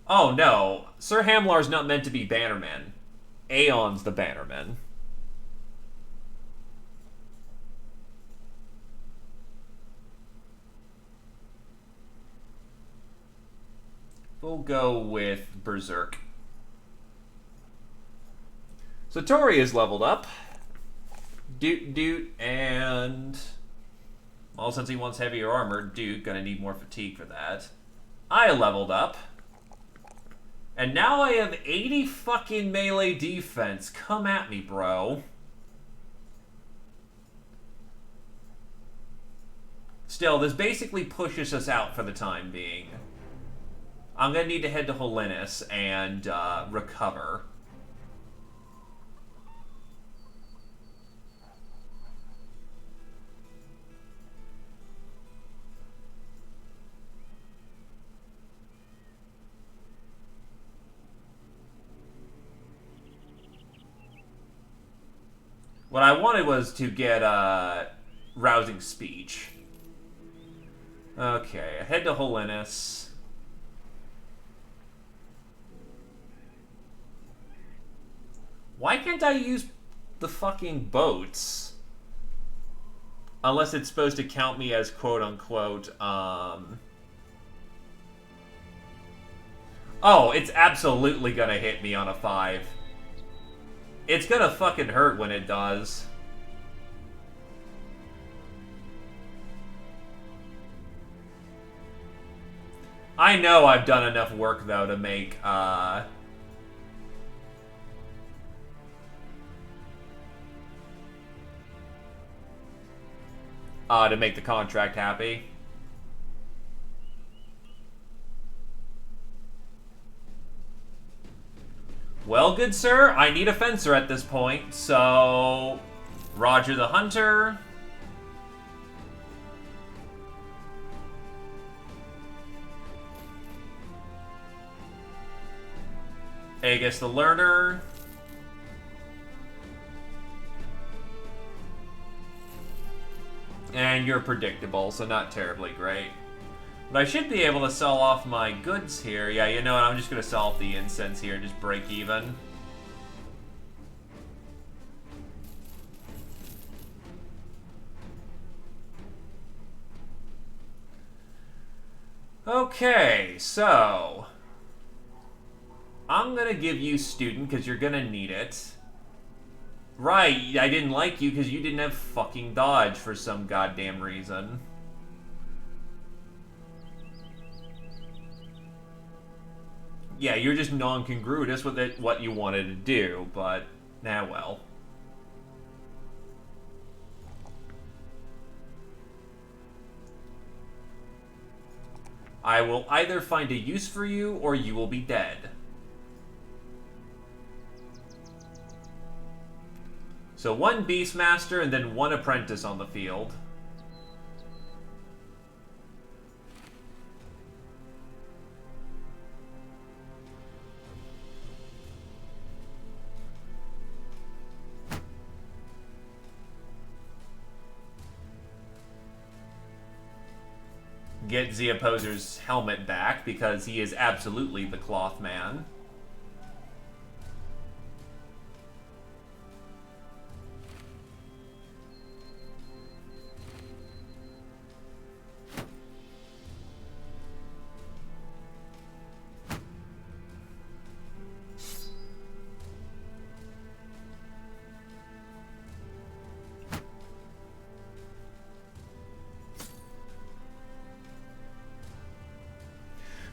Oh, no. Sir Hamlar's not meant to be Bannerman. Aeon's the Bannerman. We'll go with Berserk. So Tori is leveled up. Doot, and... Well, since he wants heavier armor, Doot, gonna need more fatigue for that. I leveled up. And now I have 80 fucking melee defense. Come at me, bro. Still, this basically pushes us out for the time being. I'm gonna need to head to Holinus and recover. What I wanted was to get rousing speech. Okay, head to Holinus. Why can't I use the fucking boats? Unless it's supposed to count me as quote-unquote, Oh, it's absolutely gonna hit me on a 5. It's gonna fucking hurt when it does. I know I've done enough work, though, to make, to make the contract happy. Well, good sir, I need a fencer at this point, so... Roger the Hunter. Aegis the Learner. And you're predictable, so not terribly great. But I should be able to sell off my goods here. Yeah, you know what? I'm just going to sell off the incense here and just break even. Okay, so... I'm going to give you student because you're going to need it. Right, I didn't like you because you didn't have fucking dodge for some goddamn reason. Yeah, you're just non-congruous with it, what you wanted to do, but, nah, well. I will either find a use for you, or you will be dead. So 1 Beastmaster and then 1 Apprentice on the field. Get the opposer's helmet back because he is absolutely the cloth man.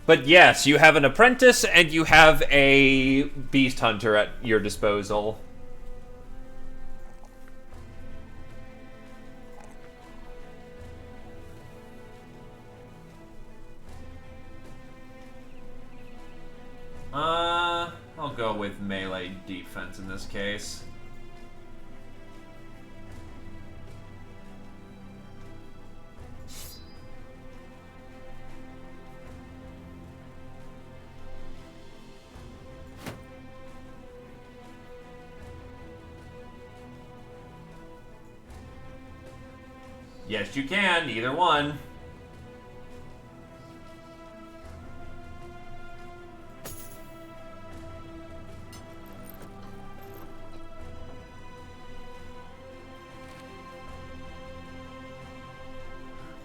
But yes, you have an apprentice and you have a beast hunter at your disposal. I'll go with melee defense in this case. Yes, you can. Either one.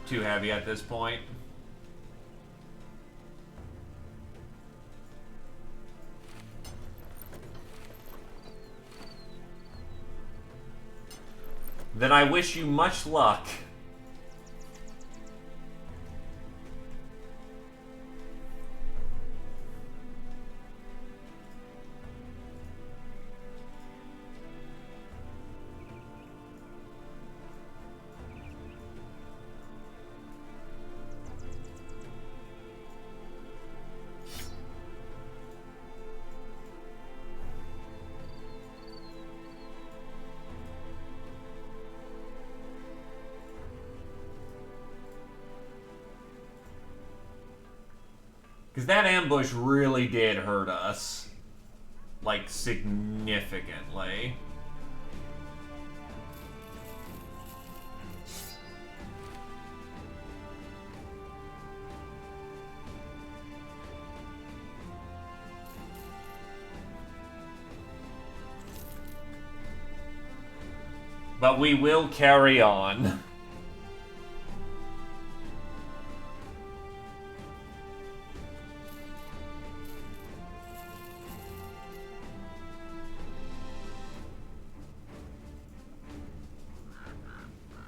Too heavy at this point. Then I wish you much luck. Because that ambush really did hurt us. Like, significantly. But we will carry on.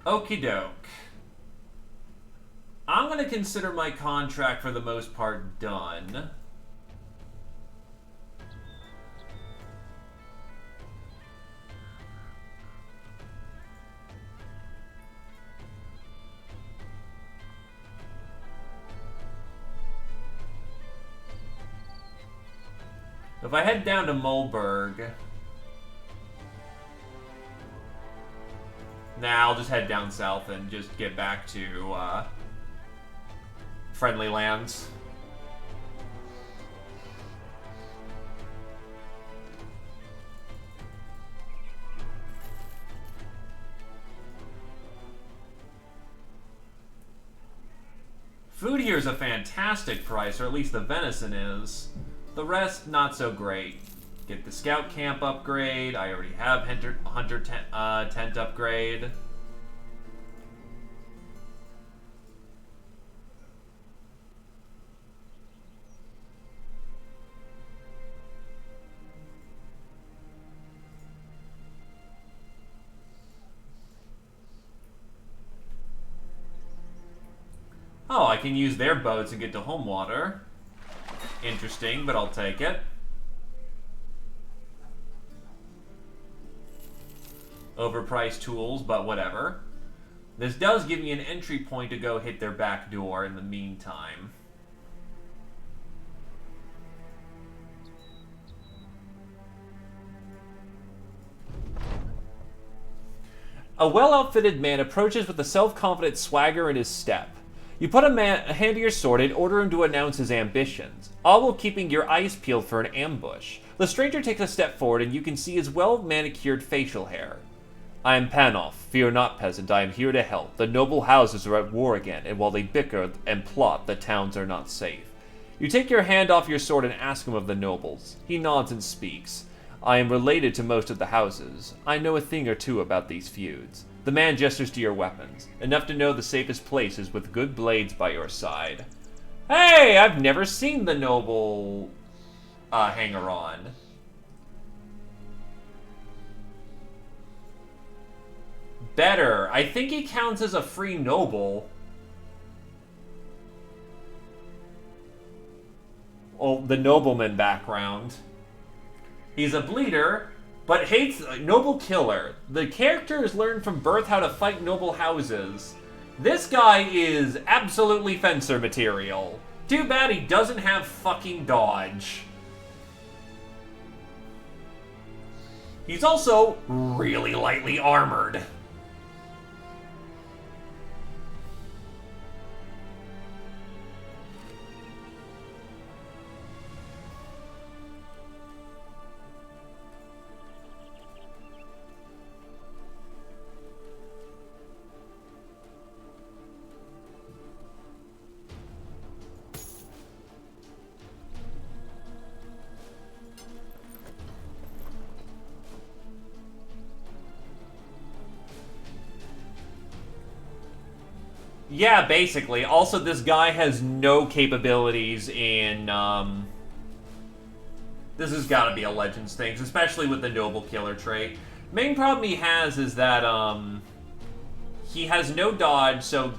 Okie doke. I'm going to consider my contract for the most part done. If I head down to Mulberg... Nah, I'll just head down south and just get back to, Friendly Lands. Food here is a fantastic price, or at least the venison is. The rest, not so great. Get the scout camp upgrade. I already have hunter tent upgrade. Oh, I can use their boats and get to Homewater. Interesting, but I'll take it. Overpriced tools, but whatever. This does give me an entry point to go hit their back door in the meantime. A well-outfitted man approaches with a self-confident swagger in his step. You put a hand to your sword and order him to announce his ambitions, all while keeping your eyes peeled for an ambush. The stranger takes a step forward and you can see his well-manicured facial hair. I am Panoff. Fear not, peasant. I am here to help. The noble houses are at war again, and while they bicker and plot, the towns are not safe. You take your hand off your sword and ask him of the nobles. He nods and speaks. I am related to most of the houses. I know a thing or two about these feuds. The man gestures to your weapons, enough to know the safest place is with good blades by your side. Hey, I've never seen the noble hanger-on. Better. I think he counts as a free noble. Oh, the nobleman background. He's a bleeder, but hates a noble killer. The character has learned from birth how to fight noble houses. This guy is absolutely fencer material. Too bad he doesn't have fucking dodge. He's also really lightly armored. Yeah, basically. Also, this guy has no capabilities in, This has got to be a Legends thing, especially with the Noble Killer trait. Main problem he has is that, he has no dodge, so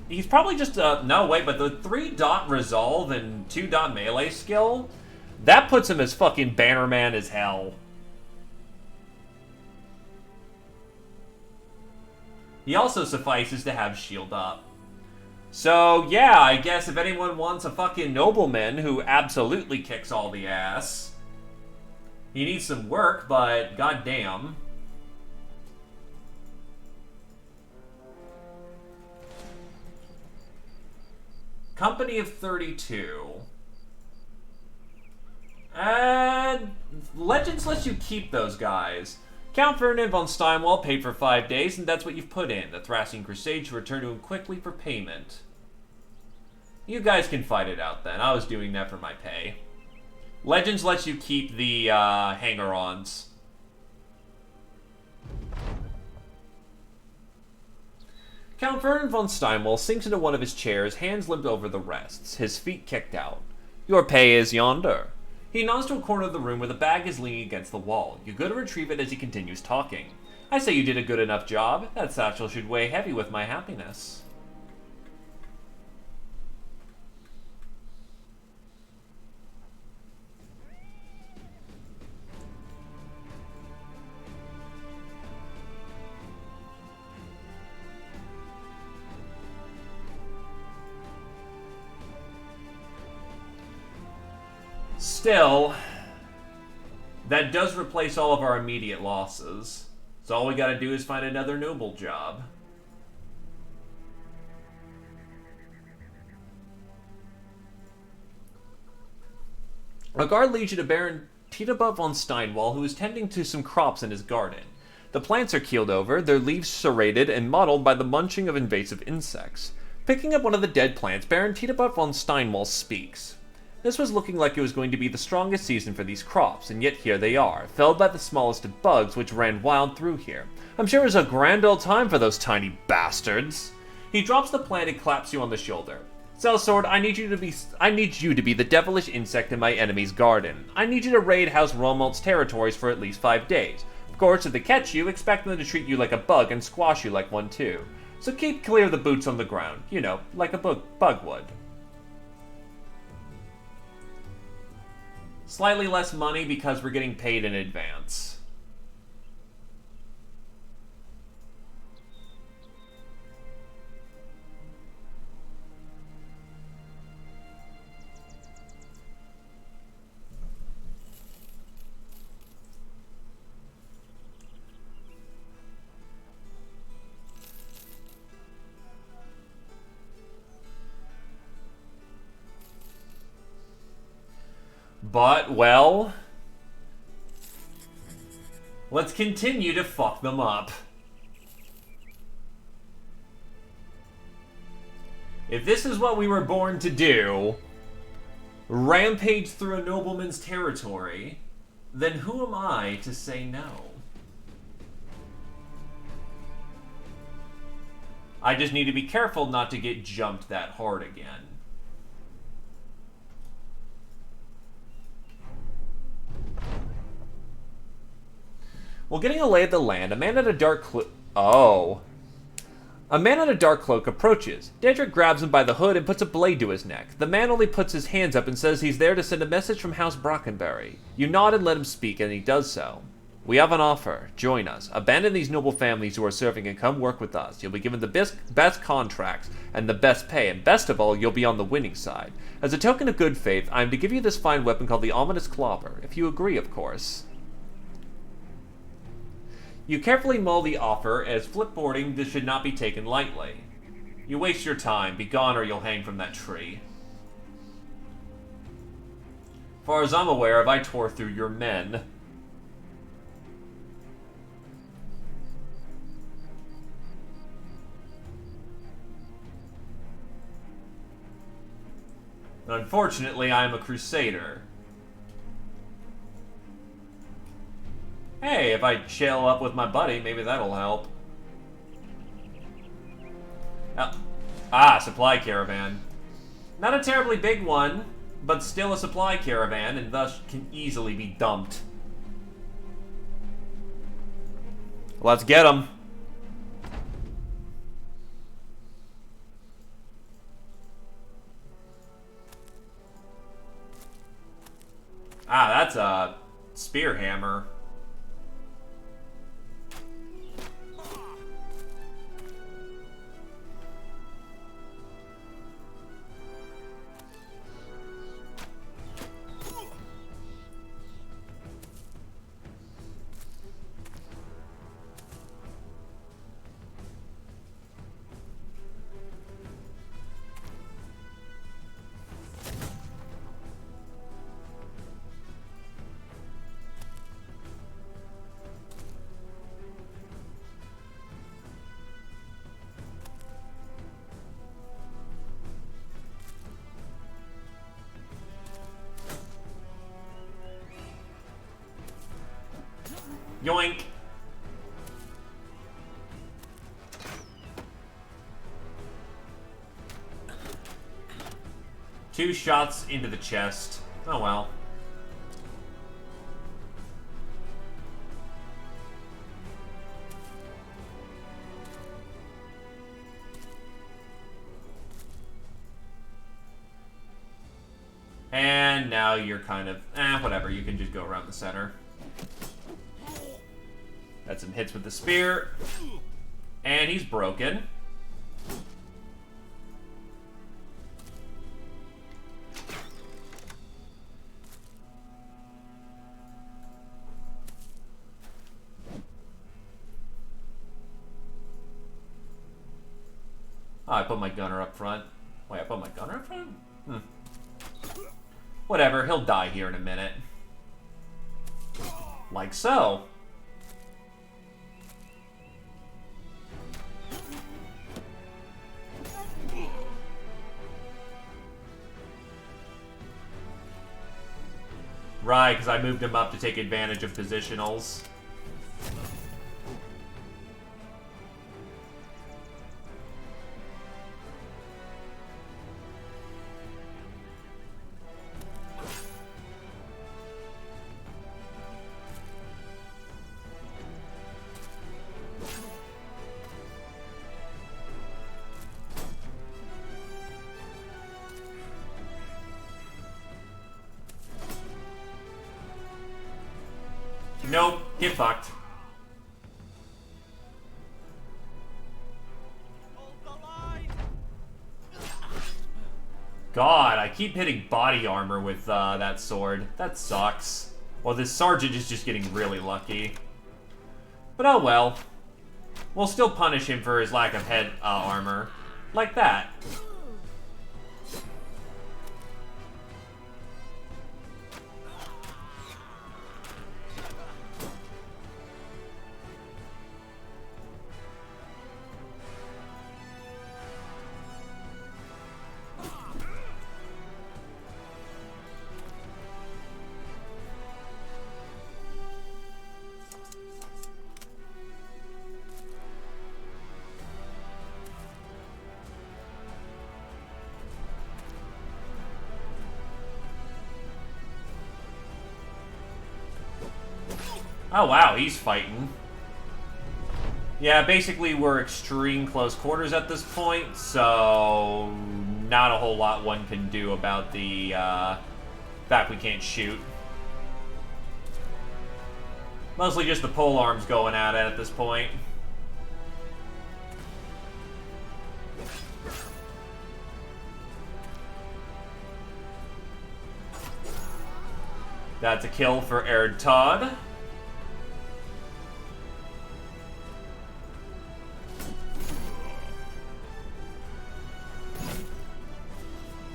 he's probably just no wait, but the 3-dot resolve and 2-dot melee skill, that puts him as fucking Bannerman as hell. He also suffices to have shield up. So, yeah, I guess if anyone wants a fucking nobleman who absolutely kicks all the ass, he needs some work, but goddamn. Company of 32. And Legends lets you keep those guys. Count Ferdinand von Steinwall paid for 5 days, and that's what you've put in. The Thracian Crusade should return to him quickly for payment. You guys can fight it out then. I was doing that for my pay. Legends lets you keep the hanger-ons. Count Ferdinand von Steinwall sinks into one of his chairs, hands limped over the rests, his feet kicked out. Your pay is yonder. He nods to a corner of the room where the bag is leaning against the wall. You go to retrieve it as he continues talking. I say you did a good enough job. That satchel should weigh heavy with my happiness. Still, that does replace all of our immediate losses. So all we gotta do is find another noble job. A guard leads you to Baron Tita von Steinwall, who is tending to some crops in his garden. The plants are keeled over, their leaves serrated and mottled by the munching of invasive insects. Picking up one of the dead plants, Baron Tita von Steinwall speaks. This was looking like it was going to be the strongest season for these crops, and yet here they are, felled by the smallest of bugs which ran wild through here. I'm sure it was a grand old time for those tiny bastards. He drops the plant and claps you on the shoulder. Sellsword, I need you to be the devilish insect in my enemy's garden. I need you to raid House Romuald's territories for at least 5 days. Of course, if they catch you, expect them to treat you like a bug and squash you like one too. So keep clear of the boots on the ground, you know, like a bug would. Slightly less money because we're getting paid in advance. But, well, let's continue to fuck them up. If this is what we were born to do, rampage through a nobleman's territory, then who am I to say no? I just need to be careful not to get jumped that hard again. While getting a lay of the land, a man in a dark cloak approaches. Dedrick grabs him by the hood and puts a blade to his neck. The man only puts his hands up and says he's there to send a message from House Brockenberry. You nod and let him speak, and he does so. We have an offer. Join us. Abandon these noble families who are serving and come work with us. You'll be given the best contracts and the best pay, and best of all, you'll be on the winning side. As a token of good faith, I am to give you this fine weapon called the Ominous Clobber, if you agree, of course. You carefully mull the offer, as flipboarding this should not be taken lightly. You waste your time. Be gone or you'll hang from that tree. Far as I'm aware of, I tore through your men. Unfortunately, I am a crusader. Hey, if I chill up with my buddy, maybe that'll help. Supply caravan. Not a terribly big one, but still a supply caravan, and thus can easily be dumped. Let's get them. spear hammer. Yoink! Two shots into the chest. Oh well. And now you're kind of... whatever. You can just go around the center. Had some hits with the spear. And he's broken. Oh, I put my gunner up front. Wait, I put my gunner up front? Whatever, he'll die here in a minute. Like so. Right, because I moved him up to take advantage of positionals. Nope, get fucked. Hold the line! God, I keep hitting body armor with that sword. That sucks. Well, this sergeant is just getting really lucky. But oh well. We'll still punish him for his lack of head armor. Like that. Oh wow, he's fighting. Yeah, basically we're extreme close quarters at this point, so not a whole lot one can do about the fact we can't shoot. Mostly just the pole arms going at it at this point. That's a kill for Erd Todd.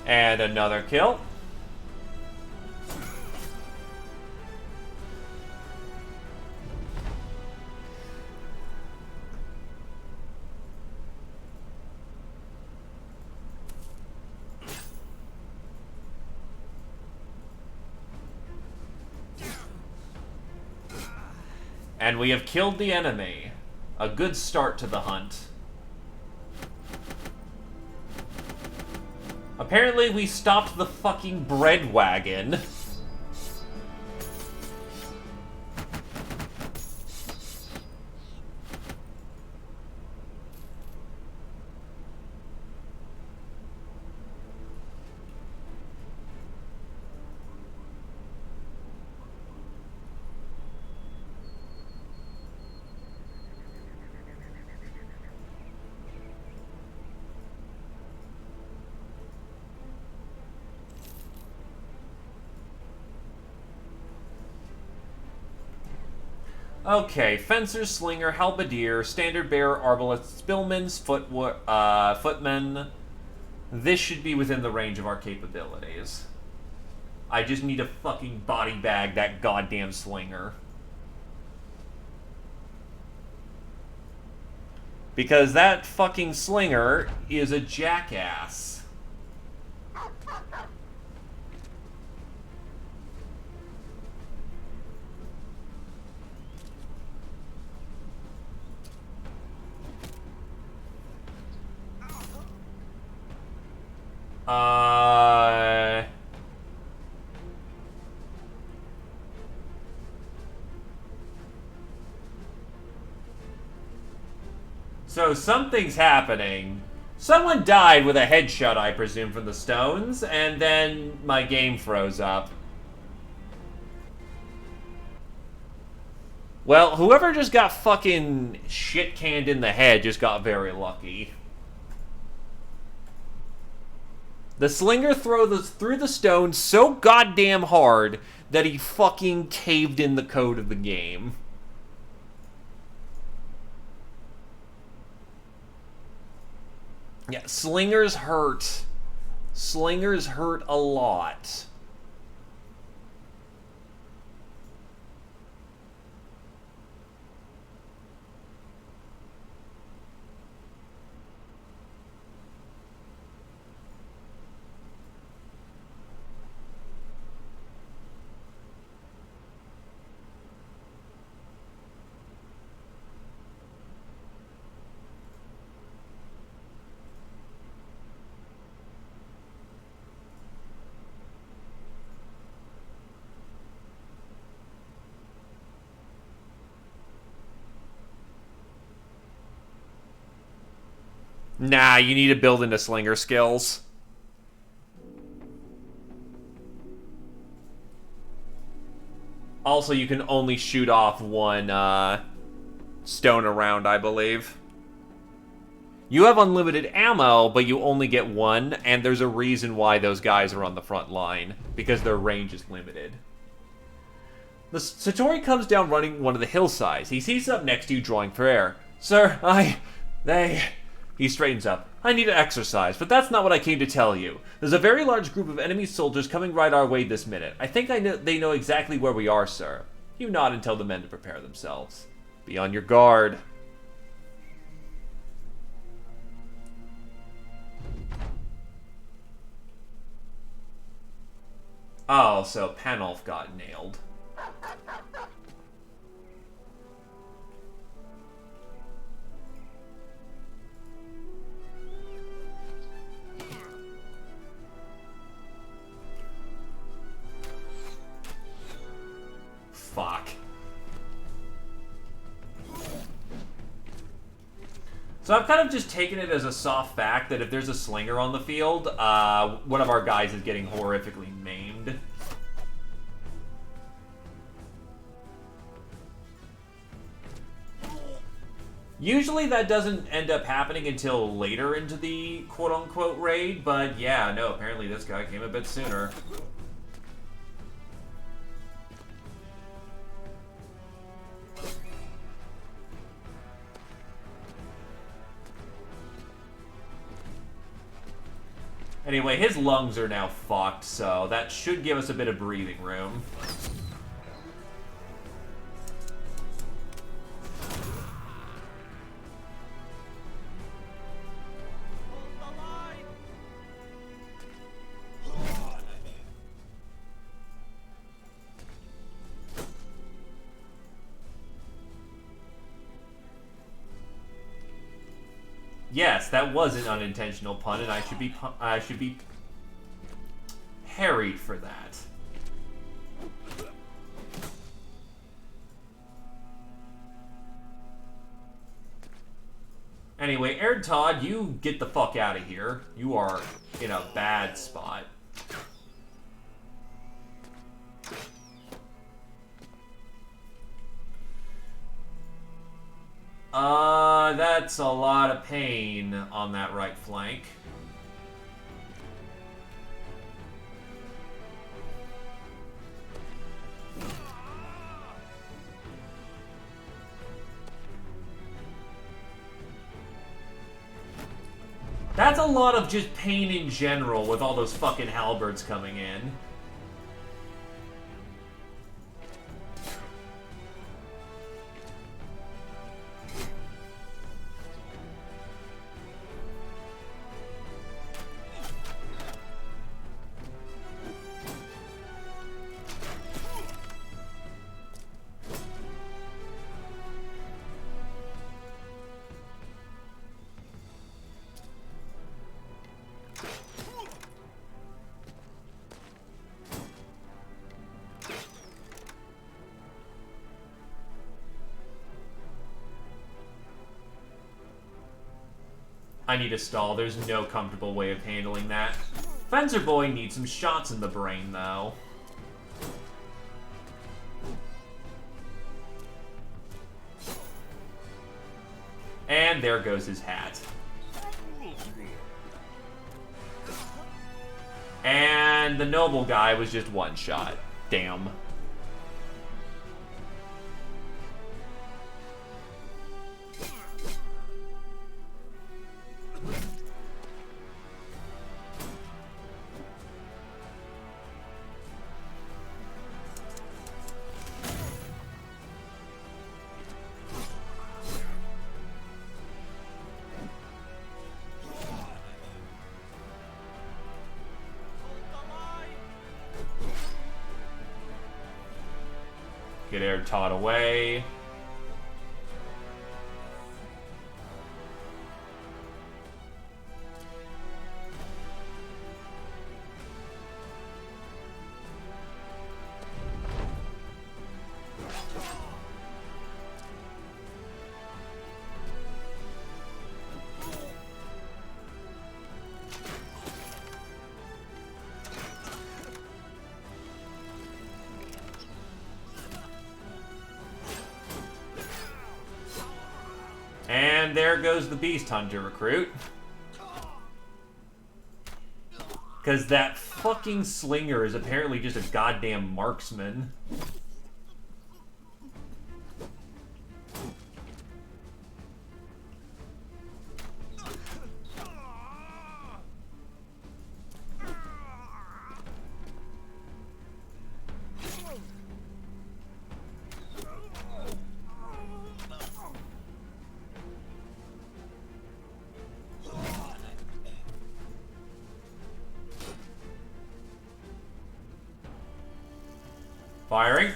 And another kill. And we have killed the enemy. A good start to the hunt. Apparently we stopped the fucking bread wagon. Okay, fencer, slinger, halberdier, standard bearer, arbalist, spillmans, footmen. This should be within the range of our capabilities. I just need to fucking body bag that goddamn slinger. Because that fucking slinger is a jackass. So something's happening. Someone died with a headshot, I presume, from the stones, and then my game froze up. Well, whoever just got fucking shit-canned in the head just got very lucky. The slinger threw the stone so goddamn hard that he fucking caved in the code of the game. Yeah, slingers hurt. Slingers hurt a lot. Nah, you need to build into slinger skills. Also, you can only shoot off one stone around, I believe. You have unlimited ammo, but you only get one, and there's a reason why those guys are on the front line. Because their range is limited. The Satori comes down running one of the hillsides. He sees up next to you drawing for air. Sir, He straightens up. I need to exercise, but that's not what I came to tell you. There's a very large group of enemy soldiers coming right our way this minute. I think they know exactly where we are, sir. You nod and tell the men to prepare themselves. Be on your guard. Oh, so Panolf got nailed. Fuck. So I've kind of just taken it as a soft fact that if there's a slinger on the field, one of our guys is getting horrifically maimed. Usually that doesn't end up happening until later into the quote-unquote raid, but yeah, no, apparently this guy came a bit sooner. Anyway, his lungs are now fucked, so that should give us a bit of breathing room. Hold the line! Yes, that was an unintentional pun, and I should be harried for that. Anyway, Todd, you get the fuck out of here. You are in a bad spot. That's a lot of pain on that right flank. That's a lot of just pain in general with all those fucking halberds coming in. I need a stall. There's no comfortable way of handling that. Fencer Boy needs some shots in the brain, though. And there goes his hat. And the noble guy was just one shot. Damn. Get air taught away. And there goes the Beast Hunter recruit. Because that fucking slinger is apparently just a goddamn marksman. Firing.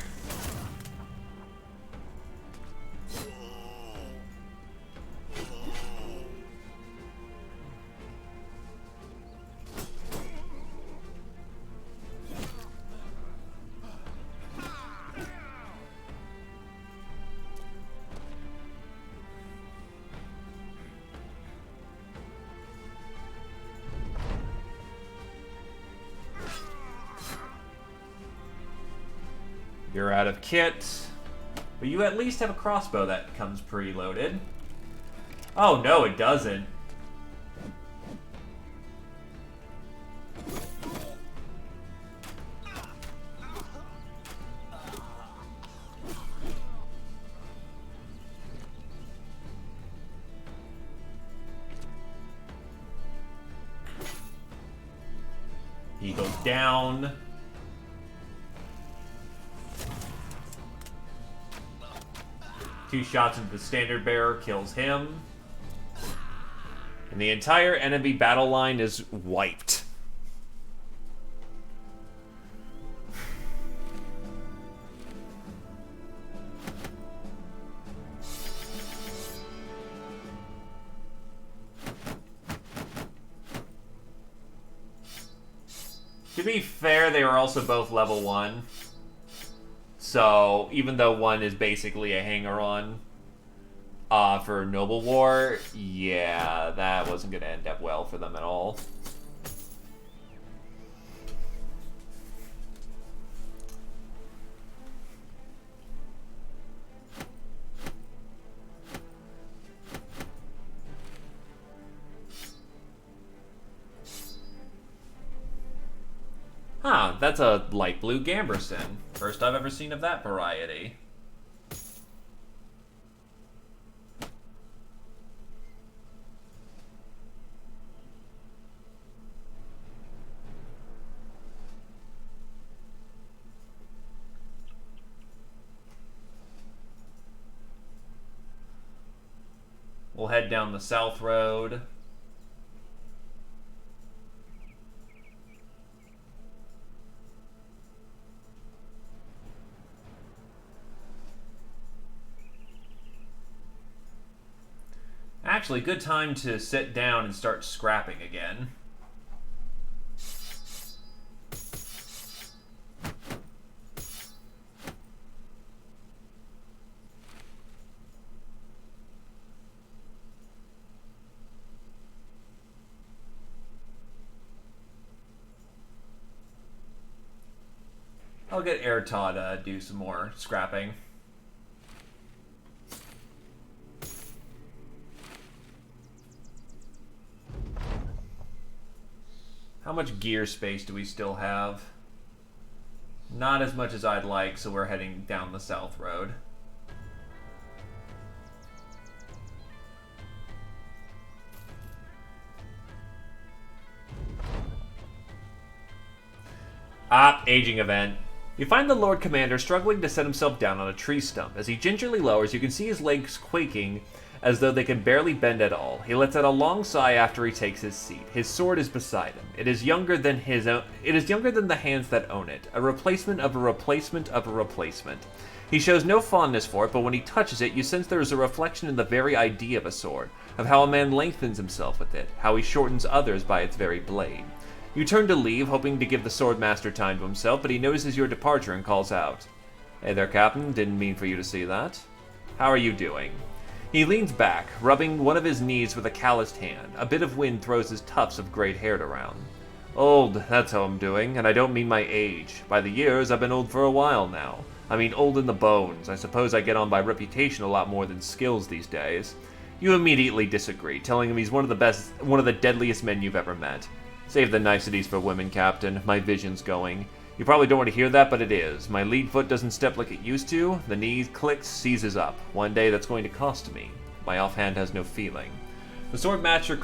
You're out of kit, but you at least have a crossbow that comes preloaded. Oh no, it doesn't. He goes down. Two shots into the standard bearer kills him. And the entire enemy battle line is wiped. To be fair, they were also both level 1. So, even though one is basically a hanger-on for Noble War, yeah, that wasn't going to end up well for them at all. Huh, that's a light blue Gamberson. First I've ever seen of that variety. We'll head down the south road. Actually, good time to sit down and start scrapping again. I'll get Airtaw to do some more scrapping. How much gear space do we still have? Not as much as I'd like, so we're heading down the south road. Aging event. You find the Lord Commander struggling to set himself down on a tree stump. As he gingerly lowers, you can see his legs quaking as though they can barely bend at all. He lets out a long sigh after he takes his seat. His sword is beside him. It is younger than the hands that own it. A replacement of a replacement of a replacement. He shows no fondness for it, but when he touches it, you sense there is a reflection in the very idea of a sword, of how a man lengthens himself with it, how he shortens others by its very blade. You turn to leave, hoping to give the Swordmaster time to himself, but he notices your departure and calls out, "Hey there, Captain. Didn't mean for you to see that. How are you doing?" He leans back, rubbing one of his knees with a calloused hand. A bit of wind throws his tufts of great hair around. "Old, that's how I'm doing, and I don't mean my age. By the years, I've been old for a while now. I mean old in the bones. I suppose I get on by reputation a lot more than skills these days." You immediately disagree, telling him he's one of the deadliest men you've ever met. "Save the niceties for women, Captain. My vision's going. You probably don't want to hear that, but it is. My lead foot doesn't step like it used to. The knee clicks, seizes up. One day that's going to cost me. My offhand has no feeling." The Swordmaster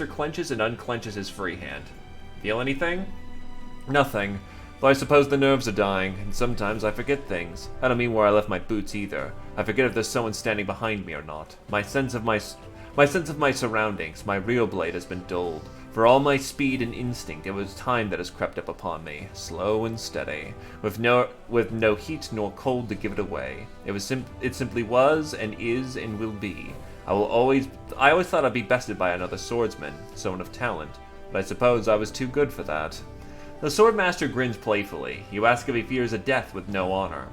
clenches and unclenches his free hand. "Feel anything?" "Nothing. Though I suppose the nerves are dying, and sometimes I forget things. I don't mean where I left my boots either. I forget if there's someone standing behind me or not. My sense of my surroundings, my real blade has been dulled. For all my speed and instinct, it was time that has crept up upon me, slow and steady, with no heat nor cold to give it away. It simply was, and is, and will be. I always thought I'd be bested by another swordsman, someone of talent, but I suppose I was too good for that." The Swordmaster grins playfully. You ask if he fears a death with no honor.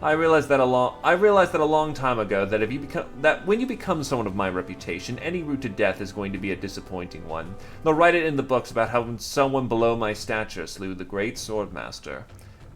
I realized that a long time ago that when you become someone of my reputation, any route to death is going to be a disappointing one. They'll write it in the books about how someone below my stature slew the great Swordmaster.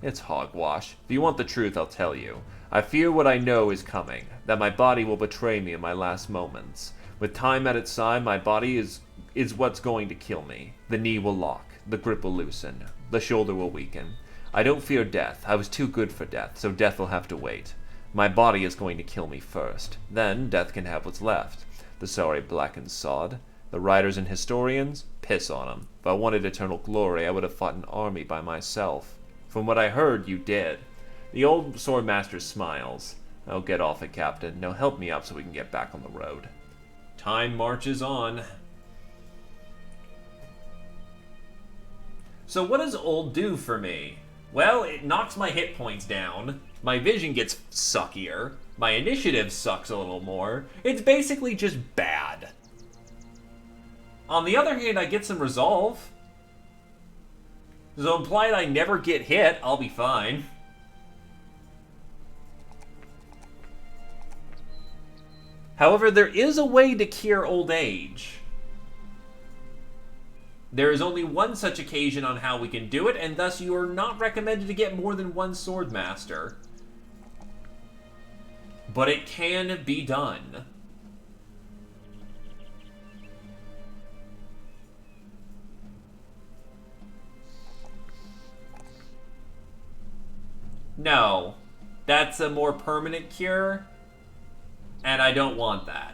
It's hogwash. If you want the truth, I'll tell you. I fear what I know is coming, that my body will betray me in my last moments. With time at its side, my body is what's going to kill me. The knee will lock, the grip will loosen, the shoulder will weaken. I don't fear death. I was too good for death, so death will have to wait. My body is going to kill me first. Then death can have what's left. The sorry blackened sod. The writers and historians? Piss on 'em. If I wanted eternal glory, I would have fought an army by myself. From what I heard, you did. The old Swordmaster smiles. Oh, get off it, Captain. Now help me up so we can get back on the road. Time marches on. So what does old do for me? Well, it knocks my hit points down, my vision gets suckier, my initiative sucks a little more. It's basically just bad. On the other hand, I get some resolve. So implied I never get hit, I'll be fine. However, there is a way to cure old age. There is only one such occasion on how we can do it, and thus you are not recommended to get more than one Swordmaster. But it can be done. No. That's a more permanent cure, and I don't want that.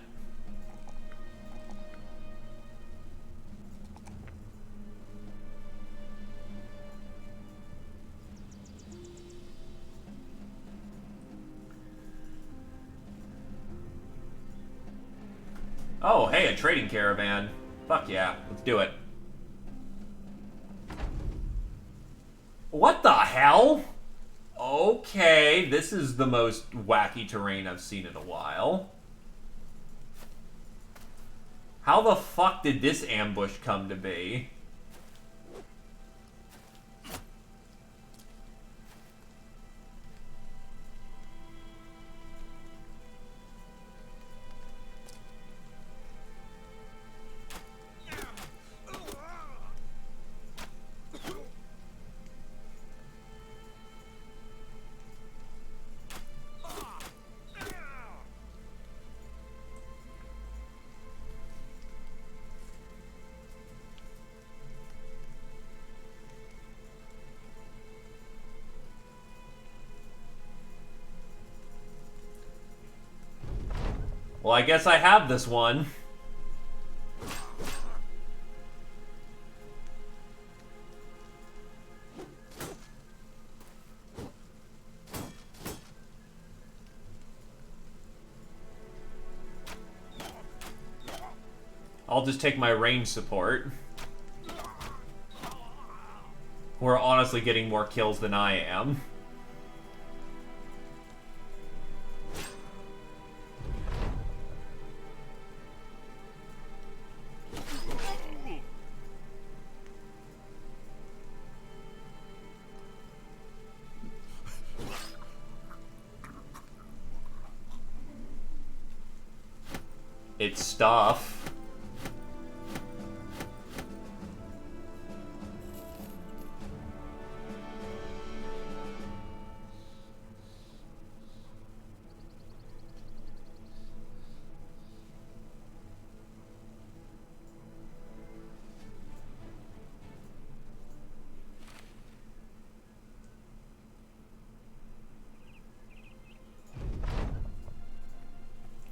Oh, hey, a trading caravan. Fuck yeah, let's do it. What the hell? Okay, this is the most wacky terrain I've seen in a while. How the fuck did this ambush come to be? Well, I guess I have this one. I'll just take my range support. Who are honestly getting more kills than I am. It's stuff.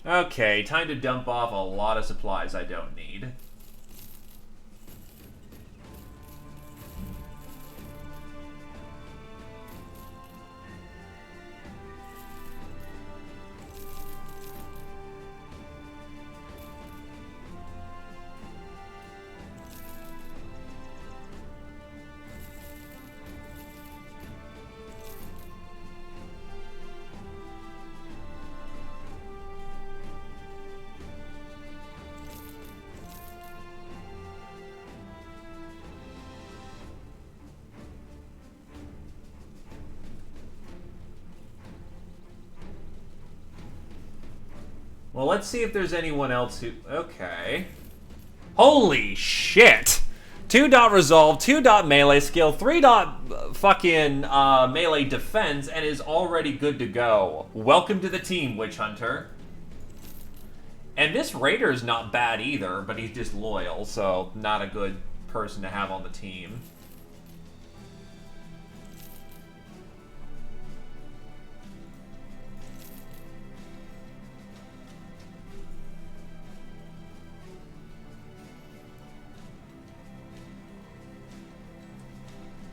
Okay, time to dump off a lot of supplies I don't need. Well, let's see if there's anyone else who... Okay. Holy shit! 2 dot resolve, 2 dot melee skill, 3 dot fucking melee defense, and is already good to go. Welcome to the team, Witch Hunter. And this raider is not bad either, but he's just loyal, so not a good person to have on the team.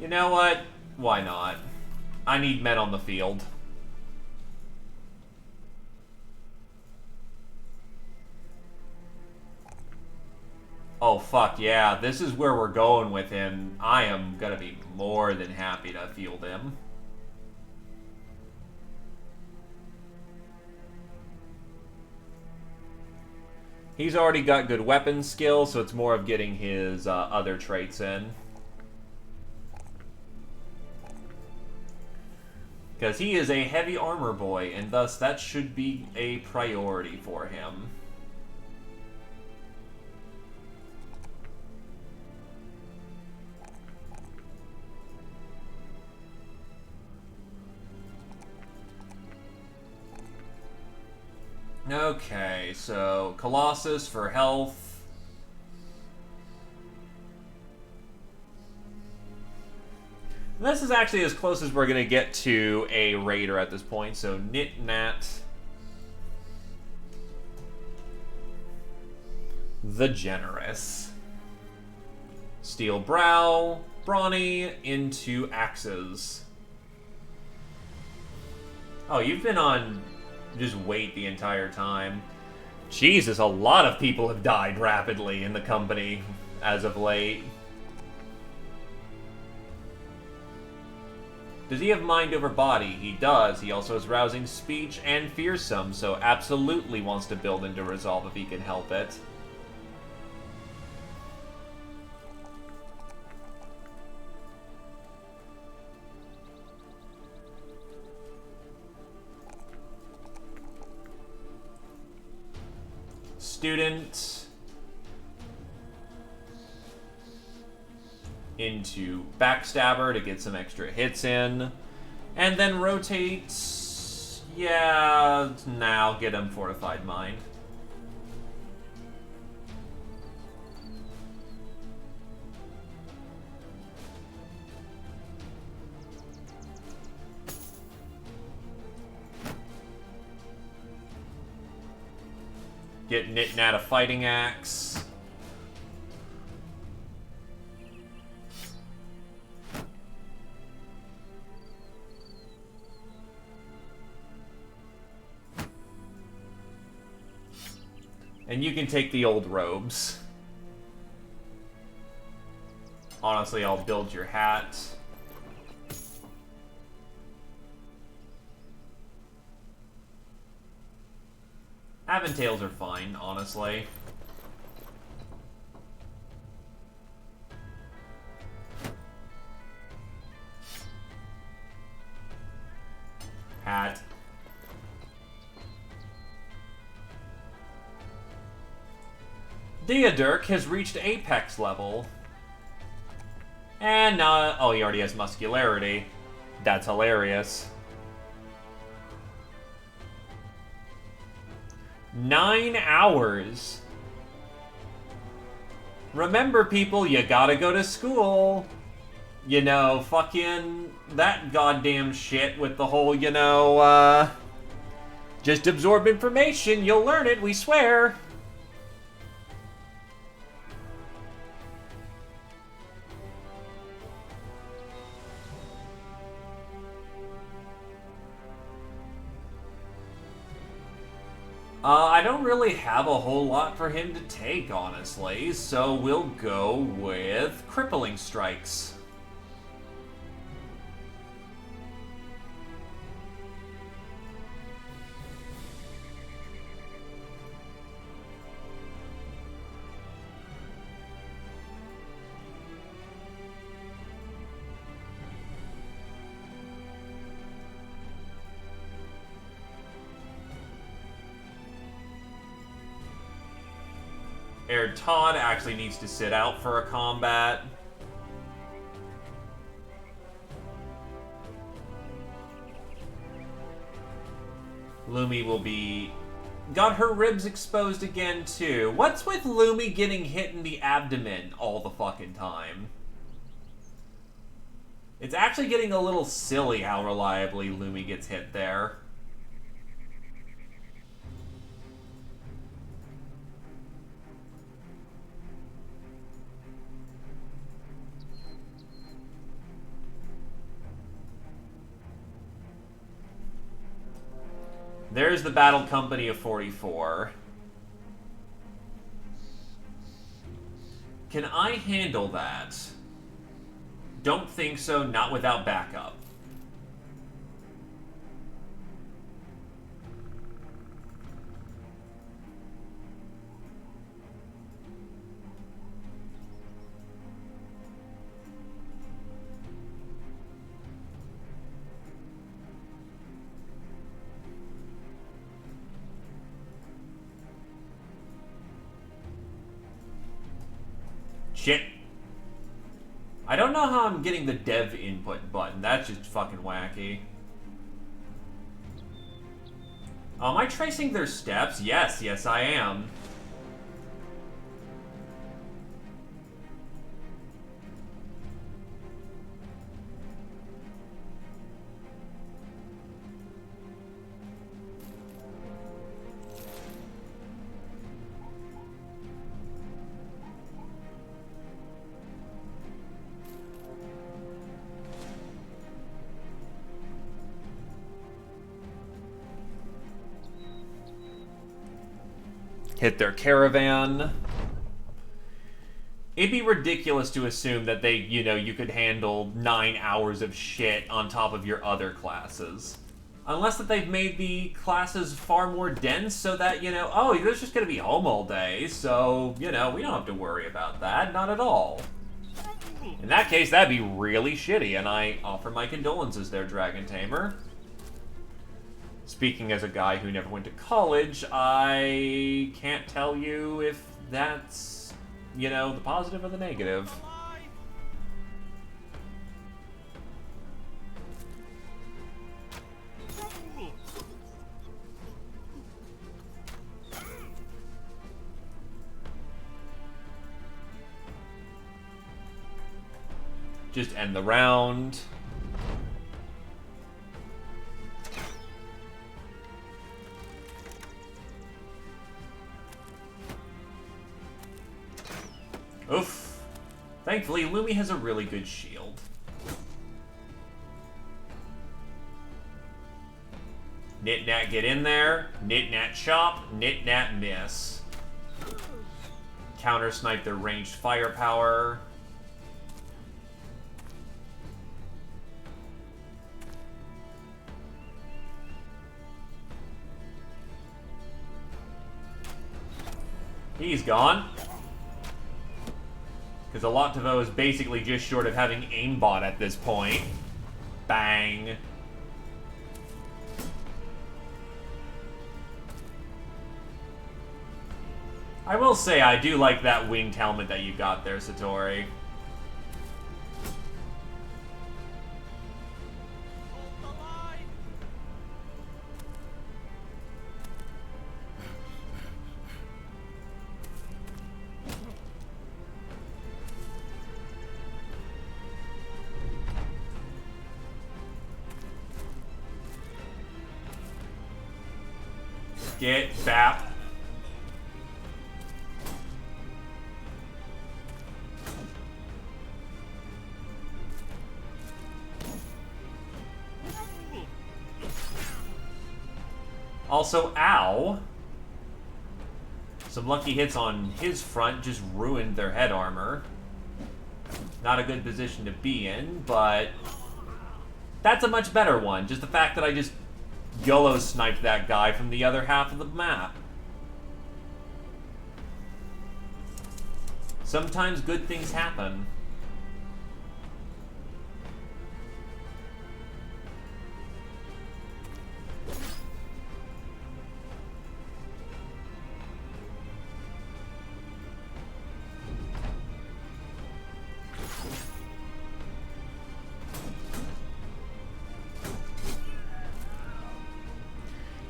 You know what? Why not? I need men on the field. Oh, fuck yeah. This is where we're going with him. I am gonna be more than happy to field him. He's already got good weapon skill, so it's more of getting his other traits in. Because he is a heavy armor boy, and thus that should be a priority for him. Okay, so Colossus for health. This is actually as close as we're going to get to a raider at this point, so Nit Nat the Generous. Steel Brow, Brawny into Axes. Oh, you've been on just wait the entire time. Jesus, a lot of people have died rapidly in the company as of late. Does he have mind over body? He does. He also has rousing speech and fearsome, so absolutely wants to build into resolve if he can help it. Student into Backstabber to get some extra hits in, and then rotate. Yeah, now get him Fortified Mind. Get Nit-Nat a Fighting Axe. And you can take the old robes. Honestly, I'll build your hat. Aventails are fine, honestly. Hat. Deodirk has reached apex level. And now, oh, he already has muscularity. That's hilarious. 9 hours. Remember, people, you gotta go to school. You know, fucking that goddamn shit with the whole, you know, just absorb information, you'll learn it, we swear. I don't really have a whole lot for him to take, honestly, so we'll go with Crippling Strikes. Todd actually needs to sit out for a combat. Lumi will be... got her ribs exposed again, too. What's with Lumi getting hit in the abdomen all the fucking time? It's actually getting a little silly how reliably Lumi gets hit there. There's the Battle Company of 44. Can I handle that? Don't think so, not without backup. Shit. I don't know how I'm getting the dev input button. That's just fucking wacky. Am I tracing their steps? Yes, yes I am. hit their caravan. It'd be ridiculous to assume that they, you could handle 9 hours of shit on top of your other classes. Unless that they've made the classes far more dense so that, oh, you're just going to be home all day, so, we don't have to worry about that. Not at all. In that case, that'd be really shitty, and I offer my condolences there, Dragon Tamer. Speaking as a guy who never went to college, I can't tell you if that's, the positive or the negative. Just end the round. Oof. Thankfully, Lumi has a really good shield. Nit-Nat get in there. Nit-Nat chop. Nit-Nat miss. Counter-snipe their ranged firepower. He's gone. Because Aloktevo is basically just short of having aimbot at this point. Bang. I will say I do like that winged helmet that you got there, Satori. Hold the line! Get bap. Also, ow. Some lucky hits on his front just ruined their head armor. Not a good position to be in, but that's a much better one. Just the fact that I just YOLO sniped that guy from the other half of the map. Sometimes good things happen.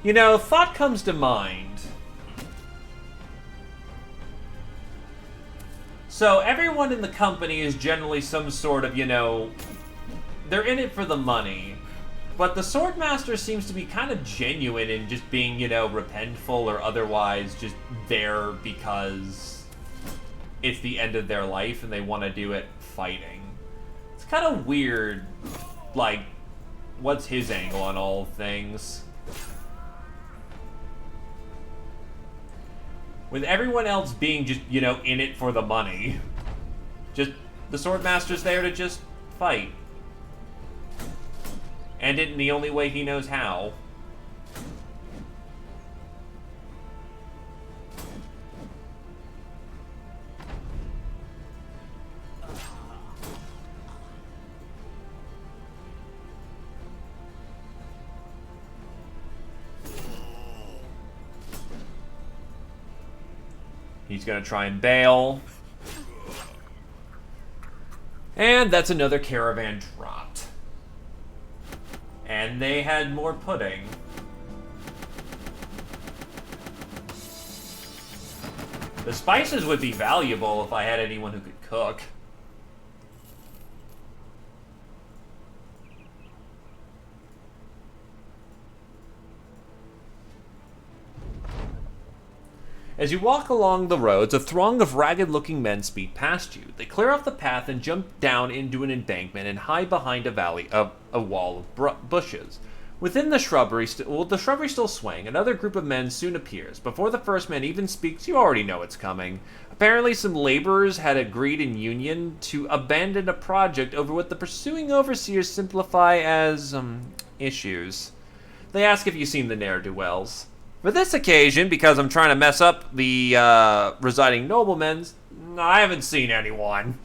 Thought comes to mind. So, everyone in the company is generally some sort of, they're in it for the money. But the Swordmaster seems to be kind of genuine in just being, repentful or otherwise just there because it's the end of their life and they want to do it fighting. It's kind of weird, like, what's his angle on all things? With everyone else being just, in it for the money. Just, the Swordmaster's there to just fight. And it in the only way he knows how. He's gonna try and bail. And that's another caravan dropped. And they had more pudding. The spices would be valuable if I had anyone who could cook. As you walk along the roads, a throng of ragged-looking men speed past you. They clear off the path and jump down into an embankment and hide behind a wall of bushes. Within the shrubbery, the shrubbery's still swaying. Another group of men soon appears. Before the first man even speaks, you already know it's coming. Apparently, some laborers had agreed in union to abandon a project over what the pursuing overseers simplify as, issues. They ask if you've seen the ne'er-do-wells. For this occasion, because I'm trying to mess up the, residing noblemen's, I haven't seen anyone.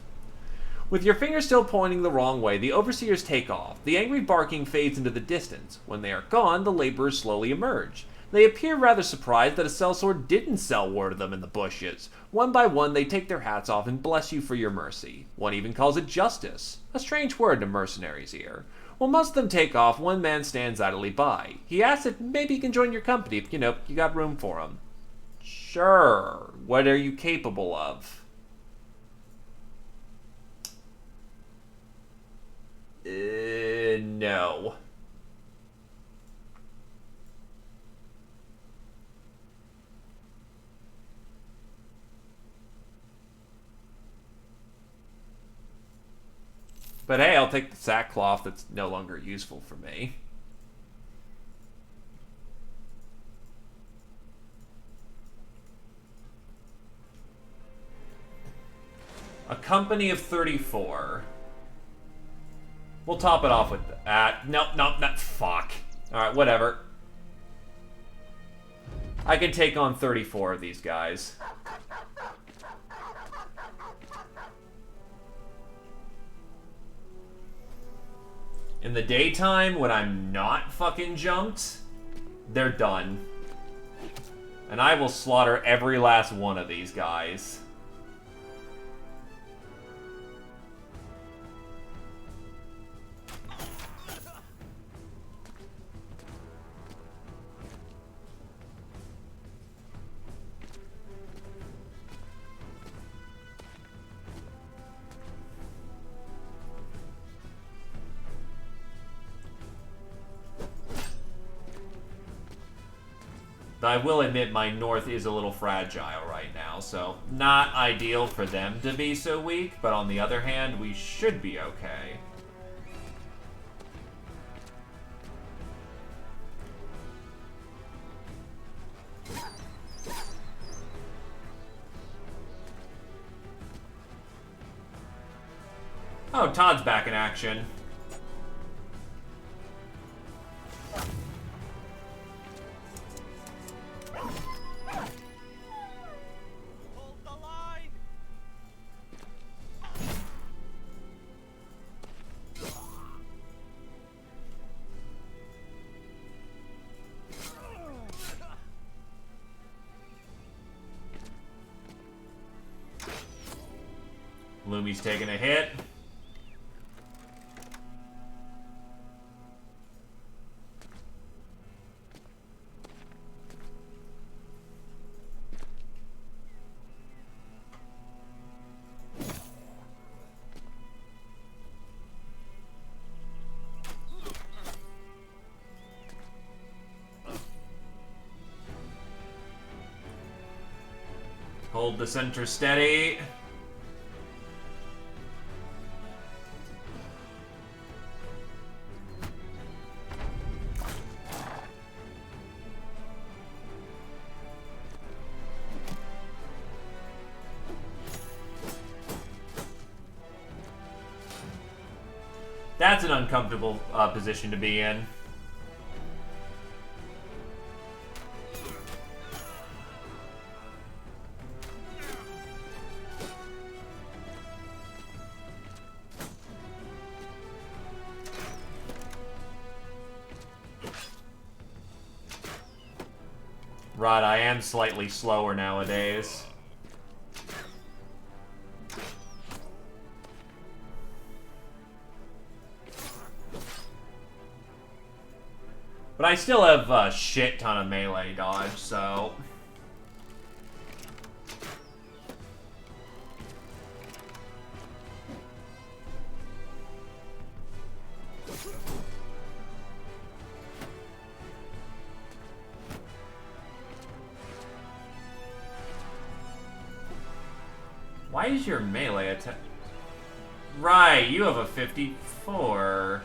With your finger still pointing the wrong way, the overseers take off. The angry barking fades into the distance. When they are gone, the laborers slowly emerge. They appear rather surprised that a sellsword didn't sell word of them in the bushes. One by one, they take their hats off and bless you for your mercy. One even calls it justice, a strange word to mercenaries' ear. When most of them take off, one man stands idly by. He asks if maybe he can join your company if, you got room for him. Sure. What are you capable of? No. But hey, I'll take the sackcloth that's no longer useful for me. A company of 34. We'll top it off with that. Nope, not fuck. Alright, whatever. I can take on 34 of these guys. In the daytime, when I'm not fucking jumped, they're done. And I will slaughter every last one of these guys. I will admit my north is a little fragile right now, so not ideal for them to be so weak, but on the other hand, we should be okay. Oh, Todd's back in action. Hold the line! Lumi's taking a hit. Hold the center steady. That's an uncomfortable position to be in. Right, I am slightly slower nowadays. But I still have a shit ton of melee dodge, so... Why is your melee attack... Right, you have a 54.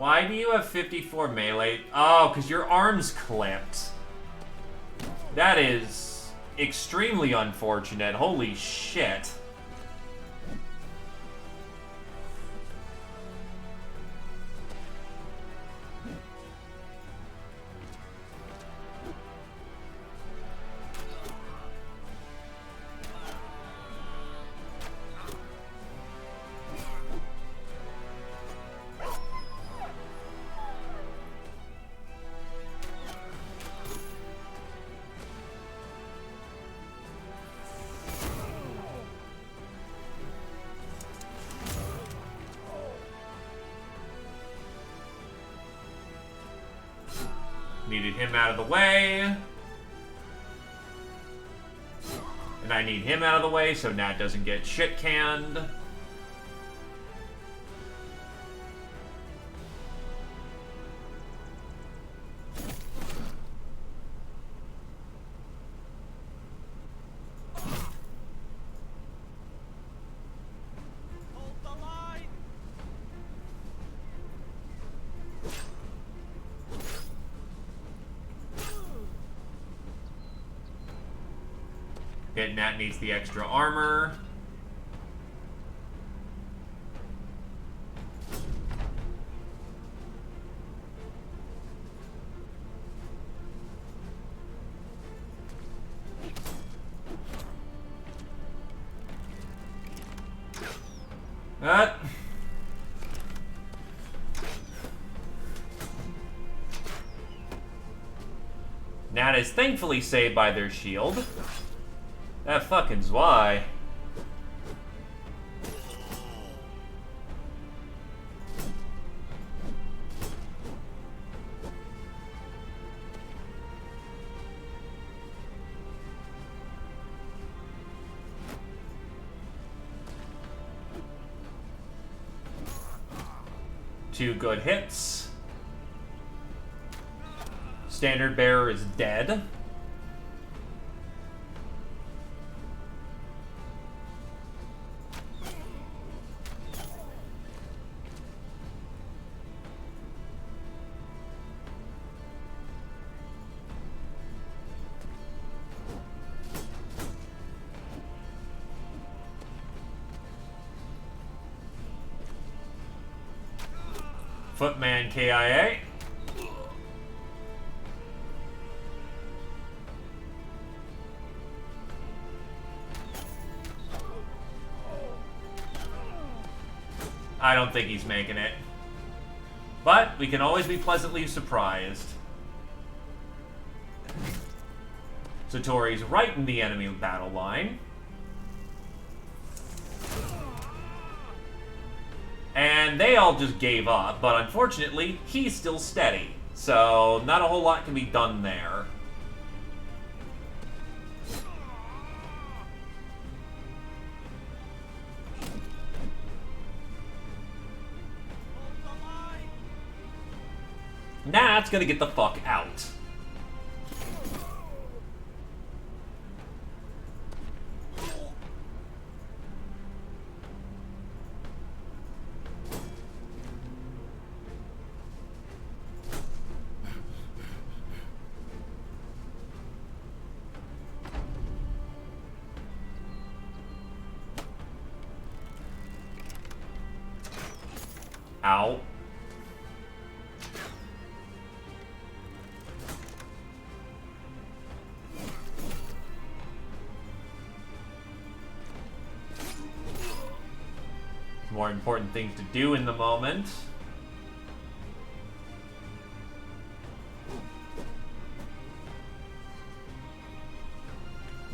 Why do you have 54 melee? Oh, because your arm's clipped. That is extremely unfortunate. Holy shit. Needed him out of the way. And I need him out of the way so Nat doesn't get shit canned. Hold the line! Okay, Nat needs the extra armor. Nat is thankfully saved by their shield. That fucking's why. Two good hits. Standard bearer is dead. Footman KIA. I don't think he's making it. But we can always be pleasantly surprised. Satori's right in the enemy battle line. And they all just gave up, but unfortunately, he's still steady. So, not a whole lot can be done there. Hold the line! Nat's gonna get the fuck out. Ow. More important things to do in the moment.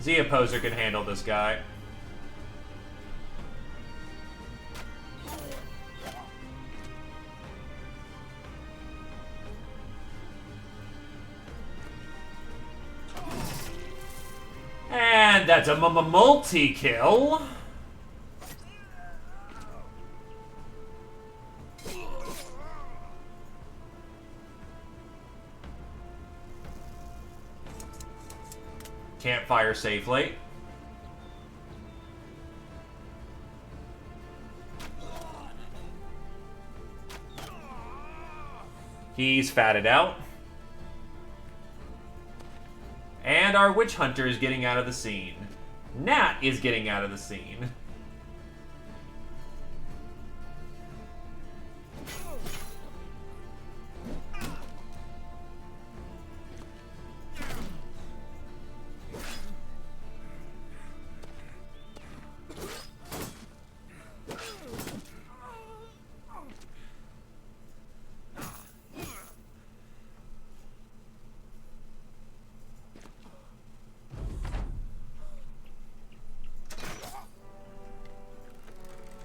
Zia Poser can handle this guy. And that's a multi-kill. Can't fire safely. He's fatted out. And our witch hunter is getting out of the scene. Nat is getting out of the scene.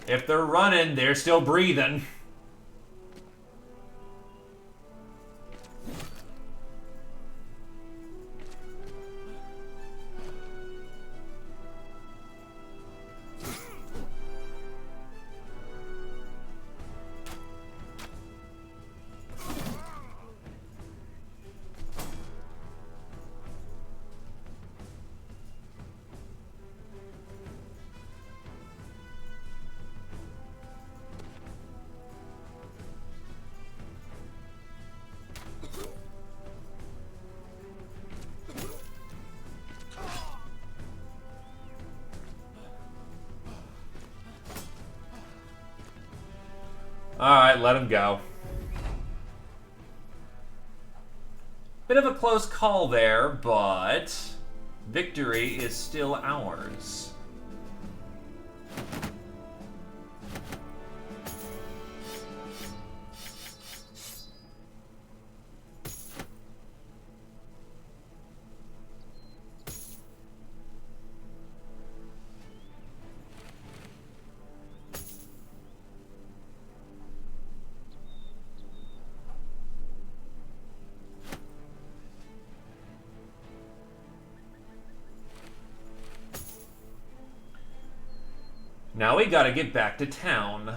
If they're running, they're still breathing. Alright, let him go. Bit of a close call there, but victory is still ours. Now we gotta get back to town.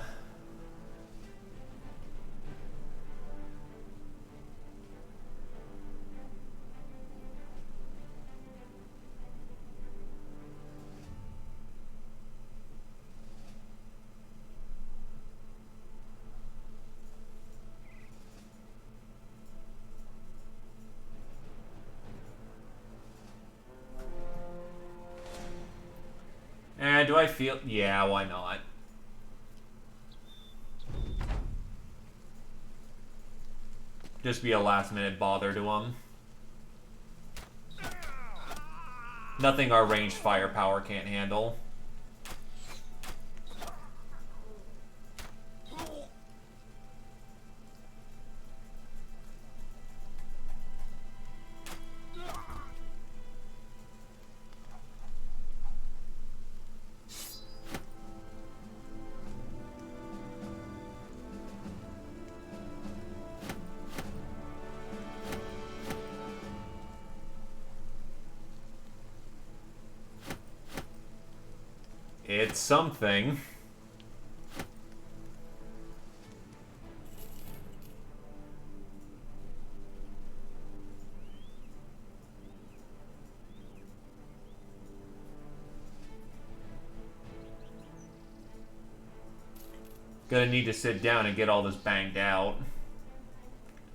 Do I feel... Yeah, why not? Just be a last-minute bother to him. Nothing our ranged firepower can't handle. It's something. Gonna need to sit down and get all this banged out.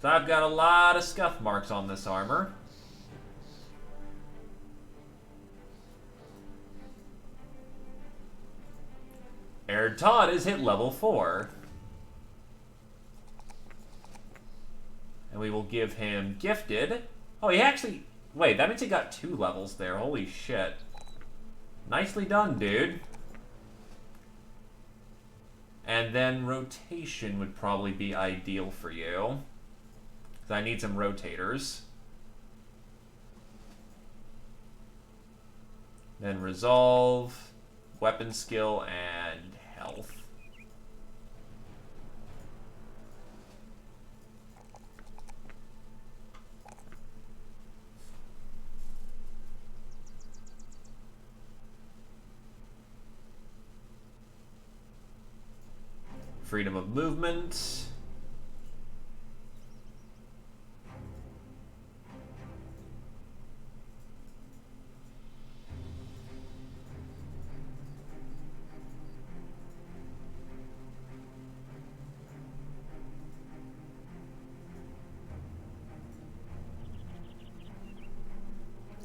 So I've got a lot of scuff marks on this armor. Aaron Todd is hit level 4. And we will give him gifted. Oh, he actually... Wait, that means he got 2 levels there. Holy shit. Nicely done, dude. And then rotation would probably be ideal for you. Because I need some rotators. Then resolve, weapon skill, and health. Freedom of movement.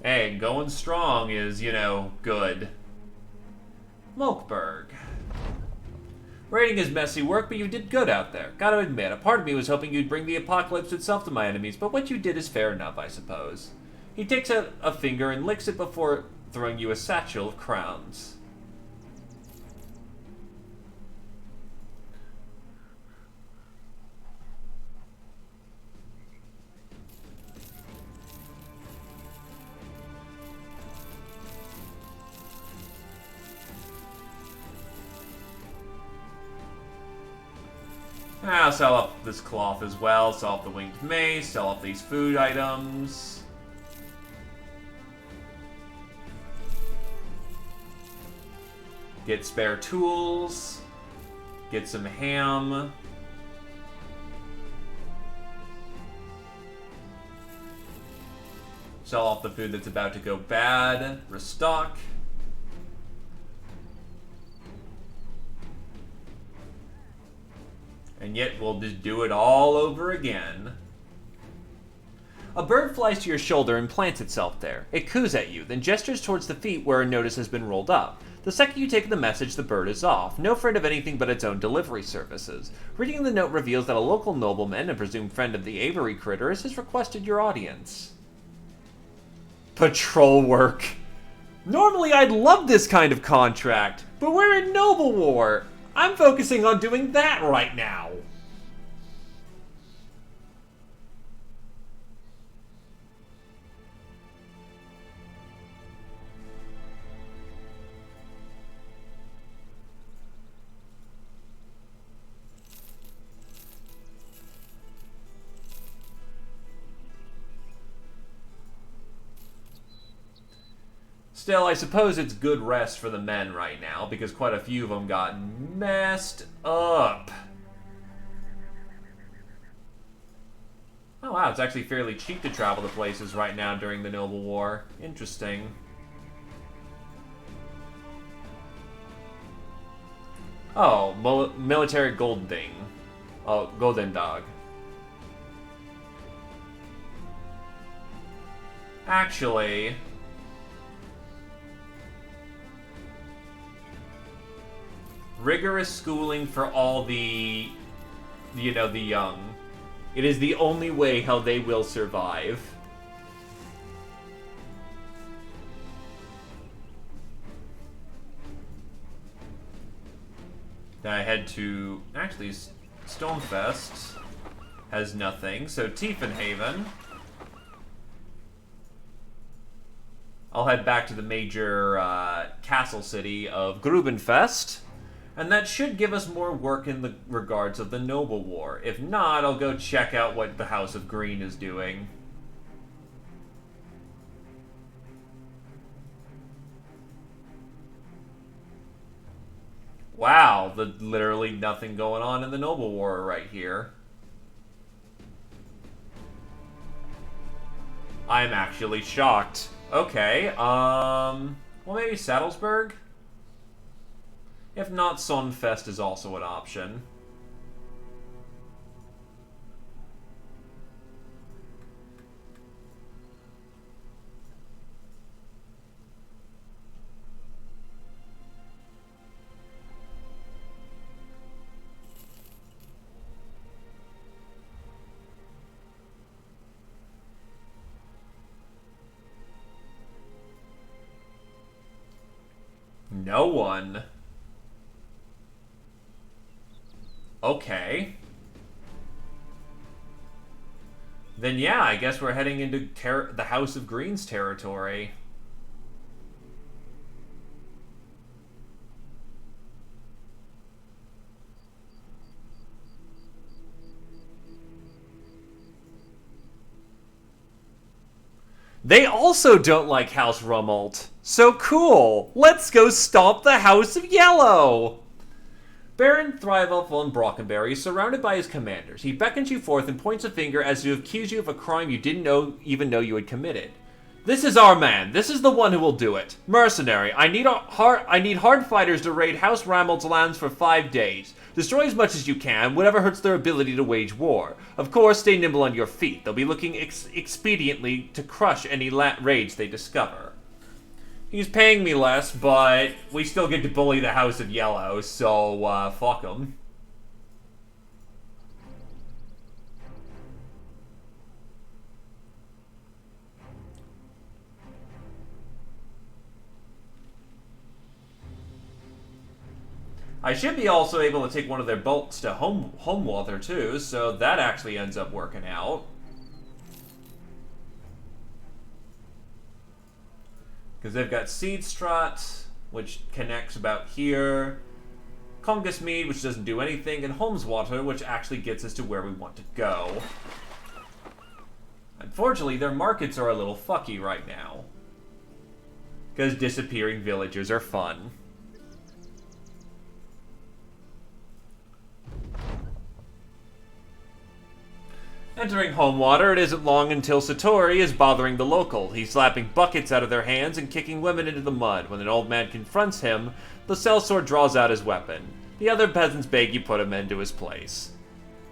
Hey, going strong is, good. Molkberg. Raiding is messy work, but you did good out there. Gotta admit, a part of me was hoping you'd bring the apocalypse itself to my enemies, but what you did is fair enough, I suppose. He takes out a finger and licks it before throwing you a satchel of crowns. I'll sell off this cloth as well, sell off the winged mace, sell off these food items. Get spare tools. Get some ham. Sell off the food that's about to go bad. Restock. And yet we'll just do it all over again. A bird flies to your shoulder and plants itself there. It coos at you, then gestures towards the feet where a notice has been rolled up. The second you take the message, the bird is off, no friend of anything but its own delivery services. Reading the note reveals that a local nobleman and presumed friend of the Avery critters has requested your audience. Patrol work. Normally I'd love this kind of contract, but we're in Noble War. I'm focusing on doing that right now. Still, I suppose it's good rest for the men right now, because quite a few of them got messed up. Oh wow, it's actually fairly cheap to travel to places right now during the Noble War. Interesting. Oh, military gold ding. Oh, golden dog. Actually... rigorous schooling for all the young. It is the only way how they will survive. Then I head to... actually, Stonefest has nothing, so Tiefenhaven. I'll head back to the major castle city of Grubenfest. And that should give us more work in the regards of the Noble War. If not, I'll go check out what the House of Green is doing. Wow, literally nothing going on in the Noble War right here. I'm actually shocked. Okay, well maybe Sattlesburg? If not, Sonnenfest is also an option. No one. Okay. Then yeah, I guess we're heading into the House of Green's territory. They also don't like House Rummelt. So cool! Let's go stomp the House of Yellow! Baron Thrivelf von Brockenberry is surrounded by his commanders. He beckons you forth and points a finger as to accuse you of a crime you didn't even know you had committed. This is our man. This is the one who will do it. Mercenary, I need hard fighters to raid House Ramel's lands for 5 days. Destroy as much as you can, whatever hurts their ability to wage war. Of course, stay nimble on your feet. They'll be looking expediently to crush any raids they discover. He's paying me less, but we still get to bully the House of Yellow, so, fuck him. I should be also able to take one of their bolts to Homewater too, so that actually ends up working out. Because they've got Seed Strut, which connects about here, Congus Mead, which doesn't do anything, and Holmeswater, which actually gets us to where we want to go. Unfortunately, their markets are a little fucky right now. Because disappearing villagers are fun. Entering Homewater, it isn't long until Satori is bothering the local. He's slapping buckets out of their hands and kicking women into the mud. When an old man confronts him, the sellsword draws out his weapon. The other peasants beg you put him into his place.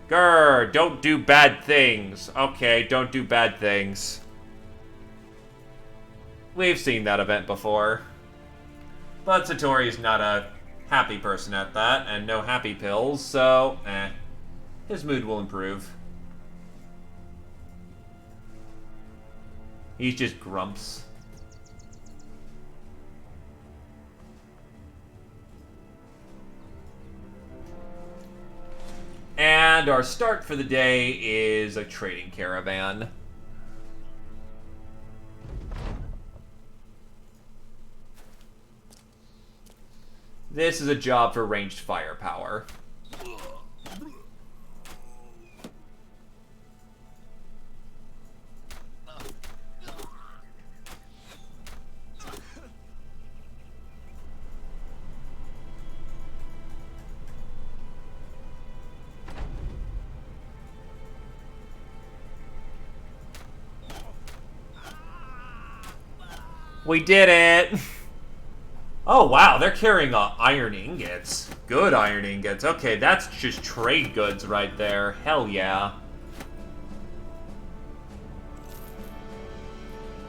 Grr, don't do bad things. Okay, don't do bad things. We've seen that event before. But Satori is not a happy person at that, and no happy pills, so, his mood will improve. He's just grumps. And our start for the day is a trading caravan. This is a job for ranged firepower. We did it! Oh wow, they're carrying iron ingots. Good iron ingots. Okay, that's just trade goods right there. Hell yeah.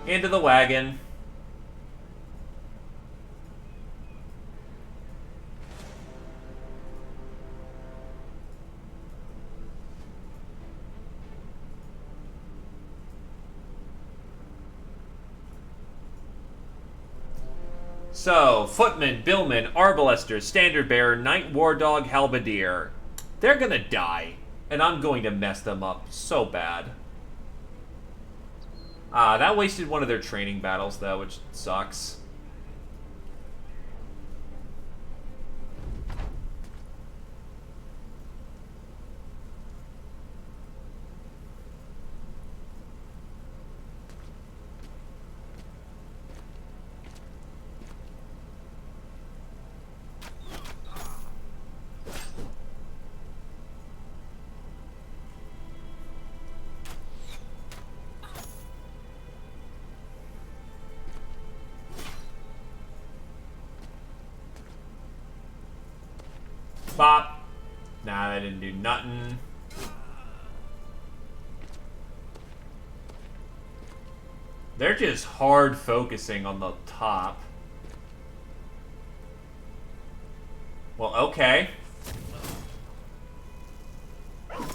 Into the wagon. So, Footman, Billman, Arbalester, Standard Bearer, Knight War Dog, Halberdier. They're gonna die. And I'm going to mess them up so bad. That wasted one of their training battles, though, which sucks. Bop. Nah, that didn't do nothing. They're just hard focusing on the top. Well, okay. Hold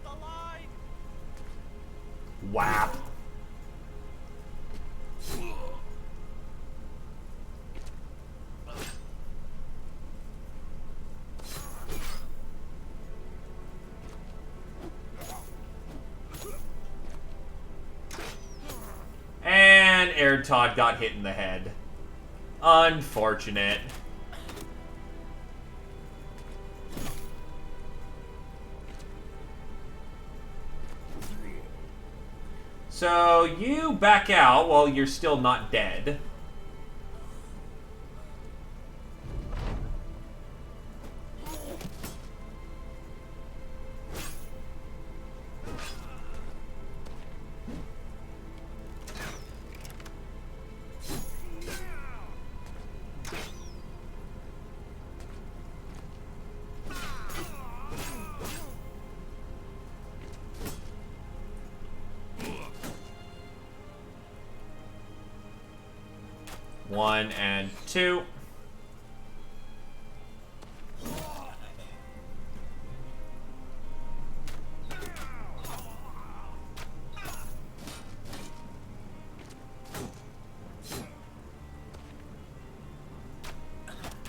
the line. Whap. And Air Todd got hit in the head. Unfortunate. So you back out while you're still not dead. 1 and 2.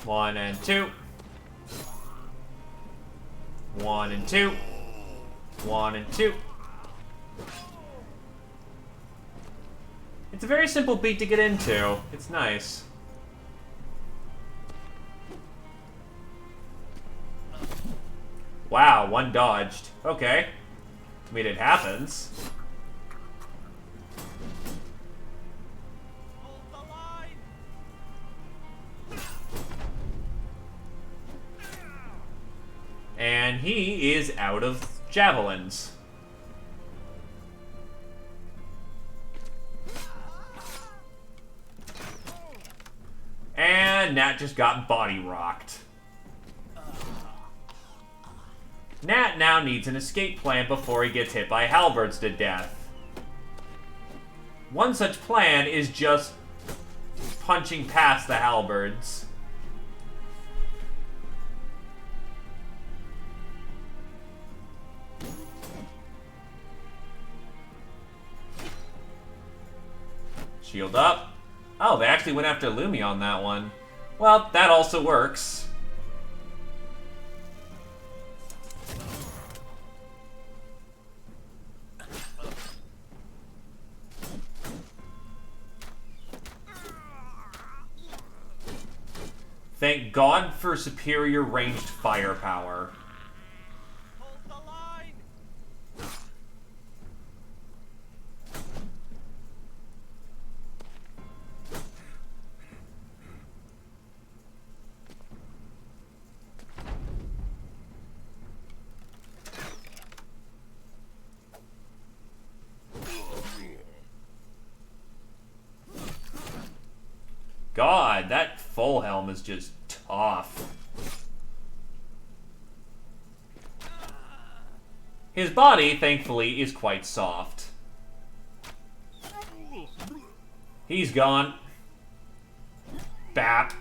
One and 2. 1 and 2. 1 and 2. It's a very simple beat to get into. It's nice. Wow, one dodged. Okay. I mean, it happens. Hold the line. And he is out of javelins. And Nat just got body rocked. Nat now needs an escape plan before he gets hit by halberds to death. One such plan is just punching past the halberds. Shield up. Oh, they actually went after Lumi on that one. Well, that also works. Thank God for superior ranged firepower. Hold the line. God, that full helm is just tough. His body, thankfully, is quite soft. He's gone. Bap.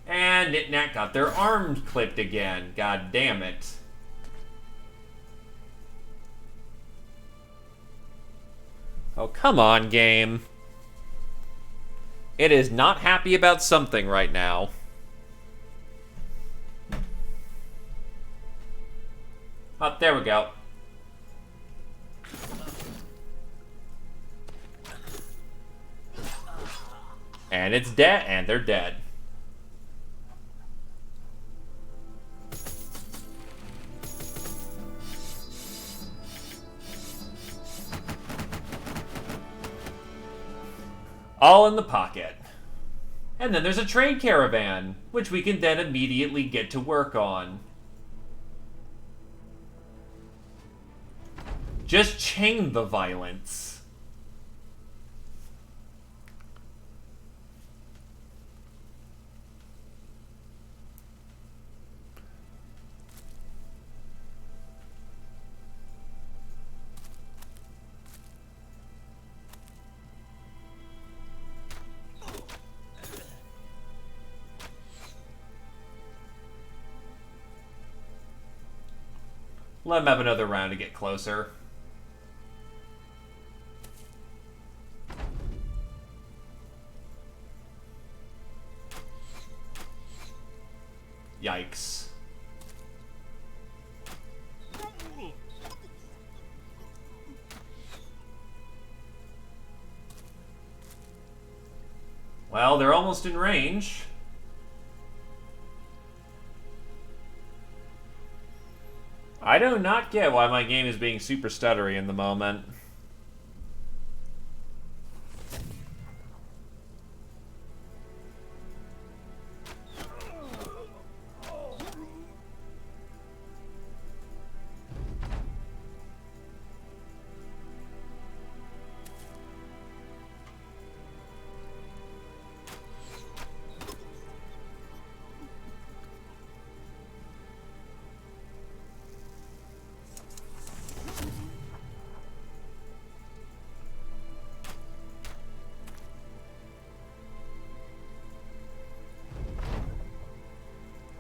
And Nit-Nat got their arms clipped again. God damn it. Oh, come on, game. It is not happy about something right now. Oh, there we go. And it's dead, and they're dead. All in the pocket. And then there's a trade caravan, which we can then immediately get to work on. Just chain the violence. Let him have another round to get closer. Yikes. Well, they're almost in range. I do not get why my game is being super stuttery in the moment.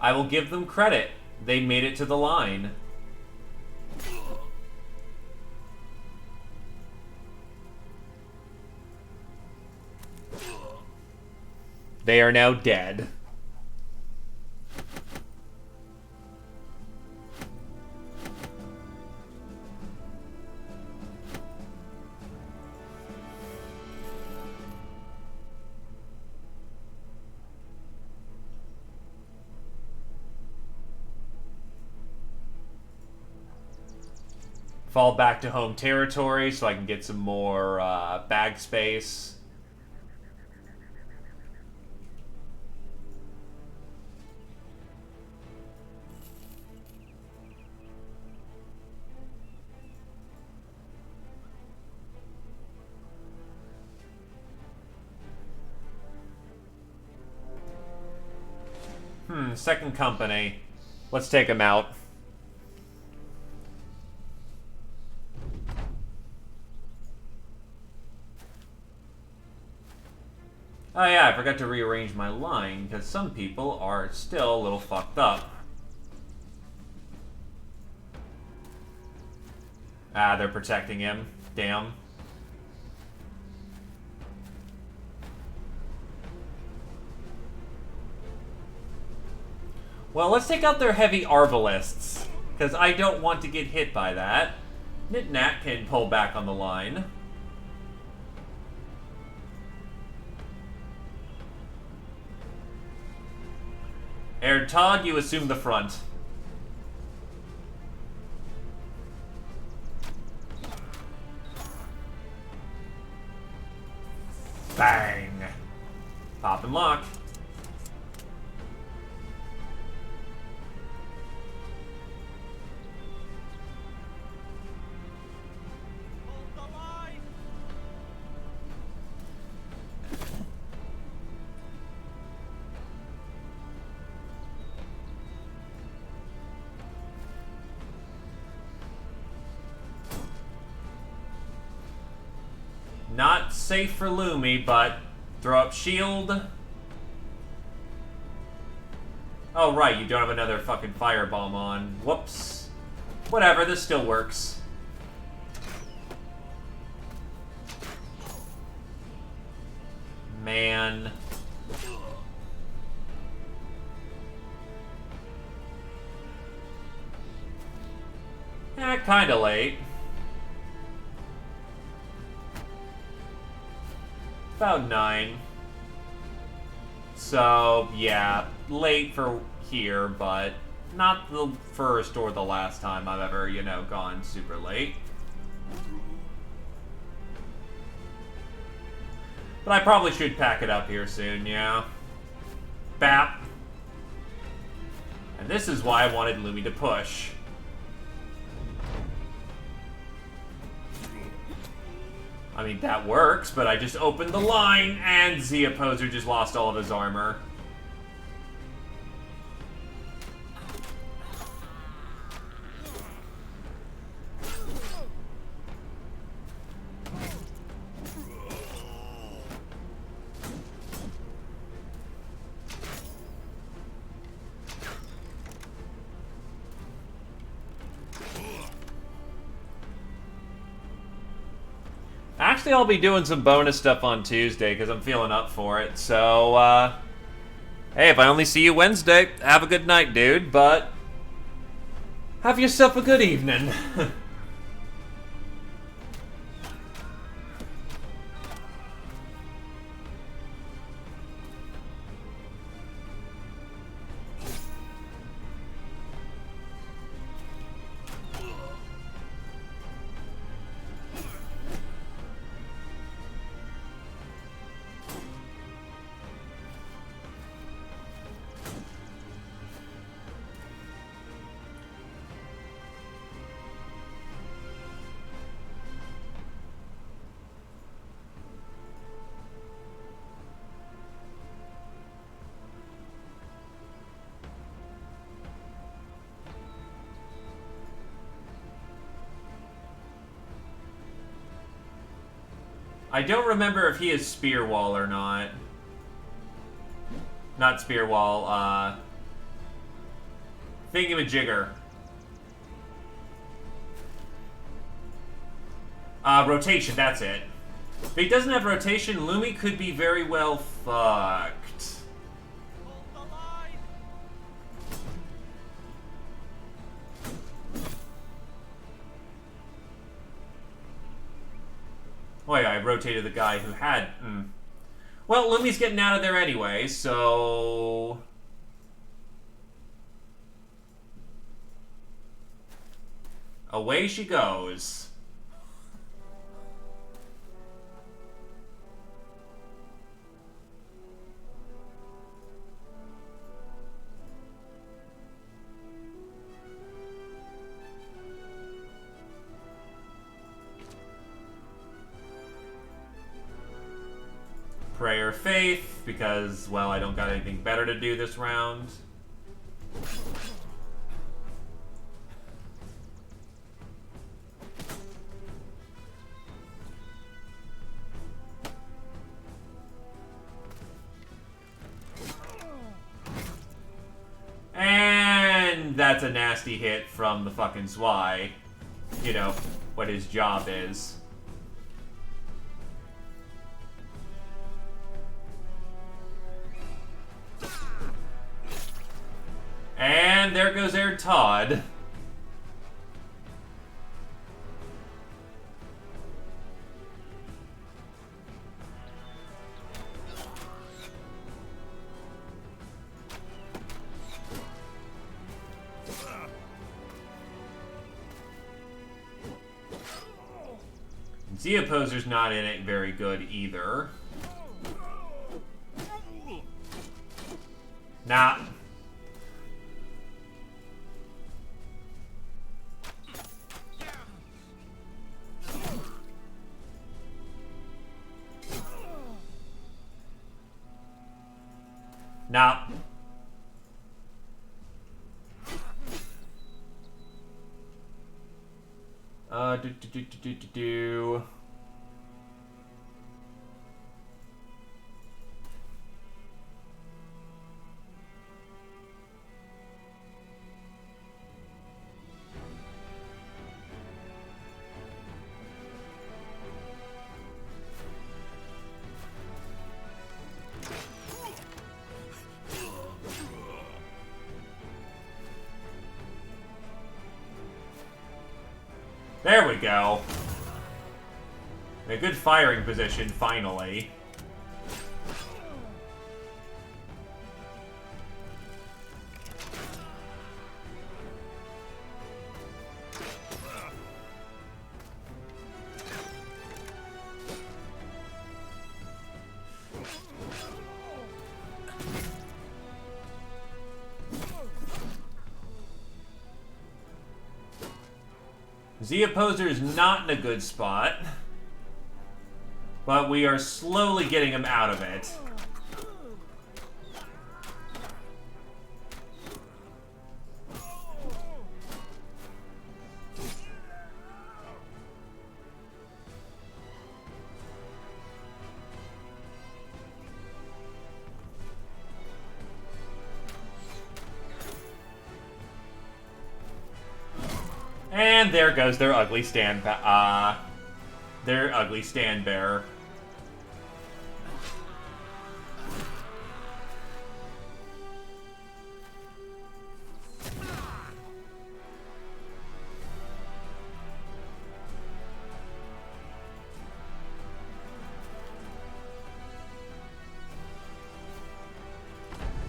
I will give them credit. They made it to the line. They are now dead. Fall back to home territory so I can get some more bag space. Second company. Let's take them out. Oh yeah, I forgot to rearrange my line, because some people are still a little fucked up. Ah, they're protecting him. Damn. Well, let's take out their heavy arbalists, because I don't want to get hit by that. Knit-Knack can pull back on the line. Todd, you assume the front. Bang! Pop and lock. Hold the line! Not safe for Lumi, but throw up shield. Oh, right, you don't have another fucking firebomb on. Whoops. Whatever, this still works. Man. Kinda late. About 9. So, yeah, late for here, but not the first or the last time I've ever, you know, gone super late. But I probably should pack it up here soon, yeah. Bap. And this is why I wanted Lumi to push. I mean, that works, but I just opened the line, and Z Opposer just lost all of his armor. Actually, I'll be doing some bonus stuff on Tuesday because I'm feeling up for it. So, hey, if I only see you Wednesday, have a good night, dude. But have yourself a good evening. I don't remember if he is Spear Wall or not. Not Spear Wall, Thingamajigger. Rotation, that's it. If he doesn't have rotation, Lumi could be very well fucked. Hold the line! Oh yeah, I rotated the guy who had... Well, Lumi's getting out of there anyway, so... Away she goes. Prayer Faith, because, well, I don't got anything better to do this round. And that's a nasty hit from the fucking Zwei. You know, what his job is. And there goes Air Todd. Zia Poser's not in it very good either. Nah. Nah. Do. There we go. A good firing position, finally. Zia Poser is not in a good spot, but we are slowly getting him out of it. And there goes their ugly stand bearer.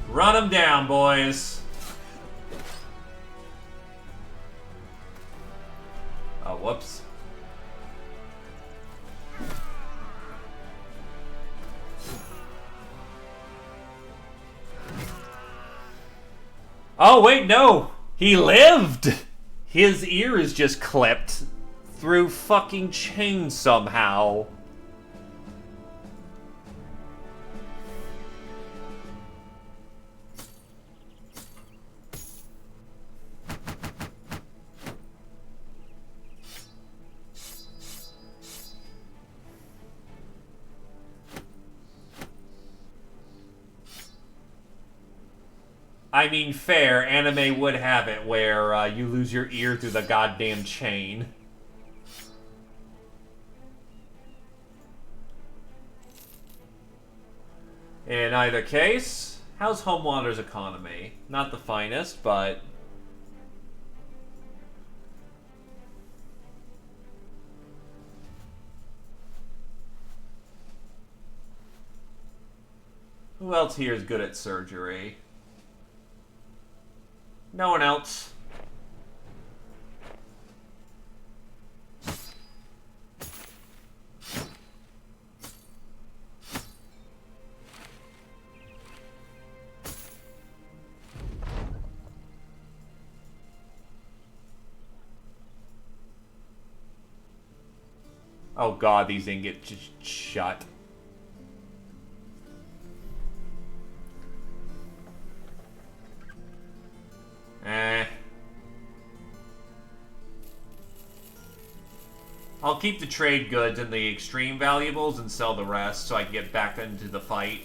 Run them down, boys. Oh, whoops. Oh, wait, no! He lived! His ear is just clipped through fucking chain somehow. I mean, fair. Anime would have it where you lose your ear through the goddamn chain. In either case, how's Homewander's economy? Not the finest, but... Who else here is good at surgery? No one else. Oh god, these didn't get just shut. I'll keep the trade goods and the extreme valuables and sell the rest so I can get back into the fight.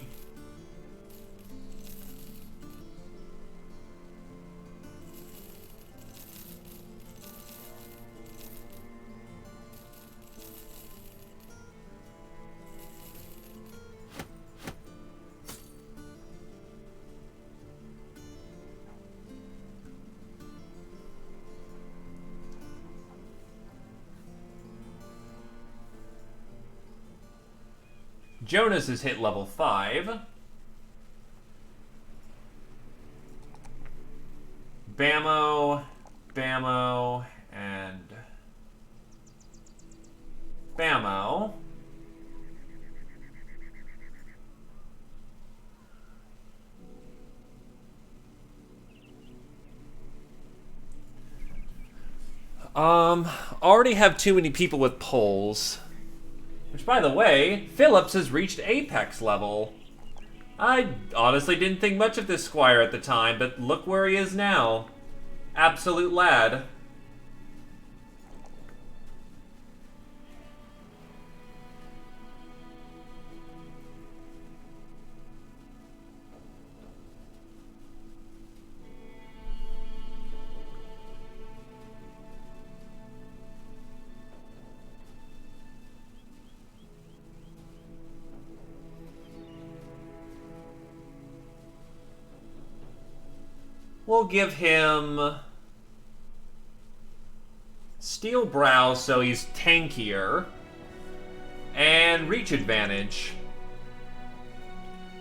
Jonas has hit level 5. Bammo, Bammo, and Bammo. Already have too many people with poles. Which, by the way, Phillips has reached Apex level. I honestly didn't think much of this squire at the time, but look where he is now. Absolute lad. We'll give him Steel Brow so he's tankier, and Reach Advantage.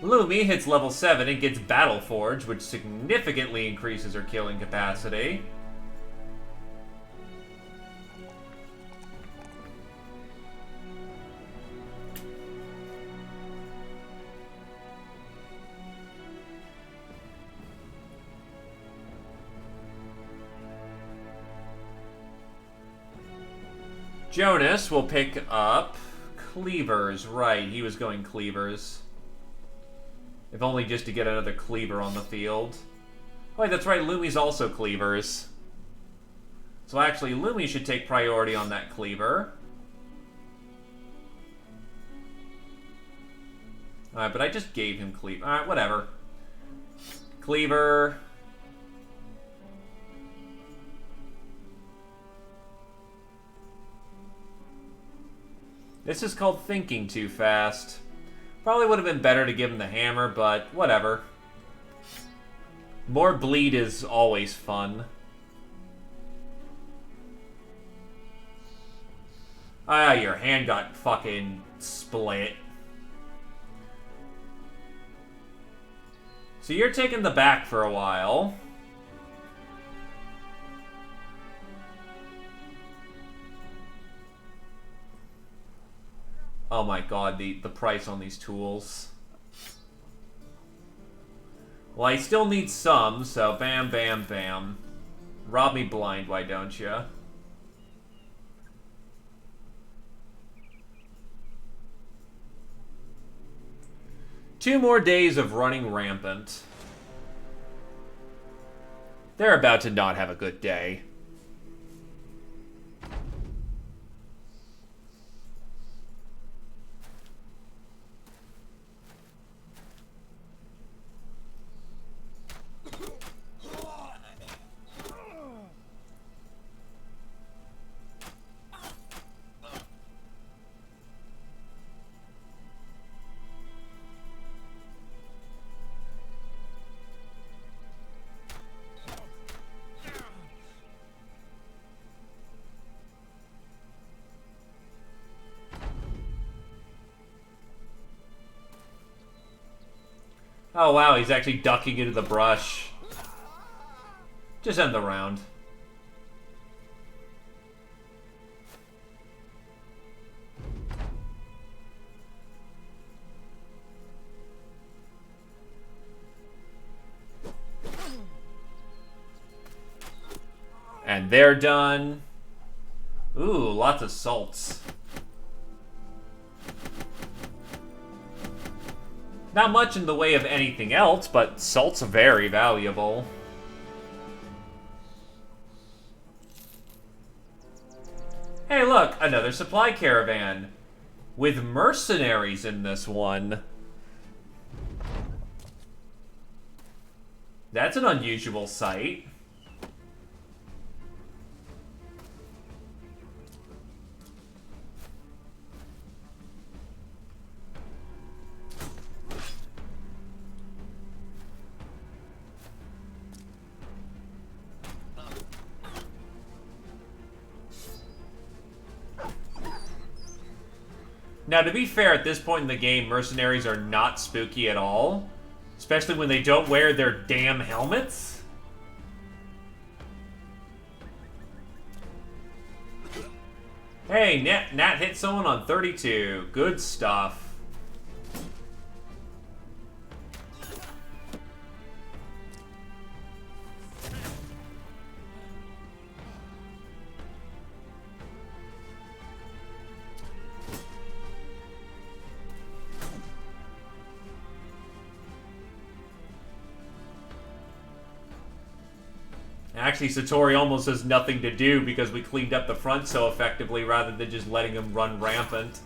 Lumi hits level 7 and gets Battle Forge, which significantly increases her killing capacity. Jonas will pick up Cleavers. Right, he was going Cleavers. If only just to get another Cleaver on the field. Oh, wait, that's right, Lumi's also Cleavers. So actually, Lumi should take priority on that Cleaver. Alright, but I just gave him Cleaver. Alright, whatever. Cleaver... This is called thinking too fast. Probably would have been better to give him the hammer, but whatever. More bleed is always fun. Ah, your hand got fucking split. So you're taking the back for a while. Oh my god, the price on these tools. Well, I still need some, so bam, bam, bam. Rob me blind, why don't you? Two more days of running rampant. They're about to not have a good day. Oh wow, he's actually ducking into the brush. Just end the round. And they're done. Ooh, lots of salts. Not much in the way of anything else, but salt's very valuable. Hey look, another supply caravan. With mercenaries in this one. That's an unusual sight. Now, to be fair, at this point in the game, mercenaries are not spooky at all. Especially when they don't wear their damn helmets. Hey, Nat hit someone on 32. Good stuff. Actually, Satori almost has nothing to do because we cleaned up the front so effectively rather than just letting him run rampant.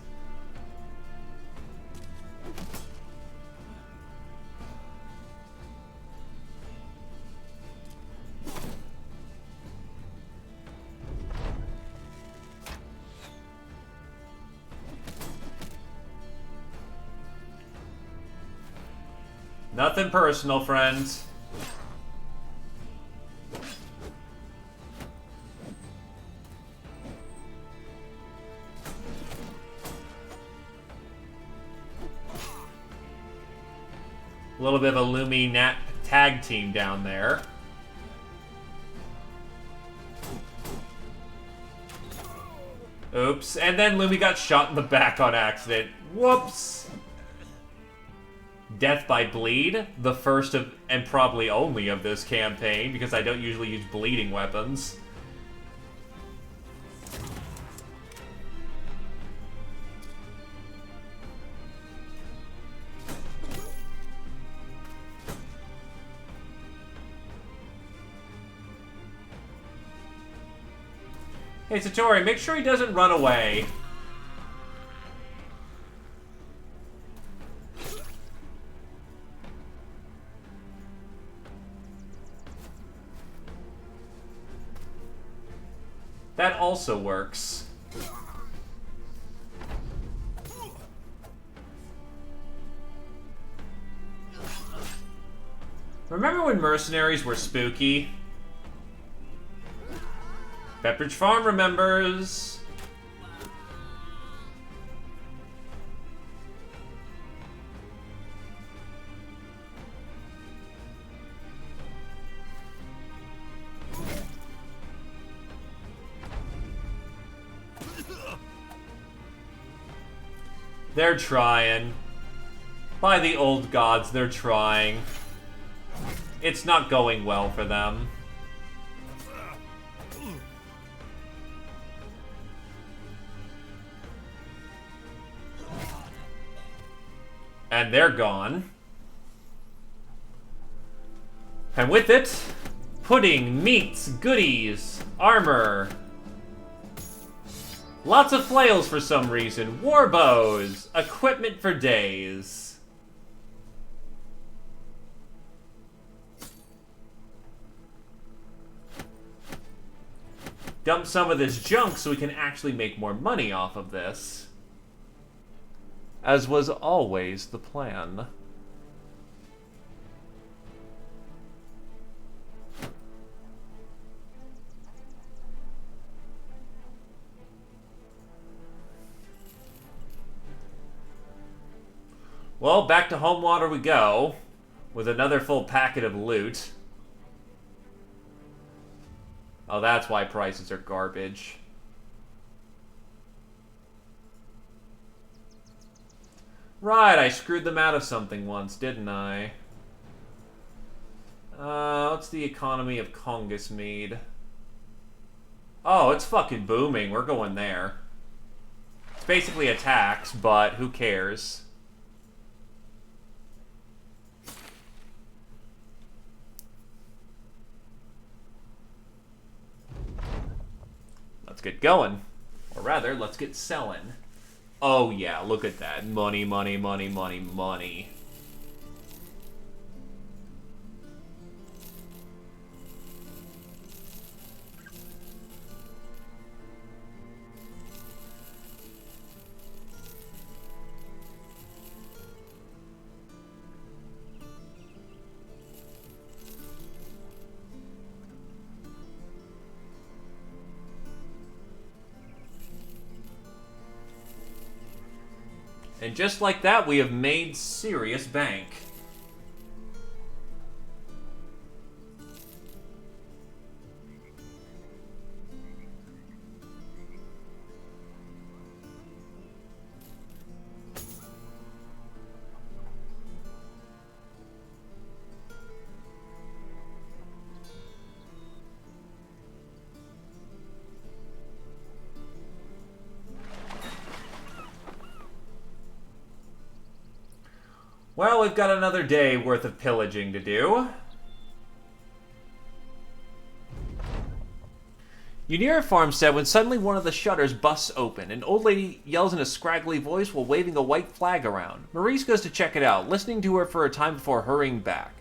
Nothing personal, friends. A little bit of a Lumi Nat tag team down there. Oops. And then Lumi got shot in the back on accident. Whoops. Death by bleed. The first of, and probably only of this campaign, because I don't usually use bleeding weapons. Hey, Satori, make sure he doesn't run away. That also works. Remember when mercenaries were spooky? Pepperidge Farm remembers. They're trying. By the old gods, they're trying. It's not going well for them. And they're gone. And with it, pudding, meats, goodies, armor. Lots of flails for some reason. War bows. Equipment for days. Dump some of this junk so we can actually make more money off of this. As was always the plan. Well, back to home water we go. With another full packet of loot. Oh, that's why prices are garbage. Right, I screwed them out of something once, didn't I? What's the economy of Congus Mead? Oh, it's fucking booming. We're going there. It's basically a tax, but who cares? Let's get going. Or rather, let's get selling. Oh yeah, look at that. Money, money, money, money, money. And just like that, we have made serious bank. Well, we've got another day worth of pillaging to do. You near a farmstead when suddenly one of the shutters busts open. An old lady yells in a scraggly voice while waving a white flag around. Maurice goes to check it out, listening to her for a time before hurrying back.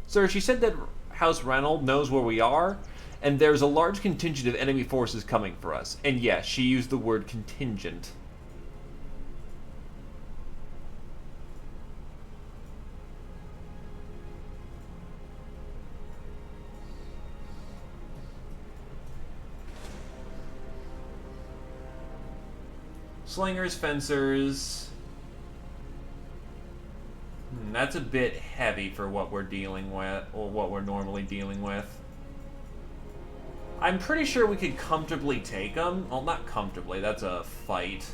Sir, she said that House Reynold knows where we are, and there's a large contingent of enemy forces coming for us. And yes, she used the word contingent. Slingers, fencers. That's a bit heavy for what we're dealing with, or what we're normally dealing with. I'm pretty sure we could comfortably take them. Well, not comfortably, that's a fight.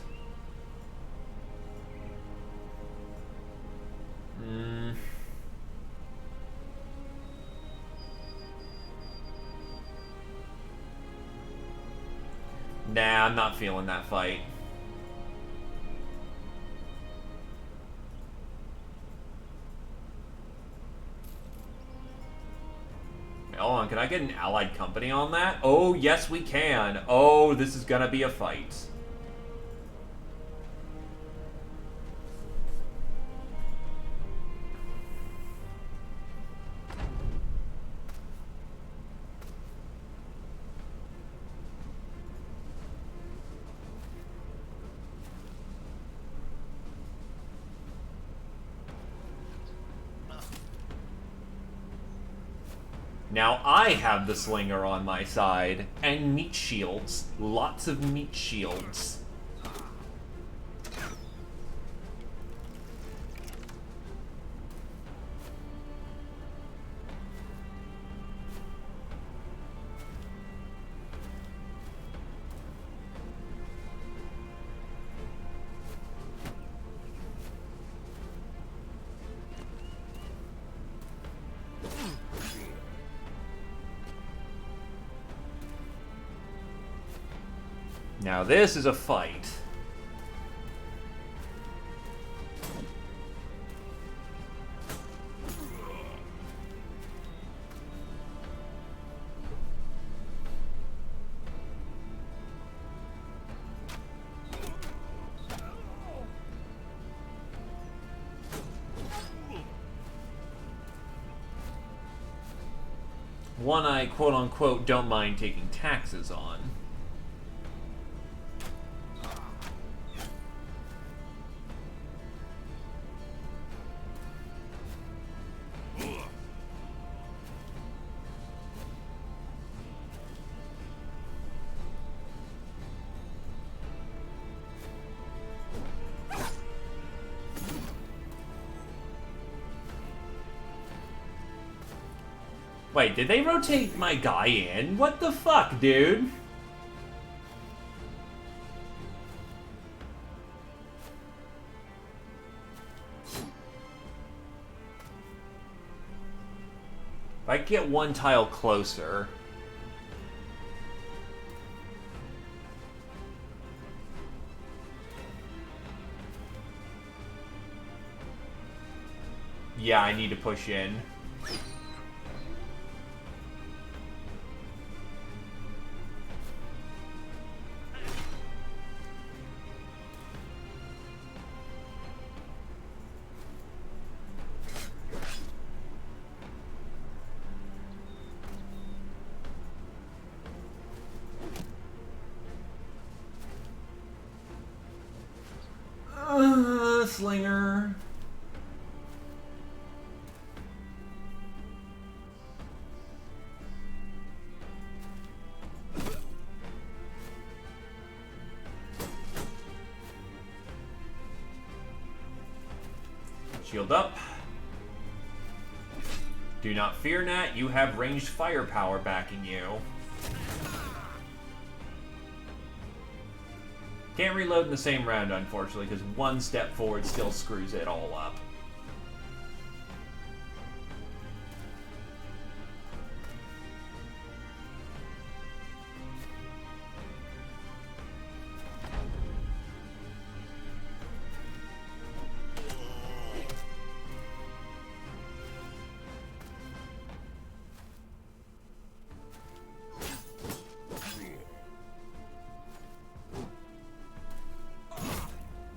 Nah, I'm not feeling that fight. Hold on, can I get an allied company on that? Oh, yes we can. Oh, this is gonna be a fight. Now I have the slinger on my side, and meat shields. Lots of meat shields. Now this is a fight. One I quote-unquote don't mind taking taxes on. Wait, did they rotate my guy in? What the fuck, dude? If I get one tile closer... Yeah, I need to push in. Slinger. Shield up. Do not fear, Nat. You have ranged firepower backing you. Can't reload in the same round, unfortunately, because one step forward still screws it all up.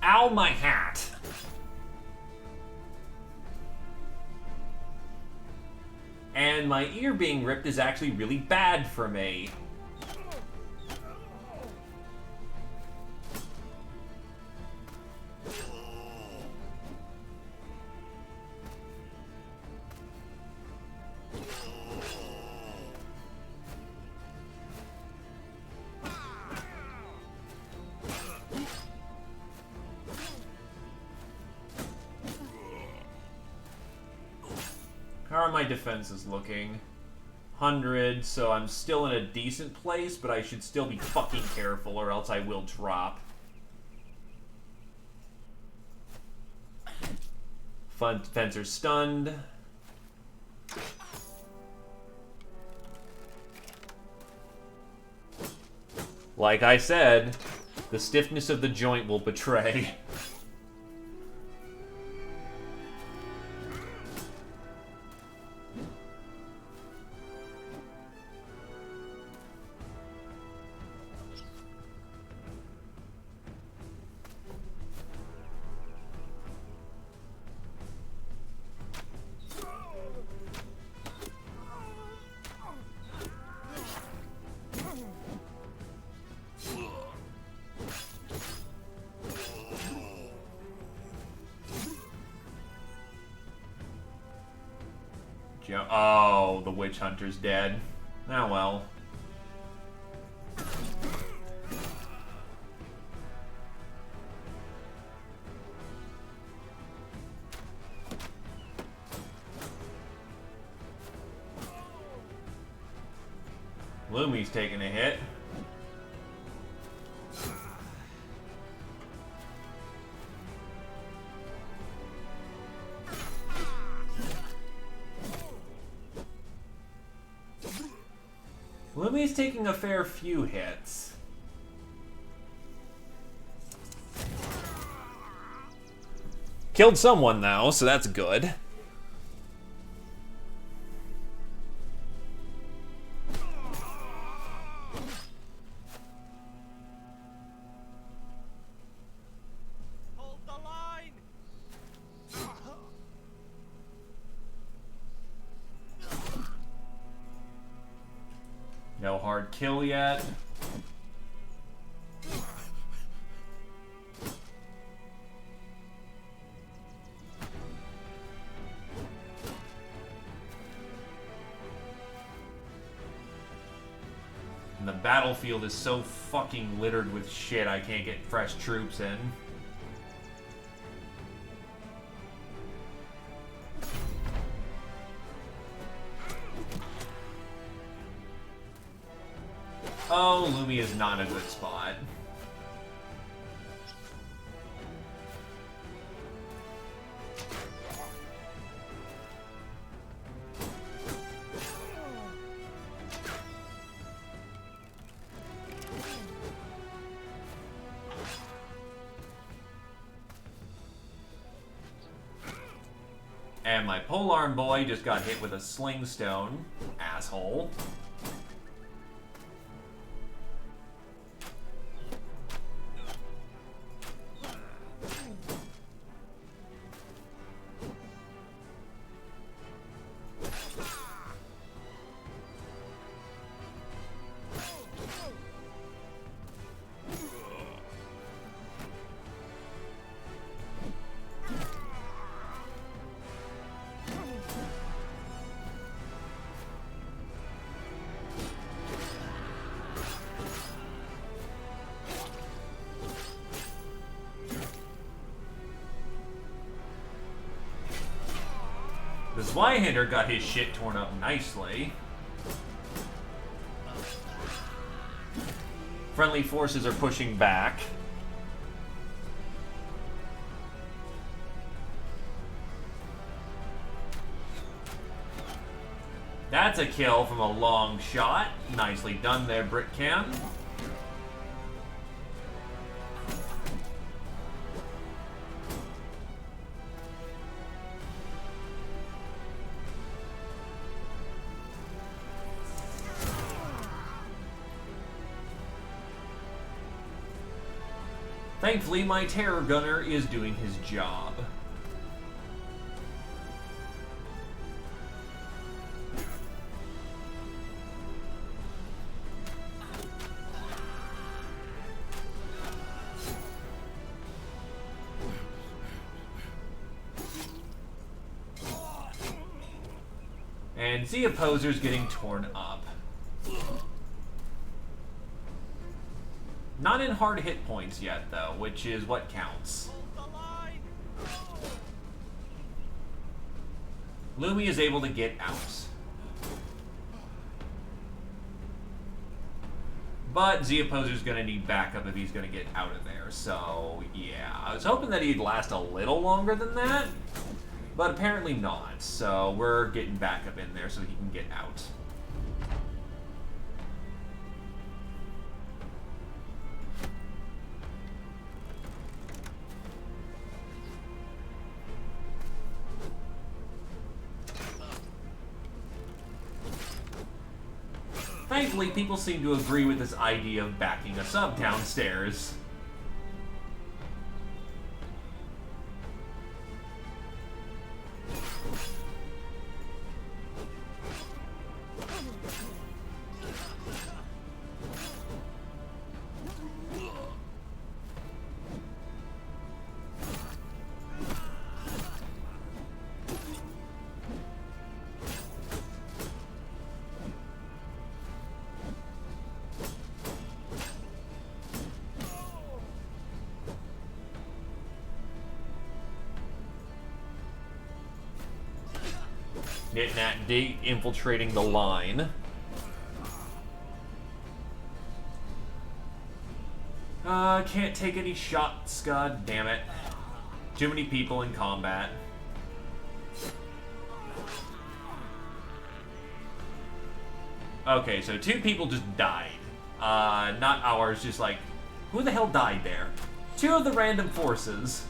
Ow, my hat! And my ear being ripped is actually really bad for me. How are my defenses looking? 100, so I'm still in a decent place, but I should still be fucking careful or else I will drop. Fencer's stunned. Like I said, the stiffness of the joint will betray. Oh, the witch hunter's dead. Oh well. Lumi's taking a hit. Lumi's taking a fair few hits. Killed someone though, so that's good. Hold the line! No hard kill yet. And the battlefield is so fucking littered with shit I can't get fresh troops in. Oh, Lumi is not a good spot. And my polearm boy just got hit with a sling stone. Asshole. The Zweihander got his shit torn up nicely. Friendly forces are pushing back. That's a kill from a long shot. Nicely done there, Britcam. Thankfully, my Terror Gunner is doing his job. And Z Opposer's getting torn up. Not in hard hit points yet, though, which is what counts. Hold the line. Lumi is able to get out. But Z Opposer's going to need backup if he's going to get out of there. So, yeah. I was hoping that he'd last a little longer than that. But apparently not. So, we're getting backup in there so he can get out. Thankfully, people seem to agree with this idea of backing us up downstairs. Nitnat D infiltrating the line. Can't take any shots, god damn it. Too many people in combat. Okay, so 2 people just died. Not ours, just like, who the hell died there? 2 of the random forces.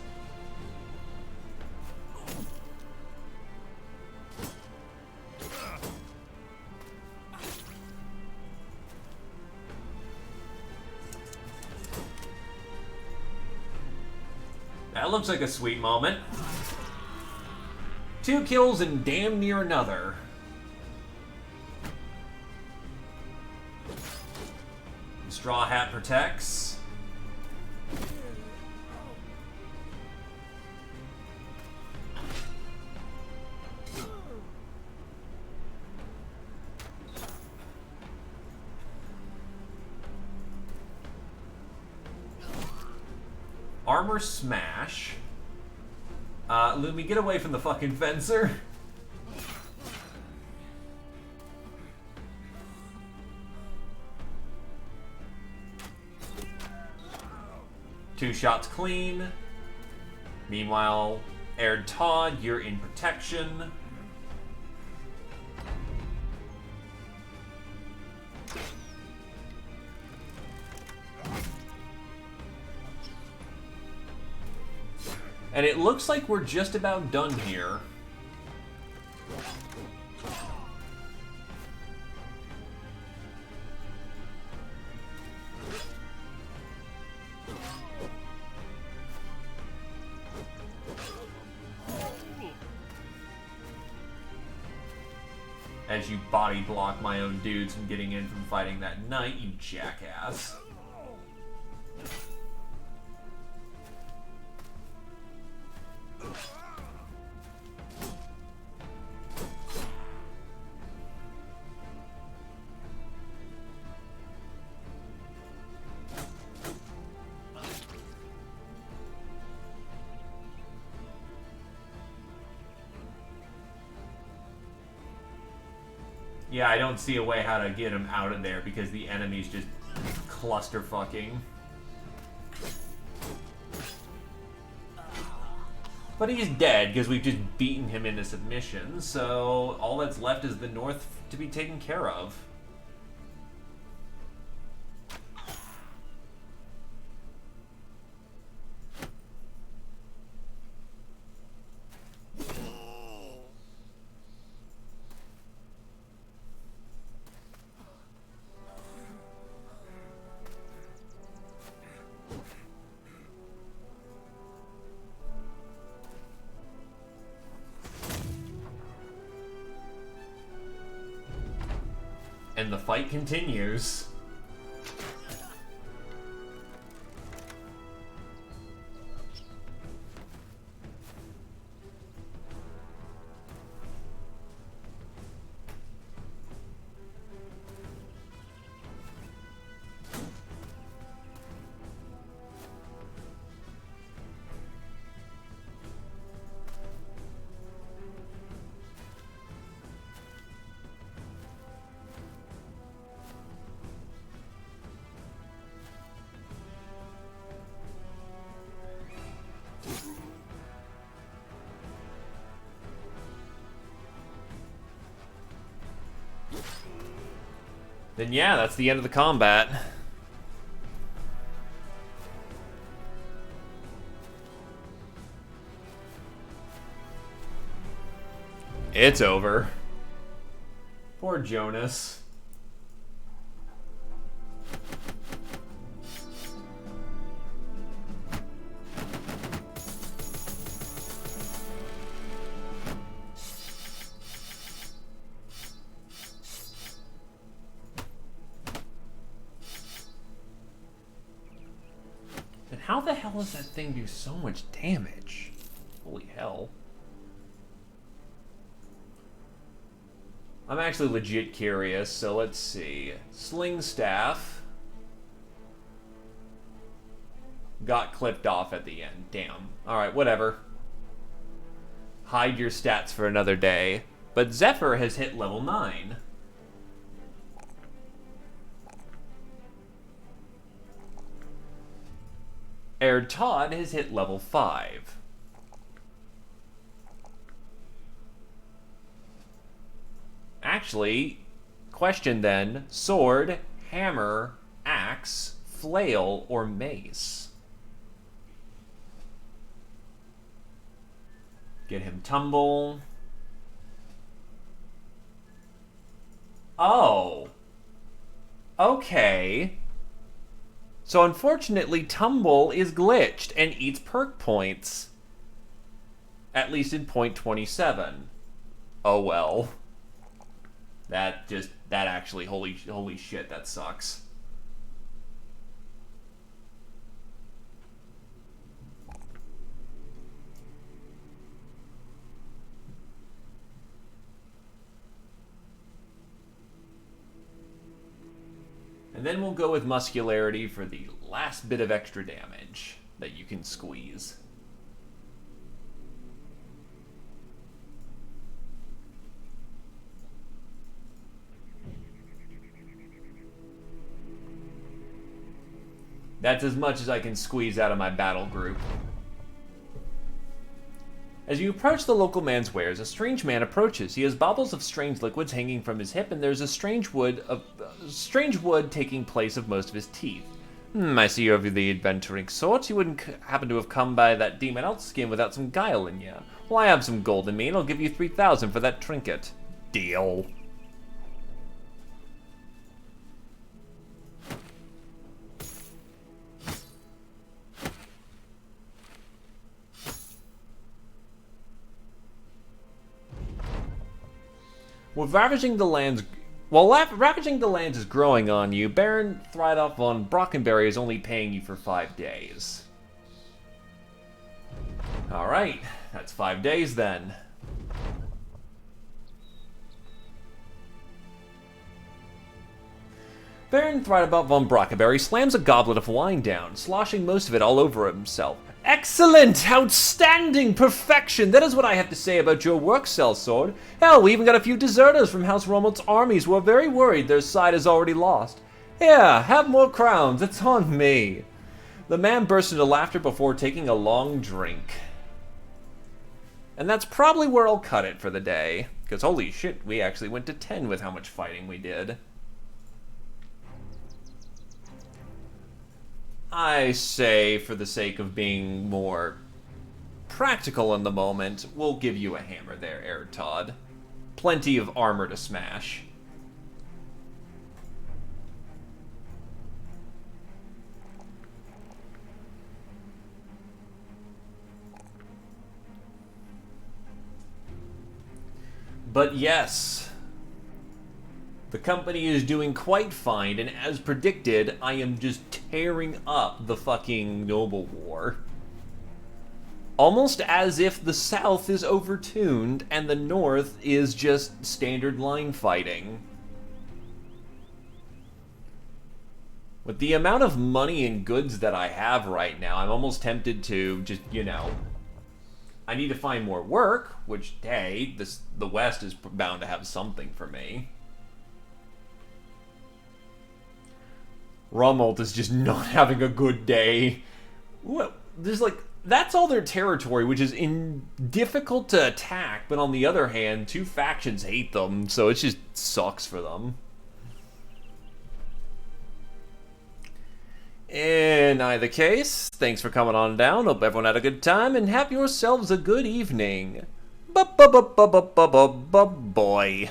That looks like a sweet moment. 2 kills and damn near another. Straw Hat protects. Armor smash. Lumi, get away from the fucking fencer. 2 shots clean. Meanwhile, Air Todd, you're in protection. And it looks like we're just about done here. As you body block my own dudes from getting in from fighting that knight, you jackass. Yeah, I don't see a way how to get him out of there because the enemy's just cluster fucking. But he's dead because we've just beaten him into submission, so all that's left is the north to be taken care of. And the fight continues. Then yeah, that's the end of the combat. It's over. Poor Jonas. And how the hell does that thing do so much damage? Holy hell. I'm actually legit curious, so let's see. Sling Staff got clipped off at the end. Damn. Alright, whatever. Hide your stats for another day. But Zephyr has hit level 9. Air Todd has hit level 5. Actually, question then, sword, hammer, axe, flail, or mace? Get him tumble. Oh. Okay. So unfortunately, tumble is glitched and eats perk points. At least in point 27. Oh well. That actually, holy shit, that sucks. And then we'll go with muscularity for the last bit of extra damage that you can squeeze. That's as much as I can squeeze out of my battle group. As you approach the local man's wares, a strange man approaches. He has baubles of strange liquids hanging from his hip, and there's a strange wood taking place of most of his teeth. I see you're of the adventuring sort. You wouldn't happen to have come by that demon elf skin without some guile in you. Well, I have some gold in me, and I'll give you 3,000 for that trinket. Deal. While ravaging the lands is growing on you, Baron Thrydoff von Brockenberry is only paying you for 5 days. Alright, that's 5 days then. Baron Thrydoff von Brockenberry slams a goblet of wine down, sloshing most of it all over himself. Excellent! Outstanding! Perfection! That is what I have to say about your work, sellsword. Hell, we even got a few deserters from House Romelt's armies who are very worried their side is already lost. Here, have more crowns. It's on me. The man burst into laughter before taking a long drink. And that's probably where I'll cut it for the day. Because holy shit, we actually went to 10 with how much fighting we did. I say, for the sake of being more practical in the moment, we'll give you a hammer there, Air Todd. Plenty of armor to smash. But yes, the company is doing quite fine, and as predicted, I am just tearing up the fucking Noble War. Almost as if the South is overtuned and the North is just standard line fighting. With the amount of money and goods that I have right now, I'm almost tempted to just, I need to find more work, which, hey, the West is bound to have something for me. Rommelt is just not having a good day. There's that's all their territory, which is difficult to attack, but on the other hand, 2 factions hate them, so it just sucks for them. In either case, thanks for coming on down. Hope everyone had a good time, and have yourselves a good evening. Boy.